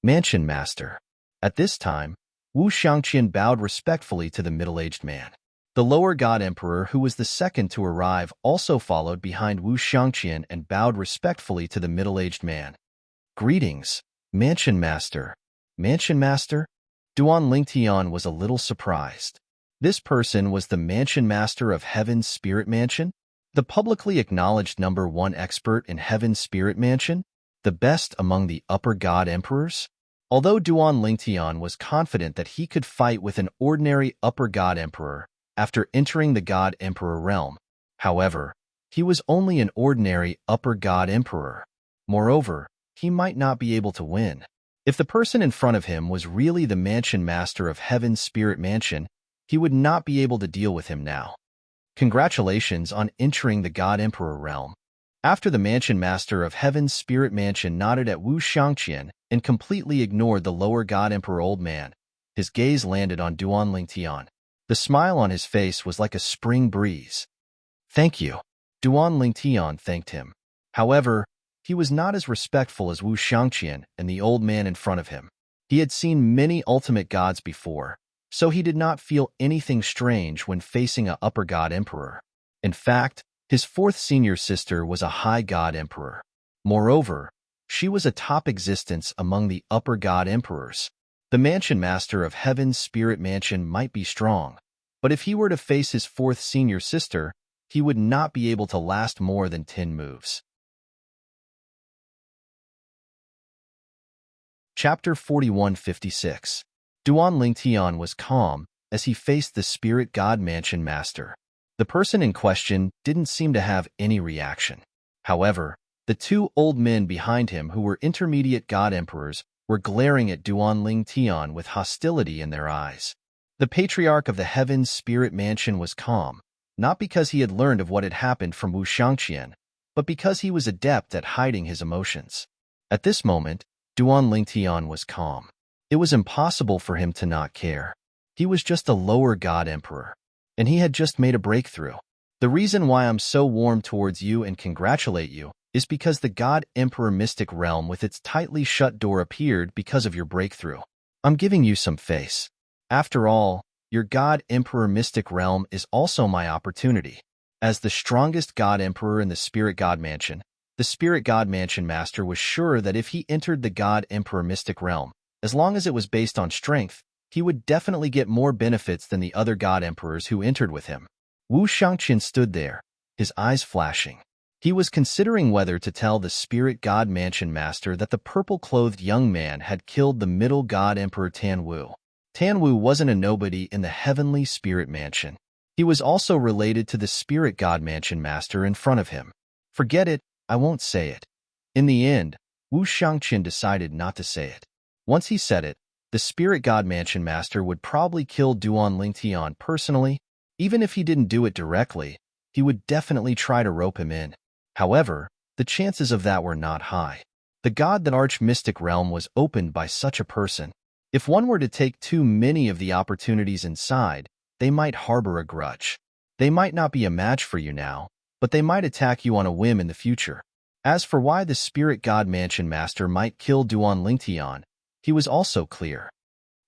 Mansion Master. At this time, Wu Xiangqian bowed respectfully to the middle-aged man. The lower God Emperor, who was the second to arrive, also followed behind Wu Xiangqian and bowed respectfully to the middle-aged man. Greetings, Mansion Master. Mansion Master? Duan Lingtian was a little surprised. This person was the Mansion Master of Heaven's Spirit Mansion? The publicly acknowledged #1 expert in Heaven's Spirit Mansion? The best among the upper God Emperors? Although Duan Lingtian was confident that he could fight with an ordinary upper God Emperor after entering the God Emperor realm, however, he was only an ordinary upper God Emperor. Moreover, he might not be able to win. If the person in front of him was really the Mansion Master of Heaven's Spirit Mansion, he would not be able to deal with him now. Congratulations on entering the God Emperor realm. After the Mansion Master of Heaven's Spirit Mansion nodded at Wu Xiangqian and completely ignored the lower God Emperor old man, his gaze landed on Duan Lingtian. The smile on his face was like a spring breeze. Thank you. Duan Lingtian thanked him. However, he was not as respectful as Wu Xiangqian and the old man in front of him. He had seen many ultimate gods before, so he did not feel anything strange when facing a upper God Emperor. In fact, his fourth senior sister was a high God Emperor. Moreover, she was a top existence among the upper God Emperors. The Mansion Master of Heaven's Spirit Mansion might be strong, but if he were to face his fourth senior sister, he would not be able to last more than 10 moves. Chapter 4156. Duan Lingtian was calm as he faced the Spirit God Mansion Master. The person in question didn't seem to have any reaction. However, the two old men behind him who were intermediate God Emperors were glaring at Duan Lingtian with hostility in their eyes. The Patriarch of the Heaven's Spirit Mansion was calm, not because he had learned of what had happened from Wu Xiangqian, but because he was adept at hiding his emotions. At this moment, Duan Lingtian was calm. It was impossible for him to not care. He was just a lower God Emperor, and he had just made a breakthrough. The reason why I'm so warm towards you and congratulate you is because the God Emperor Mystic Realm with its tightly shut door appeared because of your breakthrough. I'm giving you some face. After all, your God Emperor Mystic Realm is also my opportunity. As the strongest God Emperor in the Spirit God Mansion, the Spirit God Mansion Master was sure that if he entered the God Emperor Mystic Realm, as long as it was based on strength, he would definitely get more benefits than the other God Emperors who entered with him. Wu Xiangqian stood there, his eyes flashing. He was considering whether to tell the Spirit God Mansion Master that the purple-clothed young man had killed the middle God Emperor Tan Wu. Tan Wu wasn't a nobody in the Heavenly Spirit Mansion. He was also related to the Spirit God Mansion Master in front of him. Forget it, I won't say it. In the end, Wu Xiangqian decided not to say it. Once he said it, the Spirit God Mansion Master would probably kill Duan Lingtian personally. Even if he didn't do it directly, he would definitely try to rope him in. However, the chances of that were not high. The God that Arch-Mystic Realm was opened by such a person. If one were to take too many of the opportunities inside, they might harbor a grudge. They might not be a match for you now, but they might attack you on a whim in the future. As for why the Spirit God Mansion Master might kill Duan Lingtian, he was also clear.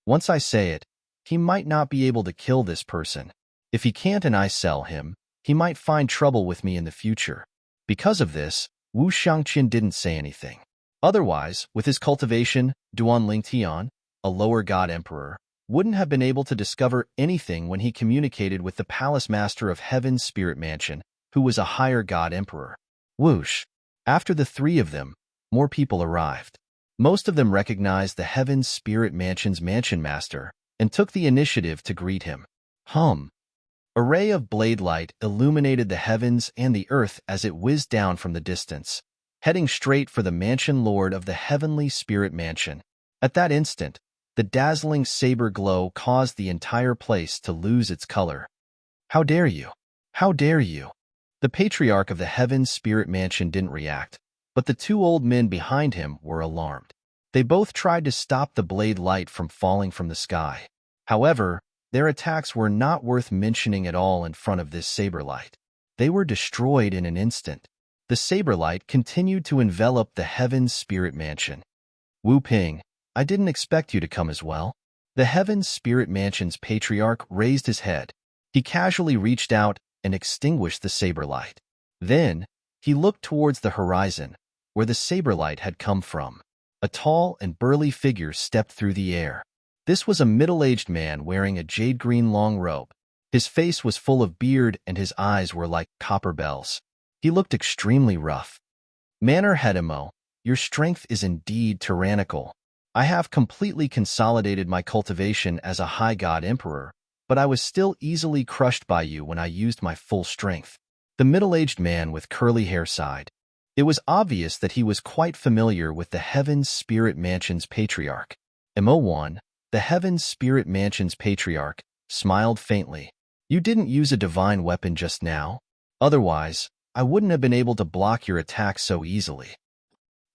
Once I say it, he might not be able to kill this person. If he can't and I sell him, he might find trouble with me in the future. Because of this, Wu Xiangqian didn't say anything. Otherwise, with his cultivation, Duan Lingtian, a lower God Emperor, wouldn't have been able to discover anything when he communicated with the Palace Master of Heaven's Spirit Mansion, who was a higher God Emperor. Whoosh! After the three of them, more people arrived. Most of them recognized the Heaven's Spirit Mansion's Mansion Master, and took the initiative to greet him. Hum. A ray of blade light illuminated the heavens and the earth as it whizzed down from the distance, heading straight for the mansion lord of the heavenly spirit mansion. At that instant, the dazzling saber glow caused the entire place to lose its color. How dare you? How dare you? The patriarch of the heaven's spirit mansion didn't react, but the two old men behind him were alarmed. They both tried to stop the blade light from falling from the sky. However, their attacks were not worth mentioning at all in front of this saber light. They were destroyed in an instant. The saber light continued to envelop the heaven's spirit mansion. Wu Ping, I didn't expect you to come as well. The heaven's spirit mansion's patriarch raised his head. He casually reached out and extinguished the saber light. Then, he looked towards the horizon, where the saber light had come from. A tall and burly figure stepped through the air. This was a middle-aged man wearing a jade-green long robe. His face was full of beard and his eyes were like copper bells. He looked extremely rough. Manor Hedimo, your strength is indeed tyrannical. I have completely consolidated my cultivation as a high god emperor, but I was still easily crushed by you when I used my full strength. The middle-aged man with curly hair sighed. It was obvious that he was quite familiar with the Heaven's Spirit Mansion's patriarch. Mo1, the Heaven's Spirit Mansion's patriarch, smiled faintly. You didn't use a divine weapon just now. Otherwise, I wouldn't have been able to block your attack so easily.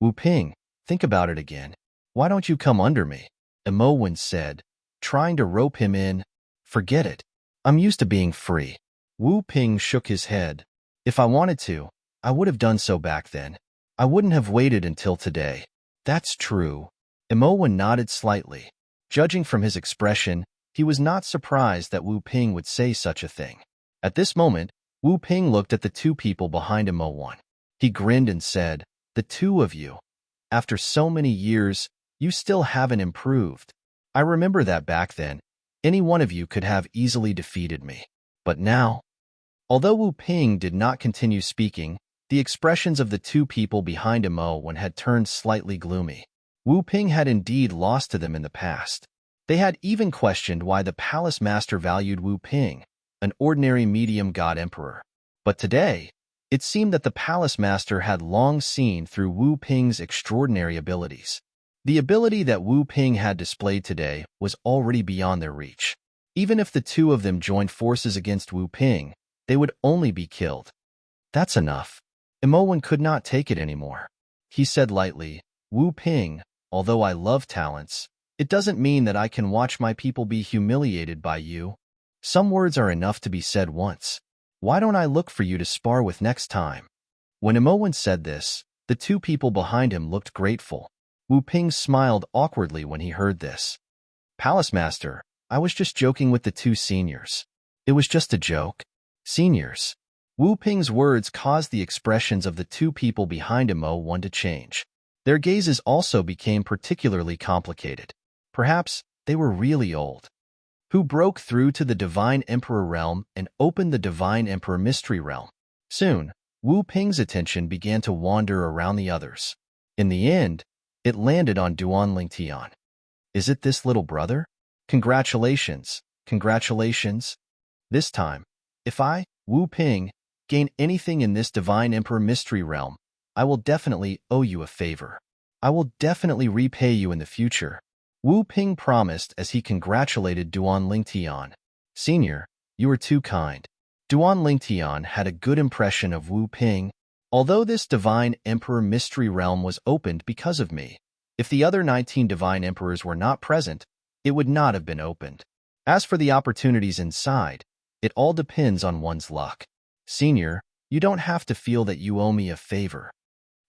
Wu Ping, think about it again. Why don't you come under me? Mo1 said, trying to rope him in. Forget it. I'm used to being free. Wu Ping shook his head. If I wanted to, I would have done so back then. I wouldn't have waited until today. That's true. Mo1 nodded slightly. Judging from his expression, he was not surprised that Wu Ping would say such a thing. At this moment, Wu Ping looked at the two people behind Mo1. He grinned and said, the two of you. After so many years, you still haven't improved. I remember that back then, any one of you could have easily defeated me. But now... Although Wu Ping did not continue speaking, the expressions of the two people behind Mo1 had turned slightly gloomy. Wu Ping had indeed lost to them in the past. They had even questioned why the palace master valued Wu Ping, an ordinary medium god emperor. But today, it seemed that the palace master had long seen through Wu Ping's extraordinary abilities. The ability that Wu Ping had displayed today was already beyond their reach. Even if the two of them joined forces against Wu Ping, they would only be killed. That's enough. Mo1 could not take it anymore. He said lightly, Wu Ping, although I love talents, it doesn't mean that I can watch my people be humiliated by you. Some words are enough to be said once. Why don't I look for you to spar with next time? When Mo1 said this, the two people behind him looked grateful. Wu Ping smiled awkwardly when he heard this. Palace Master, I was just joking with the two seniors. It was just a joke. Seniors. Wu Ping's words caused the expressions of the two people behind Mo1 to change. Their gazes also became particularly complicated. Perhaps they were really old. Who broke through to the Divine Emperor realm and opened the Divine Emperor Mystery realm. Soon, Wu Ping's attention began to wander around the others. In the end, it landed on Duan Lingtian. Is it this little brother? Congratulations, congratulations. This time, if I, Wu Ping, gain anything in this Divine Emperor Mystery realm, I will definitely owe you a favor. I will definitely repay you in the future. Wu Ping promised as he congratulated Duan Lingtian. Senior, you are too kind. Duan Lingtian had a good impression of Wu Ping. Although this Divine Emperor Mystery Realm was opened because of me, if the other 19 Divine Emperors were not present, it would not have been opened. As for the opportunities inside, it all depends on one's luck. Senior, you don't have to feel that you owe me a favor.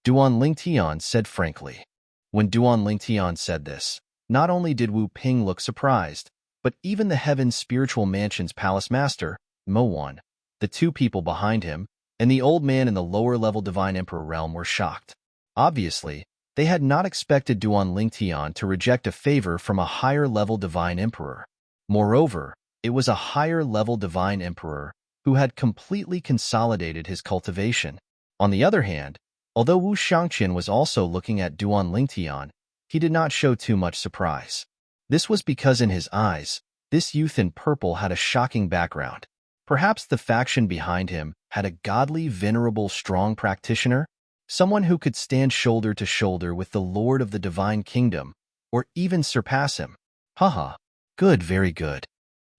Duan Lingtian said frankly. When Duan Lingtian said this, not only did Wu Ping look surprised, but even the Heaven's Spiritual Mansion's Palace Master, Mo1, the two people behind him, and the old man in the lower-level Divine Emperor realm were shocked. Obviously, they had not expected Duan Lingtian to reject a favor from a higher-level Divine Emperor. Moreover, it was a higher-level Divine Emperor who had completely consolidated his cultivation. On the other hand, although Wu Shangqian was also looking at Duan Lingtian, he did not show too much surprise. This was because in his eyes, This youth in purple had a shocking background. Perhaps the faction behind him had a godly, venerable, strong practitioner, someone who could stand shoulder to shoulder with the Lord of the Divine Kingdom, or even surpass him. Haha, good, very good.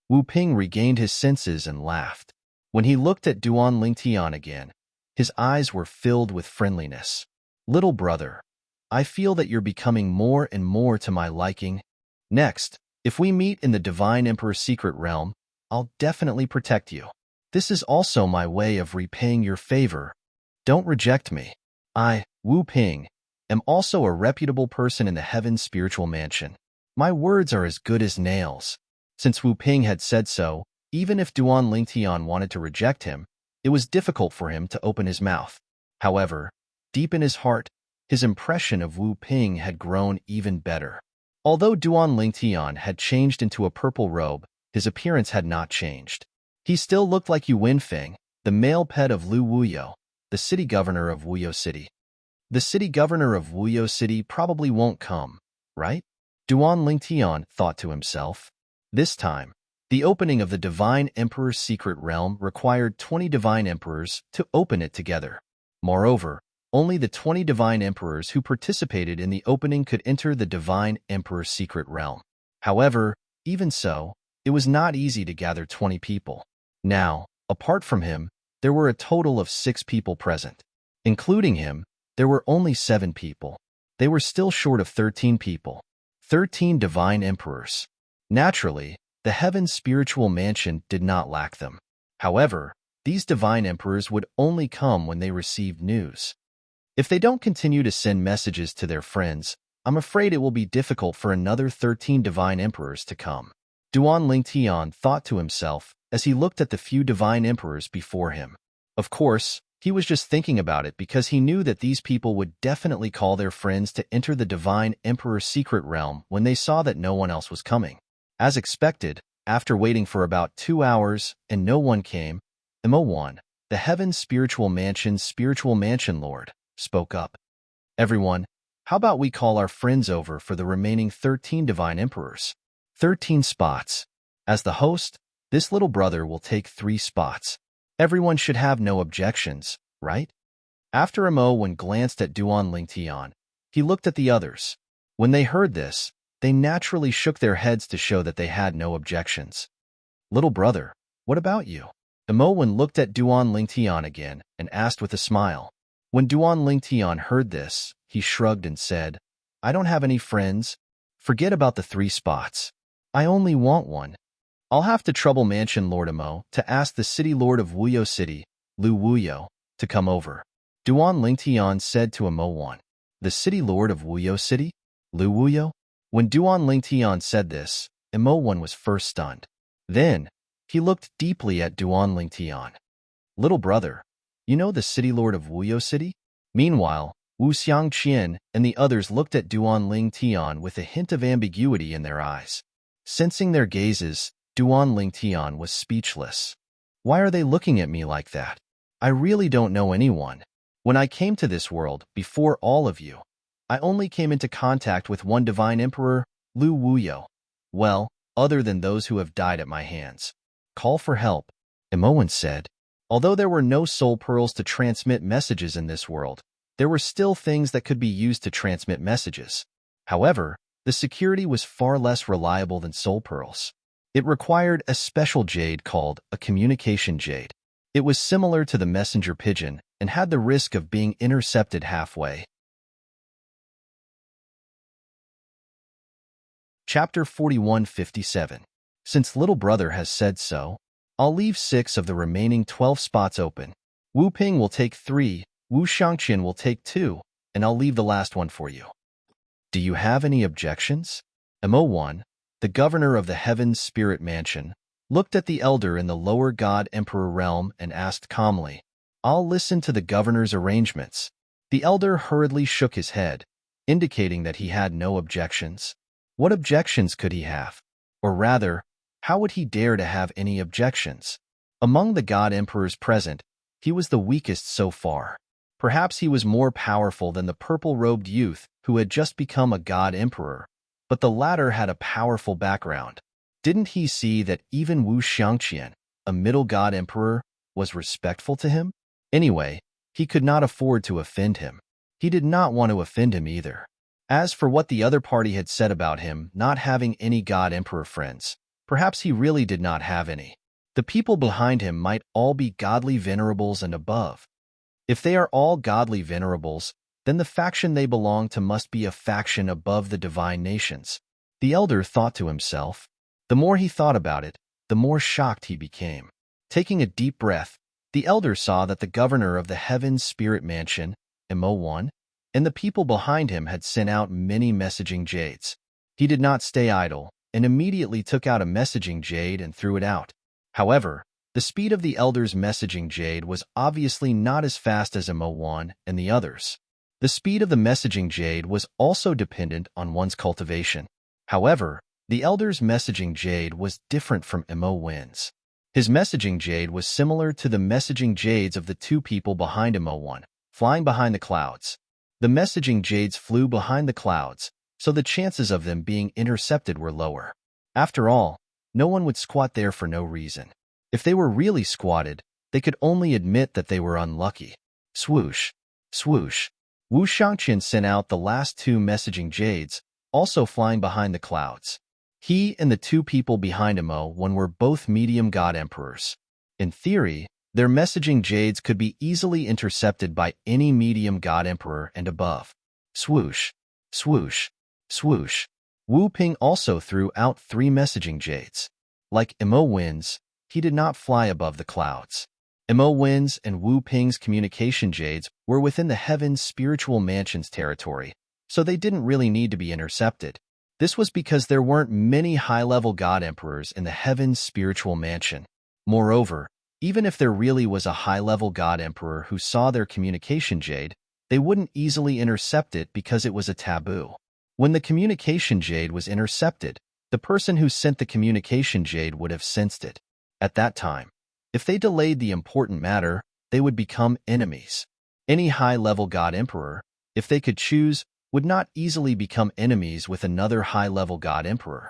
Wu Ping regained his senses and laughed. When he looked at Duan Lingtian again, his eyes were filled with friendliness. Little brother, I feel that you're becoming more and more to my liking. Next, if we meet in the Divine Emperor's secret realm, I'll definitely protect you. This is also my way of repaying your favor. Don't reject me. I, Wu Ping, am also a reputable person in the Heaven's spiritual mansion. My words are as good as nails. Since Wu Ping had said so, even if Duan Lingtian wanted to reject him, it was difficult for him to open his mouth. However, deep in his heart, his impression of Wu Ping had grown even better. Although Duan Lingtian had changed into a purple robe, his appearance had not changed. He still looked like Yu Wenfeng, the male pet of Lu Wuyo, the city governor of Wuyo City. The city governor of Wuyo City probably won't come, right? Duan Lingtian thought to himself. This time, the opening of the Divine Emperor's secret realm required 20 Divine Emperors to open it together. Moreover, only the 20 Divine Emperors who participated in the opening could enter the Divine Emperor's secret realm. However, even so, it was not easy to gather 20 people. Now, apart from him, there were a total of 6 people present. Including him, there were only 7 people. They were still short of 13 people. 13 Divine Emperors. Naturally, the Heaven's spiritual mansion did not lack them. However, these Divine Emperors would only come when they received news. If they don't continue to send messages to their friends, I'm afraid it will be difficult for another 13 Divine Emperors to come. Duan Lingtian thought to himself as he looked at the few Divine Emperors before him. Of course, he was just thinking about it because he knew that these people would definitely call their friends to enter the Divine Emperor's secret realm when they saw that no one else was coming. As expected, after waiting for about 2 hours and no one came, Mo1, the Heaven's spiritual mansion lord, spoke up. Everyone, how about we call our friends over for the remaining 13 Divine Emperors? 13 spots. As the host, this little brother will take 3 spots. Everyone should have no objections, right? After Mo1 glanced at Duan Lingtian, he looked at the others. When they heard this, they naturally shook their heads to show that they had no objections. Little brother, what about you? Mo1 looked at Duan Lingtian again and asked with a smile. When Duan Lingtian heard this, he shrugged and said, I don't have any friends. Forget about the 3 spots. I only want one. I'll have to trouble Mansion Lord Mo to ask the City Lord of Wuyo City, Lu Wuyo, to come over. Duan Lingtian said to Mo1. The City Lord of Wuyo City? Lu Wuyo? When Duan Lingtian said this, Mo1 was first stunned. Then, he looked deeply at Duan Lingtian. Little brother, you know the City Lord of Wuyo City? Meanwhile, Wu Xiangqian and the others looked at Duan Lingtian with a hint of ambiguity in their eyes. Sensing their gazes, Duan Lingtian was speechless. Why are they looking at me like that? I really don't know anyone. When I came to this world, before all of you, I only came into contact with one Divine Emperor, Lu Wuyo. Well, other than those who have died at my hands. Call for help, Mo1 said. Although there were no soul pearls to transmit messages in this world, there were still things that could be used to transmit messages. However, the security was far less reliable than soul pearls. It required a special jade called a communication jade. It was similar to the messenger pigeon and had the risk of being intercepted halfway. Chapter 4157. Since little brother has said so, I'll leave 6 of the remaining 12 spots open. Wu Ping will take 3, Wu Xiangqian will take 2, and I'll leave the last one for you. Do you have any objections? Mo1, the governor of the Heaven's Spirit Mansion, looked at the elder in the lower God Emperor realm and asked calmly, I'll listen to the governor's arrangements. The elder hurriedly shook his head, indicating that he had no objections. What objections could he have? Or rather, how would he dare to have any objections? Among the God Emperors present, he was the weakest so far. Perhaps he was more powerful than the purple-robed youth who had just become a God Emperor, but the latter had a powerful background. Didn't he see that even Wu Xiangqian, a middle god emperor, was respectful to him? Anyway, he could not afford to offend him. He did not want to offend him either. As for what the other party had said about him not having any god emperor friends, perhaps he really did not have any. The people behind him might all be godly venerables and above. If they are all godly venerables, then the faction they belong to must be a faction above the divine nations. The elder thought to himself. The more he thought about it, the more shocked he became. Taking a deep breath, the elder saw that the governor of the Heaven's Spirit Mansion, Mo1, and the people behind him had sent out many messaging jades. He did not stay idle, and immediately took out a messaging jade and threw it out. However, the speed of the elder's messaging jade was obviously not as fast as Mo1 and the others. The speed of the messaging jade was also dependent on one's cultivation. However, the elder's messaging jade was different from Mo1's. His messaging jade was similar to the messaging jades of the two people behind Mo1, flying behind the clouds. The messaging jades flew behind the clouds, so the chances of them being intercepted were lower. After all, no one would squat there for no reason. If they were really squatted, they could only admit that they were unlucky. Swoosh, swoosh. Wu Xiangqian sent out the last two messaging jades, also flying behind the clouds. He and the two people behind Mo1 were both medium god emperors. In theory, their messaging jades could be easily intercepted by any medium god emperor and above. Swoosh, swoosh, swoosh. Wu Ping also threw out 3 messaging jades. Like Mo1's, he did not fly above the clouds. Mo1's and Wu Ping's communication jades were within the Heaven's Spiritual Mansion's territory, so they didn't really need to be intercepted. This was because there weren't many high-level god emperors in the Heaven's Spiritual Mansion. Moreover, even if there really was a high-level god emperor who saw their communication jade, they wouldn't easily intercept it because it was a taboo. When the communication jade was intercepted, the person who sent the communication jade would have sensed it. At that time, if they delayed the important matter, they would become enemies. Any high-level god emperor, if they could choose, would not easily become enemies with another high-level god emperor.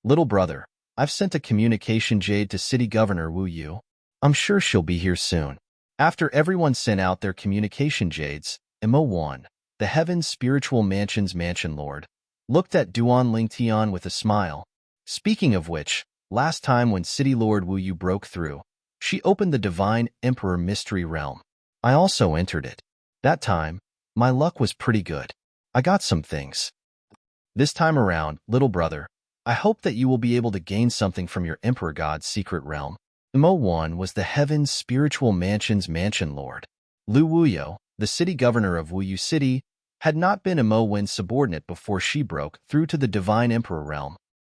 Little brother, I've sent a communication jade to City Governor Wu Yu. I'm sure she'll be here soon. After everyone sent out their communication jades, Mo1, the Heaven's Spiritual Mansion's Mansion Lord, looked at Duan Lingtian with a smile. Speaking of which, last time when City Lord Wu Yu broke through, she opened the Divine Emperor Mystery Realm. I also entered it. That time, my luck was pretty good. I got some things. This time around, little brother, I hope that you will be able to gain something from your Emperor God's secret realm. Mo1 was the Heaven's Spiritual Mansion's Mansion Lord. Lu Wuyo, the city governor of Wuyu City, had not been Mo1's subordinate before she broke through to the Divine Emperor realm.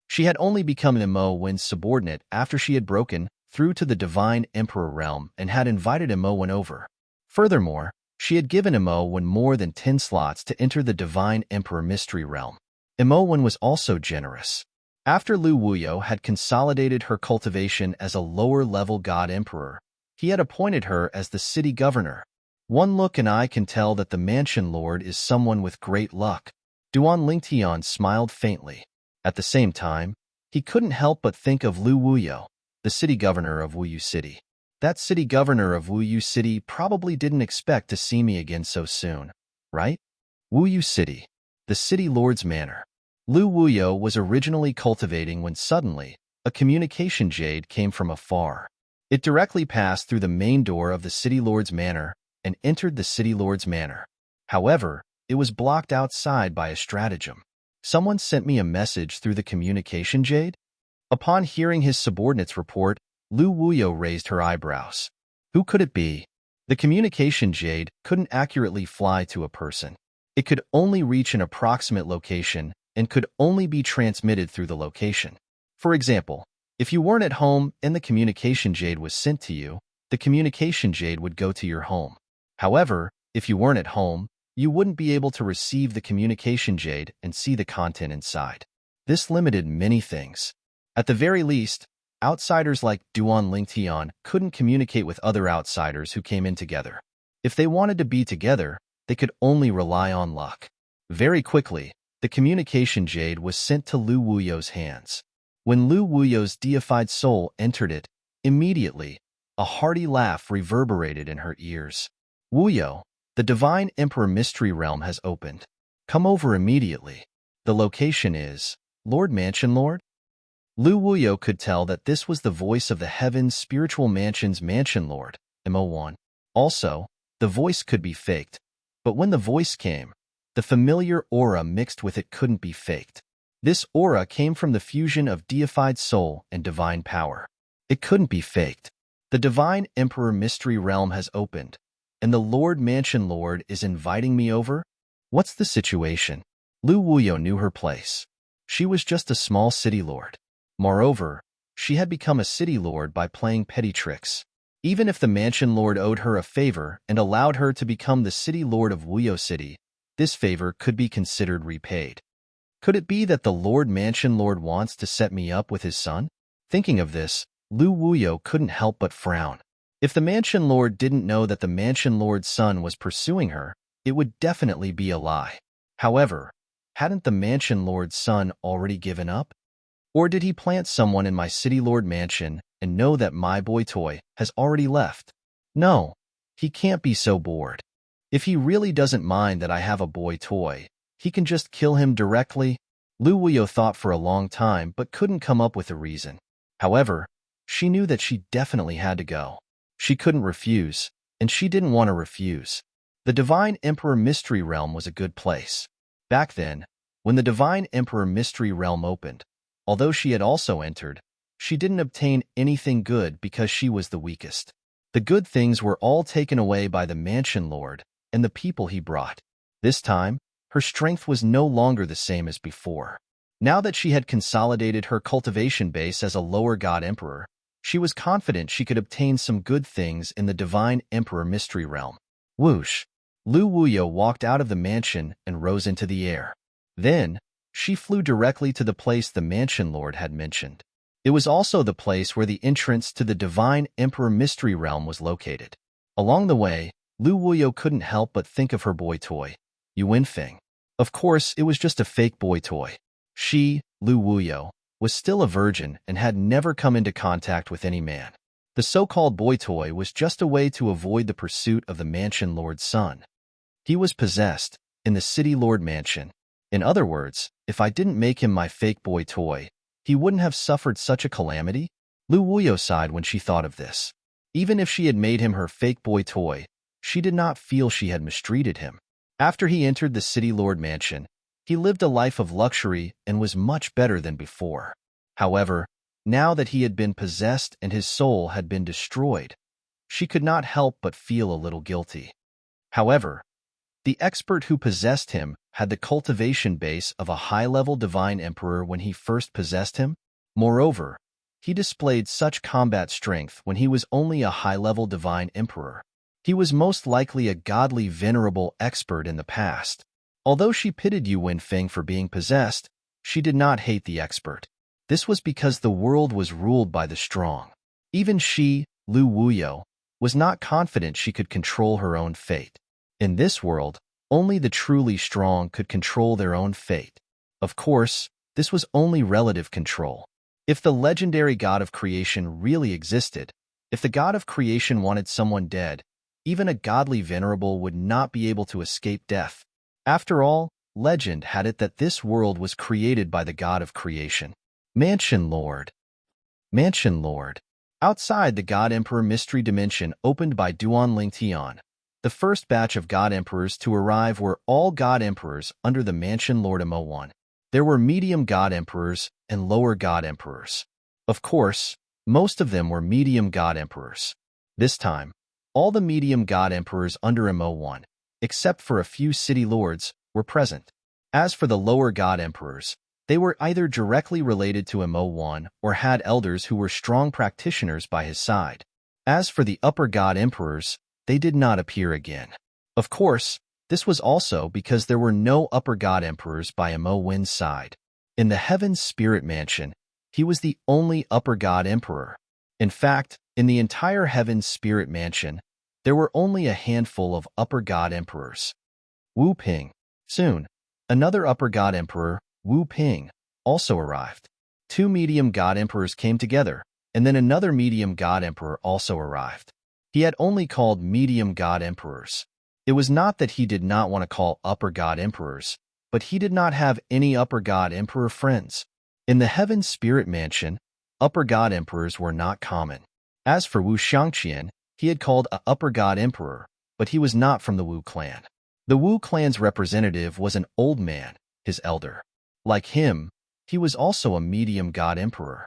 She had only become Mo1's subordinate after she had broken through to the Divine Emperor realm and had invited Mo1 over. Furthermore, she had given Mo1 more than 10 slots to enter the Divine Emperor Mystery Realm. Mo1 was also generous. After Lu Wuyo had consolidated her cultivation as a lower-level god emperor, he had appointed her as the city governor. One look and I can tell that the mansion lord is someone with great luck. Duan Lingtian smiled faintly. At the same time, he couldn't help but think of Lu Wuyo, the city governor of Wuyu City. That city governor of Wuyu City probably didn't expect to see me again so soon, right? Wuyu City, the city lord's manor. Lu Wuyo was originally cultivating when suddenly, a communication jade came from afar. It directly passed through the main door of the city lord's manor and entered the city lord's manor. However, it was blocked outside by a stratagem. Someone sent me a message through the communication jade? Upon hearing his subordinate's report, Lu Wuyo raised her eyebrows. Who could it be? The communication jade couldn't accurately fly to a person. It could only reach an approximate location and could only be transmitted through the location. For example, if you weren't at home and the communication jade was sent to you, the communication jade would go to your home. However, if you weren't at home, you wouldn't be able to receive the communication jade and see the content inside. This limited many things. At the very least, outsiders like Duan Lingtian couldn't communicate with other outsiders who came in together. If they wanted to be together, they could only rely on luck. Very quickly, the communication jade was sent to Lu Wuyo's hands. When Lu Wuyo's deified soul entered it, immediately, a hearty laugh reverberated in her ears. Wuyo, the divine emperor mystery realm has opened. Come over immediately. The location is Lord Mansion Lord? Lu Wuyo could tell that this was the voice of the Heaven's Spiritual Mansion's Mansion Lord, Mo1. Also, the voice could be faked, but when the voice came, the familiar aura mixed with it couldn't be faked. This aura came from the fusion of deified soul and divine power. It couldn't be faked. The divine emperor mystery realm has opened, and the Lord Mansion Lord is inviting me over? What's the situation? Lu Wuyo knew her place. She was just a small city lord. Moreover, she had become a city lord by playing petty tricks. Even if the Mansion Lord owed her a favor and allowed her to become the city lord of Wuyo City, this favor could be considered repaid. Could it be that the Lord Mansion Lord wants to set me up with his son? Thinking of this, Lu Wuyo couldn't help but frown. If the Mansion Lord didn't know that the Mansion Lord's son was pursuing her, it would definitely be a lie. However, hadn't the Mansion Lord's son already given up? Or did he plant someone in my City Lord mansion and know that my boy toy has already left? No, he can't be so bored. If he really doesn't mind that I have a boy toy, he can just kill him directly. Lu Wuyo thought for a long time but couldn't come up with a reason. However, she knew that she definitely had to go. She couldn't refuse, and she didn't want to refuse. The Divine Emperor Mystery Realm was a good place. Back then, when the Divine Emperor Mystery Realm opened, although she had also entered, she didn't obtain anything good because she was the weakest. The good things were all taken away by the Mansion Lord and the people he brought. This time, her strength was no longer the same as before. Now that she had consolidated her cultivation base as a lower god emperor, she was confident she could obtain some good things in the Divine Emperor Mystery Realm. Whoosh! Lu Wuyo walked out of the mansion and rose into the air. Then, she flew directly to the place the Mansion Lord had mentioned. It was also the place where the entrance to the Divine Emperor Mystery Realm was located. Along the way, Lu Wuyo couldn't help but think of her boy toy, Yu Wenfeng. Of course, it was just a fake boy toy. She, Lu Wuyo, was still a virgin and had never come into contact with any man. The so-called boy toy was just a way to avoid the pursuit of the Mansion Lord's son. He was possessed in the City Lord Mansion. In other words, if I didn't make him my fake boy toy, he wouldn't have suffered such a calamity. Lu Wuyo sighed when she thought of this. Even if she had made him her fake boy toy, she did not feel she had mistreated him. After he entered the City Lord Mansion, he lived a life of luxury and was much better than before. However, now that he had been possessed and his soul had been destroyed, she could not help but feel a little guilty. However, the expert who possessed him had the cultivation base of a high-level divine emperor when he first possessed him. Moreover, he displayed such combat strength when he was only a high-level divine emperor. He was most likely a godly venerable expert in the past. Although she pitied Yu Wenfeng for being possessed, she did not hate the expert. This was because the world was ruled by the strong. Even she, Lu Wuyo, was not confident she could control her own fate. In this world, only the truly strong could control their own fate. Of course, this was only relative control. If the legendary god of creation really existed, if the god of creation wanted someone dead, even a godly venerable would not be able to escape death. After all, legend had it that this world was created by the god of creation. Mansion Lord. Mansion Lord. Outside the God Emperor Mystery Dimension opened by Duan Lingtian, the first batch of God Emperors to arrive were all God Emperors under the Mansion Lord Mo1. There were medium God Emperors and lower God Emperors. Of course, most of them were medium God Emperors. This time, all the medium God Emperors under Mo1, except for a few city lords, were present. As for the lower God Emperors, they were either directly related to Mo1 or had elders who were strong practitioners by his side. As for the upper God Emperors, they did not appear again. Of course, this was also because there were no upper God Emperors by Mo1's side. In the Heaven's Spirit Mansion, he was the only upper God Emperor. In fact, in the entire Heaven's Spirit Mansion, there were only a handful of upper God Emperors. Wu Ping. Soon, another upper God Emperor, Wu Ping, also arrived. Two medium god emperors came together, and then another medium god emperor also arrived. He had only called medium god emperors. It was not that he did not want to call upper god emperors, but he did not have any upper god emperor friends. In the Heaven Spirit Mansion, upper god emperors were not common. As for Wu Shangqian, he had called a upper god emperor, but he was not from the Wu clan. The Wu clan's representative was an old man, his elder. Like him, he was also a medium god emperor.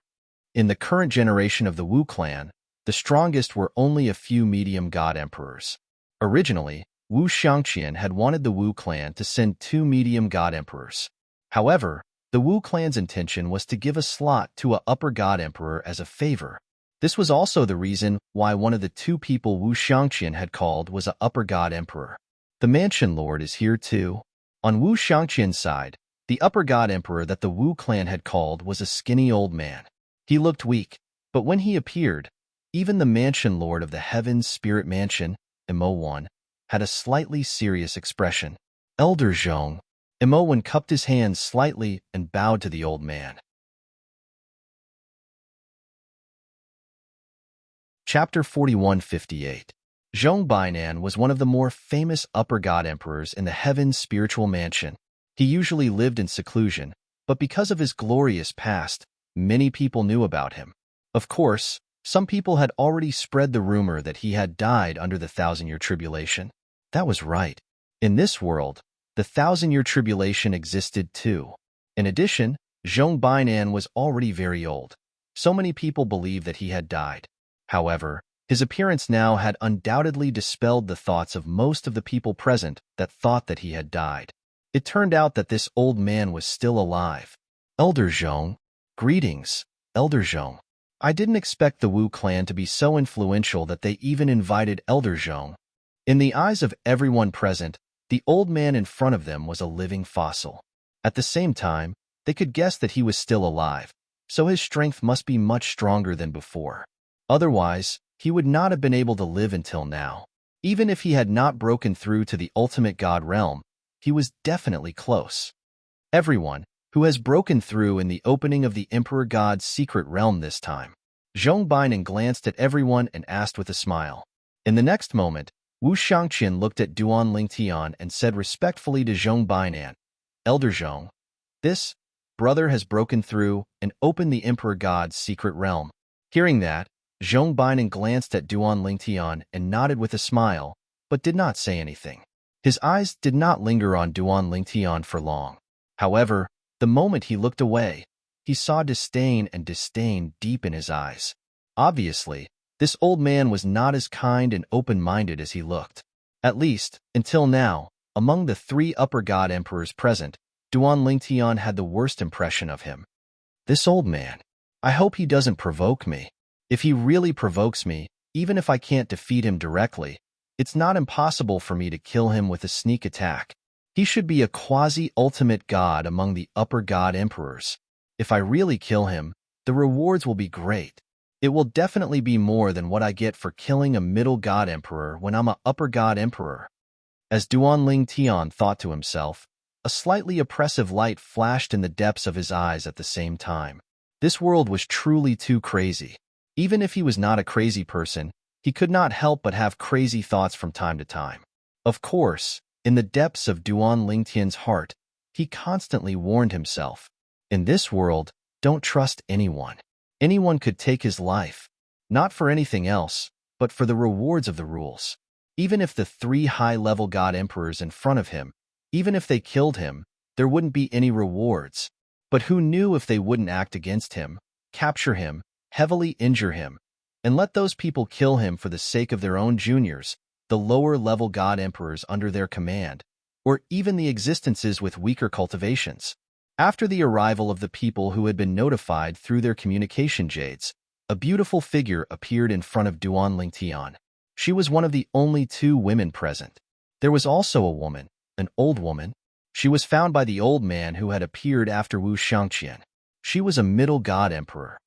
In the current generation of the Wu clan, the strongest were only a few medium god emperors. Originally, Wu Shangqian had wanted the Wu clan to send two medium god emperors. However, the Wu clan's intention was to give a slot to a upper god emperor as a favor. This was also the reason why one of the two people Wu Shangqian had called was a upper god emperor. The mansion lord is here too. On Wu Shangqian's side, the upper god emperor that the Wu clan had called was a skinny old man. He looked weak, but when he appeared, even the mansion lord of the Heaven Spirit Mansion, Imowan, had a slightly serious expression. Elder Zhong. Imowan cupped his hands slightly and bowed to the old man. Chapter 4158. Zhong Bainan was one of the more famous upper god emperors in the Heaven Spiritual Mansion. He usually lived in seclusion, but because of his glorious past, many people knew about him. Of course, some people had already spread the rumor that he had died under the thousand-year tribulation. That was right. In this world, the thousand-year tribulation existed too. In addition, Zhong Bainan was already very old. So many people believed that he had died. However, his appearance now had undoubtedly dispelled the thoughts of most of the people present that thought that he had died. It turned out that this old man was still alive. Elder Zhong. Greetings, Elder Zhong. I didn't expect the Wu clan to be so influential that they even invited Elder Zhong. In the eyes of everyone present, the old man in front of them was a living fossil. At the same time, they could guess that he was still alive, so his strength must be much stronger than before. Otherwise, he would not have been able to live until now. Even if he had not broken through to the ultimate god realm, he was definitely close. Everyone who has broken through in the opening of the Emperor God's secret realm this time. Zhong Bainan glanced at everyone and asked with a smile. In the next moment, Wu Shangqian looked at Duan Lingtian and said respectfully to Zhong Bainan, Elder Zhong, this brother has broken through and opened the Emperor God's secret realm. Hearing that, Zhong Bainan glanced at Duan Lingtian and nodded with a smile, but did not say anything. His eyes did not linger on Duan Lingtian for long. However, the moment he looked away, he saw disdain deep in his eyes. Obviously, this old man was not as kind and open-minded as he looked. At least, until now, among the three upper god emperors present, Duan Lingtian had the worst impression of him. This old man. I hope he doesn't provoke me. If he really provokes me, even if I can't defeat him directly, it's not impossible for me to kill him with a sneak attack. He should be a quasi-ultimate god among the upper god emperors. If I really kill him, the rewards will be great. It will definitely be more than what I get for killing a middle god emperor when I'm a upper god emperor. As Duan Lingtian thought to himself, a slightly oppressive light flashed in the depths of his eyes at the same time. This world was truly too crazy. Even if he was not a crazy person, he could not help but have crazy thoughts from time to time. Of course, in the depths of Duan Lingtian's heart, he constantly warned himself, in this world, don't trust anyone. Anyone could take his life, not for anything else, but for the rewards of the rules. Even if the three high-level god emperors in front of him, even if they killed him, there wouldn't be any rewards. But who knew if they wouldn't act against him, capture him, heavily injure him, and let those people kill him for the sake of their own juniors, the lower-level god emperors under their command, or even the existences with weaker cultivations. After the arrival of the people who had been notified through their communication jades, a beautiful figure appeared in front of Duan Lingtian. She was one of the only two women present. There was also a woman, an old woman. She was found by the old man who had appeared after Wu Shangqian. She was a middle god emperor.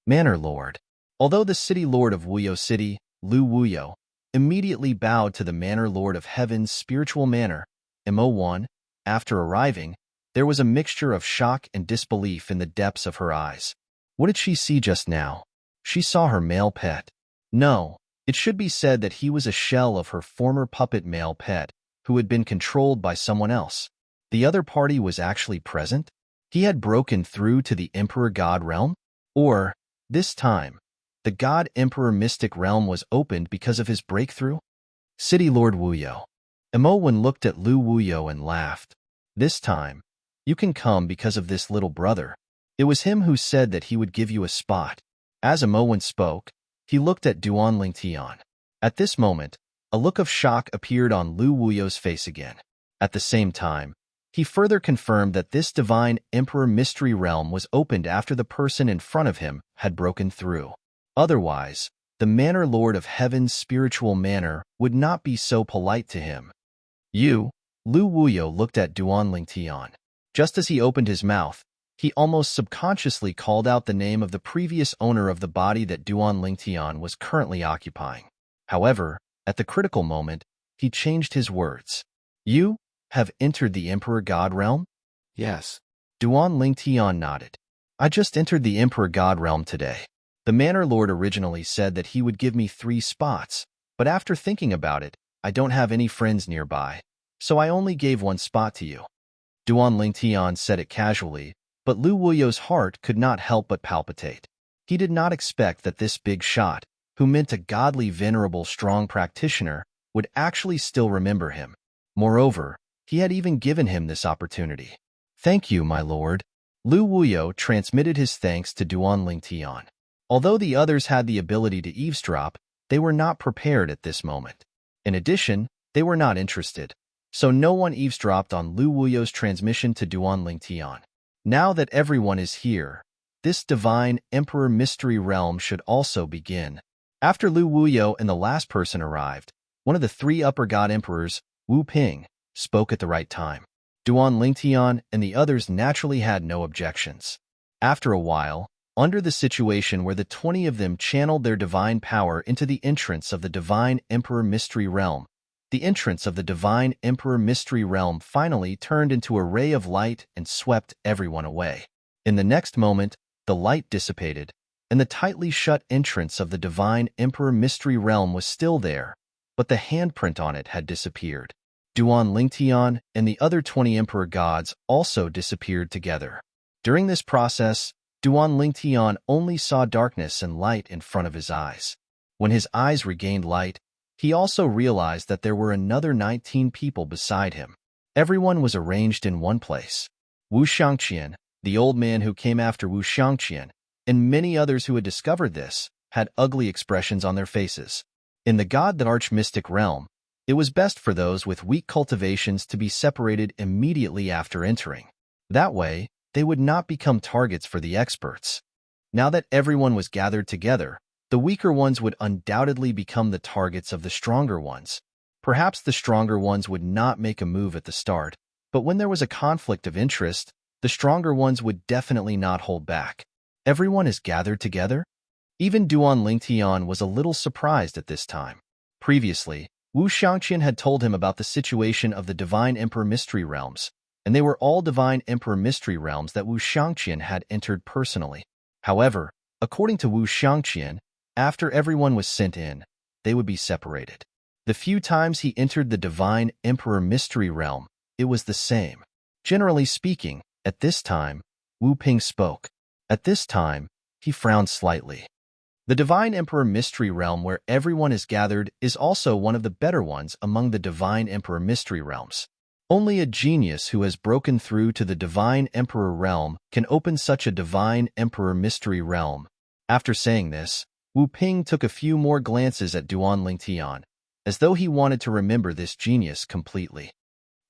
Manor Lord. Although the city lord of Wuyo City, Lu Wuyo, immediately bowed to the Manor Lord of Heaven's spiritual manor, Mo1, after arriving, There was a mixture of shock and disbelief in the depths of her eyes. What did she see just now? She saw her male pet. No, it should be said that he was a shell of her former puppet male pet, who had been controlled by someone else. The other party was actually present? He had broken through to the Emperor God realm? Or, this time, the God Emperor mystic realm was opened because of his breakthrough? City Lord Wuyo. Imowen looked at Lu Wuyo and laughed. This time, you can come because of this little brother. It was him who said that he would give you a spot. As Imowen spoke, he looked at Duan Lingtian. At this moment, a look of shock appeared on Lu Wuyo's face again. At the same time, he further confirmed that this divine Emperor mystery realm was opened after the person in front of him had broken through. Otherwise, the Manor Lord of Heaven's spiritual manor would not be so polite to him. Lu Wuyo looked at Duan Lingtian. Just as he opened his mouth, he almost subconsciously called out the name of the previous owner of the body that Duan Lingtian was currently occupying. However, at the critical moment, he changed his words. You have entered the Emperor God realm? Yes. Duan Lingtian nodded. I just entered the Emperor God realm today. The Manor Lord originally said that he would give me 3 spots, but after thinking about it, I don't have any friends nearby, so I only gave 1 spot to you. Duan Lingtian said it casually, but Lu Wuyo's heart could not help but palpitate. He did not expect that this big shot, who meant a godly, venerable, strong practitioner, would actually still remember him. Moreover, he had even given him this opportunity. Thank you, my lord. Lu Wuyo transmitted his thanks to Duan Lingtian. Although the others had the ability to eavesdrop, they were not prepared at this moment. In addition, they were not interested, so no one eavesdropped on Lu Wuyo's transmission to Duan Lingtian. Now that everyone is here, this divine Emperor mystery realm should also begin. After Lu Wuyo and the last person arrived, one of the 3 upper god emperors, Wu Ping, spoke at the right time. Duan Lingtian and the others naturally had no objections. After a while, under the situation where the 20 of them channeled their divine power into the entrance of the divine Emperor mystery realm, the entrance of the divine Emperor mystery realm finally turned into a ray of light and swept everyone away. In the next moment, the light dissipated, and the tightly shut entrance of the divine Emperor mystery realm was still there, but the handprint on it had disappeared. Duan Lingtian and the other 20 emperor gods also disappeared together. During this process, Duan Lingtian only saw darkness and light in front of his eyes. When his eyes regained light, he also realized that there were another 19 people beside him. Everyone was arranged in one place. Wu Shangqian, the old man who came after Wu Shangqian, and many others who had discovered this, had ugly expressions on their faces. In the God that Arch-Mystic realm, it was best for those with weak cultivations to be separated immediately after entering. That way, they would not become targets for the experts. Now that everyone was gathered together, the weaker ones would undoubtedly become the targets of the stronger ones. Perhaps the stronger ones would not make a move at the start, but when there was a conflict of interest, the stronger ones would definitely not hold back. Everyone is gathered together? Even Duan Lingtian was a little surprised at this time. Previously, Wu Shangqian had told him about the situation of the Divine Emperor Mystery Realms, and they were all Divine Emperor Mystery Realms that Wu Shangqian had entered personally. However, according to Wu Shangqian, after everyone was sent in, they would be separated. The few times he entered the Divine Emperor Mystery Realm, it was the same. Generally speaking, at this time, Wu Ping spoke. At this time, he frowned slightly. The Divine Emperor Mystery Realm where everyone is gathered is also one of the better ones among the Divine Emperor Mystery Realms. Only a genius who has broken through to the Divine Emperor Realm can open such a Divine Emperor Mystery Realm. After saying this, Wu Ping took a few more glances at Duan Lingtian, as though he wanted to remember this genius completely.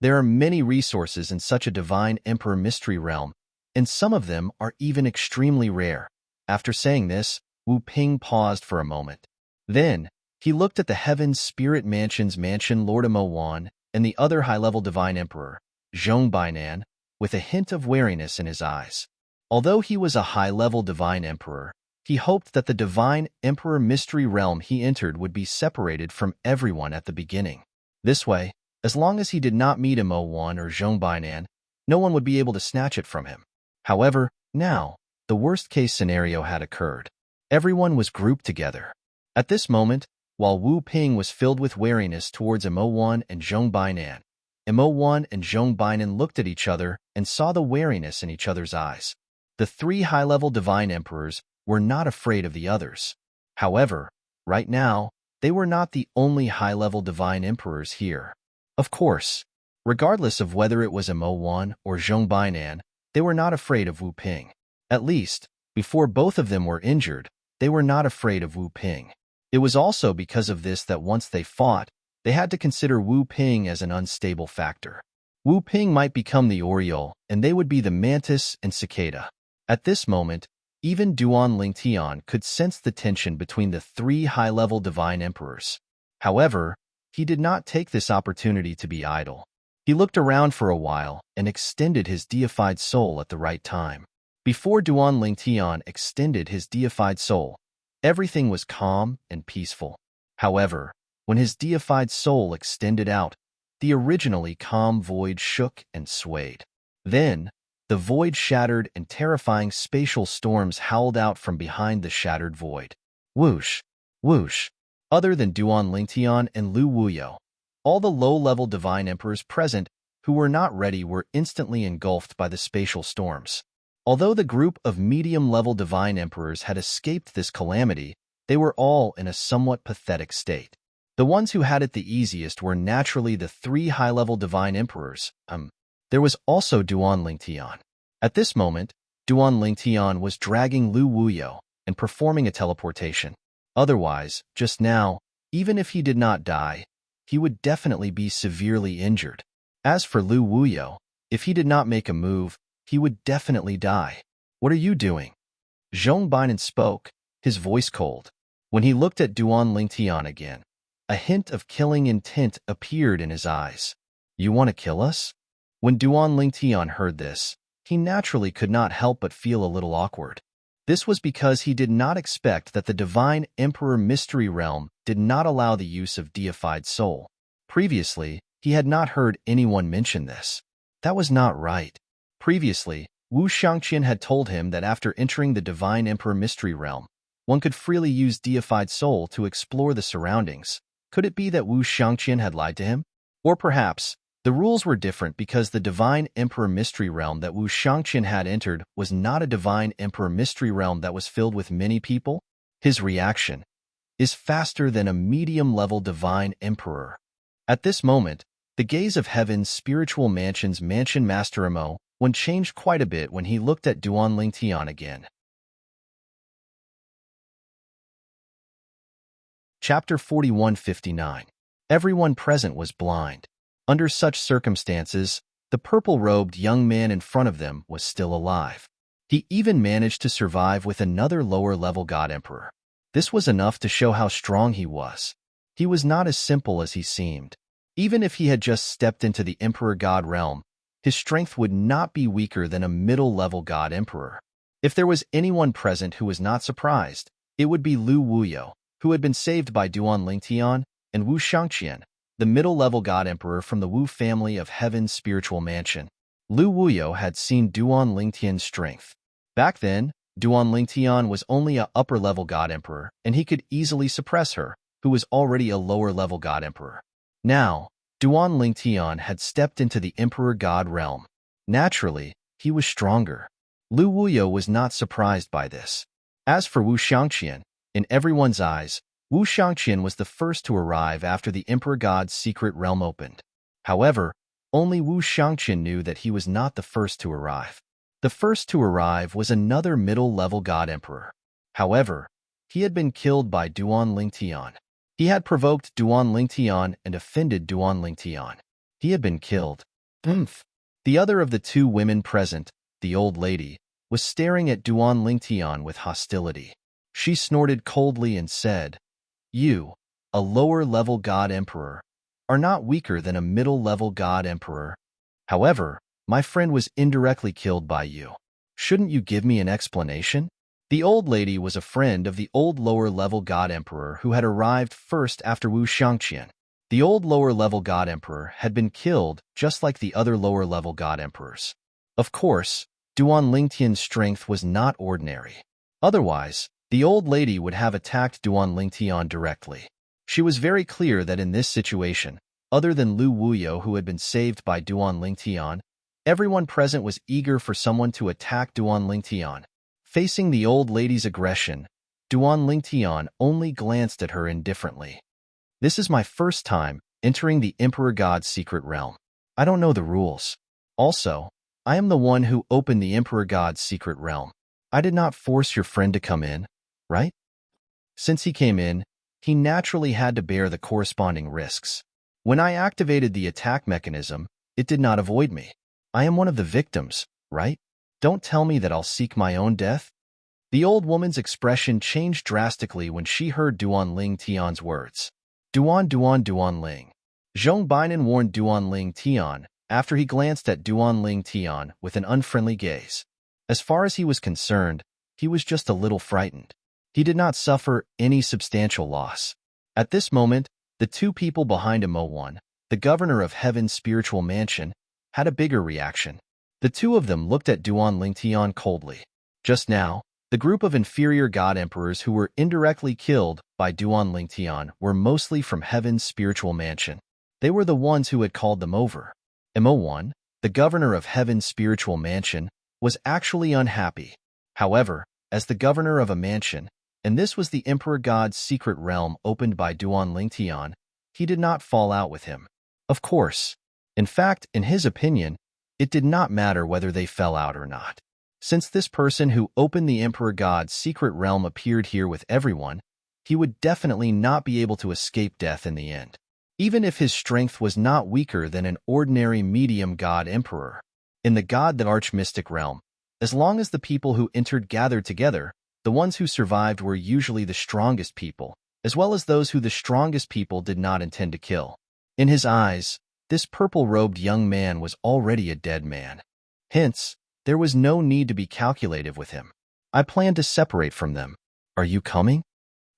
There are many resources in such a Divine Emperor Mystery Realm, and some of them are even extremely rare. After saying this, Wu Ping paused for a moment. Then, he looked at the Heaven's Spirit Mansion's mansion Lord Mo Wan and the other high-level Divine Emperor, Zhong Bainan, with a hint of wariness in his eyes. Although he was a high-level Divine Emperor, he hoped that the Divine Emperor Mystery Realm he entered would be separated from everyone at the beginning. This way, as long as he did not meet Mo Wan or Zhong Bainan, no one would be able to snatch it from him. However, now, the worst-case scenario had occurred. Everyone was grouped together. At this moment, while Wu Ping was filled with wariness towards Mo1 and Zhong Bainan, Mo1 and Zhong Bainan looked at each other and saw the wariness in each other's eyes. The three high-level divine emperors were not afraid of the others. However, right now, they were not the only high-level divine emperors here. Of course, regardless of whether it was Mo1 or Zhong Bainan, they were not afraid of Wu Ping. At least, before both of them were injured, they were not afraid of Wu Ping. It was also because of this that once they fought, they had to consider Wu Ping as an unstable factor. Wu Ping might become the Oriole, and they would be the Mantis and Cicada. At this moment, even Duan Lingtian could sense the tension between the three high-level divine emperors. However, he did not take this opportunity to be idle. He looked around for a while and extended his deified soul at the right time. Before Duan Lingtian extended his deified soul, everything was calm and peaceful. However, when his deified soul extended out, the originally calm void shook and swayed. Then, the void shattered and terrifying spatial storms howled out from behind the shattered void. Whoosh! Whoosh! Other than Duan Lingtian and Lu Wuyo, all the low-level divine emperors present who were not ready were instantly engulfed by the spatial storms. Although the group of medium-level divine emperors had escaped this calamity, they were all in a somewhat pathetic state. The ones who had it the easiest were naturally the three high-level divine emperors. There was also Duan Lingtian. At this moment, Duan Lingtian was dragging Lu Wuyo and performing a teleportation. Otherwise, just now, even if he did not die, he would definitely be severely injured. As for Lu Wuyo, if he did not make a move, he would definitely die. What are you doing? Zhong Bainan spoke, his voice cold. When he looked at Duan Lingtian again, a hint of killing intent appeared in his eyes. You want to kill us? When Duan Lingtian heard this, he naturally could not help but feel a little awkward. This was because he did not expect that the Divine Emperor Mystery Realm did not allow the use of deified soul. Previously, he had not heard anyone mention this. That was not right. Previously, Wu Shangqian had told him that after entering the Divine Emperor Mystery Realm, one could freely use deified soul to explore the surroundings. Could it be that Wu Shangqian had lied to him? Or perhaps, the rules were different because the Divine Emperor Mystery Realm that Wu Shangqian had entered was not a Divine Emperor Mystery Realm that was filled with many people? His reaction is faster than a medium-level Divine Emperor. At this moment, the gaze of Heaven's spiritual mansion's Mansion Master Mo changed quite a bit when he looked at Duan Lingtian again. Chapter 4159. Everyone present was blind. Under such circumstances, the purple-robed young man in front of them was still alive. He even managed to survive with another lower-level God Emperor. This was enough to show how strong he was. He was not as simple as he seemed. Even if he had just stepped into the Emperor God realm, his strength would not be weaker than a middle-level God Emperor. If there was anyone present who was not surprised, it would be Lu Wuyo, who had been saved by Duan Lingtian, and Wu Shangqian, the middle-level God Emperor from the Wu family of Heaven's spiritual mansion. Lu Wuyo had seen Duan Lingtian's strength. Back then, Duan Lingtian was only a upper-level God Emperor, and he could easily suppress her, who was already a lower-level God Emperor. Now, Duan Lingtian had stepped into the Emperor God realm. Naturally, he was stronger. Lu Wuyo was not surprised by this. As for Wu Shangqian, in everyone's eyes, Wu Shangqian was the first to arrive after the Emperor God's secret realm opened. However, only Wu Shangqian knew that he was not the first to arrive. The first to arrive was another middle-level God Emperor. However, he had been killed by Duan Lingtian. He had provoked Duan Lingtian and offended Duan Lingtian. He had been killed. The other of the two women present, the old lady, was staring at Duan Lingtian with hostility. She snorted coldly and said, "You, a lower-level God Emperor, are not weaker than a middle-level God Emperor. However, my friend was indirectly killed by you. Shouldn't you give me an explanation?" The old lady was a friend of the old lower-level God Emperor who had arrived first after Wu Shangqian. The old lower-level God Emperor had been killed just like the other lower-level God Emperors. Of course, Duan Lingtian's strength was not ordinary. Otherwise, the old lady would have attacked Duan Lingtian directly. She was very clear that in this situation, other than Lu Wuyo who had been saved by Duan Lingtian, everyone present was eager for someone to attack Duan Lingtian. Facing the old lady's aggression, Duan Lingtian only glanced at her indifferently. This is my first time entering the Emperor God's secret realm. I don't know the rules. Also, I am the one who opened the Emperor God's secret realm. I did not force your friend to come in, right? Since he came in, he naturally had to bear the corresponding risks. When I activated the attack mechanism, it did not avoid me. I am one of the victims, right? Don't tell me that I'll seek my own death. The old woman's expression changed drastically when she heard Duan Lingtian's words. Duan Ling. Zhong Bainan warned Duan Lingtian after he glanced at Duan Lingtian with an unfriendly gaze. As far as he was concerned, he was just a little frightened. He did not suffer any substantial loss. At this moment, the two people behind him, one, the governor of Heaven's spiritual mansion, had a bigger reaction. The two of them looked at Duan Lingtian coldly. Just now, the group of inferior god emperors who were indirectly killed by Duan Lingtian were mostly from Heaven's spiritual mansion. They were the ones who had called them over. Mo1, the governor of Heaven's spiritual mansion, was actually unhappy. However, as the governor of a mansion, and this was the Emperor God's secret realm opened by Duan Lingtian, he did not fall out with him. Of course. In fact, in his opinion, it did not matter whether they fell out or not. Since this person who opened the Emperor God's secret realm appeared here with everyone, he would definitely not be able to escape death in the end, even if his strength was not weaker than an ordinary medium god emperor. In the god that arch-mystic realm, as long as the people who entered gathered together, the ones who survived were usually the strongest people, as well as those who the strongest people did not intend to kill. In his eyes, this purple-robed young man was already a dead man. Hence, there was no need to be calculative with him. I planned to separate from them. Are you coming?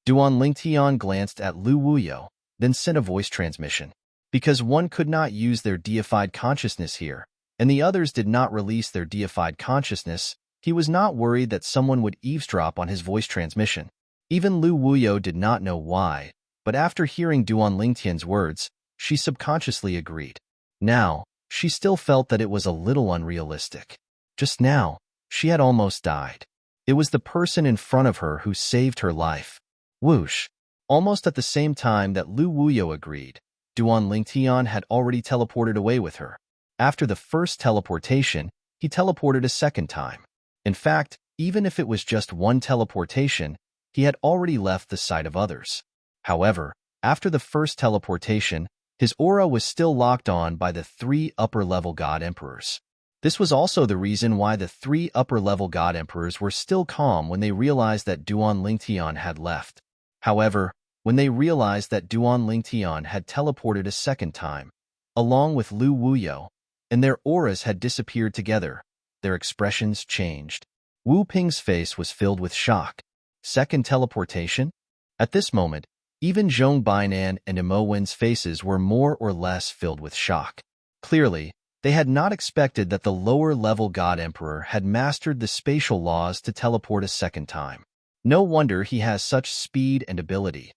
Duan Lingtian glanced at Lu Wuyo, then sent a voice transmission. Because one could not use their deified consciousness here, and the others did not release their deified consciousness, he was not worried that someone would eavesdrop on his voice transmission. Even Lu Wuyo did not know why, but after hearing Duan Lingtian's words, she subconsciously agreed. Now, she still felt that it was a little unrealistic. Just now, she had almost died. It was the person in front of her who saved her life. Whoosh! Almost at the same time that Lu Wuyo agreed, Duan Lingtian had already teleported away with her. After the first teleportation, he teleported a second time. In fact, even if it was just one teleportation, he had already left the sight of others. However, after the first teleportation, his aura was still locked on by the three upper-level god emperors. This was also the reason why the three upper-level god emperors were still calm when they realized that Duan Lingtian had left. However, when they realized that Duan Lingtian had teleported a second time, along with Lu Wuyo, and their auras had disappeared together, their expressions changed. Wu Ping's face was filled with shock. Second teleportation? At this moment, even Zhong Bainan and Mo Wen's faces were more or less filled with shock. Clearly, they had not expected that the lower-level God Emperor had mastered the spatial laws to teleport a second time. No wonder he has such speed and ability.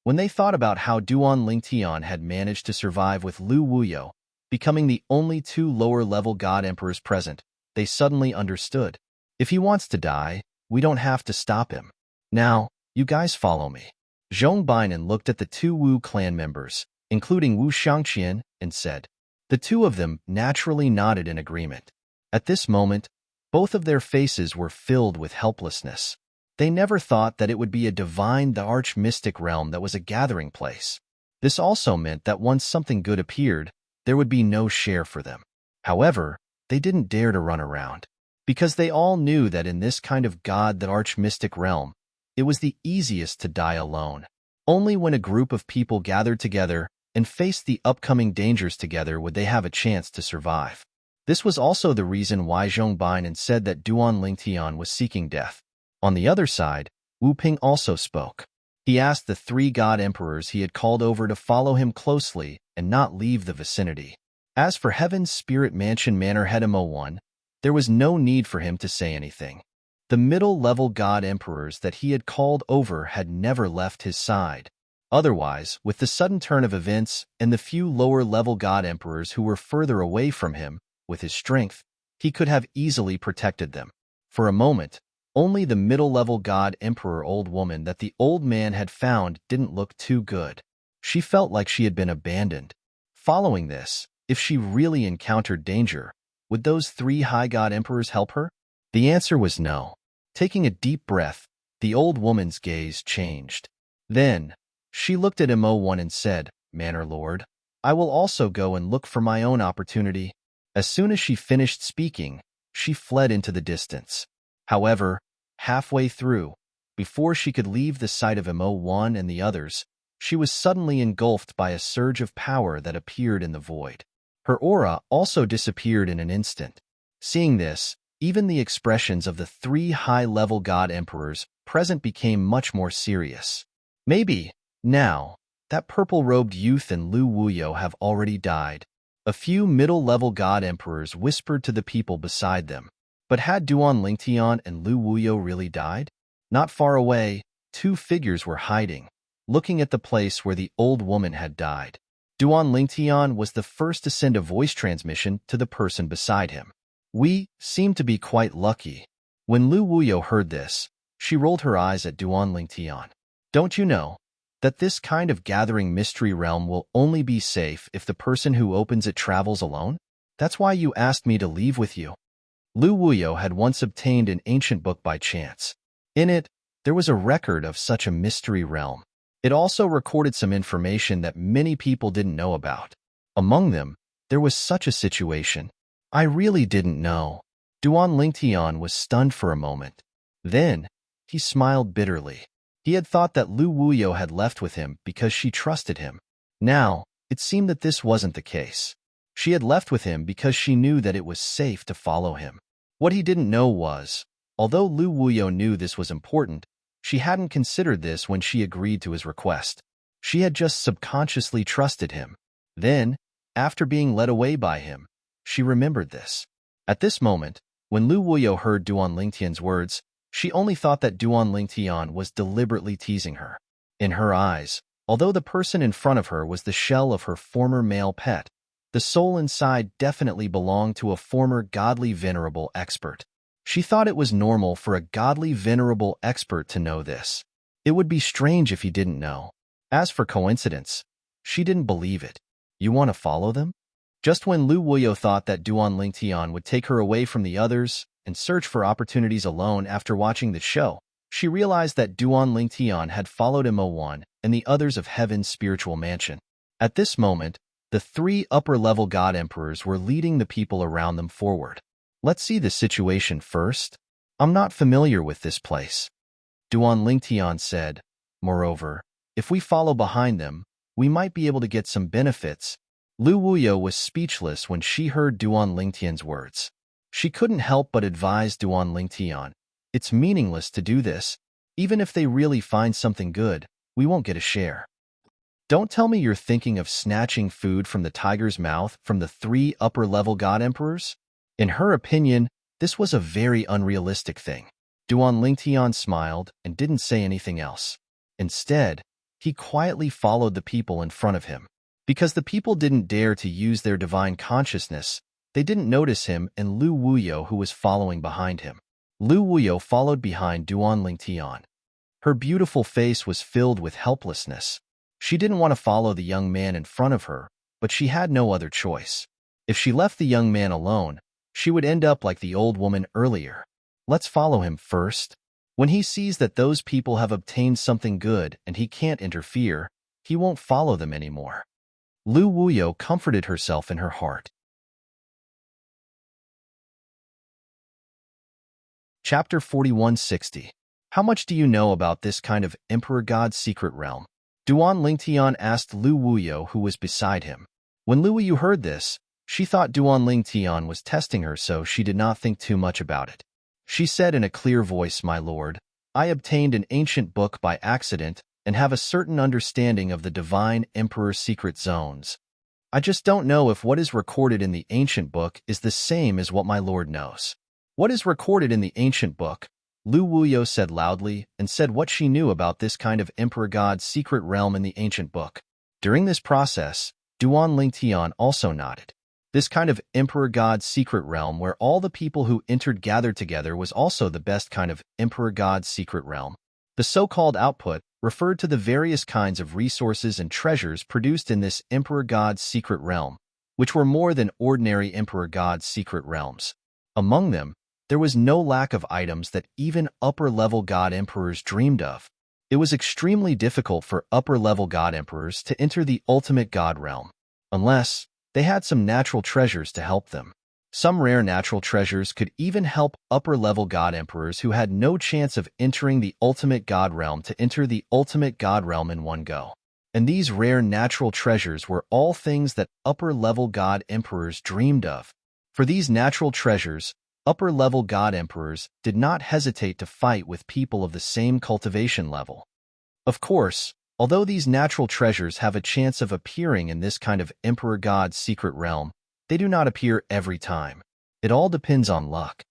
When they thought about how Duan Lingtian had managed to survive with Lu Wuyo, becoming the only two lower-level God Emperors present, they suddenly understood. If he wants to die, we don't have to stop him. Now, you guys follow me. Zhong Bainan looked at the two Wu clan members, including Wu Shangqian, and said. The two of them naturally nodded in agreement. At this moment, both of their faces were filled with helplessness. They never thought that it would be a divine, the arch-mystic realm that was a gathering place. This also meant that once something good appeared, there would be no share for them. However, they didn't dare to run around, because they all knew that in this kind of god, the arch-mystic realm, it was the easiest to die alone. Only when a group of people gathered together and faced the upcoming dangers together would they have a chance to survive. This was also the reason why Zhong Bainan said that Duan Lingtian was seeking death. On the other side, Wu Ping also spoke. He asked the three god emperors he had called over to follow him closely and not leave the vicinity. As for Heaven's Spirit Mansion Manor Head Mo1, there was no need for him to say anything. The middle-level god emperors that he had called over had never left his side. Otherwise, with the sudden turn of events and the few lower-level god emperors who were further away from him, with his strength, he could have easily protected them. For a moment, only the middle-level god emperor old woman that the old man had found didn't look too good. She felt like she had been abandoned. Following this, if she really encountered danger, would those three high god emperors help her? The answer was no. Taking a deep breath, the old woman's gaze changed. Then, she looked at Mo1 and said, "Manor Lord, I will also go and look for my own opportunity." As soon as she finished speaking, she fled into the distance. However, halfway through, before she could leave the sight of Mo1 and the others, she was suddenly engulfed by a surge of power that appeared in the void. Her aura also disappeared in an instant. Seeing this, even the expressions of the three high-level god emperors present became much more serious. Maybe, now, that purple-robed youth and Lu Wuyo have already died. A few middle-level god emperors whispered to the people beside them. But had Duan Lingtian and Lu Wuyo really died? Not far away, two figures were hiding, looking at the place where the old woman had died. Duan Lingtian was the first to send a voice transmission to the person beside him. "We seem to be quite lucky." When Lu Wuyo heard this, she rolled her eyes at Duan Lingtian. "Don't you know that this kind of gathering mystery realm will only be safe if the person who opens it travels alone? That's why you asked me to leave with you." Lu Wuyo had once obtained an ancient book by chance. In it, there was a record of such a mystery realm. It also recorded some information that many people didn't know about. Among them, there was such a situation. "I really didn't know." Duan Lingtian was stunned for a moment. Then, he smiled bitterly. He had thought that Lu Wuyo had left with him because she trusted him. Now, it seemed that this wasn't the case. She had left with him because she knew that it was safe to follow him. What he didn't know was, although Lu Wuyo knew this was important, she hadn't considered this when she agreed to his request. She had just subconsciously trusted him. Then, after being led away by him, she remembered this. At this moment, when Lu Wuyo heard Duan Lingtian's words, she only thought that Duan Lingtian was deliberately teasing her. In her eyes, although the person in front of her was the shell of her former male pet, the soul inside definitely belonged to a former godly venerable expert. She thought it was normal for a godly venerable expert to know this. It would be strange if he didn't know. As for coincidence, she didn't believe it. "You want to follow them?" Just when Lu Wuyo thought that Duan Lingtian would take her away from the others and search for opportunities alone after watching the show, she realized that Duan Lingtian had followed Mo1 and the others of Heaven's spiritual mansion. At this moment, the three upper-level god emperors were leading the people around them forward. "Let's see the situation first. I'm not familiar with this place," Duan Lingtian said. "Moreover, if we follow behind them, we might be able to get some benefits." Lu Wuyo was speechless when she heard Duan Lingtian's words. She couldn't help but advise Duan Lingtian, "It's meaningless to do this. Even if they really find something good, we won't get a share. Don't tell me you're thinking of snatching food from the tiger's mouth from the three upper-level god emperors?" In her opinion, this was a very unrealistic thing. Duan Lingtian smiled and didn't say anything else. Instead, he quietly followed the people in front of him. Because the people didn't dare to use their divine consciousness, they didn't notice him and Lu Wuyo, who was following behind him. Lu Wuyo followed behind Duan Lingtian. Her beautiful face was filled with helplessness. She didn't want to follow the young man in front of her, but she had no other choice. If she left the young man alone, she would end up like the old woman earlier. "Let's follow him first. When he sees that those people have obtained something good and he can't interfere, he won't follow them anymore." Lu Wuyo comforted herself in her heart. Chapter 4160. How much do you know about this kind of Emperor God's secret realm? Duan Lingtian asked Lu Wuyo, who was beside him. When Lu Wuyo heard this, she thought Duan Lingtian was testing her, so she did not think too much about it. She said in a clear voice, "My lord, I obtained an ancient book by accident and have a certain understanding of the divine emperor's secret zones. I just don't know if what is recorded in the ancient book is the same as what my lord knows. What is recorded in the ancient book? Lu Wuyo said loudly and said what she knew about this kind of emperor god's secret realm in the ancient book. During this process, Duan Lingtian also nodded. This kind of emperor god's secret realm where all the people who entered gathered together was also the best kind of emperor god's secret realm. The so-called output referred to the various kinds of resources and treasures produced in this emperor god's secret realm, which were more than ordinary emperor god's secret realms. Among them, there was no lack of items that even upper-level god emperors dreamed of. It was extremely difficult for upper-level god emperors to enter the ultimate god realm, unless they had some natural treasures to help them. Some rare natural treasures could even help upper-level god emperors who had no chance of entering the ultimate god realm to enter the ultimate god realm in one go. And these rare natural treasures were all things that upper-level god emperors dreamed of. For these natural treasures, upper-level god emperors did not hesitate to fight with people of the same cultivation level. Of course, although these natural treasures have a chance of appearing in this kind of emperor god's secret realm, they do not appear every time. It all depends on luck.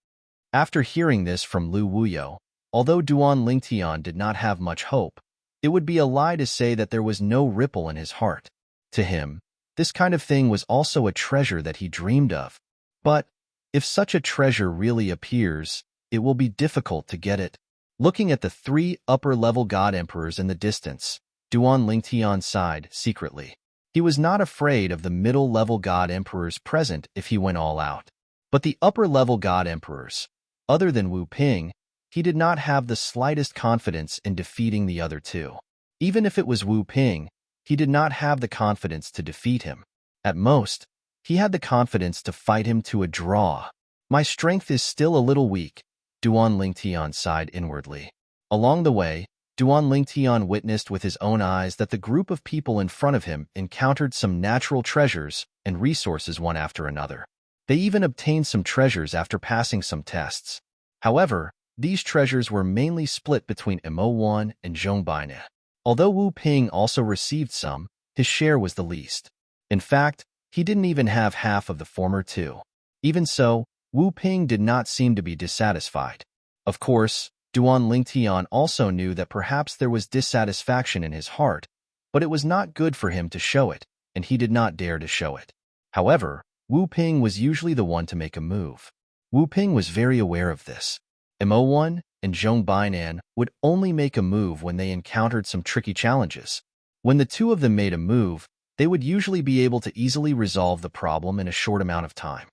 After hearing this from Lu Wuyo, although Duan Lingtian did not have much hope, it would be a lie to say that there was no ripple in his heart. To him, this kind of thing was also a treasure that he dreamed of. But if such a treasure really appears, it will be difficult to get it. Looking at the three upper-level god emperors in the distance, Duan Lingtian sighed secretly. He was not afraid of the middle-level god emperors present if he went all out. But the upper-level god emperors, other than Wu Ping, he did not have the slightest confidence in defeating the other two. Even if it was Wu Ping, he did not have the confidence to defeat him. At most, he had the confidence to fight him to a draw. My strength is still a little weak, Duan Lingtian sighed inwardly. Along the way, Duan Lingtian witnessed with his own eyes that the group of people in front of him encountered some natural treasures and resources one after another. They even obtained some treasures after passing some tests. However, these treasures were mainly split between Mo1 and Zhongbainan. Although Wu Ping also received some, his share was the least. In fact, he didn't even have half of the former two. Even so, Wu Ping did not seem to be dissatisfied. Of course, Duan Lingtian also knew that perhaps there was dissatisfaction in his heart, but it was not good for him to show it, and he did not dare to show it. However, Wu Ping was usually the one to make a move. Wu Ping was very aware of this. Mo1 and Zhongbainan would only make a move when they encountered some tricky challenges. When the two of them made a move, they would usually be able to easily resolve the problem in a short amount of time.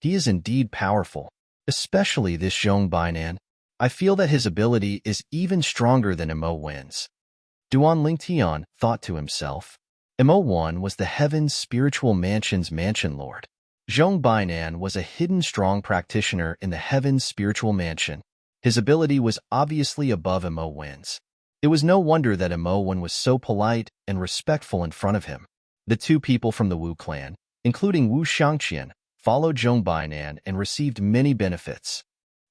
He is indeed powerful, especially this Zhongbainan. I feel that his ability is even stronger than Mo1's. Duan Lingtian thought to himself. Mo1 was the Heaven's Spiritual Mansion's Mansion Lord. Zhongbainan was a hidden strong practitioner in the Heaven's Spiritual Mansion. His ability was obviously above Mo1's. It was no wonder that Mo1 was so polite and respectful in front of him. The two people from the Wu clan, including Wu Shangqian, followed Zhongbainan and received many benefits.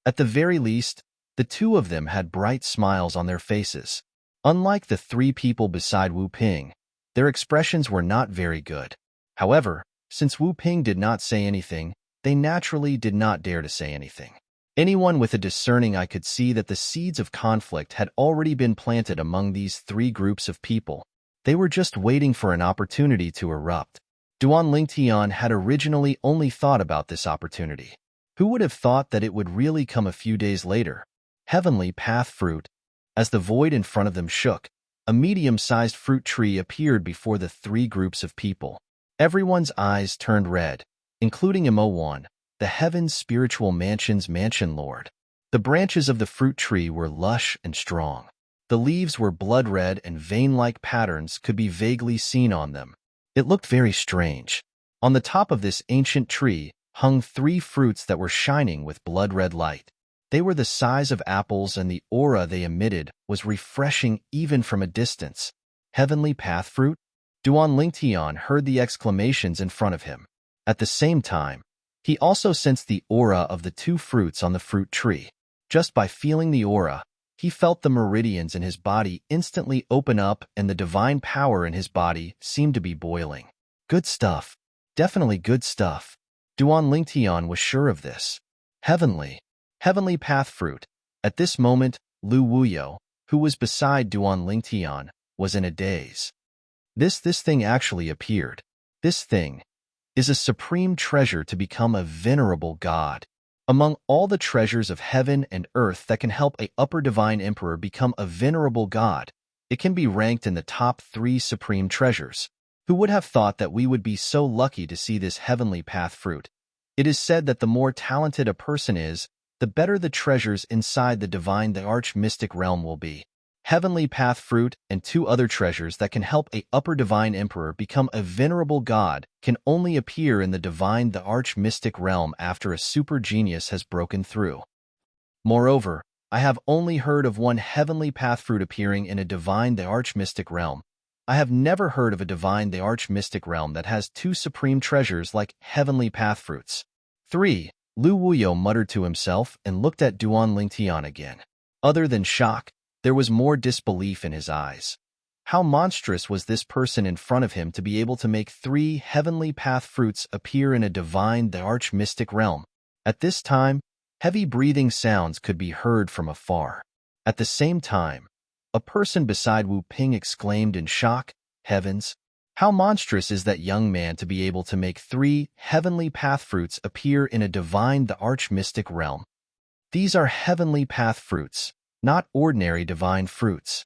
At the very least, the two of them had bright smiles on their faces. Unlike the three people beside Wu Ping, their expressions were not very good. However, since Wu Ping did not say anything, they naturally did not dare to say anything. Anyone with a discerning eye could see that the seeds of conflict had already been planted among these three groups of people. They were just waiting for an opportunity to erupt. Duan Lingtian had originally only thought about this opportunity. Who would have thought that it would really come a few days later? Heavenly Path Fruit. As the void in front of them shook, a medium-sized fruit tree appeared before the three groups of people. Everyone's eyes turned red, including Mo1, the Heaven's Spiritual Mansion's Mansion Lord. The branches of the fruit tree were lush and strong. The leaves were blood-red and vein-like patterns could be vaguely seen on them. It looked very strange. On the top of this ancient tree hung three fruits that were shining with blood-red light. They were the size of apples and the aura they emitted was refreshing even from a distance. Heavenly Path Fruit? Duan Lingtian heard the exclamations in front of him. At the same time, he also sensed the aura of the two fruits on the fruit tree. Just by feeling the aura, He felt the meridians in his body instantly open up and the divine power in his body seemed to be boiling. Good stuff. Definitely good stuff. Duan Lingtian was sure of this. Heavenly path fruit. At this moment, Lu Wuyo, who was beside Duan Lingtian, was in a daze. This thing actually appeared. This thing is a supreme treasure to become a venerable god. Among all the treasures of heaven and earth that can help a upper divine emperor become a venerable god, it can be ranked in the top 3 supreme treasures. Who would have thought that we would be so lucky to see this heavenly path fruit? It is said that the more talented a person is, the better the treasures inside the divine the arch-mystic realm will be. Heavenly path fruit and 2 other treasures that can help a upper divine emperor become a venerable god can only appear in the divine the arch-mystic realm after a super genius has broken through. Moreover, I have only heard of one heavenly path fruit appearing in a divine the arch-mystic realm. I have never heard of a divine the arch-mystic realm that has 2 supreme treasures like heavenly path fruits. 3. Lu Wuyo muttered to himself and looked at Duan Lingtian again. Other than shock, there was more disbelief in his eyes. How monstrous was this person in front of him to be able to make 3 heavenly path fruits appear in a divine the arch-mystic realm? At this time, heavy breathing sounds could be heard from afar. At the same time, a person beside Wu Ping exclaimed in shock, "Heavens! How monstrous is that young man to be able to make 3 heavenly path fruits appear in a divine the arch-mystic realm? These are heavenly path fruits, not ordinary divine fruits.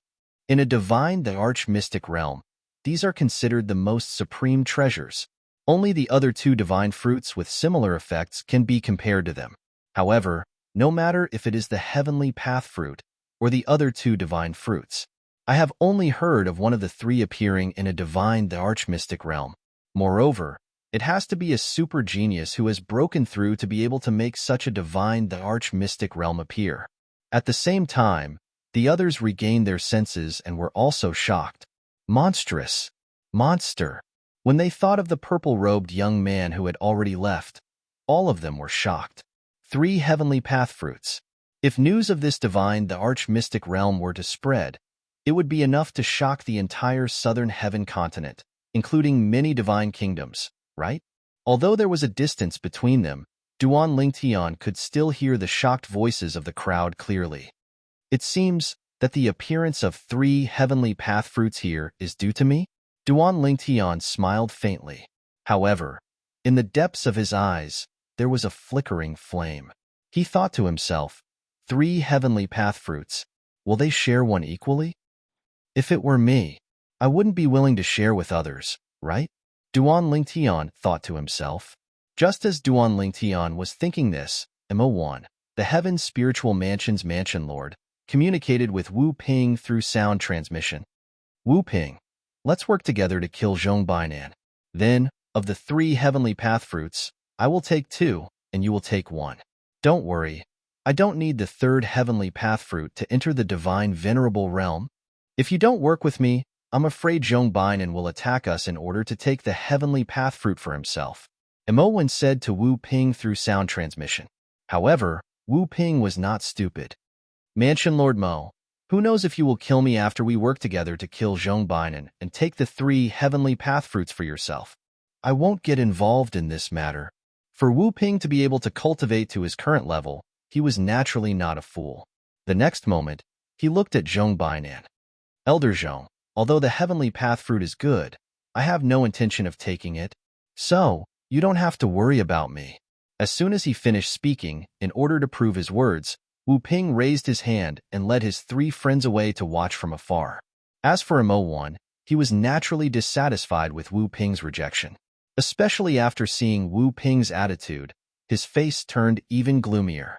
In a divine the arch-mystic realm, these are considered the most supreme treasures. Only the other 2 divine fruits with similar effects can be compared to them. However, no matter if it is the heavenly path fruit or the other 2 divine fruits, I have only heard of one of the 3 appearing in a divine the arch-mystic realm. Moreover, it has to be a super genius who has broken through to be able to make such a divine the arch-mystic realm appear." At the same time, the others regained their senses and were also shocked. Monstrous! Monster! When they thought of the purple-robed young man who had already left, all of them were shocked. 3 heavenly path fruits. If news of this divine the arch-mystic realm were to spread, it would be enough to shock the entire southern heaven continent, including many divine kingdoms, right? Although there was a distance between them, Duan Lingtian could still hear the shocked voices of the crowd clearly. It seems that the appearance of 3 heavenly path fruits here is due to me? Duan Lingtian smiled faintly. However, in the depths of his eyes, there was a flickering flame. He thought to himself, 3 heavenly path fruits, will they share one equally? If it were me, I wouldn't be willing to share with others, right? Duan Lingtian thought to himself. Just as Duan Lingtian was thinking this, Mo1, the Heaven's Spiritual Mansion's Mansion Lord, communicated with Wu Ping through sound transmission. Wu Ping, let's work together to kill Zhong Bainan. Then, of the 3 heavenly path fruits, I will take 2, and you will take 1. Don't worry, I don't need the 3rd heavenly path fruit to enter the divine venerable realm. If you don't work with me, I'm afraid Zhong Bainan will attack us in order to take the heavenly path fruit for himself. Mo1 said to Wu Ping through sound transmission. However, Wu Ping was not stupid. Mansion Lord Mo, who knows if you will kill me after we work together to kill Zhong Bainan and take the 3 heavenly path fruits for yourself. I won't get involved in this matter. For Wu Ping to be able to cultivate to his current level, he was naturally not a fool. The next moment, he looked at Zhong Bainan. Elder Zhong, although the heavenly path fruit is good, I have no intention of taking it. So, you don't have to worry about me. As soon as he finished speaking, in order to prove his words, Wu Ping raised his hand and led his 3 friends away to watch from afar. As for Mo1, he was naturally dissatisfied with Wu Ping's rejection. Especially after seeing Wu Ping's attitude, his face turned even gloomier.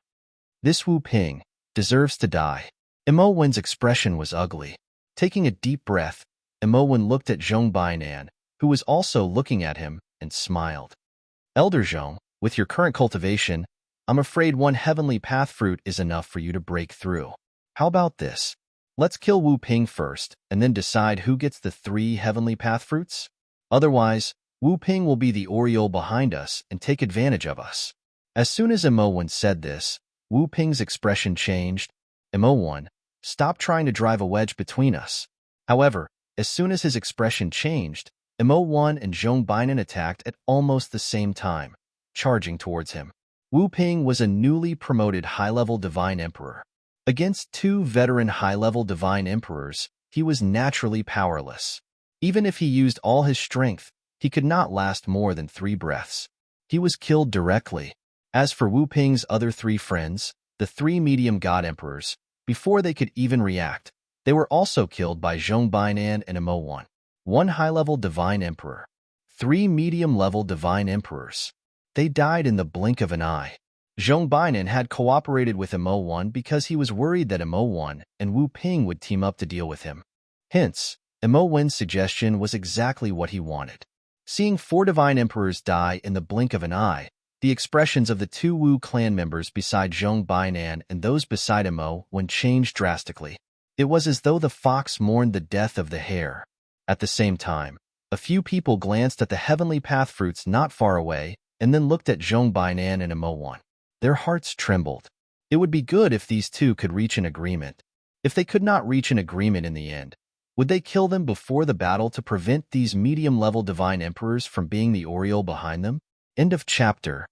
This Wu Ping deserves to die. Mo1's expression was ugly. Taking a deep breath, Mo1 looked at Zhong Bainan, who was also looking at him, and smiled. Elder Zhong, with your current cultivation, I'm afraid 1 heavenly path fruit is enough for you to break through. How about this? Let's kill Wu Ping first, and then decide who gets the 3 heavenly path fruits? Otherwise, Wu Ping will be the Oriole behind us and take advantage of us. As soon as Mo1 said this, Wu Ping's expression changed. Mo1, Stop trying to drive a wedge between us. However, as soon as his expression changed, Mo1 and Zhong Bainan attacked at almost the same time, charging towards him. Wu Ping was a newly promoted high-level Divine Emperor. Against two veteran high-level Divine Emperors, he was naturally powerless. Even if he used all his strength, he could not last more than 3 breaths. He was killed directly. As for Wu Ping's other 3 friends, the 3 medium God Emperors, before they could even react, they were also killed by Zhong Bainan and Mo1. 1 high-level Divine Emperor. 3 medium-level Divine Emperors. They died in the blink of an eye. Zhong Bainan had cooperated with Mo1 because he was worried that Mo1 and Wu Ping would team up to deal with him. Hence, Mo1's suggestion was exactly what he wanted. Seeing 4 Divine Emperors die in the blink of an eye, the expressions of the 2 Wu clan members beside Zhong Bainan and those beside Mo1 changed drastically. It was as though the fox mourned the death of the hare. At the same time, a few people glanced at the heavenly path fruits not far away and then looked at Zhong Bainan and Mo1. Their hearts trembled. It would be good if these 2 could reach an agreement. If they could not reach an agreement in the end, would they kill them before the battle to prevent these medium-level Divine Emperors from being the Oriole behind them? End of chapter.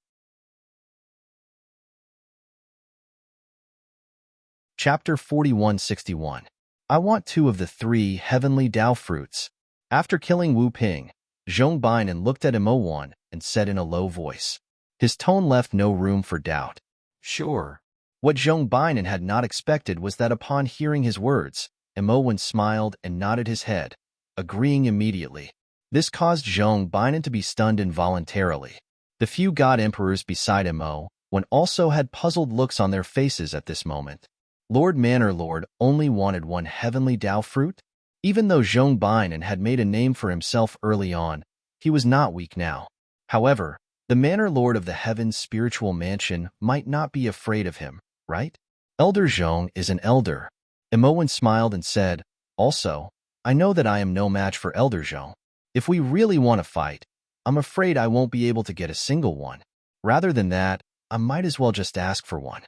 Chapter 4161. I want 2 of the 3 heavenly Tao fruits. After killing Wu Ping, Zhong Bainan looked at Mo1 and said in a low voice. His tone left no room for doubt. Sure. What Zhong Bainan had not expected was that upon hearing his words, Mo1 smiled and nodded his head, agreeing immediately. This caused Zhong Bainan to be stunned involuntarily. The few God Emperors beside Mo1 also had puzzled looks on their faces at this moment. Lord Manor Lord only wanted 1 heavenly Tao fruit? Even though Zhong Bainan had made a name for himself early on, he was not weak now. However, the Manor Lord of the Heaven's spiritual mansion might not be afraid of him, right? Elder Zhong is an elder. Mo1 smiled and said, also, I know that I am no match for Elder Zhong. If we really want to fight, I'm afraid I won't be able to get a single one. Rather than that, I might as well just ask for one.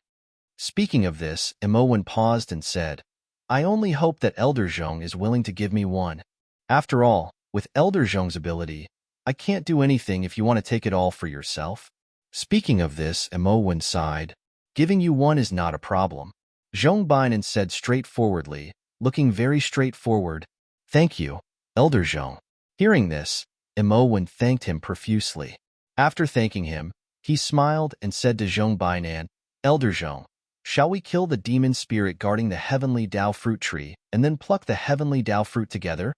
Speaking of this, Mo1 paused and said, I only hope that Elder Zhong is willing to give me one. After all, with Elder Zhong's ability, I can't do anything if you want to take it all for yourself. Speaking of this, Mo1 sighed. Giving you one is not a problem. Zhong Bainan said straightforwardly, looking very straightforward. Thank you, Elder Zhong. Hearing this, Mo1 thanked him profusely. After thanking him, he smiled and said to Zhong Bainan, Elder Zhong, shall we kill the demon spirit guarding the heavenly Tao fruit tree and then pluck the heavenly Tao fruit together?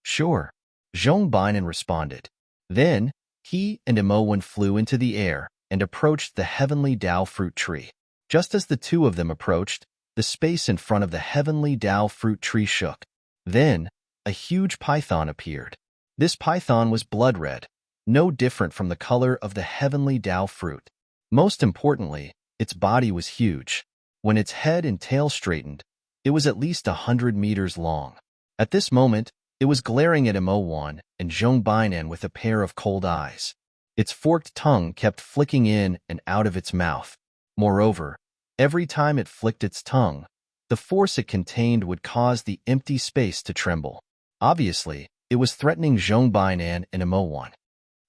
Sure, Zhong Bainan responded. Then, he and Mo1 flew into the air and approached the heavenly Tao fruit tree. Just as the 2 of them approached, the space in front of the heavenly Tao fruit tree shook. Then, a huge python appeared. This python was blood red, no different from the color of the heavenly Tao fruit. Most importantly, its body was huge. When its head and tail straightened, it was at least 100 meters long. At this moment, it was glaring at Mo1 and Zhong Bainan with a pair of cold eyes. Its forked tongue kept flicking in and out of its mouth. Moreover, every time it flicked its tongue, the force it contained would cause the empty space to tremble. Obviously, it was threatening Zhong Bainan and Mo1.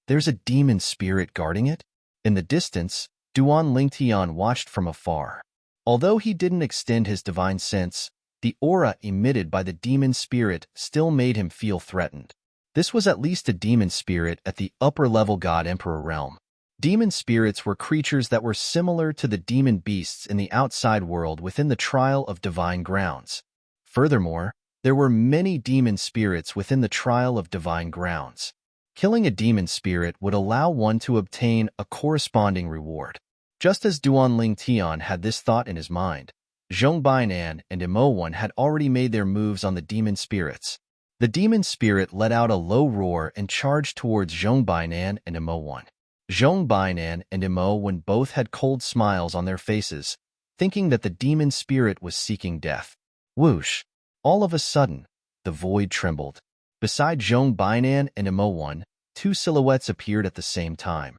There's a demon spirit guarding it? In the distance, Duan Lingtian watched from afar. Although he didn't extend his divine sense, the aura emitted by the demon spirit still made him feel threatened. This was at least a demon spirit at the upper-level God Emperor realm. Demon spirits were creatures that were similar to the demon beasts in the outside world within the Trial of Divine Grounds. Furthermore, there were many demon spirits within the Trial of Divine Grounds. Killing a demon spirit would allow one to obtain a corresponding reward. Just as Duan Lingtian had this thought in his mind, Zhong Bainan and Mo1 had already made their moves on the demon spirits. The demon spirit let out a low roar and charged towards Zhong Bainan and Mo1. Zhong Bainan and Mo1 both had cold smiles on their faces, thinking that the demon spirit was seeking death. Whoosh! All of a sudden, the void trembled. Beside Zhong Bainan and Mo1, 2 silhouettes appeared at the same time,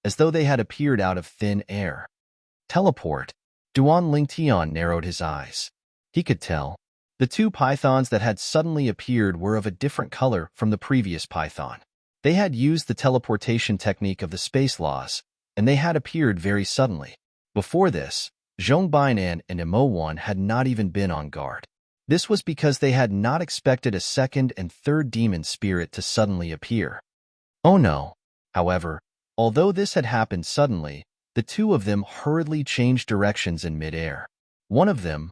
as though they had appeared out of thin air. Teleport. Duan Lingtian narrowed his eyes. He could tell, The two pythons that had suddenly appeared were of a different color from the previous python. They had used the teleportation technique of the space laws, and they had appeared very suddenly. Before this, Zhongbainan and Imo1 had not even been on guard. This was because they had not expected a second and third demon spirit to suddenly appear. Oh no! However, although this had happened suddenly, the two of them hurriedly changed directions in midair. One of them,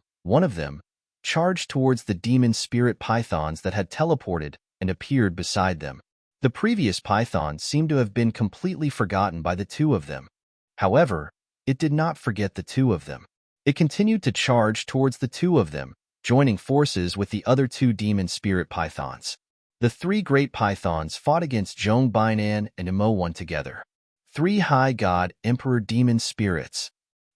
charged towards the demon spirit pythons that had teleported and appeared beside them. The previous python seemed to have been completely forgotten by the two of them. However, it did not forget the two of them. It continued to charge towards the two of them, joining forces with the other two demon spirit pythons. The three great pythons fought against Zhongbainan and Imo1 together. Three high god emperor demon spirits.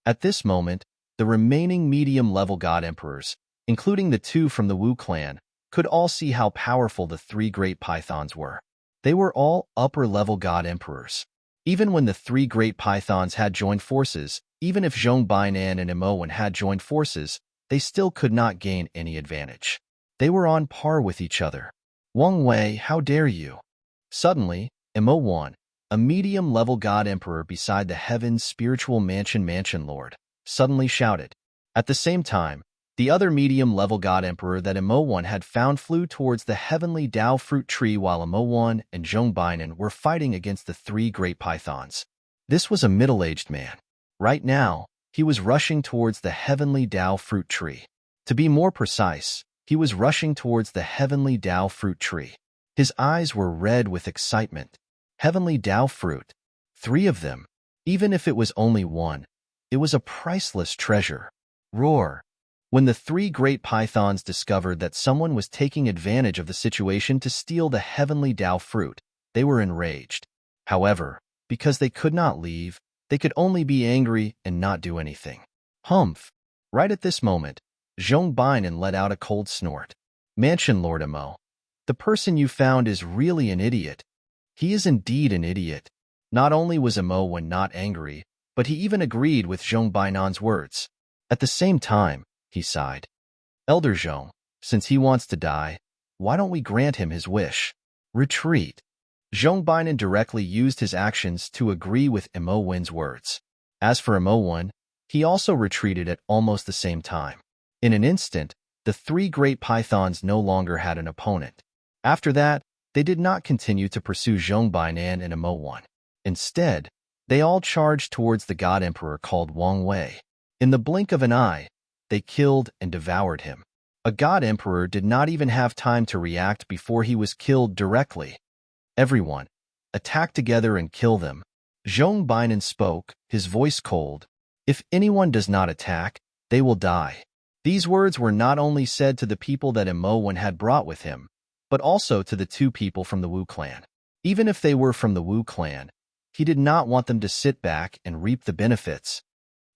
At this moment, the remaining medium-level god emperors, including the two from the Wu clan, could all see how powerful the three great pythons were. They were all upper-level god emperors. Even when the three great pythons had joined forces, even if Zhongbainan and Imo1 had joined forces, they still could not gain any advantage. They were on par with each other. Wang Wei, how dare you? Suddenly, Imo1, a medium-level god emperor beside the heaven's spiritual mansion lord, suddenly shouted. At the same time, the other medium-level god emperor that Imo1 had found flew towards the heavenly Dao fruit tree while Imo1 and Zhongbainan were fighting against the three great pythons. This was a middle-aged man. Right now, he was rushing towards the heavenly Dao fruit tree. To be more precise, he was rushing towards the heavenly Dao fruit tree. His eyes were red with excitement. Heavenly Dao fruit. 3 of them. Even if it was only one, it was a priceless treasure. Roar. When the three great pythons discovered that someone was taking advantage of the situation to steal the heavenly Dao fruit, they were enraged. However, because they could not leave, they could only be angry and not do anything. Humph! Right at this moment, Zhongbainan let out a cold snort. Mansion Lord Imo, the person you found is really an idiot. He is indeed an idiot. Not only was Imo not angry, but he even agreed with Zhongbainan's words. At the same time, he sighed. Elder Zhong, since he wants to die, why don't we grant him his wish? Retreat. Zhongbainan directly used his actions to agree with Imo1's words. As for Imo1, he also retreated at almost the same time. In an instant, the three great pythons no longer had an opponent. After that, they did not continue to pursue Zhongbainan and Imo1. Instead, they all charged towards the god emperor called Wang Wei. In the blink of an eye, they killed and devoured him. A god emperor did not even have time to react before he was killed directly. Everyone, attack together and kill them. Zhongbainan spoke, his voice cold. If anyone does not attack, they will die. These words were not only said to the people that Imo1 had brought with him, but also to the two people from the Wu clan. Even if they were from the Wu clan, he did not want them to sit back and reap the benefits.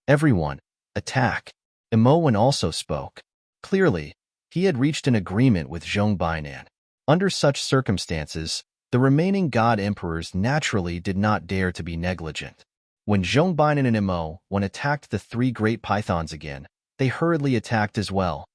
Everyone, attack. Imo1 also spoke. Clearly, he had reached an agreement with Zhongbainan. Under such circumstances, the remaining god emperors naturally did not dare to be negligent. When Zhongbainan and Imo1 attacked the three great pythons again, they hurriedly attacked as well.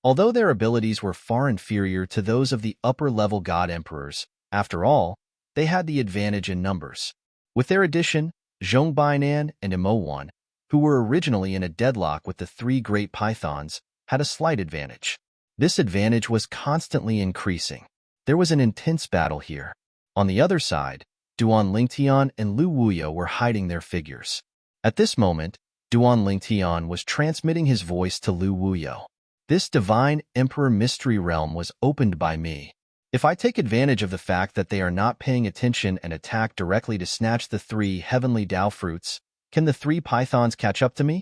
Although their abilities were far inferior to those of the upper-level god emperors, after all, they had the advantage in numbers. With their addition, Zhongbainan and Imo1, who were originally in a deadlock with the three great pythons, had a slight advantage. This advantage was constantly increasing. There was an intense battle here. On the other side, Duan Lingtian and Lu Wuyo were hiding their figures. At this moment, Duan Lingtian was transmitting his voice to Lu Wuyo. This divine emperor mystery realm was opened by me. If I take advantage of the fact that they are not paying attention and attack directly to snatch the three heavenly Dao fruits, can the three pythons catch up to me?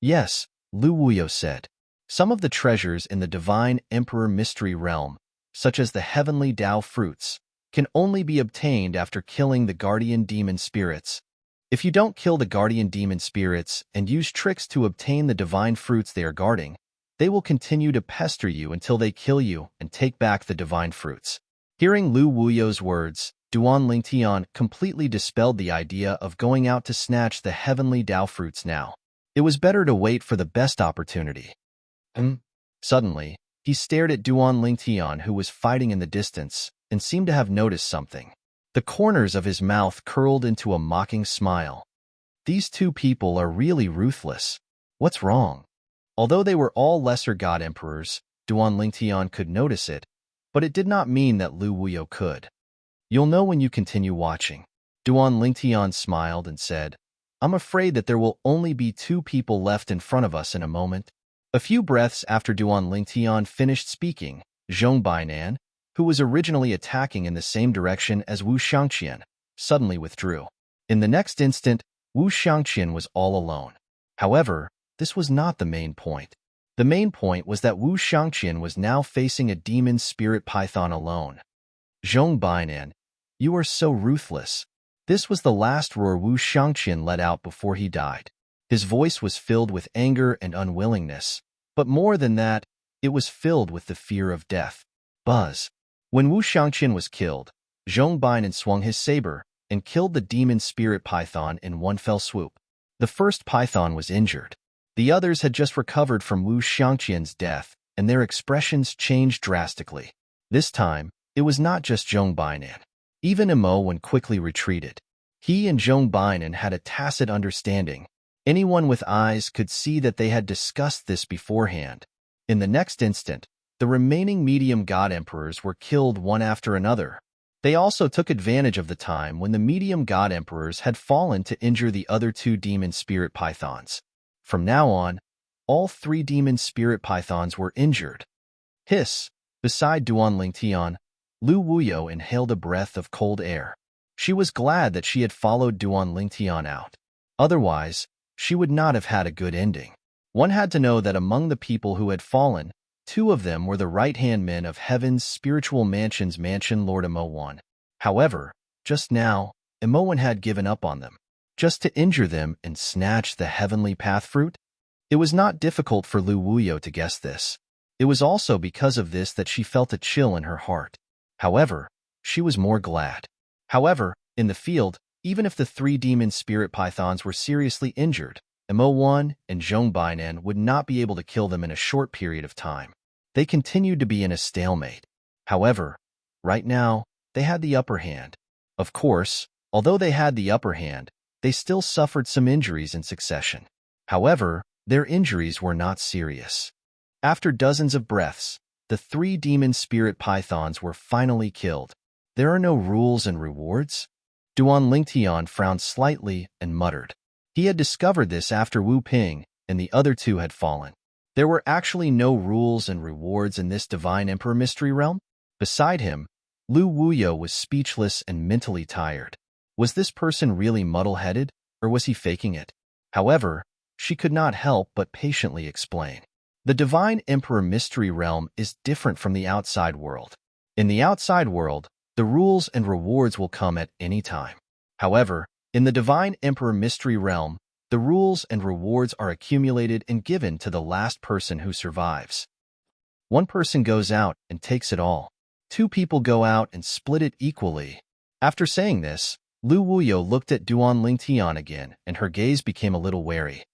Yes, Lu Wuyo said. Some of the treasures in the divine emperor mystery realm, such as the heavenly Dao fruits, can only be obtained after killing the guardian demon spirits. If you don't kill the guardian demon spirits and use tricks to obtain the divine fruits they are guarding, they will continue to pester you until they kill you and take back the divine fruits. Hearing Lu Wuyo's words, Duan Lingtian completely dispelled the idea of going out to snatch the heavenly Dao fruits now. It was better to wait for the best opportunity. Suddenly, He stared at Duan Lingtian, who was fighting in the distance, and seemed to have noticed something. The corners of his mouth curled into a mocking smile. These two people are really ruthless. What's wrong? Although they were all lesser god emperors, Duan Lingtian could notice it, but it did not mean that Lu Wuyo could. You'll know when you continue watching. Duan Lingtian smiled and said, I'm afraid that there will only be two people left in front of us in a moment. A few breaths after Duan Lingtian finished speaking, Zhong Bainan, who was originally attacking in the same direction as Wu Xiangqian, suddenly withdrew. In the next instant, Wu Xiangqian was all alone. However, this was not the main point. The main point was that Wu Xiangqian was now facing a demon spirit python alone. Zhong Bainan, you are so ruthless. This was the last roar Wu Xiangqian let out before he died. His voice was filled with anger and unwillingness, but more than that, it was filled with the fear of death. Buzz. When Wu Xiangqian was killed, Zhong Bainan swung his saber and killed the demon spirit python in one fell swoop. The first python was injured. The others had just recovered from Wu Xiangqian's death, and their expressions changed drastically. This time, it was not just Zhong Bainan. Even Imo Wen quickly retreated. He and Zhong Bainan had a tacit understanding. Anyone with eyes could see that they had discussed this beforehand. In the next instant, the remaining medium god emperors were killed one after another. They also took advantage of the time when the medium god emperors had fallen to injure the other two demon spirit pythons. From now on, all three demon spirit pythons were injured. Hiss! Beside Duan Lingtian, Lu Wuyo inhaled a breath of cold air. She was glad that she had followed Duan Lingtian out. Otherwise, she would not have had a good ending. One had to know that among the people who had fallen, two of them were the right-hand men of Heaven's spiritual mansion's mansion Lord Imo Wen. However, just now, Imo Wen had given up on them. Just to injure them and snatch the heavenly path fruit? It was not difficult for Lu Wuyo to guess this. It was also because of this that she felt a chill in her heart. However, she was more glad. However, in the field, even if the three demon spirit pythons were seriously injured, Imo Wen and Zhong Bainan would not be able to kill them in a short period of time. They continued to be in a stalemate. However, right now, they had the upper hand. Of course, although they had the upper hand, they still suffered some injuries in succession. However, their injuries were not serious. After dozens of breaths, the three demon spirit pythons were finally killed. There are no rules and rewards? Duan Lingtian frowned slightly and muttered. He had discovered this after Wu Ping and the other two had fallen. There were actually no rules and rewards in this Divine Emperor Mystery Realm? Beside him, Lu Wuyo was speechless and mentally tired. Was this person really muddle-headed, or was he faking it? However, she could not help but patiently explain. The Divine Emperor Mystery Realm is different from the outside world. In the outside world, the rules and rewards will come at any time. However, in the Divine Emperor Mystery Realm, the rules and rewards are accumulated and given to the last person who survives. One person goes out and takes it all. Two people go out and split it equally. After saying this, Lu Wuyo looked at Duan Lingtian again, and her gaze became a little wary.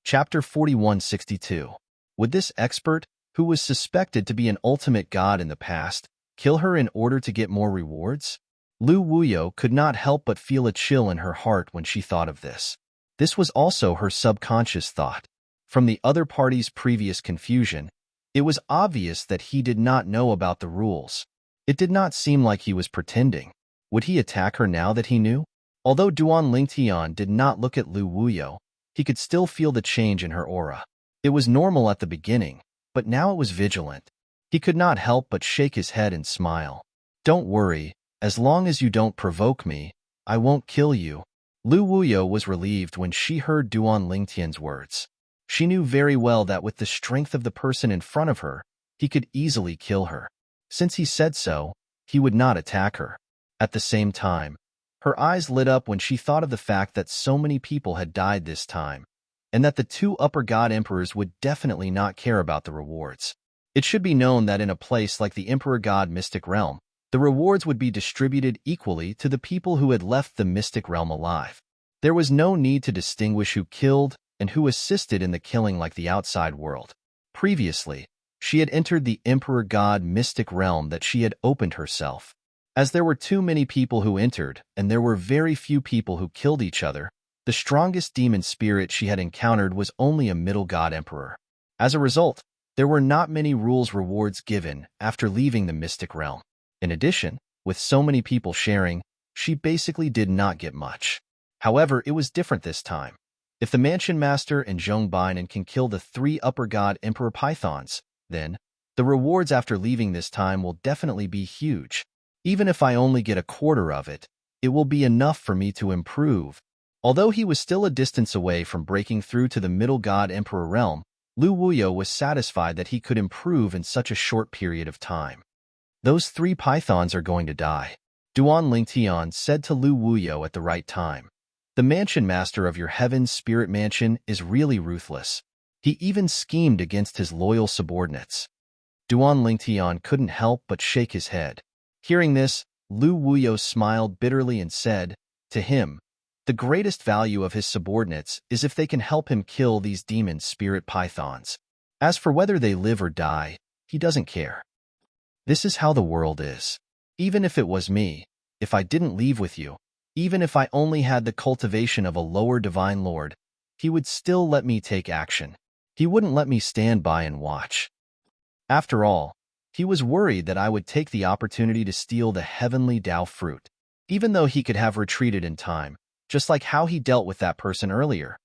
Chapter 4162. Would this expert, who was suspected to be an ultimate god in the past, kill her in order to get more rewards? Lu Wuyo could not help but feel a chill in her heart when she thought of this. This was also her subconscious thought. From the other party's previous confusion, it was obvious that he did not know about the rules. It did not seem like he was pretending. Would he attack her now that he knew? Although Duan Lingtian did not look at Lu Wuyo, he could still feel the change in her aura. It was normal at the beginning, but now it was vigilant. He could not help but shake his head and smile. Don't worry, as long as you don't provoke me, I won't kill you. Lu Wuyo was relieved when she heard Duan Lingtian's words. She knew very well that with the strength of the person in front of her, he could easily kill her. Since he said so, he would not attack her. At the same time, her eyes lit up when she thought of the fact that so many people had died this time, and that the two upper god emperors would definitely not care about the rewards. It should be known that in a place like the Emperor God Mystic Realm, the rewards would be distributed equally to the people who had left the Mystic Realm alive. There was no need to distinguish who killed, and who assisted in the killing like the outside world. Previously, she had entered the Emperor God mystic realm that she had opened herself. As there were too many people who entered, and there were very few people who killed each other, the strongest demon spirit she had encountered was only a middle god emperor. As a result, there were not many rules rewards given after leaving the mystic realm. In addition, with so many people sharing, she basically did not get much. However, it was different this time. If the Mansion Master and Zhongbainan can kill the 3 upper god emperor pythons, then the rewards after leaving this time will definitely be huge. Even if I only get a quarter of it, it will be enough for me to improve. Although he was still a distance away from breaking through to the middle god emperor realm, Lu Wuyo was satisfied that he could improve in such a short period of time. Those 3 pythons are going to die, Duan Lingtian said to Lu Wuyo at the right time. The Mansion Master of your Heaven's Spirit Mansion is really ruthless. He even schemed against his loyal subordinates. Duan Lingtian couldn't help but shake his head. Hearing this, Lu Wuyo smiled bitterly and said, to him, the greatest value of his subordinates is if they can help him kill these demon spirit pythons. As for whether they live or die, he doesn't care. This is how the world is. Even if it was me, if I didn't leave with you, even if I only had the cultivation of a lower divine lord, he would still let me take action. He wouldn't let me stand by and watch. After all, he was worried that I would take the opportunity to steal the heavenly Tao fruit, even though he could have retreated in time, just like how he dealt with that person earlier.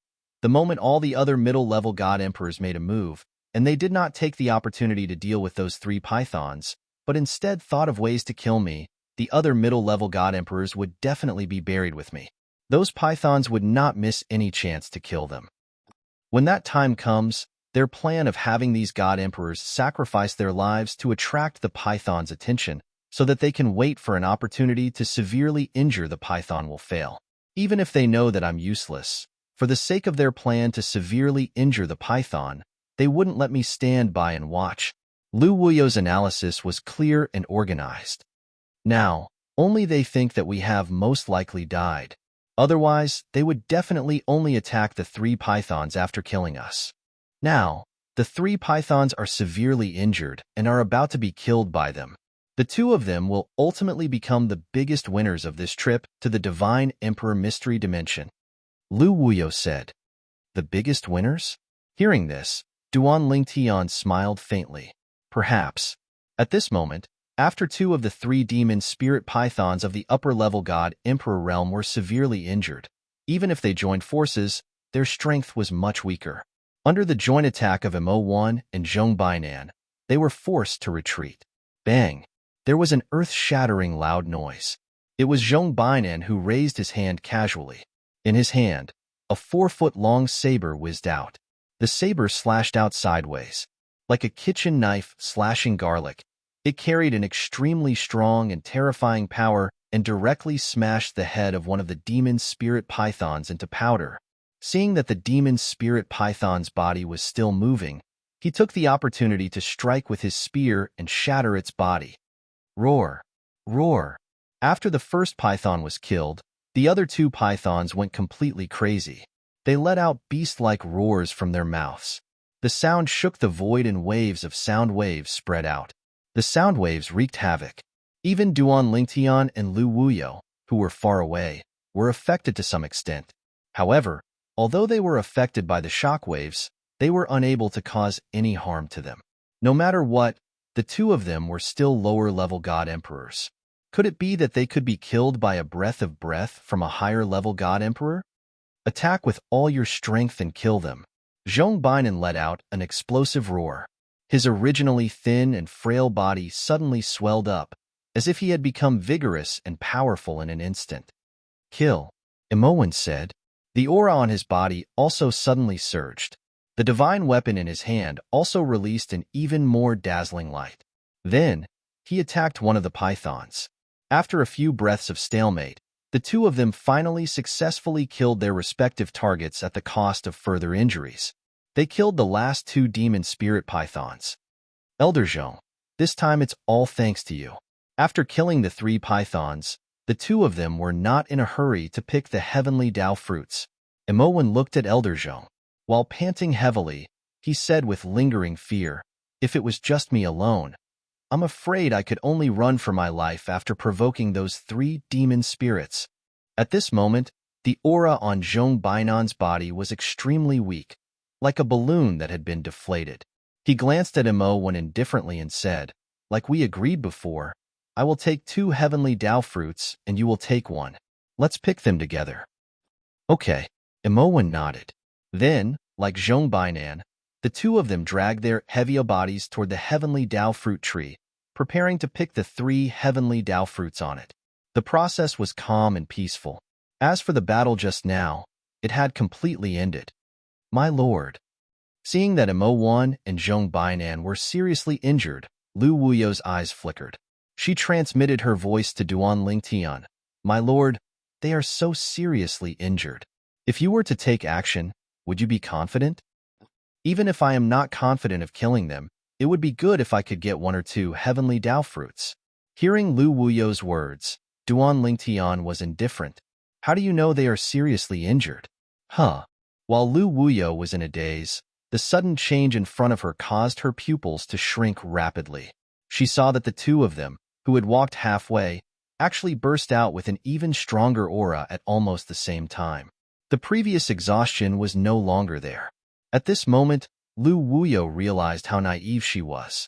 The moment all the other middle-level god emperors made a move, and they did not take the opportunity to deal with those 3 pythons, but instead thought of ways to kill me, the other middle-level god emperors would definitely be buried with me. Those pythons would not miss any chance to kill them. When that time comes, their plan of having these god emperors sacrifice their lives to attract the python's attention so that they can wait for an opportunity to severely injure the python will fail. Even if they know that I'm useless, for the sake of their plan to severely injure the python, they wouldn't let me stand by and watch. Lu Wuyo's analysis was clear and organized. Now, only they think that we have most likely died. Otherwise, they would definitely only attack the 3 pythons after killing us. Now, the 3 pythons are severely injured and are about to be killed by them. The 2 of them will ultimately become the biggest winners of this trip to the Divine Emperor Mystery Dimension. Lu Wuyo said, the biggest winners? Hearing this, Duan Lingtian smiled faintly. Perhaps. At this moment, after 2 of the 3 demon spirit pythons of the upper-level god Emperor realm were severely injured, even if they joined forces, their strength was much weaker. Under the joint attack of Mo1 and Zhongbainan, they were forced to retreat. Bang! There was an earth-shattering loud noise. It was Zhongbainan who raised his hand casually. In his hand, a 4-foot-long saber whizzed out. The saber slashed out sideways. Like a kitchen knife slashing garlic, it carried an extremely strong and terrifying power and directly smashed the head of one of the demon spirit pythons into powder. Seeing that the demon spirit python's body was still moving, he took the opportunity to strike with his spear and shatter its body. Roar! Roar! After the first python was killed, the other 2 pythons went completely crazy. They let out beast-like roars from their mouths. The sound shook the void and waves of sound waves spread out. The sound waves wreaked havoc. Even Duan Lingtian and Lu Wuyo, who were far away, were affected to some extent. However, although they were affected by the shock waves, they were unable to cause any harm to them. No matter what, the 2 of them were still lower-level god emperors. Could it be that they could be killed by a breath of breath from a higher-level god emperor? Attack with all your strength and kill them. Zhongbainan let out an explosive roar. His originally thin and frail body suddenly swelled up, as if he had become vigorous and powerful in an instant. Kill, Imowen said. The aura on his body also suddenly surged. The divine weapon in his hand also released an even more dazzling light. Then, he attacked one of the pythons. After a few breaths of stalemate, the 2 of them finally successfully killed their respective targets at the cost of further injuries. They killed the last 2 demon spirit pythons. Elder Zhong, this time it's all thanks to you. After killing the 3 pythons, the 2 of them were not in a hurry to pick the heavenly Tao fruits. Imowen looked at Elder Zhong. While panting heavily, he said with lingering fear, "If it was just me alone, I'm afraid I could only run for my life after provoking those 3 demon spirits." At this moment, the aura on Zhong Bainan's body was extremely weak, like a balloon that had been deflated. He glanced at Imo indifferently and said, "Like we agreed before, I will take 2 heavenly Dao fruits and you will take 1. Let's pick them together." "Okay." Imo nodded. Then, like Zhong Bainan, the 2 of them dragged their heavy bodies toward the heavenly Dao fruit tree, preparing to pick the 3 heavenly Dao fruits on it. The process was calm and peaceful. As for the battle just now, it had completely ended. "My lord." Seeing that Imo and Zhong Bainan were seriously injured, Lu Wuyo's eyes flickered. She transmitted her voice to Duan Lingtian. "My lord, they are so seriously injured. If you were to take action, would you be confident?" "Even if I am not confident of killing them, it would be good if I could get 1 or 2 heavenly Dao fruits." Hearing Lu Wuyo's words, Duan Lingtian was indifferent. "How do you know they are seriously injured?" "Huh." While Lu Wuyo was in a daze, the sudden change in front of her caused her pupils to shrink rapidly. She saw that the 2 of them, who had walked halfway, actually burst out with an even stronger aura at almost the same time. The previous exhaustion was no longer there. At this moment, Lu Wuyo realized how naive she was.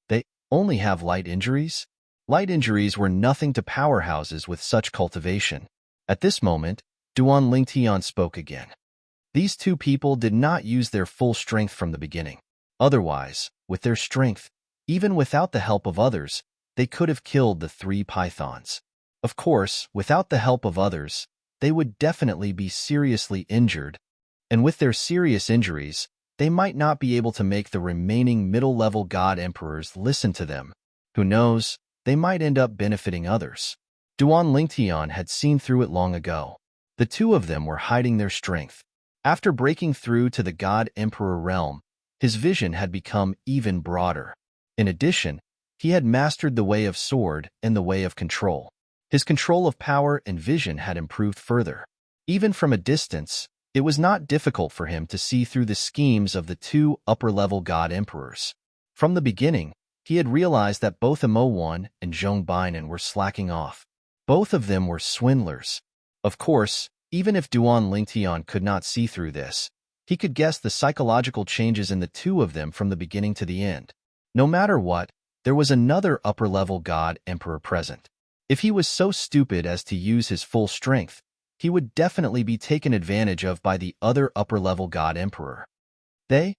They only have light injuries? Light injuries were nothing to powerhouses with such cultivation. At this moment, Duan Lingtian spoke again. These 2 people did not use their full strength from the beginning. Otherwise, with their strength, even without the help of others, they could have killed the 3 pythons. Of course, without the help of others, they would definitely be seriously injured, and with their serious injuries, they might not be able to make the remaining middle-level god emperors listen to them. Who knows, they might end up benefiting others. Duan Lingtian had seen through it long ago. The 2 of them were hiding their strength. After breaking through to the god emperor realm, his vision had become even broader. In addition, he had mastered the way of sword and the way of control. His control of power and vision had improved further. Even from a distance, it was not difficult for him to see through the schemes of the 2 upper-level god emperors. From the beginning, he had realized that both Imo and Zhong Bainan were slacking off. Both of them were swindlers. Of course, even if Duan Lingtian could not see through this, he could guess the psychological changes in the 2 of them from the beginning to the end. No matter what, there was another upper-level god emperor present. If he was so stupid as to use his full strength, he would definitely be taken advantage of by the other upper-level god emperor. The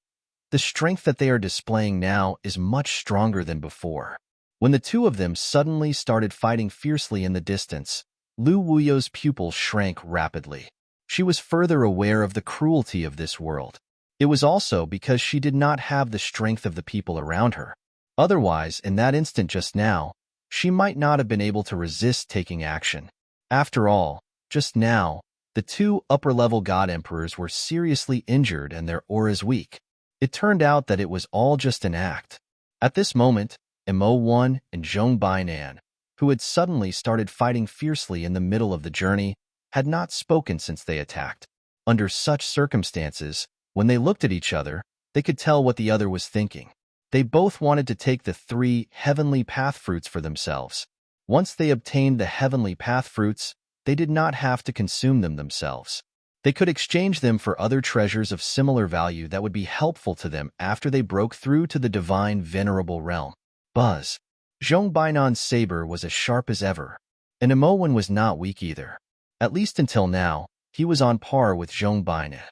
strength that they are displaying now is much stronger than before. When the 2 of them suddenly started fighting fiercely in the distance, Lu Wuyo's pupils shrank rapidly. She was further aware of the cruelty of this world. It was also because she did not have the strength of the people around her. Otherwise, in that instant just now, she might not have been able to resist taking action. After all, just now, the 2 upper-level god emperors were seriously injured and their auras weak. It turned out that it was all just an act. At this moment, Imo and Zhong Bainan, who had suddenly started fighting fiercely in the middle of the journey, had not spoken since they attacked. Under such circumstances, when they looked at each other, they could tell what the other was thinking. They both wanted to take the 3 heavenly path fruits for themselves. Once they obtained the heavenly path fruits, they did not have to consume them themselves. They could exchange them for other treasures of similar value that would be helpful to them after they broke through to the divine venerable realm. Buzz. Zhong Bainan's saber was as sharp as ever, and Imo was not weak either. At least until now, he was on par with Zhong Bainan.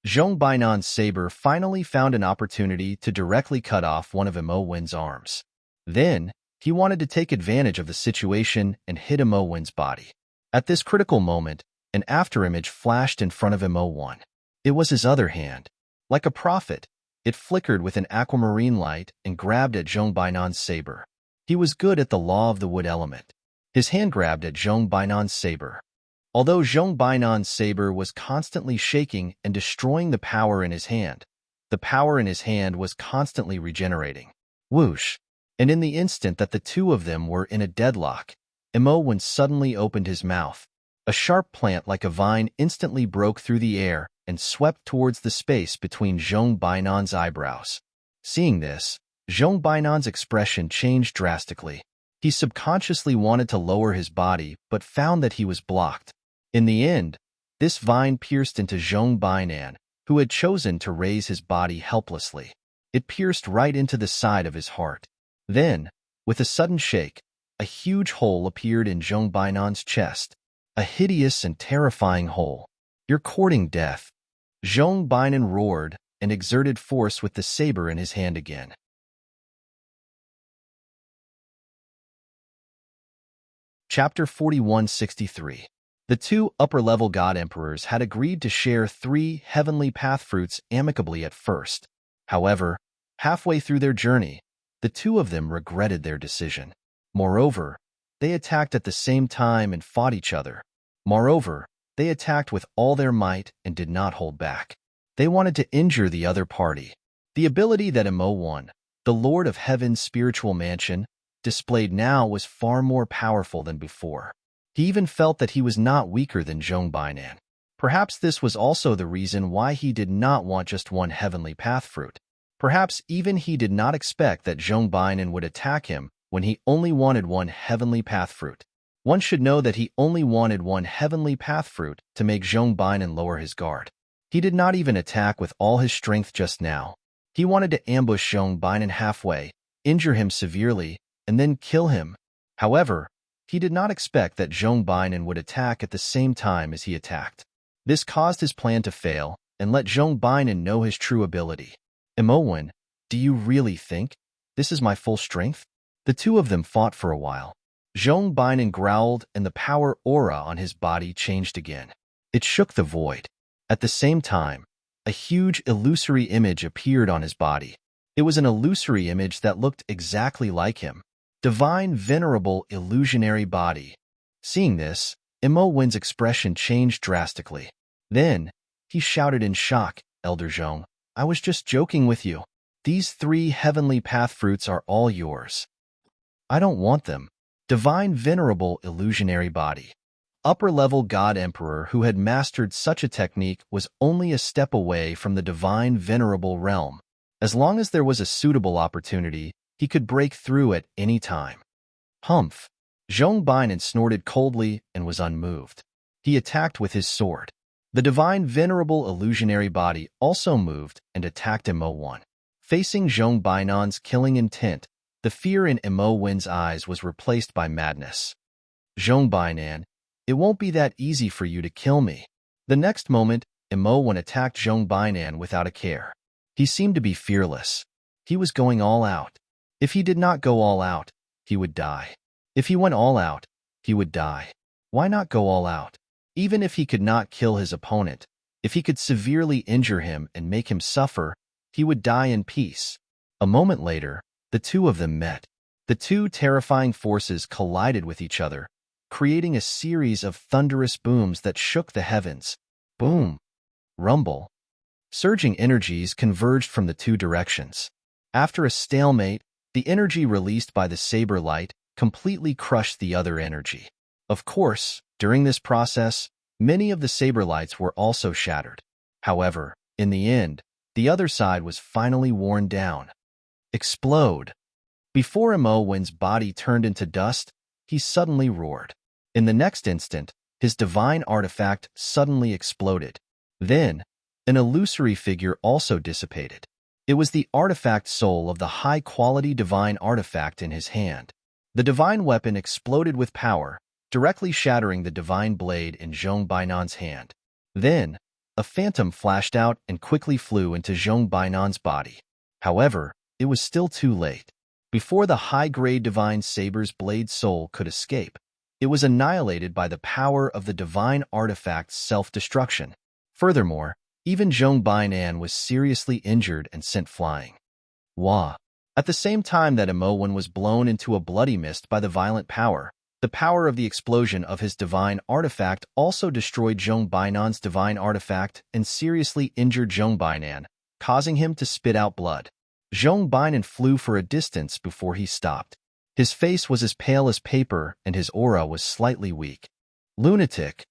Zhong Bainan's saber finally found an opportunity to directly cut off one of Imo's arms. Then, he wanted to take advantage of the situation and hit Imo's body. At this critical moment, an afterimage flashed in front of Imo. It was his other hand. Like a prophet, it flickered with an aquamarine light and grabbed at Zhong Bainan's saber. He was good at the law of the wood element. His hand grabbed at Zhong Bainan's saber. Although Zhong Bainan's saber was constantly shaking and destroying the power in his hand, the power in his hand was constantly regenerating. Whoosh! And in the instant that the 2 of them were in a deadlock, Imo suddenly opened his mouth. A sharp plant like a vine instantly broke through the air and swept towards the space between Zhong Bainan's eyebrows. Seeing this, Zhong Bainan's expression changed drastically. He subconsciously wanted to lower his body, but found that he was blocked. In the end, this vine pierced into Zhong Bainan, who had chosen to raise his body helplessly. It pierced right into the side of his heart. Then, with a sudden shake, a huge hole appeared in Zhong Bainan's chest. A hideous and terrifying hole. "You're courting death." Zhong Bainan roared and exerted force with the saber in his hand again. Chapter 4163. The two upper-level god emperors had agreed to share 3 heavenly path fruits amicably at first. However, halfway through their journey, the two of them regretted their decision. Moreover, they attacked at the same time and fought each other. Moreover, they attacked with all their might and did not hold back. They wanted to injure the other party. The ability that Mo1, the Lord of Heaven's spiritual mansion, displayed now was far more powerful than before. He even felt that he was not weaker than Zhong Bainan. Perhaps this was also the reason why he did not want just one heavenly path fruit. Perhaps even he did not expect that Zhong Bainan would attack him when he only wanted one heavenly path fruit. One should know that he only wanted one heavenly path fruit to make Zhong Bainan lower his guard. He did not even attack with all his strength just now. He wanted to ambush Zhong Bainan halfway, injure him severely, and then kill him. However, he did not expect that Zhong Bainan would attack at the same time as he attacked. This caused his plan to fail and let Zhong Bainan know his true ability. "Imowen, do you really think this is my full strength?" The two of them fought for a while. Zhong Bainan growled and the power aura on his body changed again. It shook the void. At the same time, a huge illusory image appeared on his body. It was an illusory image that looked exactly like him. Divine, venerable, illusionary body. Seeing this, Imowen's expression changed drastically. Then, he shouted in shock, "Elder Zhong, I was just joking with you. These 3 heavenly path fruits are all yours. I don't want them." Divine, venerable, illusionary body. Upper-level god emperor who had mastered such a technique was only a step away from the divine, venerable realm. As long as there was a suitable opportunity, he could break through at any time. Humph! Zhong Bainan snorted coldly and was unmoved. He attacked with his sword. The divine, venerable, illusionary body also moved and attacked Mo1. Facing Zhong Bainan's killing intent, the fear in Imowen's eyes was replaced by madness. "Zhong Bainan, it won't be that easy for you to kill me." The next moment, Imowen attacked Zhong Bainan without a care. He seemed to be fearless. He was going all out. If he did not go all out, he would die. If he went all out, he would die. Why not go all out? Even if he could not kill his opponent, if he could severely injure him and make him suffer, he would die in peace. A moment later, the two of them met. The two terrifying forces collided with each other, creating a series of thunderous booms that shook the heavens. Boom! Rumble! Surging energies converged from the two directions. After a stalemate, the energy released by the saber light completely crushed the other energy. Of course, during this process, many of the saber lights were also shattered. However, in the end, the other side was finally worn down. Explode! Before Imowen's body turned into dust, he suddenly roared. In the next instant, his divine artifact suddenly exploded. Then, an illusory figure also dissipated. It was the artifact soul of the high-quality divine artifact in his hand. The divine weapon exploded with power, directly shattering the divine blade in Zhong Bainan's hand. Then, a phantom flashed out and quickly flew into Zhong Bainan's body. However, it was still too late. Before the high-grade divine saber's blade soul could escape, it was annihilated by the power of the divine artifact's self-destruction. Furthermore, even Zhong Bainan was seriously injured and sent flying. Wah! At the same time that Imowen was blown into a bloody mist by the violent power, the power of the explosion of his divine artifact also destroyed Zhong Bainan's divine artifact and seriously injured Zhong Bainan, causing him to spit out blood. Zhong Bainan flew for a distance before he stopped. His face was as pale as paper and his aura was slightly weak. Lunatic!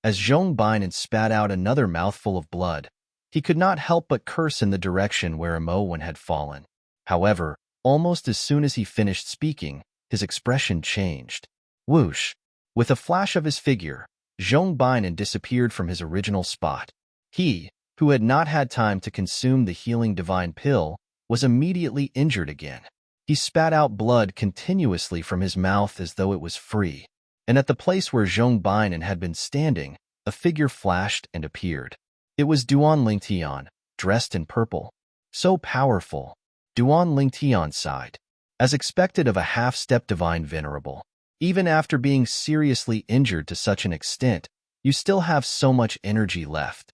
As Zhong Bainan spat out another mouthful of blood, he could not help but curse in the direction where Imowen had fallen. However, almost as soon as he finished speaking, his expression changed. Whoosh! With a flash of his figure, Zhong Bainan disappeared from his original spot. He, who had not had time to consume the healing divine pill, was immediately injured again. He spat out blood continuously from his mouth as though it was free. And at the place where Zhong Bainan had been standing, a figure flashed and appeared. It was Duan Lingtian, dressed in purple. So powerful. Duan Lingtian sighed. As expected of a half-step divine venerable, even after being seriously injured to such an extent, you still have so much energy left.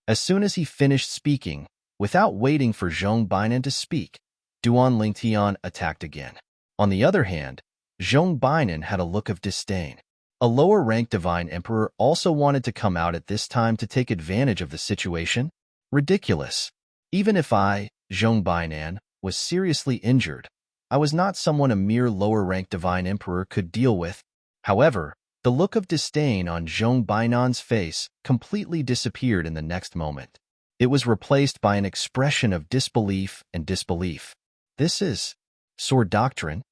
As soon as he finished speaking, without waiting for Zhong Bainan to speak, Duan Lingtian attacked again. On the other hand, Zhong Bainan had a look of disdain. A lower-ranked divine emperor also wanted to come out at this time to take advantage of the situation? Ridiculous. Even if I, Zhong Bainan, was seriously injured, I was not someone a mere lower-ranked divine emperor could deal with. However, the look of disdain on Zhong Bainan's face completely disappeared in the next moment. It was replaced by an expression of disbelief and disbelief. This is sword doctrine?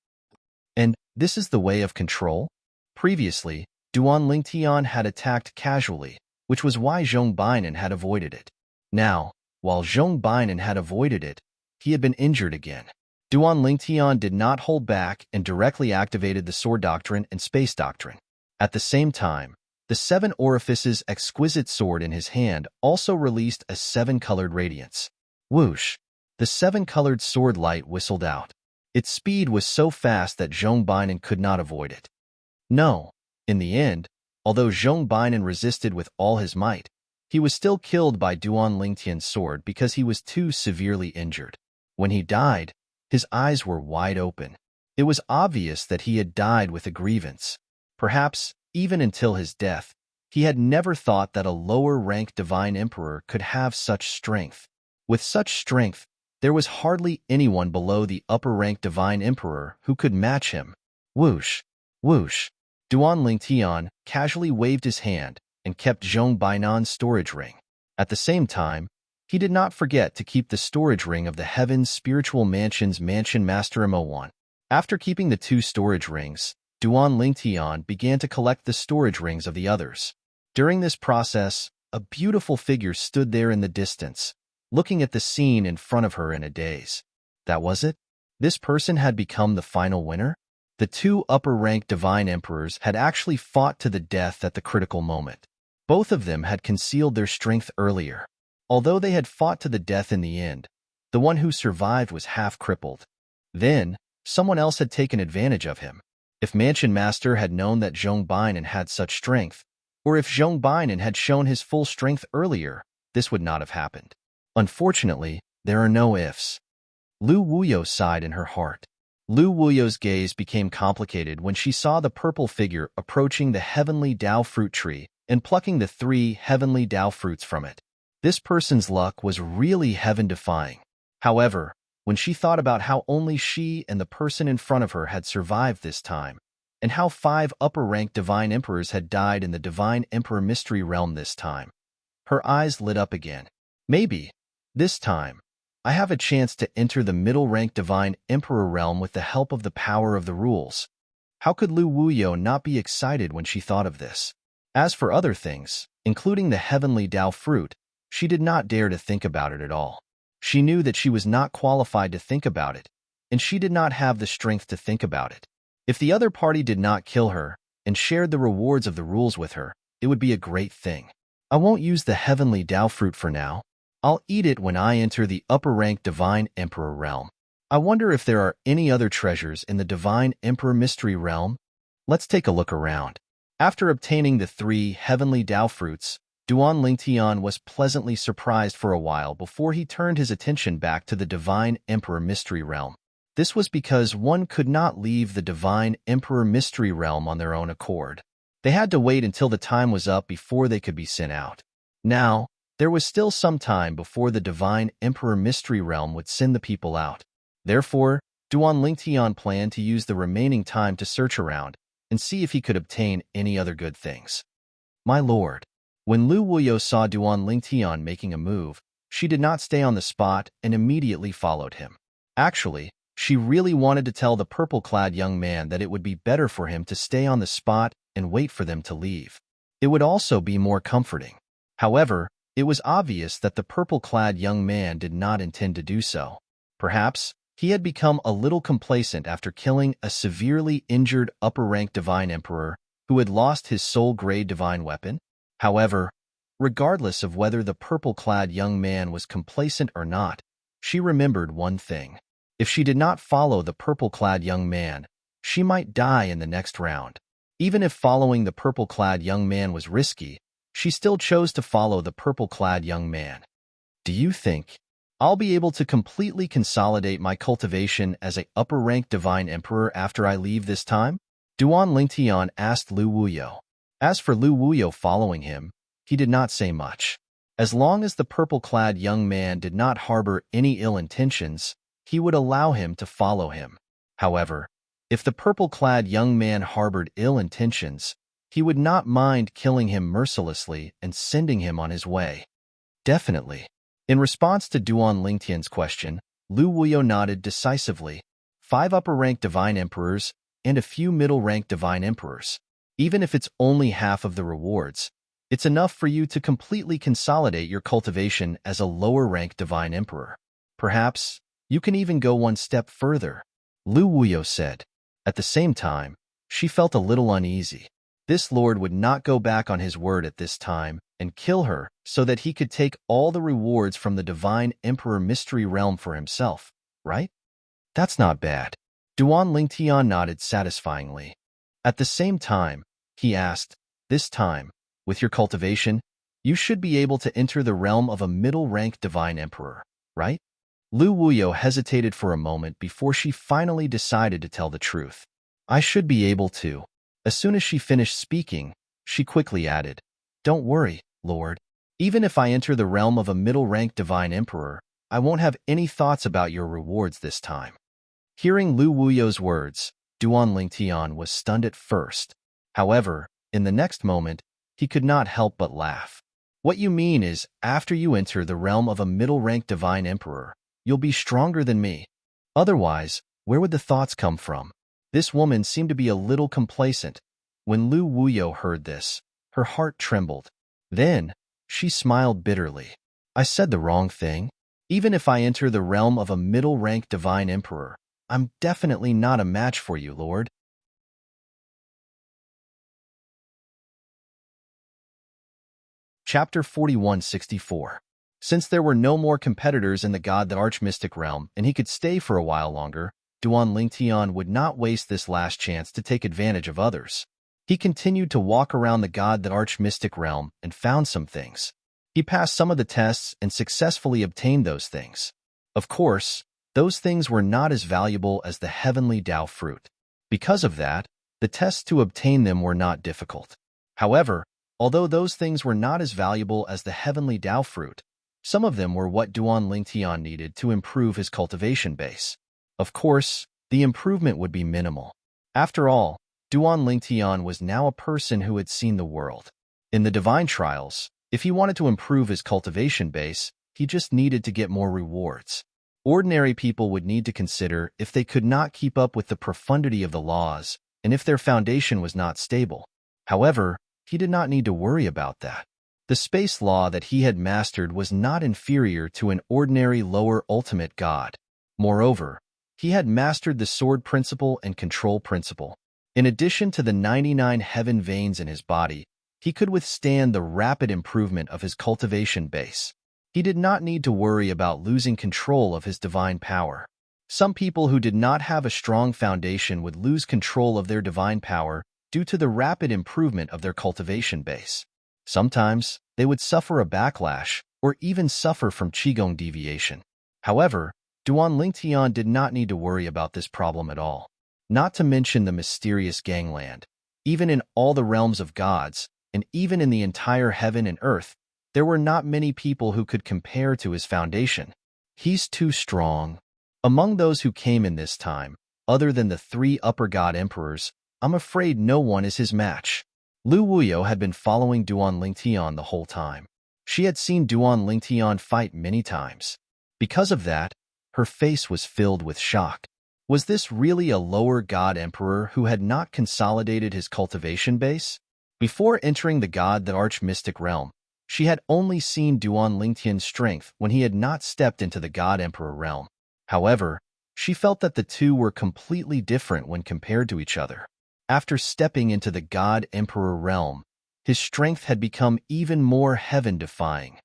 And this is the way of control? Previously, Duan Lingtian had attacked casually, which was why Zhong Bainan had avoided it. Now, while Zhong Bainan had avoided it, he had been injured again. Duan Lingtian did not hold back and directly activated the sword doctrine and space doctrine. At the same time, the seven orifices exquisite sword in his hand also released a seven-colored radiance. Whoosh! The seven-colored sword light whistled out. Its speed was so fast that Zhong Bainan could not avoid it. No, in the end, although Zhong Bainan resisted with all his might, he was still killed by Duan Lingtian's sword because he was too severely injured. When he died, his eyes were wide open. It was obvious that he had died with a grievance. Perhaps, even until his death, he had never thought that a lower-ranked divine emperor could have such strength. With such strength, there was hardly anyone below the upper-ranked divine emperor who could match him. Whoosh! Whoosh! Duan Lingtian casually waved his hand and kept Zhong Bainan's storage ring. At the same time, he did not forget to keep the storage ring of the Heaven's Spiritual Mansion's Mansion Master Imowen. After keeping the two storage rings, Duan Lingtian began to collect the storage rings of the others. During this process, a beautiful figure stood there in the distance, looking at the scene in front of her in a daze. That was it? This person had become the final winner? The two upper-ranked divine emperors had actually fought to the death at the critical moment. Both of them had concealed their strength earlier. Although they had fought to the death in the end, the one who survived was half-crippled. Then, someone else had taken advantage of him. If Mansion Master had known that Zhong Bainan had such strength, or if Zhong Bainan had shown his full strength earlier, this would not have happened. Unfortunately, there are no ifs. Lu Wuyo sighed in her heart. Lu Wuyo's gaze became complicated when she saw the purple figure approaching the heavenly Dao fruit tree and plucking the 3 heavenly Dao fruits from it. This person's luck was really heaven-defying. However, when she thought about how only she and the person in front of her had survived this time, and how 5 upper-ranked divine emperors had died in the divine emperor mystery realm this time, her eyes lit up again. Maybe, this time, I have a chance to enter the middle-ranked divine emperor realm with the help of the power of the rules. How could Lu Wuyo not be excited when she thought of this? As for other things, including the heavenly Dao fruit, she did not dare to think about it at all. She knew that she was not qualified to think about it, and she did not have the strength to think about it. If the other party did not kill her and shared the rewards of the rules with her, it would be a great thing. I won't use the heavenly Dao fruit for now. I'll eat it when I enter the upper-ranked divine emperor realm. I wonder if there are any other treasures in the divine emperor mystery realm? Let's take a look around. After obtaining the 3 heavenly Dao fruits, Duan Lingtian was pleasantly surprised for a while before he turned his attention back to the divine emperor mystery realm. This was because one could not leave the divine emperor mystery realm on their own accord. They had to wait until the time was up before they could be sent out. Now, there was still some time before the divine emperor mystery realm would send the people out. Therefore, Duan Lingtian planned to use the remaining time to search around and see if he could obtain any other good things. My lord, When Lu Wuyo saw Duan Lingtian making a move, she did not stay on the spot and immediately followed him. Actually, she really wanted to tell the purple-clad young man that it would be better for him to stay on the spot and wait for them to leave. It would also be more comforting. However, it was obvious that the purple-clad young man did not intend to do so. Perhaps, he had become a little complacent after killing a severely injured upper-rank divine emperor who had lost his soul-grade divine weapon. However, regardless of whether the purple-clad young man was complacent or not, she remembered one thing. If she did not follow the purple-clad young man, she might die in the next round. Even if following the purple-clad young man was risky, she still chose to follow the purple-clad young man. Do you think I'll be able to completely consolidate my cultivation as a upper-rank divine emperor after I leave this time? Duan Lingtian asked Lu Wuyo. As for Lu Wuyo following him, he did not say much. As long as the purple-clad young man did not harbor any ill intentions, he would allow him to follow him. However, if the purple-clad young man harbored ill intentions, he would not mind killing him mercilessly and sending him on his way. Definitely. In response to Duan Lingtian's question, Lu Wuyo nodded decisively. 5 upper-rank divine emperors and a few middle-rank divine emperors. Even if it's only half of the rewards, it's enough for you to completely consolidate your cultivation as a lower-rank divine emperor. Perhaps you can even go one step further, Lu Wuyo said. At the same time, she felt a little uneasy. This lord would not go back on his word at this time and kill her so that he could take all the rewards from the divine emperor mystery realm for himself, right? That's not bad. Duan Lingtian nodded satisfyingly. At the same time, he asked, this time, with your cultivation, you should be able to enter the realm of a middle-rank divine emperor, right? Lu Wuyo hesitated for a moment before she finally decided to tell the truth. I should be able to. As soon as she finished speaking, she quickly added, don't worry, Lord. Even if I enter the realm of a middle-rank divine emperor, I won't have any thoughts about your rewards this time. Hearing Lu Wuyo's words, Duan Lingtian was stunned at first. However, in the next moment, he could not help but laugh. What you mean is, after you enter the realm of a middle-rank divine emperor, you'll be stronger than me. Otherwise, where would the thoughts come from? This woman seemed to be a little complacent. When Lu Wuyo heard this, her heart trembled. Then, she smiled bitterly. I said the wrong thing. Even if I enter the realm of a middle-rank divine emperor, I'm definitely not a match for you, Lord. Chapter 4164. Since there were no more competitors in the God the Archmystic realm and he could stay for a while longer, Duan Lingtian would not waste this last chance to take advantage of others. He continued to walk around the God the Archmystic realm and found some things. He passed some of the tests and successfully obtained those things. Of course, those things were not as valuable as the heavenly Tao fruit. Because of that, the tests to obtain them were not difficult. However, although those things were not as valuable as the heavenly Tao fruit, some of them were what Duan Lingtian needed to improve his cultivation base. Of course, the improvement would be minimal. After all, Duan Lingtian was now a person who had seen the world. In the divine trials, if he wanted to improve his cultivation base, he just needed to get more rewards. Ordinary people would need to consider if they could not keep up with the profundity of the laws and if their foundation was not stable. However, he did not need to worry about that. The space law that he had mastered was not inferior to an ordinary lower ultimate god. Moreover, he had mastered the sword principle and control principle. In addition to the 99 heaven veins in his body, he could withstand the rapid improvement of his cultivation base. He did not need to worry about losing control of his divine power. Some people who did not have a strong foundation would lose control of their divine power due to the rapid improvement of their cultivation base. Sometimes, they would suffer a backlash or even suffer from Qigong deviation. However, Duan Lingtian did not need to worry about this problem at all. Not to mention the mysterious gangland. Even in all the realms of gods, and even in the entire heaven and earth, there were not many people who could compare to his foundation. He's too strong. Among those who came in this time, other than the 3 upper god emperors, I'm afraid no one is his match. Lu Wuyo had been following Duan Lingtian the whole time. She had seen Duan Lingtian fight many times. Because of that, her face was filled with shock. Was this really a lower god emperor who had not consolidated his cultivation base? Before entering the god the arch-mystic realm, she had only seen Duan Lingtian's strength when he had not stepped into the god emperor realm. However, she felt that the two were completely different when compared to each other. After stepping into the god emperor realm, his strength had become even more heaven-defying.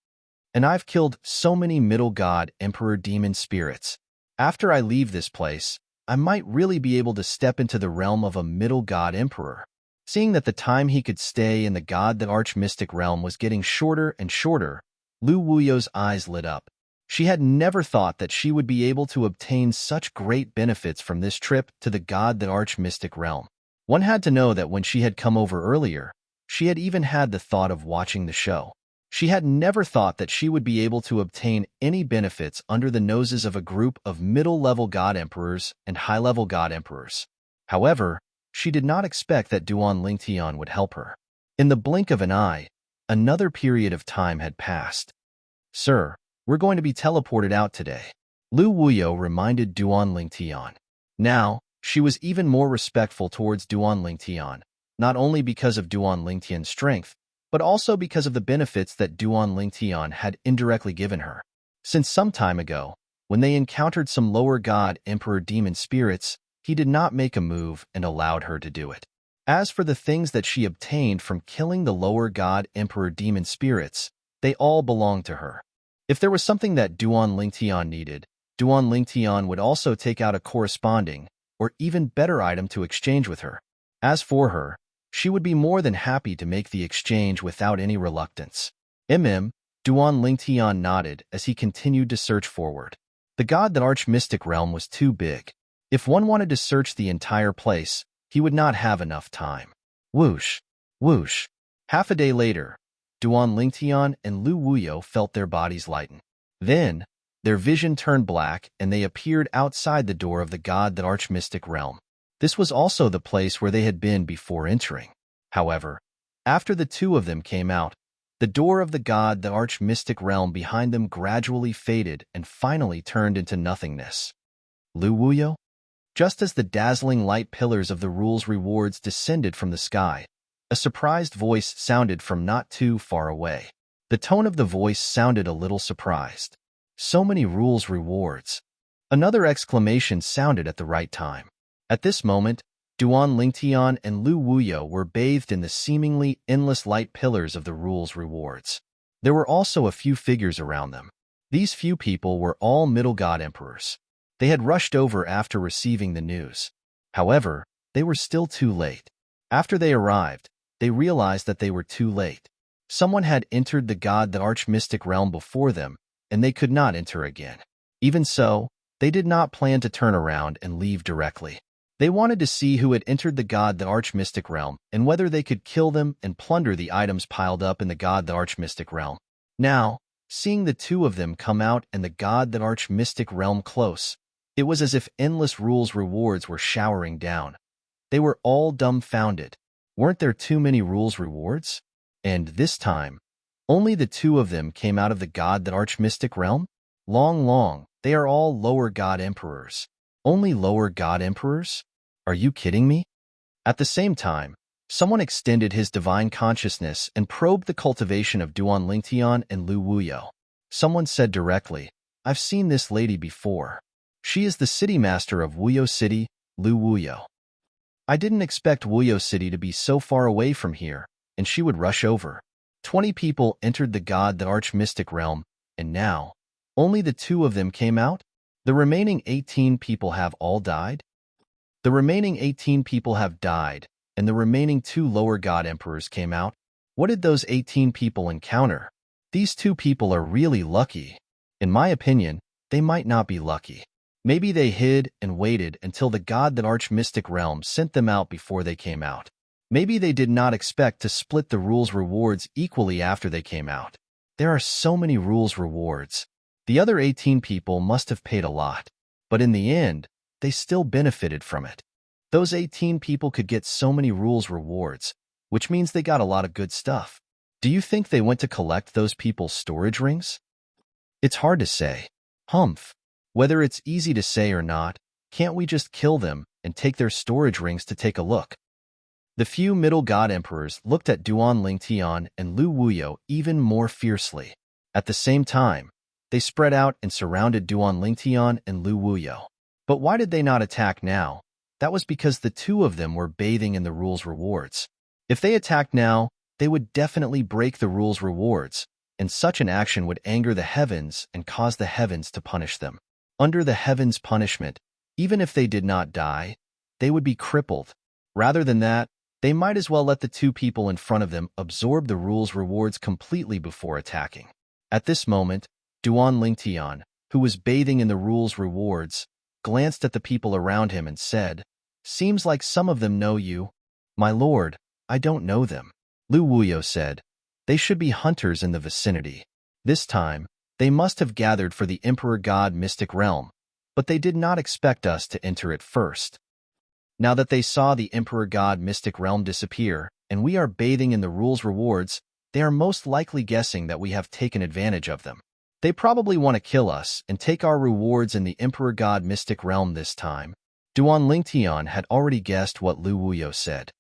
And I've killed so many middle god emperor demon spirits. After I leave this place, I might really be able to step into the realm of a middle god emperor. Seeing that the time he could stay in the god the arch-mystic realm was getting shorter and shorter, Lu Wuyo's eyes lit up. She had never thought that she would be able to obtain such great benefits from this trip to the god the arch-mystic realm. One had to know that when she had come over earlier, she had even had the thought of watching the show. She had never thought that she would be able to obtain any benefits under the noses of a group of middle-level god emperors and high-level god emperors. However, she did not expect that Duan Lingtian would help her. In the blink of an eye, another period of time had passed. "Sir, we're going to be teleported out today," Lu Wuyo reminded Duan Lingtian. Now, she was even more respectful towards Duan Lingtian, not only because of Duan Lingtian's strength, but also because of the benefits that Duan Lingtian had indirectly given her. Since some time ago, when they encountered some lower god emperor demon spirits, he did not make a move and allowed her to do it. As for the things that she obtained from killing the lower god emperor demon spirits, they all belonged to her. If there was something that Duan Lingtian needed, Duan Lingtian would also take out a corresponding, or even better item to exchange with her. As for her, she would be more than happy to make the exchange without any reluctance. Duan Lingtian nodded as he continued to search forward. The god that arch-mystic realm was too big. If one wanted to search the entire place, he would not have enough time. Whoosh, whoosh. Half a day later, Duan Lingtian and Lu Wuyo felt their bodies lighten. Then, their vision turned black and they appeared outside the door of the god that arch-mystic realm. This was also the place where they had been before entering. However, after the two of them came out, the door of the god the arch-mystic realm behind them gradually faded and finally turned into nothingness. Lu Wuyo? Just as the dazzling light pillars of the rules rewards descended from the sky, a surprised voice sounded from not too far away. The tone of the voice sounded a little surprised. So many rules rewards. Another exclamation sounded at the right time. At this moment, Duan Lingtian and Lu Wuyo were bathed in the seemingly endless light pillars of the rules rewards. There were also a few figures around them. These few people were all middle god emperors. They had rushed over after receiving the news. However, they were still too late. After they arrived, they realized that they were too late. Someone had entered the god the arch-mystic realm before them, and they could not enter again. Even so, they did not plan to turn around and leave directly. They wanted to see who had entered the god the arch-mystic realm and whether they could kill them and plunder the items piled up in the god the arch-mystic realm. Now, seeing the two of them come out and the god the arch-mystic realm close, it was as if endless rules rewards were showering down. They were all dumbfounded. Weren't there too many rules rewards? And this time, only the two of them came out of the god that arch-mystic realm? Long, they are all lower god emperors. Only lower god emperors? Are you kidding me? At the same time, someone extended his divine consciousness and probed the cultivation of Duan Lingtian and Lu Wuyo. Someone said directly, "I've seen this lady before. She is the city master of Wuyo City, Lu Wuyo. I didn't expect Wuyo City to be so far away from here, and she would rush over." 20 people entered the god the arch-mystic realm, and now, only the two of them came out? The remaining 18 people have all died? The remaining 18 people have died, and the remaining two lower god emperors came out? What did those 18 people encounter? These two people are really lucky. In my opinion, they might not be lucky. Maybe they hid and waited until the god that arch-mystic realm sent them out before they came out. Maybe they did not expect to split the rules rewards equally after they came out. There are so many rules rewards. The other 18 people must have paid a lot, but in the end, they still benefited from it. Those 18 people could get so many rules rewards, which means they got a lot of good stuff. Do you think they went to collect those people's storage rings? It's hard to say. Humph. Whether it's easy to say or not, can't we just kill them and take their storage rings to take a look? The few middle god emperors looked at Duan Lingtian and Lu Wuyo even more fiercely. At the same time, they spread out and surrounded Duan Lingtian and Lu Wuyo. But why did they not attack now? That was because the two of them were bathing in the rules rewards. If they attacked now, they would definitely break the rules rewards, and such an action would anger the heavens and cause the heavens to punish them. Under the heavens' punishment, even if they did not die, they would be crippled. Rather than that, they might as well let the two people in front of them absorb the rules rewards completely before attacking. At this moment, Duan Lingtian, who was bathing in the rules rewards, glanced at the people around him and said, "Seems like some of them know you." "My lord, I don't know them." Lu Wuyo said, "They should be hunters in the vicinity. This time, they must have gathered for the Emperor God Mystic Realm, but they did not expect us to enter it first. Now that they saw the Emperor God Mystic Realm disappear, and we are bathing in the rules rewards, they are most likely guessing that we have taken advantage of them. They probably want to kill us and take our rewards in the Emperor God Mystic Realm this time." Duan Lingtian had already guessed what Lu Wuyo said.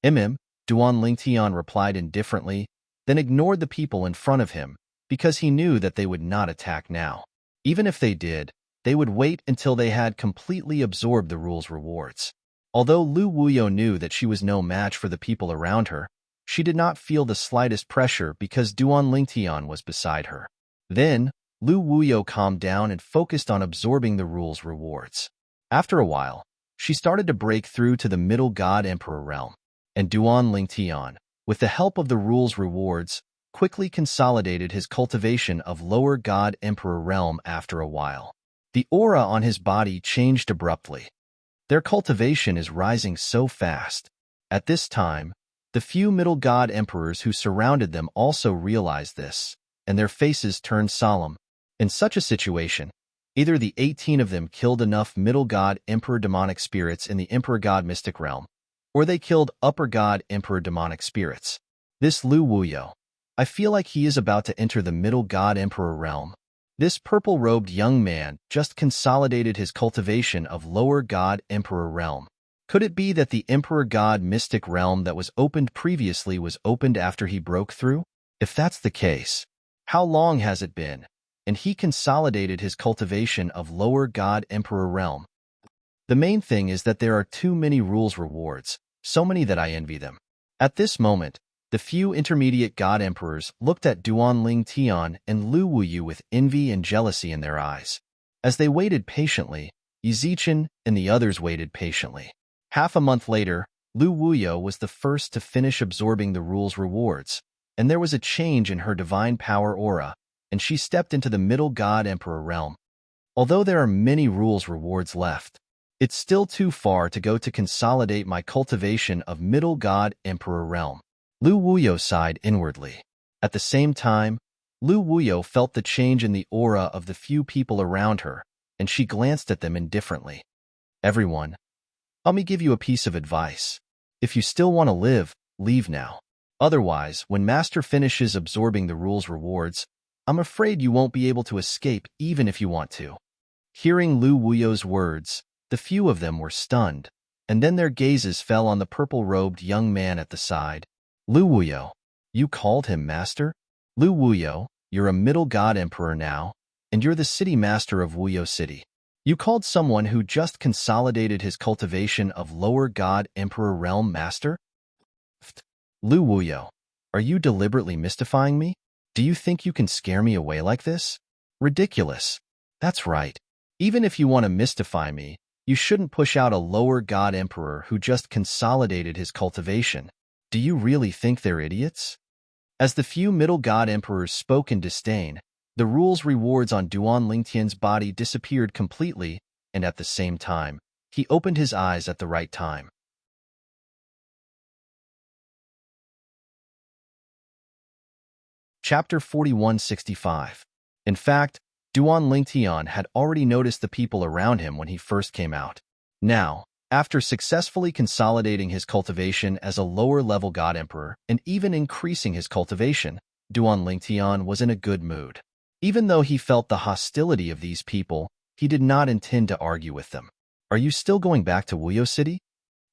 Duan Lingtian replied indifferently, then ignored the people in front of him, because he knew that they would not attack now. Even if they did, they would wait until they had completely absorbed the rules rewards. Although Lu Wuyo knew that she was no match for the people around her, she did not feel the slightest pressure because Duan Lingtian was beside her. Then, Lu Wuyo calmed down and focused on absorbing the rules rewards. After a while, she started to break through to the Middle God Emperor realm, and Duan Lingtian, with the help of the rules rewards, quickly consolidated his cultivation of Lower God Emperor realm after a while. The aura on his body changed abruptly. Their cultivation is rising so fast. At this time, the few middle god emperors who surrounded them also realized this, and their faces turned solemn. In such a situation, either the 18 of them killed enough middle god emperor demonic spirits in the emperor god mystic realm, or they killed upper god emperor demonic spirits. This Lu Wuyo, I feel like he is about to enter the middle god emperor realm. This purple-robed young man just consolidated his cultivation of Lower God Emperor realm. Could it be that the Emperor God Mystic realm that was opened previously was opened after he broke through? If that's the case, how long has it been? And he consolidated his cultivation of Lower God Emperor realm. The main thing is that there are too many rules rewards, so many that I envy them. At this moment, the few intermediate god emperors looked at Duan Lingtian and Lu Wuyo with envy and jealousy in their eyes. As they waited patiently, Yizichen and the others waited patiently. Half a month later, Lu Wuyo was the first to finish absorbing the rules rewards, and there was a change in her divine power aura, and she stepped into the middle god emperor realm. Although there are many rules rewards left, it's still too far to go to consolidate my cultivation of middle god emperor realm. Lu Wuyo sighed inwardly. At the same time, Lu Wuyo felt the change in the aura of the few people around her, and she glanced at them indifferently. "Everyone, let me give you a piece of advice. If you still want to live, leave now. Otherwise, when Master finishes absorbing the rules rewards, I'm afraid you won't be able to escape even if you want to." Hearing Lu Wuyo's words, the few of them were stunned, and then their gazes fell on the purple-robed young man at the side. "Lu Wuyo, you called him master? Lu Wuyo, you're a middle god emperor now, and you're the city master of Wuyo City. You called someone who just consolidated his cultivation of Lower God Emperor realm master? Lu Wuyo, are you deliberately mystifying me? Do you think you can scare me away like this? Ridiculous. That's right. Even if you want to mystify me, you shouldn't push out a Lower God Emperor who just consolidated his cultivation. Do you really think they're idiots?" As the few middle god emperors spoke in disdain, the rules rewards on Duan Lingtian's body disappeared completely, and at the same time, he opened his eyes at the right time. Chapter 4165. In fact, Duan Lingtian had already noticed the people around him when he first came out. Now, After successfully consolidating his cultivation as a lower-level god emperor and even increasing his cultivation, Duan Lingtian was in a good mood. Even though he felt the hostility of these people, he did not intend to argue with them. "Are you still going back to Wuyo City?"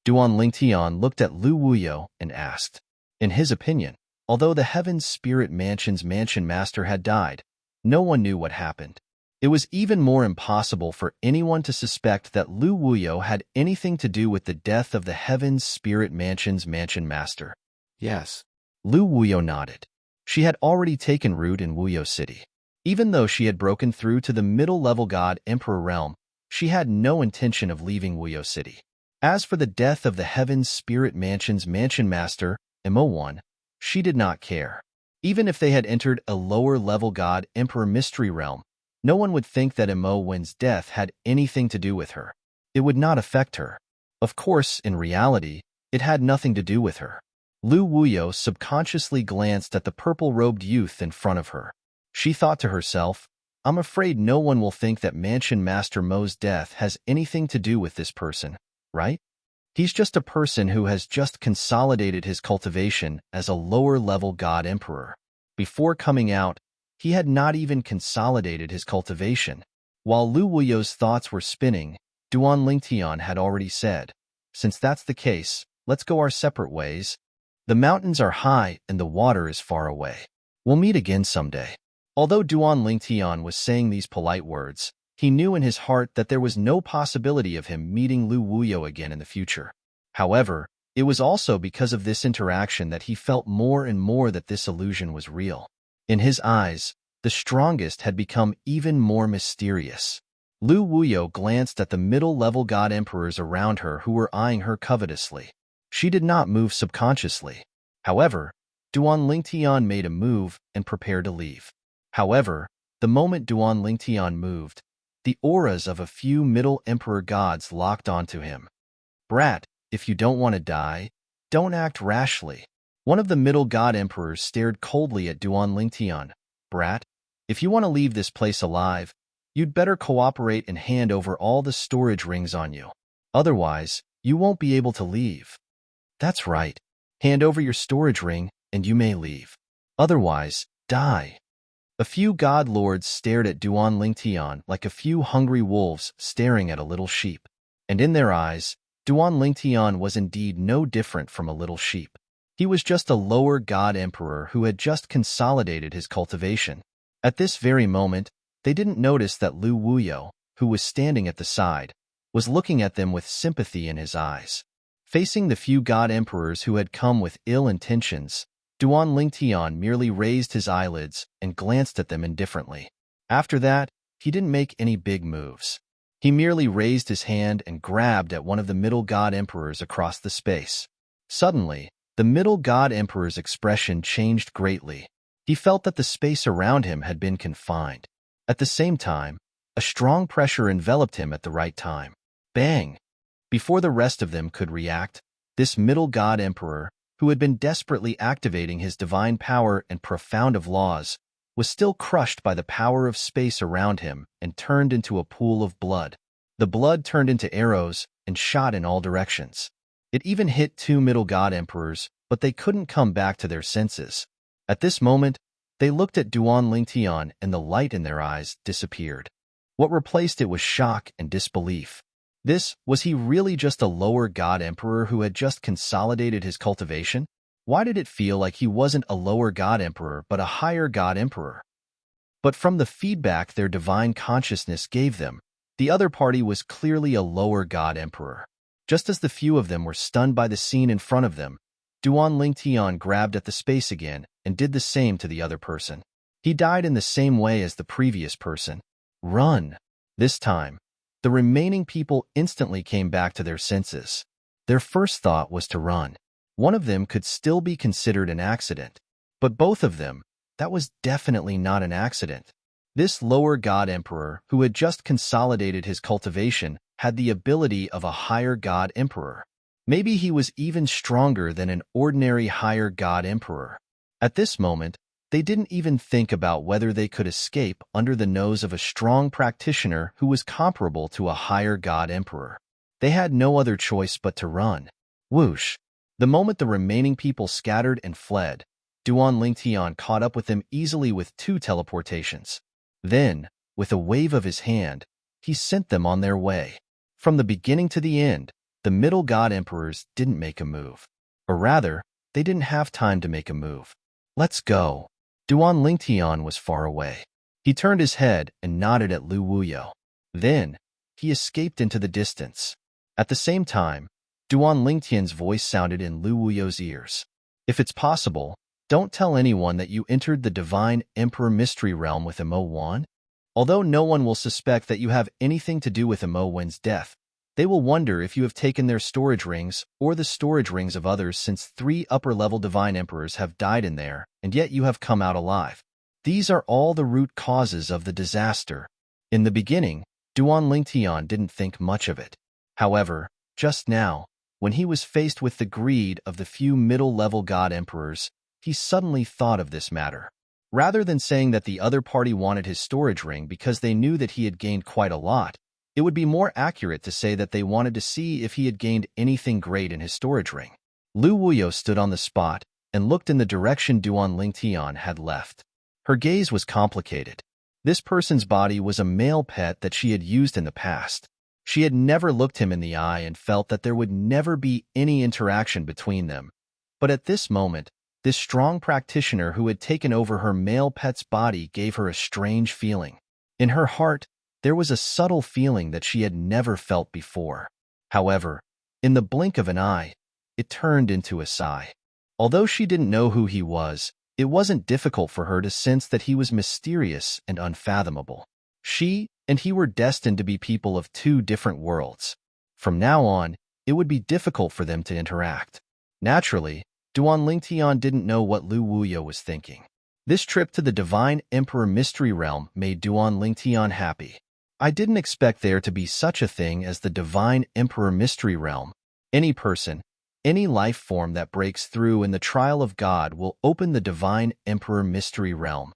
Duan Lingtian looked at Lu Wuyo and asked. In his opinion, although the Heaven's Spirit Mansion's mansion master had died, no one knew what happened. It was even more impossible for anyone to suspect that Lu Wuyo had anything to do with the death of the Heaven's Spirit Mansion's mansion master. Yes. Lu Wuyo nodded. She had already taken root in Wuyo City. Even though she had broken through to the middle-level god emperor realm, she had no intention of leaving Wuyo City. As for the death of the Heaven's Spirit Mansion's mansion master, Mo1, she did not care. Even if they had entered a lower-level god emperor mystery realm, no one would think that Mo1's death had anything to do with her. It would not affect her. Of course, in reality, it had nothing to do with her. Lu Wuyo subconsciously glanced at the purple-robed youth in front of her. She thought to herself, "I'm afraid no one will think that Mansion Master Mo's death has anything to do with this person, right? He's just a person who has just consolidated his cultivation as a lower-level god emperor. Before coming out, he had not even consolidated his cultivation." While Lu Wuyo's thoughts were spinning, Duan Lingtian had already said, "Since that's the case, let's go our separate ways. The mountains are high and the water is far away. We'll meet again someday." Although Duan Lingtian was saying these polite words, he knew in his heart that there was no possibility of him meeting Lu Wuyo again in the future. However, it was also because of this interaction that he felt more and more that this illusion was real. In his eyes, the strongest had become even more mysterious. Lu Wuyo glanced at the middle-level god emperors around her who were eyeing her covetously. She did not move subconsciously. However, Duan Lingtian made a move and prepared to leave. However, the moment Duan Lingtian moved, the auras of a few middle emperor gods locked onto him. "Brat, if you don't want to die, don't act rashly." One of the middle god emperors stared coldly at Duan Lingtian. "Brat, if you want to leave this place alive, you'd better cooperate and hand over all the storage rings on you. Otherwise, you won't be able to leave." "That's right. Hand over your storage ring, and you may leave. Otherwise, die." A few god lords stared at Duan Lingtian like a few hungry wolves staring at a little sheep. And in their eyes, Duan Lingtian was indeed no different from a little sheep. He was just a lower god emperor who had just consolidated his cultivation. At this very moment, they didn't notice that Lu Wuyo, who was standing at the side, was looking at them with sympathy in his eyes. Facing the few god emperors who had come with ill intentions, Duan Lingtian merely raised his eyelids and glanced at them indifferently. After that, he didn't make any big moves. He merely raised his hand and grabbed at one of the middle god emperors across the space. Suddenly, the middle god emperor's expression changed greatly. He felt that the space around him had been confined. At the same time, a strong pressure enveloped him at the right time. Bang! Before the rest of them could react, this middle god emperor, who had been desperately activating his divine power and profound of laws, was still crushed by the power of space around him and turned into a pool of blood. The blood turned into arrows and shot in all directions. It even hit two middle god emperors, but they couldn't come back to their senses. At this moment, they looked at Duan Lingtian and the light in their eyes disappeared. What replaced it was shock and disbelief. Was he really just a lower god emperor who had just consolidated his cultivation? Why did it feel like he wasn't a lower god emperor but a higher god emperor? But from the feedback their divine consciousness gave them, the other party was clearly a lower god emperor. Just as the few of them were stunned by the scene in front of them, Duan Lingtian grabbed at the space again and did the same to the other person. He died in the same way as the previous person. Run! This time, the remaining people instantly came back to their senses. Their first thought was to run. One of them could still be considered an accident, but both of them, that was definitely not an accident. This lower god emperor, who had just consolidated his cultivation, had the ability of a higher god emperor. Maybe he was even stronger than an ordinary higher god emperor. At this moment, they didn't even think about whether they could escape under the nose of a strong practitioner who was comparable to a higher god emperor. They had no other choice but to run. Whoosh! The moment the remaining people scattered and fled, Duan Lingtian caught up with them easily with 2 teleportations. Then, with a wave of his hand, he sent them on their way. From the beginning to the end, the middle god emperors didn't make a move. Or rather, they didn't have time to make a move. Let's go. Duan Lingtian was far away. He turned his head and nodded at Lu Wuyo. Then, he escaped into the distance. At the same time, Duan Lingtian's voice sounded in Lu Wuyo's ears. If it's possible, don't tell anyone that you entered the Divine Emperor Mystery Realm with Imo Wan. Although no one will suspect that you have anything to do with Imo Wan's death, they will wonder if you have taken their storage rings or the storage rings of others, since 3 upper-level Divine Emperors have died in there, and yet you have come out alive. These are all the root causes of the disaster. In the beginning, Duan Lingtian didn't think much of it. However, just now, when he was faced with the greed of the few middle-level god emperors, he suddenly thought of this matter. Rather than saying that the other party wanted his storage ring because they knew that he had gained quite a lot, it would be more accurate to say that they wanted to see if he had gained anything great in his storage ring. Lu Wuyo stood on the spot and looked in the direction Duan Lingtian had left. Her gaze was complicated. This person's body was a male pet that she had used in the past. She had never looked him in the eye and felt that there would never be any interaction between them. But at this moment, this strong practitioner who had taken over her male pet's body gave her a strange feeling. In her heart, there was a subtle feeling that she had never felt before. However, in the blink of an eye, it turned into a sigh. Although she didn't know who he was, it wasn't difficult for her to sense that he was mysterious and unfathomable. She and he were destined to be people of 2 different worlds. From now on, it would be difficult for them to interact. Naturally, Duan Lingtian didn't know what Lu Wuyo was thinking. This trip to the Divine Emperor Mystery Realm made Duan Lingtian happy. I didn't expect there to be such a thing as the Divine Emperor Mystery Realm. Any person, any life form that breaks through in the trial of God will open the Divine Emperor Mystery Realm.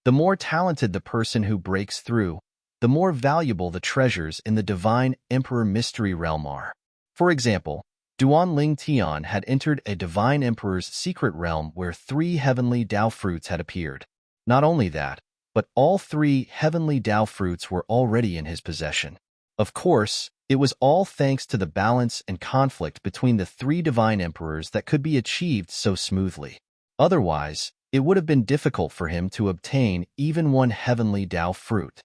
The more talented the person who breaks through, the more valuable the treasures in the Divine Emperor Mystery Realm are. For example, Duan Lingtian had entered a Divine Emperor's secret realm where 3 heavenly Dao fruits had appeared. Not only that, but all 3 heavenly Dao fruits were already in his possession. Of course, it was all thanks to the balance and conflict between the 3 Divine Emperors that could be achieved so smoothly. Otherwise, it would have been difficult for him to obtain even 1 heavenly Dao fruit.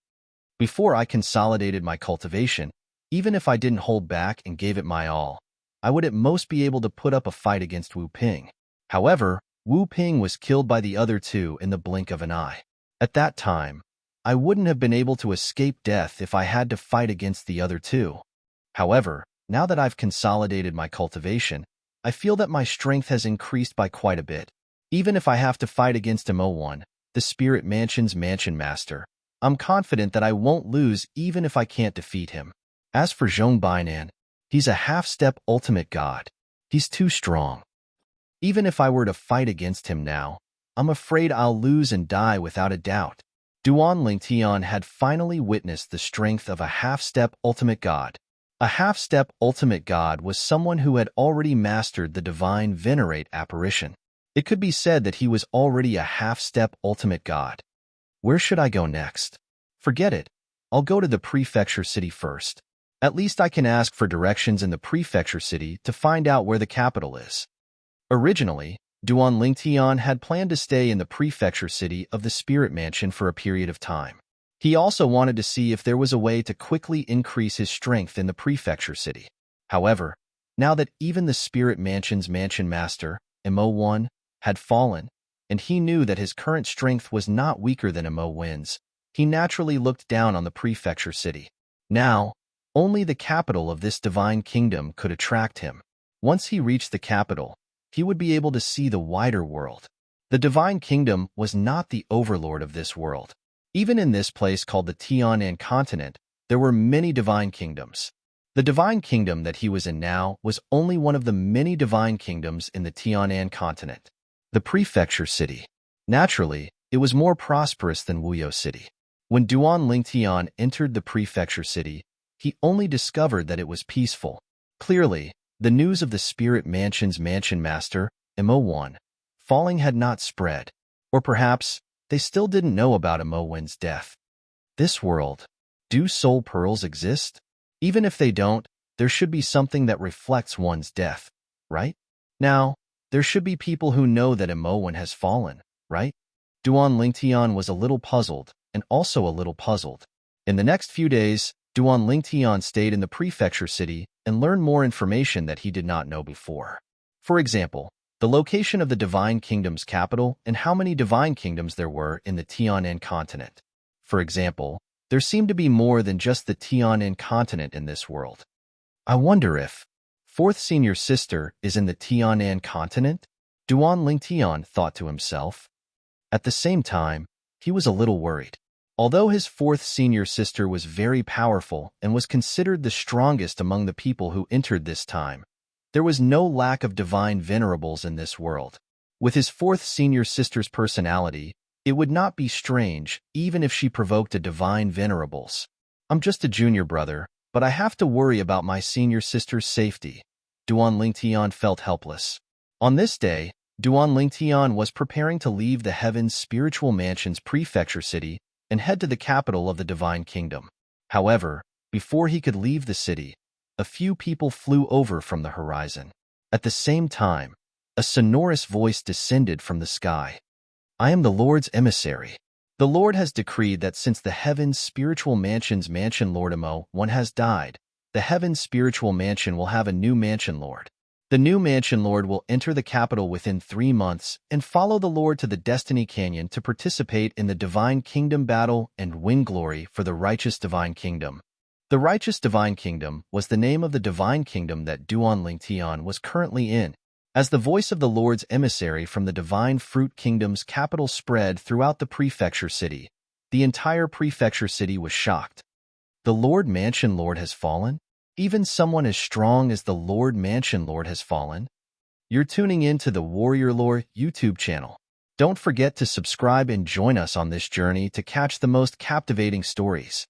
Before I consolidated my cultivation, even if I didn't hold back and gave it my all, I would at most be able to put up a fight against Wu Ping. However, Wu Ping was killed by the other 2 in the blink of an eye. At that time, I wouldn't have been able to escape death if I had to fight against the other 2. However, now that I've consolidated my cultivation, I feel that my strength has increased by quite a bit. Even if I have to fight against Imo Wan, the Spirit Mansion's Mansion Master, I'm confident that I won't lose even if I can't defeat him. As for Zhong Bainan, he's a half-step ultimate god. He's too strong. Even if I were to fight against him now, I'm afraid I'll lose and die without a doubt. Duan Lingtian had finally witnessed the strength of a half-step ultimate god. A half-step ultimate god was someone who had already mastered the divine venerate apparition. It could be said that he was already a half-step ultimate god. Where should I go next? Forget it. I'll go to the prefecture city first. At least I can ask for directions in the prefecture city to find out where the capital is. Originally, Duan Lingtian had planned to stay in the prefecture city of the Spirit Mansion for a period of time. He also wanted to see if there was a way to quickly increase his strength in the prefecture city. However, now that even the Spirit Mansion's Mansion Master, Imo Wan, had fallen, and he knew that his current strength was not weaker than Imo Wan's, he naturally looked down on the prefecture city. Now, only the capital of this divine kingdom could attract him. Once he reached the capital, he would be able to see the wider world. The divine kingdom was not the overlord of this world. Even in this place called the Tianan continent, there were many divine kingdoms. The divine kingdom that he was in now was only one of the many divine kingdoms in the Tianan continent. The prefecture city. Naturally, it was more prosperous than Wuyo City. When Duan Lingtian entered the prefecture city, he only discovered that it was peaceful. Clearly, the news of the Spirit Mansion's Mansion Master, Mo1, falling had not spread. Or perhaps, they still didn't know about Mo1's death. This world. Do soul pearls exist? Even if they don't, there should be something that reflects one's death, right? Now, there should be people who know that Mo1 has fallen, right? Duan Lingtian was a little puzzled, and also a little puzzled. In the next few days, Duan Lingtian stayed in the prefecture city and learned more information that he did not know before. For example, the location of the Divine Kingdom's capital and how many Divine Kingdoms there were in the Tianan continent. For example, there seemed to be more than just the Tianan continent in this world. I wonder if fourth senior sister is in the Tianan continent? Duan Lingtian thought to himself. At the same time, he was a little worried. Although his fourth senior sister was very powerful and was considered the strongest among the people who entered this time, there was no lack of divine venerables in this world. With his fourth senior sister's personality, it would not be strange even if she provoked a divine venerables. I'm just a junior brother, but I have to worry about my senior sister's safety. Duan Lingtian felt helpless. On this day, Duan Lingtian was preparing to leave the Heaven's Spiritual Mansion's prefecture city and head to the capital of the Divine Kingdom. However, before he could leave the city, a few people flew over from the horizon. At the same time, a sonorous voice descended from the sky. I am the Lord's emissary. The Lord has decreed that since the Heaven's Spiritual Mansion's Mansion Lord Mo1 has died, the Heaven's Spiritual Mansion will have a new Mansion Lord. The new Mansion Lord will enter the capital within 3 months and follow the Lord to the Destiny Canyon to participate in the Divine Kingdom battle and win glory for the Righteous Divine Kingdom. The Righteous Divine Kingdom was the name of the Divine Kingdom that Duan Lingtian was currently in. As the voice of the Lord's emissary from the Divine Fruit Kingdom's capital spread throughout the prefecture city, the entire prefecture city was shocked. The Lord Mansion Lord has fallen? Even someone as strong as the Lord Mansion Lord has fallen? You're tuning in to the Warrior Lore YouTube channel. Don't forget to subscribe and join us on this journey to catch the most captivating stories.